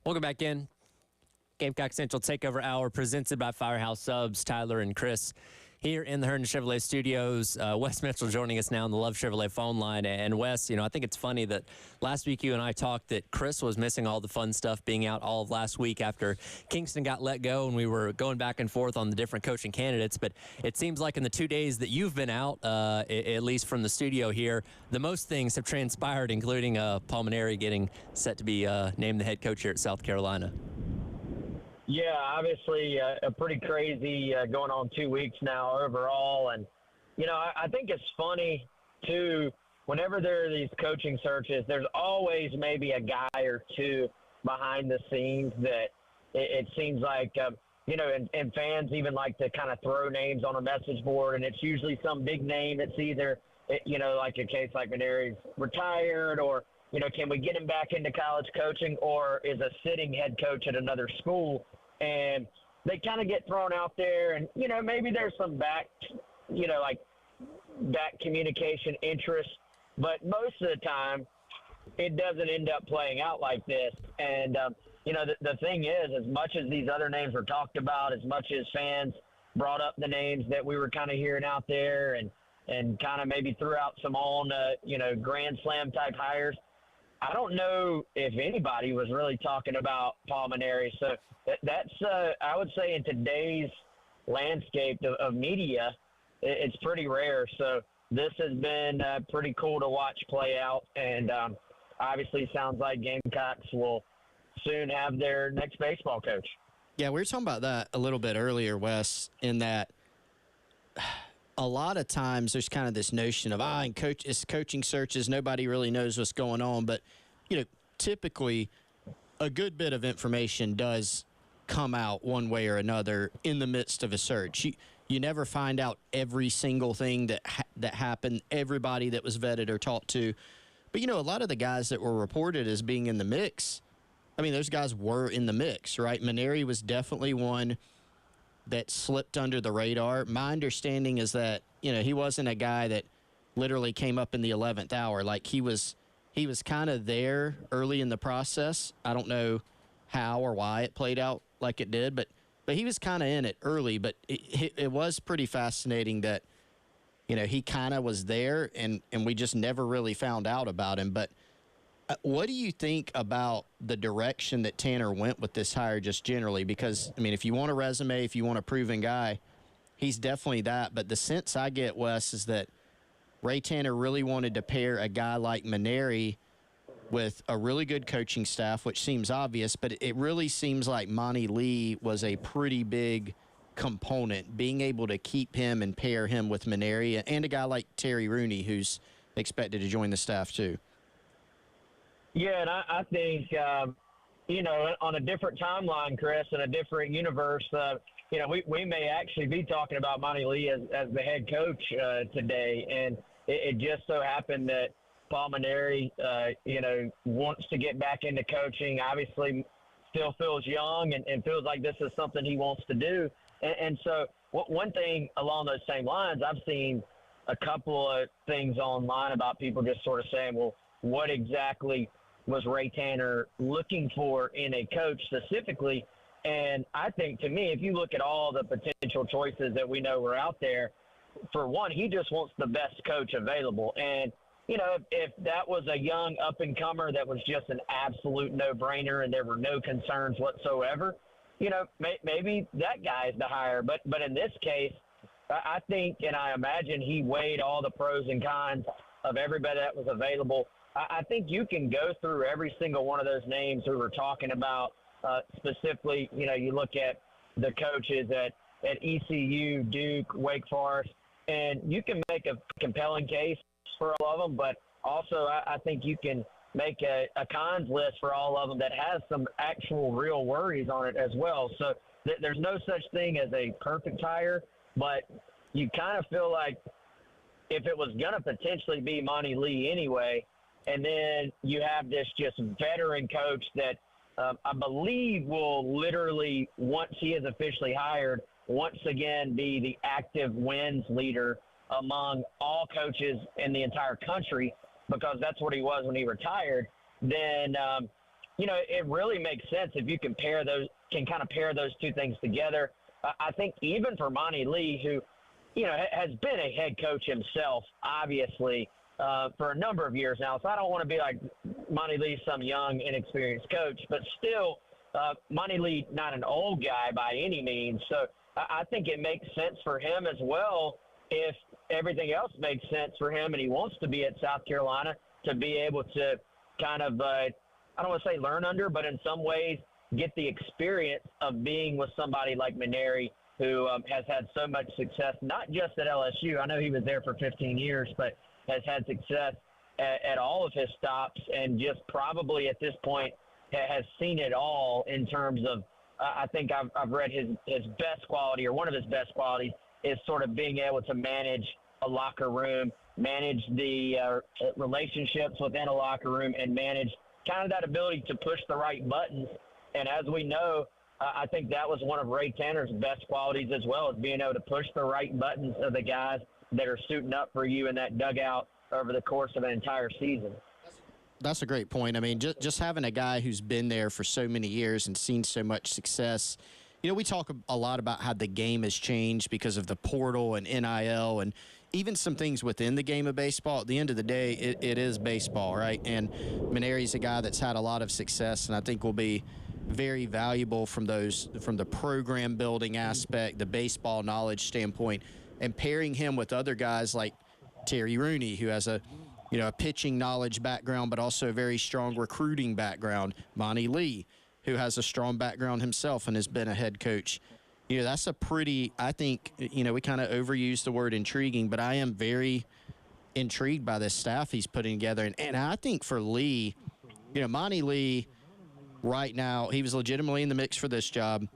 Welcome back in. Gamecock Central Takeover Hour presented by Firehouse Subs, Tyler and Chris. Here in the Herndon Chevrolet studios, Wes Mitchell joining us now on the Love Chevrolet phone line. And Wes, I think it's funny that last week you and I talked that Chris was missing all the fun stuff being out all of last week after Kingston got let go, and we were going back and forth on the different coaching candidates. But it seems like in the 2 days that you've been out, at least from the studio here, the most things have transpired, including Paul Mainieri getting set to be named the head coach here at South Carolina. Yeah, obviously a pretty crazy going on 2 weeks now overall. And, I think it's funny, too, whenever there are these coaching searches, there's always maybe a guy or two behind the scenes that it seems like, and fans even like to kind of throw names on a message board, and it's usually some big name that's either, like a case like Mainieri's retired, or, can we get him back into college coaching, or is a sitting head coach at another school. And they kind of get thrown out there, and, maybe there's some back communication interest, but most of the time it doesn't end up playing out like this. And, the thing is, as much as these other names were talked about, as much as fans brought up the names that we were kind of hearing out there and kind of maybe threw out some on, Grand Slam type hires, I don't know if anybody was really talking about Paul Mainieri. So that's, I would say, in today's landscape of media, it's pretty rare. So this has been pretty cool to watch play out. And obviously sounds like Gamecocks will soon have their next baseball coach. Yeah, we were talking about that a little bit earlier, Wes, in that a lot of times there's kind of this notion of, it's coaching searches, nobody really knows what's going on. But, typically a good bit of information does come out one way or another in the midst of a search. You never find out every single thing that happened, everybody that was vetted or talked to. But, a lot of the guys that were reported as being in the mix, those guys were in the mix, right? Mainieri was definitely one that slipped under the radar. My understanding is that, he wasn't a guy that literally came up in the 11th hour. Like, he was kind of there early in the process. I don't know how or why it played out like it did, but he was kind of in it early. But it was pretty fascinating that, he kind of was there and we just never really found out about him. But what do you think about the direction that Tanner went with this hire just generally? Because, if you want a resume, if you want a proven guy, he's definitely that. But the sense I get, Wes, is that Ray Tanner really wanted to pair a guy like Mainieri with a really good coaching staff, which seems obvious, but it really seems like Monty Lee was a pretty big component, being able to keep him and pair him with Mainieri and a guy like Terry Rooney, who's expected to join the staff too. Yeah, and I think, on a different timeline, Chris, in a different universe, we may actually be talking about Monty Lee as the head coach today. And it just so happened that Paul Mainieri, wants to get back into coaching, obviously still feels young and feels like this is something he wants to do. And so one thing along those same lines, I've seen a couple of things online about people just sort of saying, well, what exactly was Ray Tanner looking for in a coach specifically? And I think, to me, if you look at all the potential choices that we know were out there, for one, he just wants the best coach available. And, if that was a young up-and-comer that was just an absolute no-brainer and there were no concerns whatsoever, maybe that guy is the hire. But in this case, I think, and I imagine he weighed all the pros and cons of everybody that was available. I think you can go through every single one of those names we were talking about. Specifically, you look at the coaches at ECU, Duke, Wake Forest, and you can make a compelling case for all of them, but also I think you can make a cons list for all of them that has some actual real worries on it as well. So there's no such thing as a perfect hire, but you kind of feel like if it was going to potentially be Monty Lee anyway, and then you have this just veteran coach that I believe will literally, once he is officially hired, once again be the active wins leader among all coaches in the entire country, because that's what he was when he retired, then, it really makes sense if you can kind of pair those two things together. I think even for Monty Lee, who, has been a head coach himself, obviously, for a number of years now. So I don't want to be like Monty Lee, some young, inexperienced coach, but still, Monty Lee, not an old guy by any means. So I think it makes sense for him as well, if everything else makes sense for him and he wants to be at South Carolina, to be able to kind of, I don't want to say learn under, but in some ways get the experience of being with somebody like Maneri, who has had so much success, not just at LSU. I know he was there for 15 years, but has had success at all of his stops, and just probably at this point has seen it all in terms of, I think I've read his best quality, or one of his best qualities, is sort of being able to manage a locker room, manage the relationships within a locker room, and manage kind of that ability to push the right buttons. And as we know, I think that was one of Ray Tanner's best qualities as well, is being able to push the right buttons of the guys that are suiting up for you in that dugout over the course of an entire season. That's a great point. I mean, just having a guy who's been there for so many years and seen so much success. We talk a lot about how the game has changed because of the portal and NIL and even some things within the game of baseball. At the end of the day, it is baseball, right? And Maneri's a guy that's had a lot of success, and I think will be very valuable from the program building aspect, the baseball knowledge standpoint, and pairing him with other guys like Terry Rooney, who has a pitching knowledge background, but also a very strong recruiting background. Monty Lee, who has a strong background himself and has been a head coach. That's a pretty, I think, we kind of overuse the word intriguing, but I am very intrigued by this staff he's putting together. And I think for Lee, Monty Lee right now, he was legitimately in the mix for this job,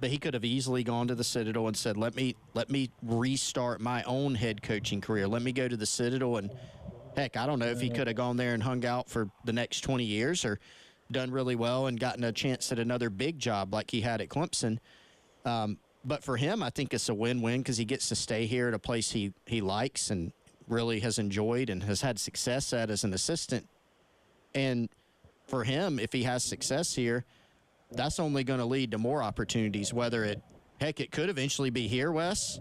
but he could have easily gone to the Citadel and said, let me restart my own head coaching career. Let me go to the Citadel, and heck, I don't know if he could have gone there and hung out for the next 20 years or done really well and gotten a chance at another big job like he had at Clemson. But for him, I think it's a win-win because he gets to stay here at a place he likes and really has enjoyed and has had success at as an assistant. And for him, if he has success here, that's only going to lead to more opportunities, whether it could eventually be here, Wes,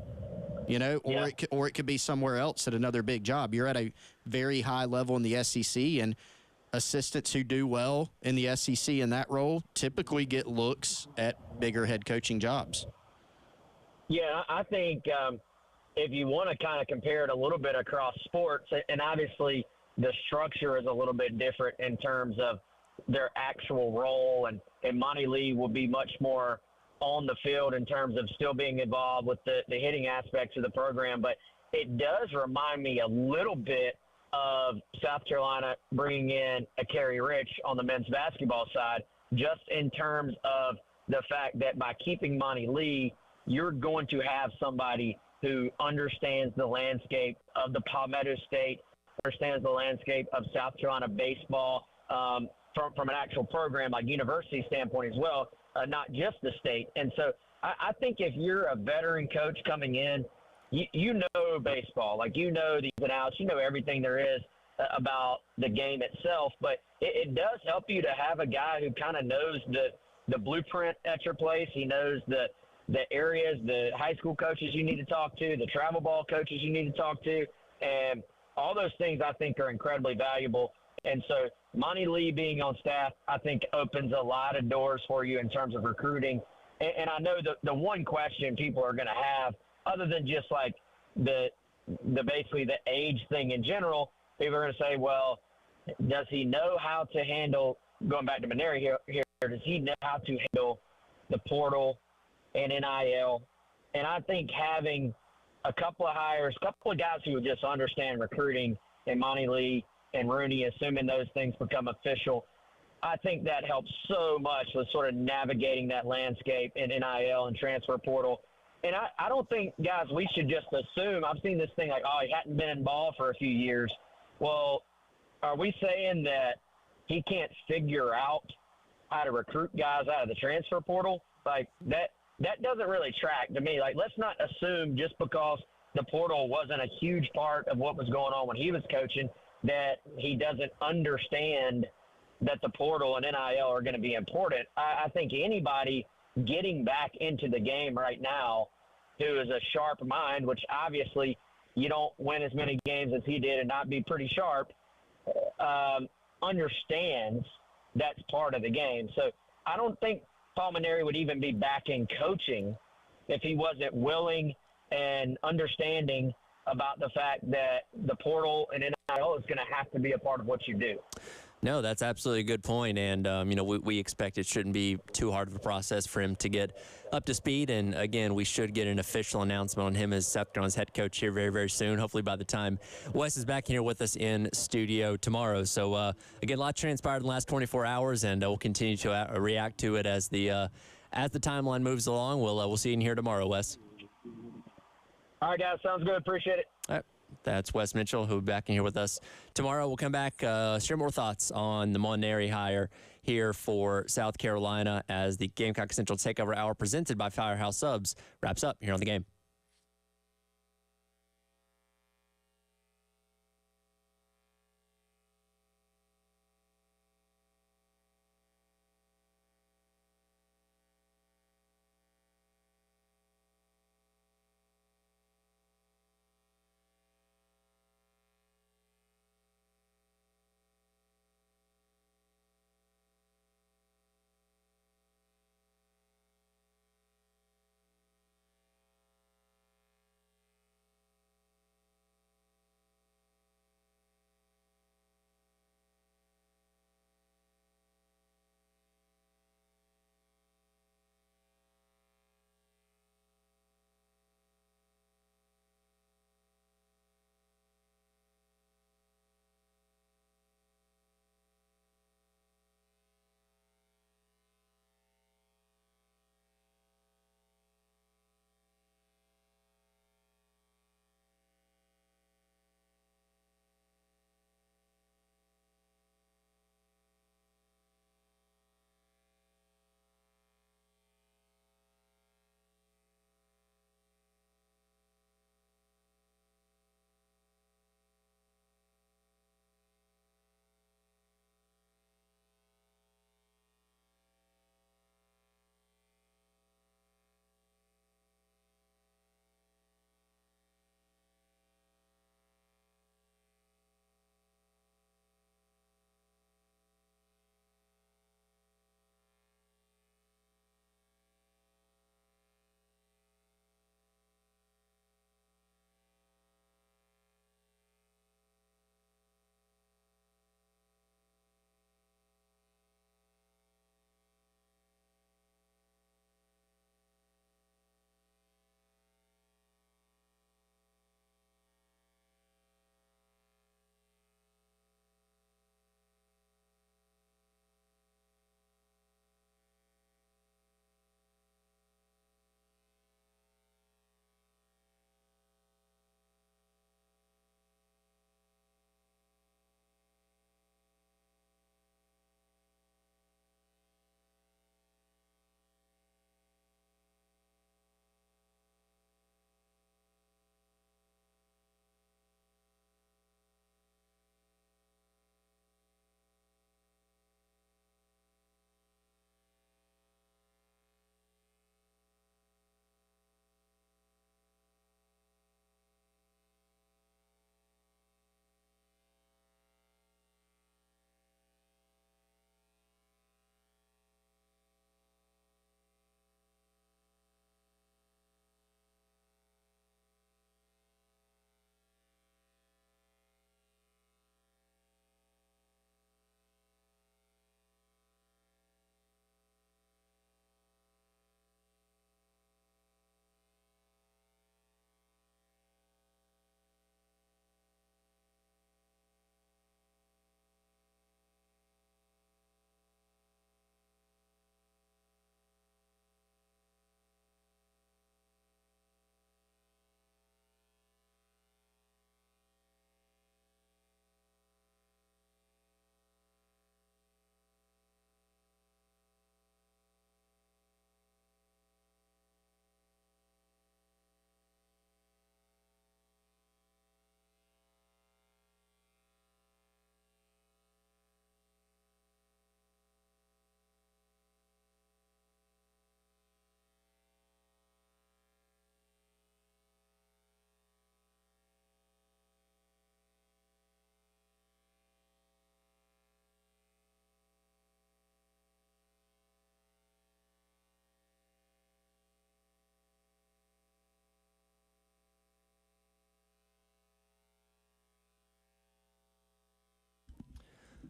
or it could be somewhere else at another big job. You're at a very high level in the SEC, and assistants who do well in the SEC in that role typically get looks at bigger head coaching jobs. Yeah, I think if you want to kind of compare it a little bit across sports, and obviously the structure is a little bit different in terms of their actual role, and Monty Lee will be much more on the field in terms of still being involved with the hitting aspects of the program. But it does remind me a little bit of South Carolina bringing in a Kerry Rich on the men's basketball side, just in terms of the fact that by keeping Monty Lee, you're going to have somebody who understands the landscape of the Palmetto State, understands the landscape of South Carolina baseball, from an actual program, like university standpoint as well, not just the state. And so I think if you're a veteran coach coming in, you know baseball, like the ins and outs, everything there is about the game itself. But it does help you to have a guy who kind of knows the blueprint at your place. He knows the areas, the high school coaches you need to talk to, the travel ball coaches you need to talk to, and all those things I think are incredibly valuable. And so Monty Lee being on staff, I think, opens a lot of doors for you in terms of recruiting. And I know the one question people are going to have, other than just like the basically the age thing in general, people are going to say, well, does he know how to handle, going back to Maneri here, does he know how to handle the portal and NIL? And I think having a couple of hires, a couple of guys who just understand recruiting, and Monty Lee and Rooney, assuming those things become official, I think that helps so much with sort of navigating that landscape in NIL and transfer portal. And I don't think, guys, we should just assume. I've seen this thing like, he hadn't been in ball for a few years. Well, are we saying that he can't figure out how to recruit guys out of the transfer portal? Like, that doesn't really track to me. Like, let's not assume just because the portal wasn't a huge part of what was going on when he was coaching that he doesn't understand that the portal and NIL are going to be important. I think anybody getting back into the game right now who is a sharp mind, which obviously you don't win as many games as he did and not be pretty sharp, understands that's part of the game. So I don't think Paul Maneri would even be back in coaching if he wasn't willing and understanding about the fact that the portal and NIL is going to have to be a part of what you do. No, that's absolutely a good point. And, we expect it shouldn't be too hard of a process for him to get up to speed. And, again, we should get an official announcement on him as South Carolina's head coach here very, very soon, hopefully by the time Wes is back here with us in studio tomorrow. So, again, a lot transpired in the last 24 hours, and we'll continue to react to it as the timeline moves along. We'll see you in here tomorrow, Wes. All right, guys. Sounds good. Appreciate it. All right. That's Wes Mitchell, who will be back in here with us tomorrow. We'll come back, share more thoughts on the Maneri hire here for South Carolina as the Gamecock Central Takeover Hour presented by Firehouse Subs wraps up here on The Game.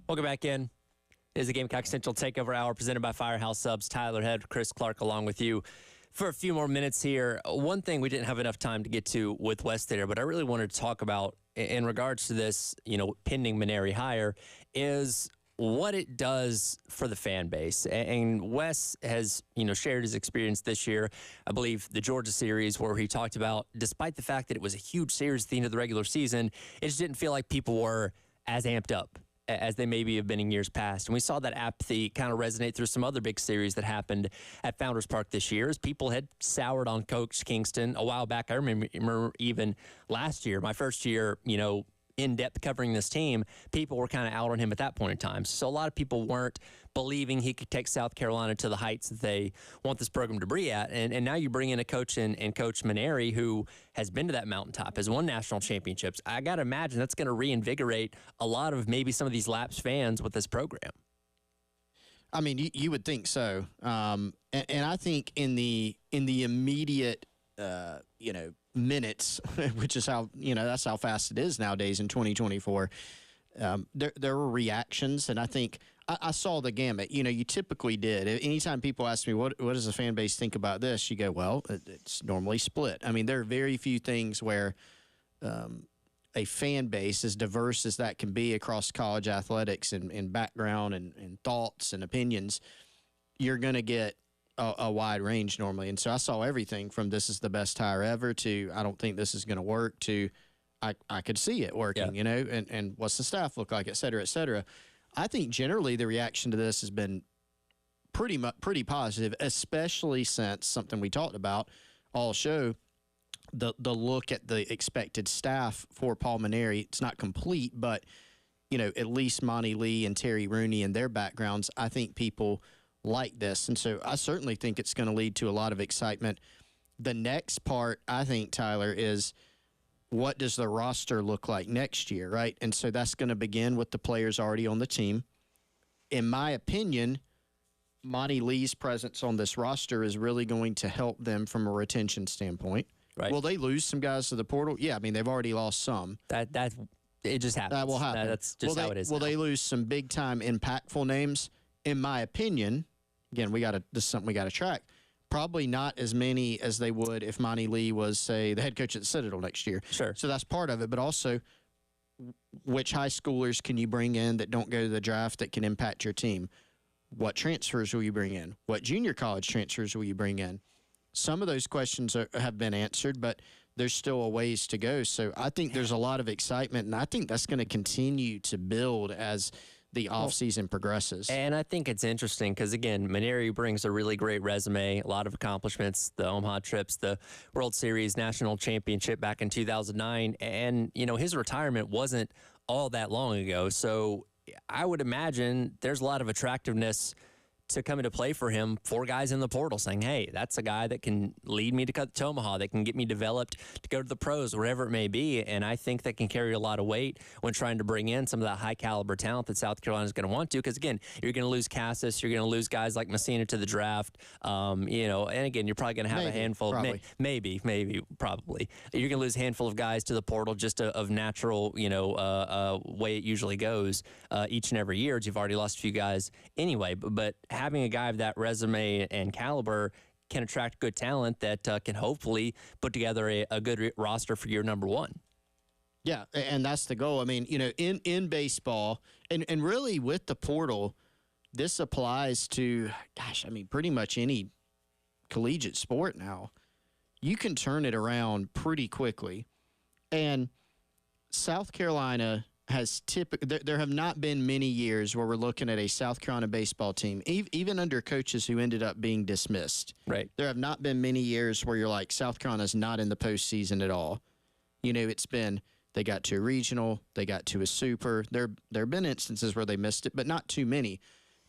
Welcome back in. It is the Gamecock Central Takeover Hour presented by Firehouse Subs. Tyler Head, Chris Clark along with you for a few more minutes here. One thing we didn't have enough time to get to with Wes there, but I really wanted to talk about in regards to this, pending Maneri hire is what it does for the fan base. And Wes has, shared his experience this year. I believe the Georgia series where he talked about, despite the fact that it was a huge series at the end of the regular season, it just didn't feel like people were as amped up as they maybe have been in years past. And we saw that apathy kind of resonate through some other big series that happened at Founders Park this year as people had soured on Coach Kingston a while back. I remember even last year, my first year, in depth covering this team, people were kind of out on him at that point in time. So a lot of people weren't believing he could take South Carolina to the heights that they want this program to be at. And now you bring in a coach and Coach Maneri who has been to that mountaintop, has won national championships. I got to imagine that's going to reinvigorate a lot of maybe some of these lapsed fans with this program. I mean, you would think so. And I think in the immediate, minutes, which is how, that's how fast it is nowadays in 2024. There were reactions, and I think I saw the gamut. You typically did. Anytime people ask me, what does the fan base think about this? You go, well, it's normally split. I mean, there are very few things where a fan base, as diverse as that can be across college athletics and background and thoughts and opinions, you're going to get a wide range normally. And so I saw everything from this is the best hire ever to I don't think this is going to work to I could see it working, and what's the staff look like, et cetera, et cetera. I think generally the reaction to this has been pretty positive, especially since something we talked about all show, the look at the expected staff for Paul Maneri. It's not complete, but, at least Monty Lee and Terry Rooney and their backgrounds, I think people like this. And so I certainly think it's going to lead to a lot of excitement. The next part, I think, Tyler, is what does the roster look like next year, right? And so that's going to begin with the players already on the team. In my opinion, Monty Lee's presence on this roster is really going to help them from a retention standpoint. Right. Will they lose some guys to the portal? Yeah, I mean, they've already lost some. It just happens. That will happen. That's just how it is. Will they lose some big-time impactful names? In my opinion, again, this is something we got to track. Probably not as many as they would if Monty Lee was, say, the head coach at the Citadel next year. Sure. So that's part of it. But also, which high schoolers can you bring in that don't go to the draft that can impact your team? What transfers will you bring in? What junior college transfers will you bring in? Some of those questions have been answered, but there's still a ways to go. So I think there's a lot of excitement, and I think that's going to continue to build as the offseason progresses. And I think it's interesting because, again, Maneri brings a really great resume, a lot of accomplishments, the Omaha trips, the World Series National Championship back in 2009. And, his retirement wasn't all that long ago. So I would imagine there's a lot of attractiveness to come into play for him, 4 guys in the portal saying, hey, that's a guy that can lead me to Omaha, that can get me developed to go to the pros, wherever it may be. And I think that can carry a lot of weight when trying to bring in some of that high caliber talent that South Carolina is going to want to. Because, again, you're going to lose Cassis, you're going to lose guys like Messina to the draft. And again, you're probably going to have a handful of maybe, probably. You're going to lose a handful of guys to the portal just of natural, way it usually goes each and every year. You've already lost a few guys anyway, but having a guy of that resume and caliber can attract good talent that can hopefully put together a good roster for year number 1. Yeah, and that's the goal. I mean, in baseball, and really with the portal, this applies to, pretty much any collegiate sport now. You can turn it around pretty quickly. And South Carolina has there have not been many years where we're looking at a South Carolina baseball team, even under coaches who ended up being dismissed. Right. There have not been many years where you're like, South Carolina's not in the postseason at all. It's been, they got to a regional, they got to a super. There have been instances where they missed it, but not too many.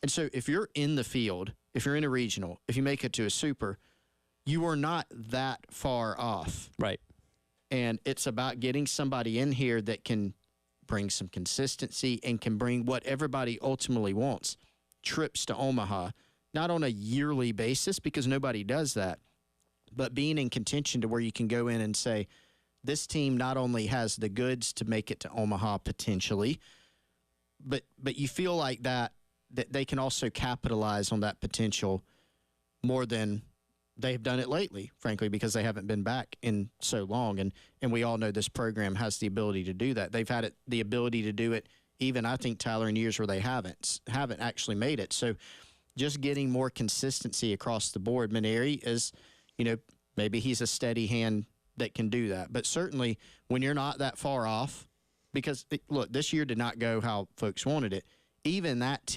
And so if you're in the field, if you're in a regional, if you make it to a super, you are not that far off. Right. And it's about getting somebody in here that can bring some consistency and can bring what everybody ultimately wants, trips to Omaha, not on a yearly basis because nobody does that, but being in contention to where you can go in and say, this team not only has the goods to make it to Omaha potentially, but you feel like that they can also capitalize on that potential more than they've done it lately, frankly, because they haven't been back in so long. And we all know this program has the ability to do that. They've had the ability to do it even, I think, Tyler, in years where they haven't actually made it. So just getting more consistency across the board. Maneri is, maybe he's a steady hand that can do that. But certainly when you're not that far off, because, look, this year did not go how folks wanted it. Even that team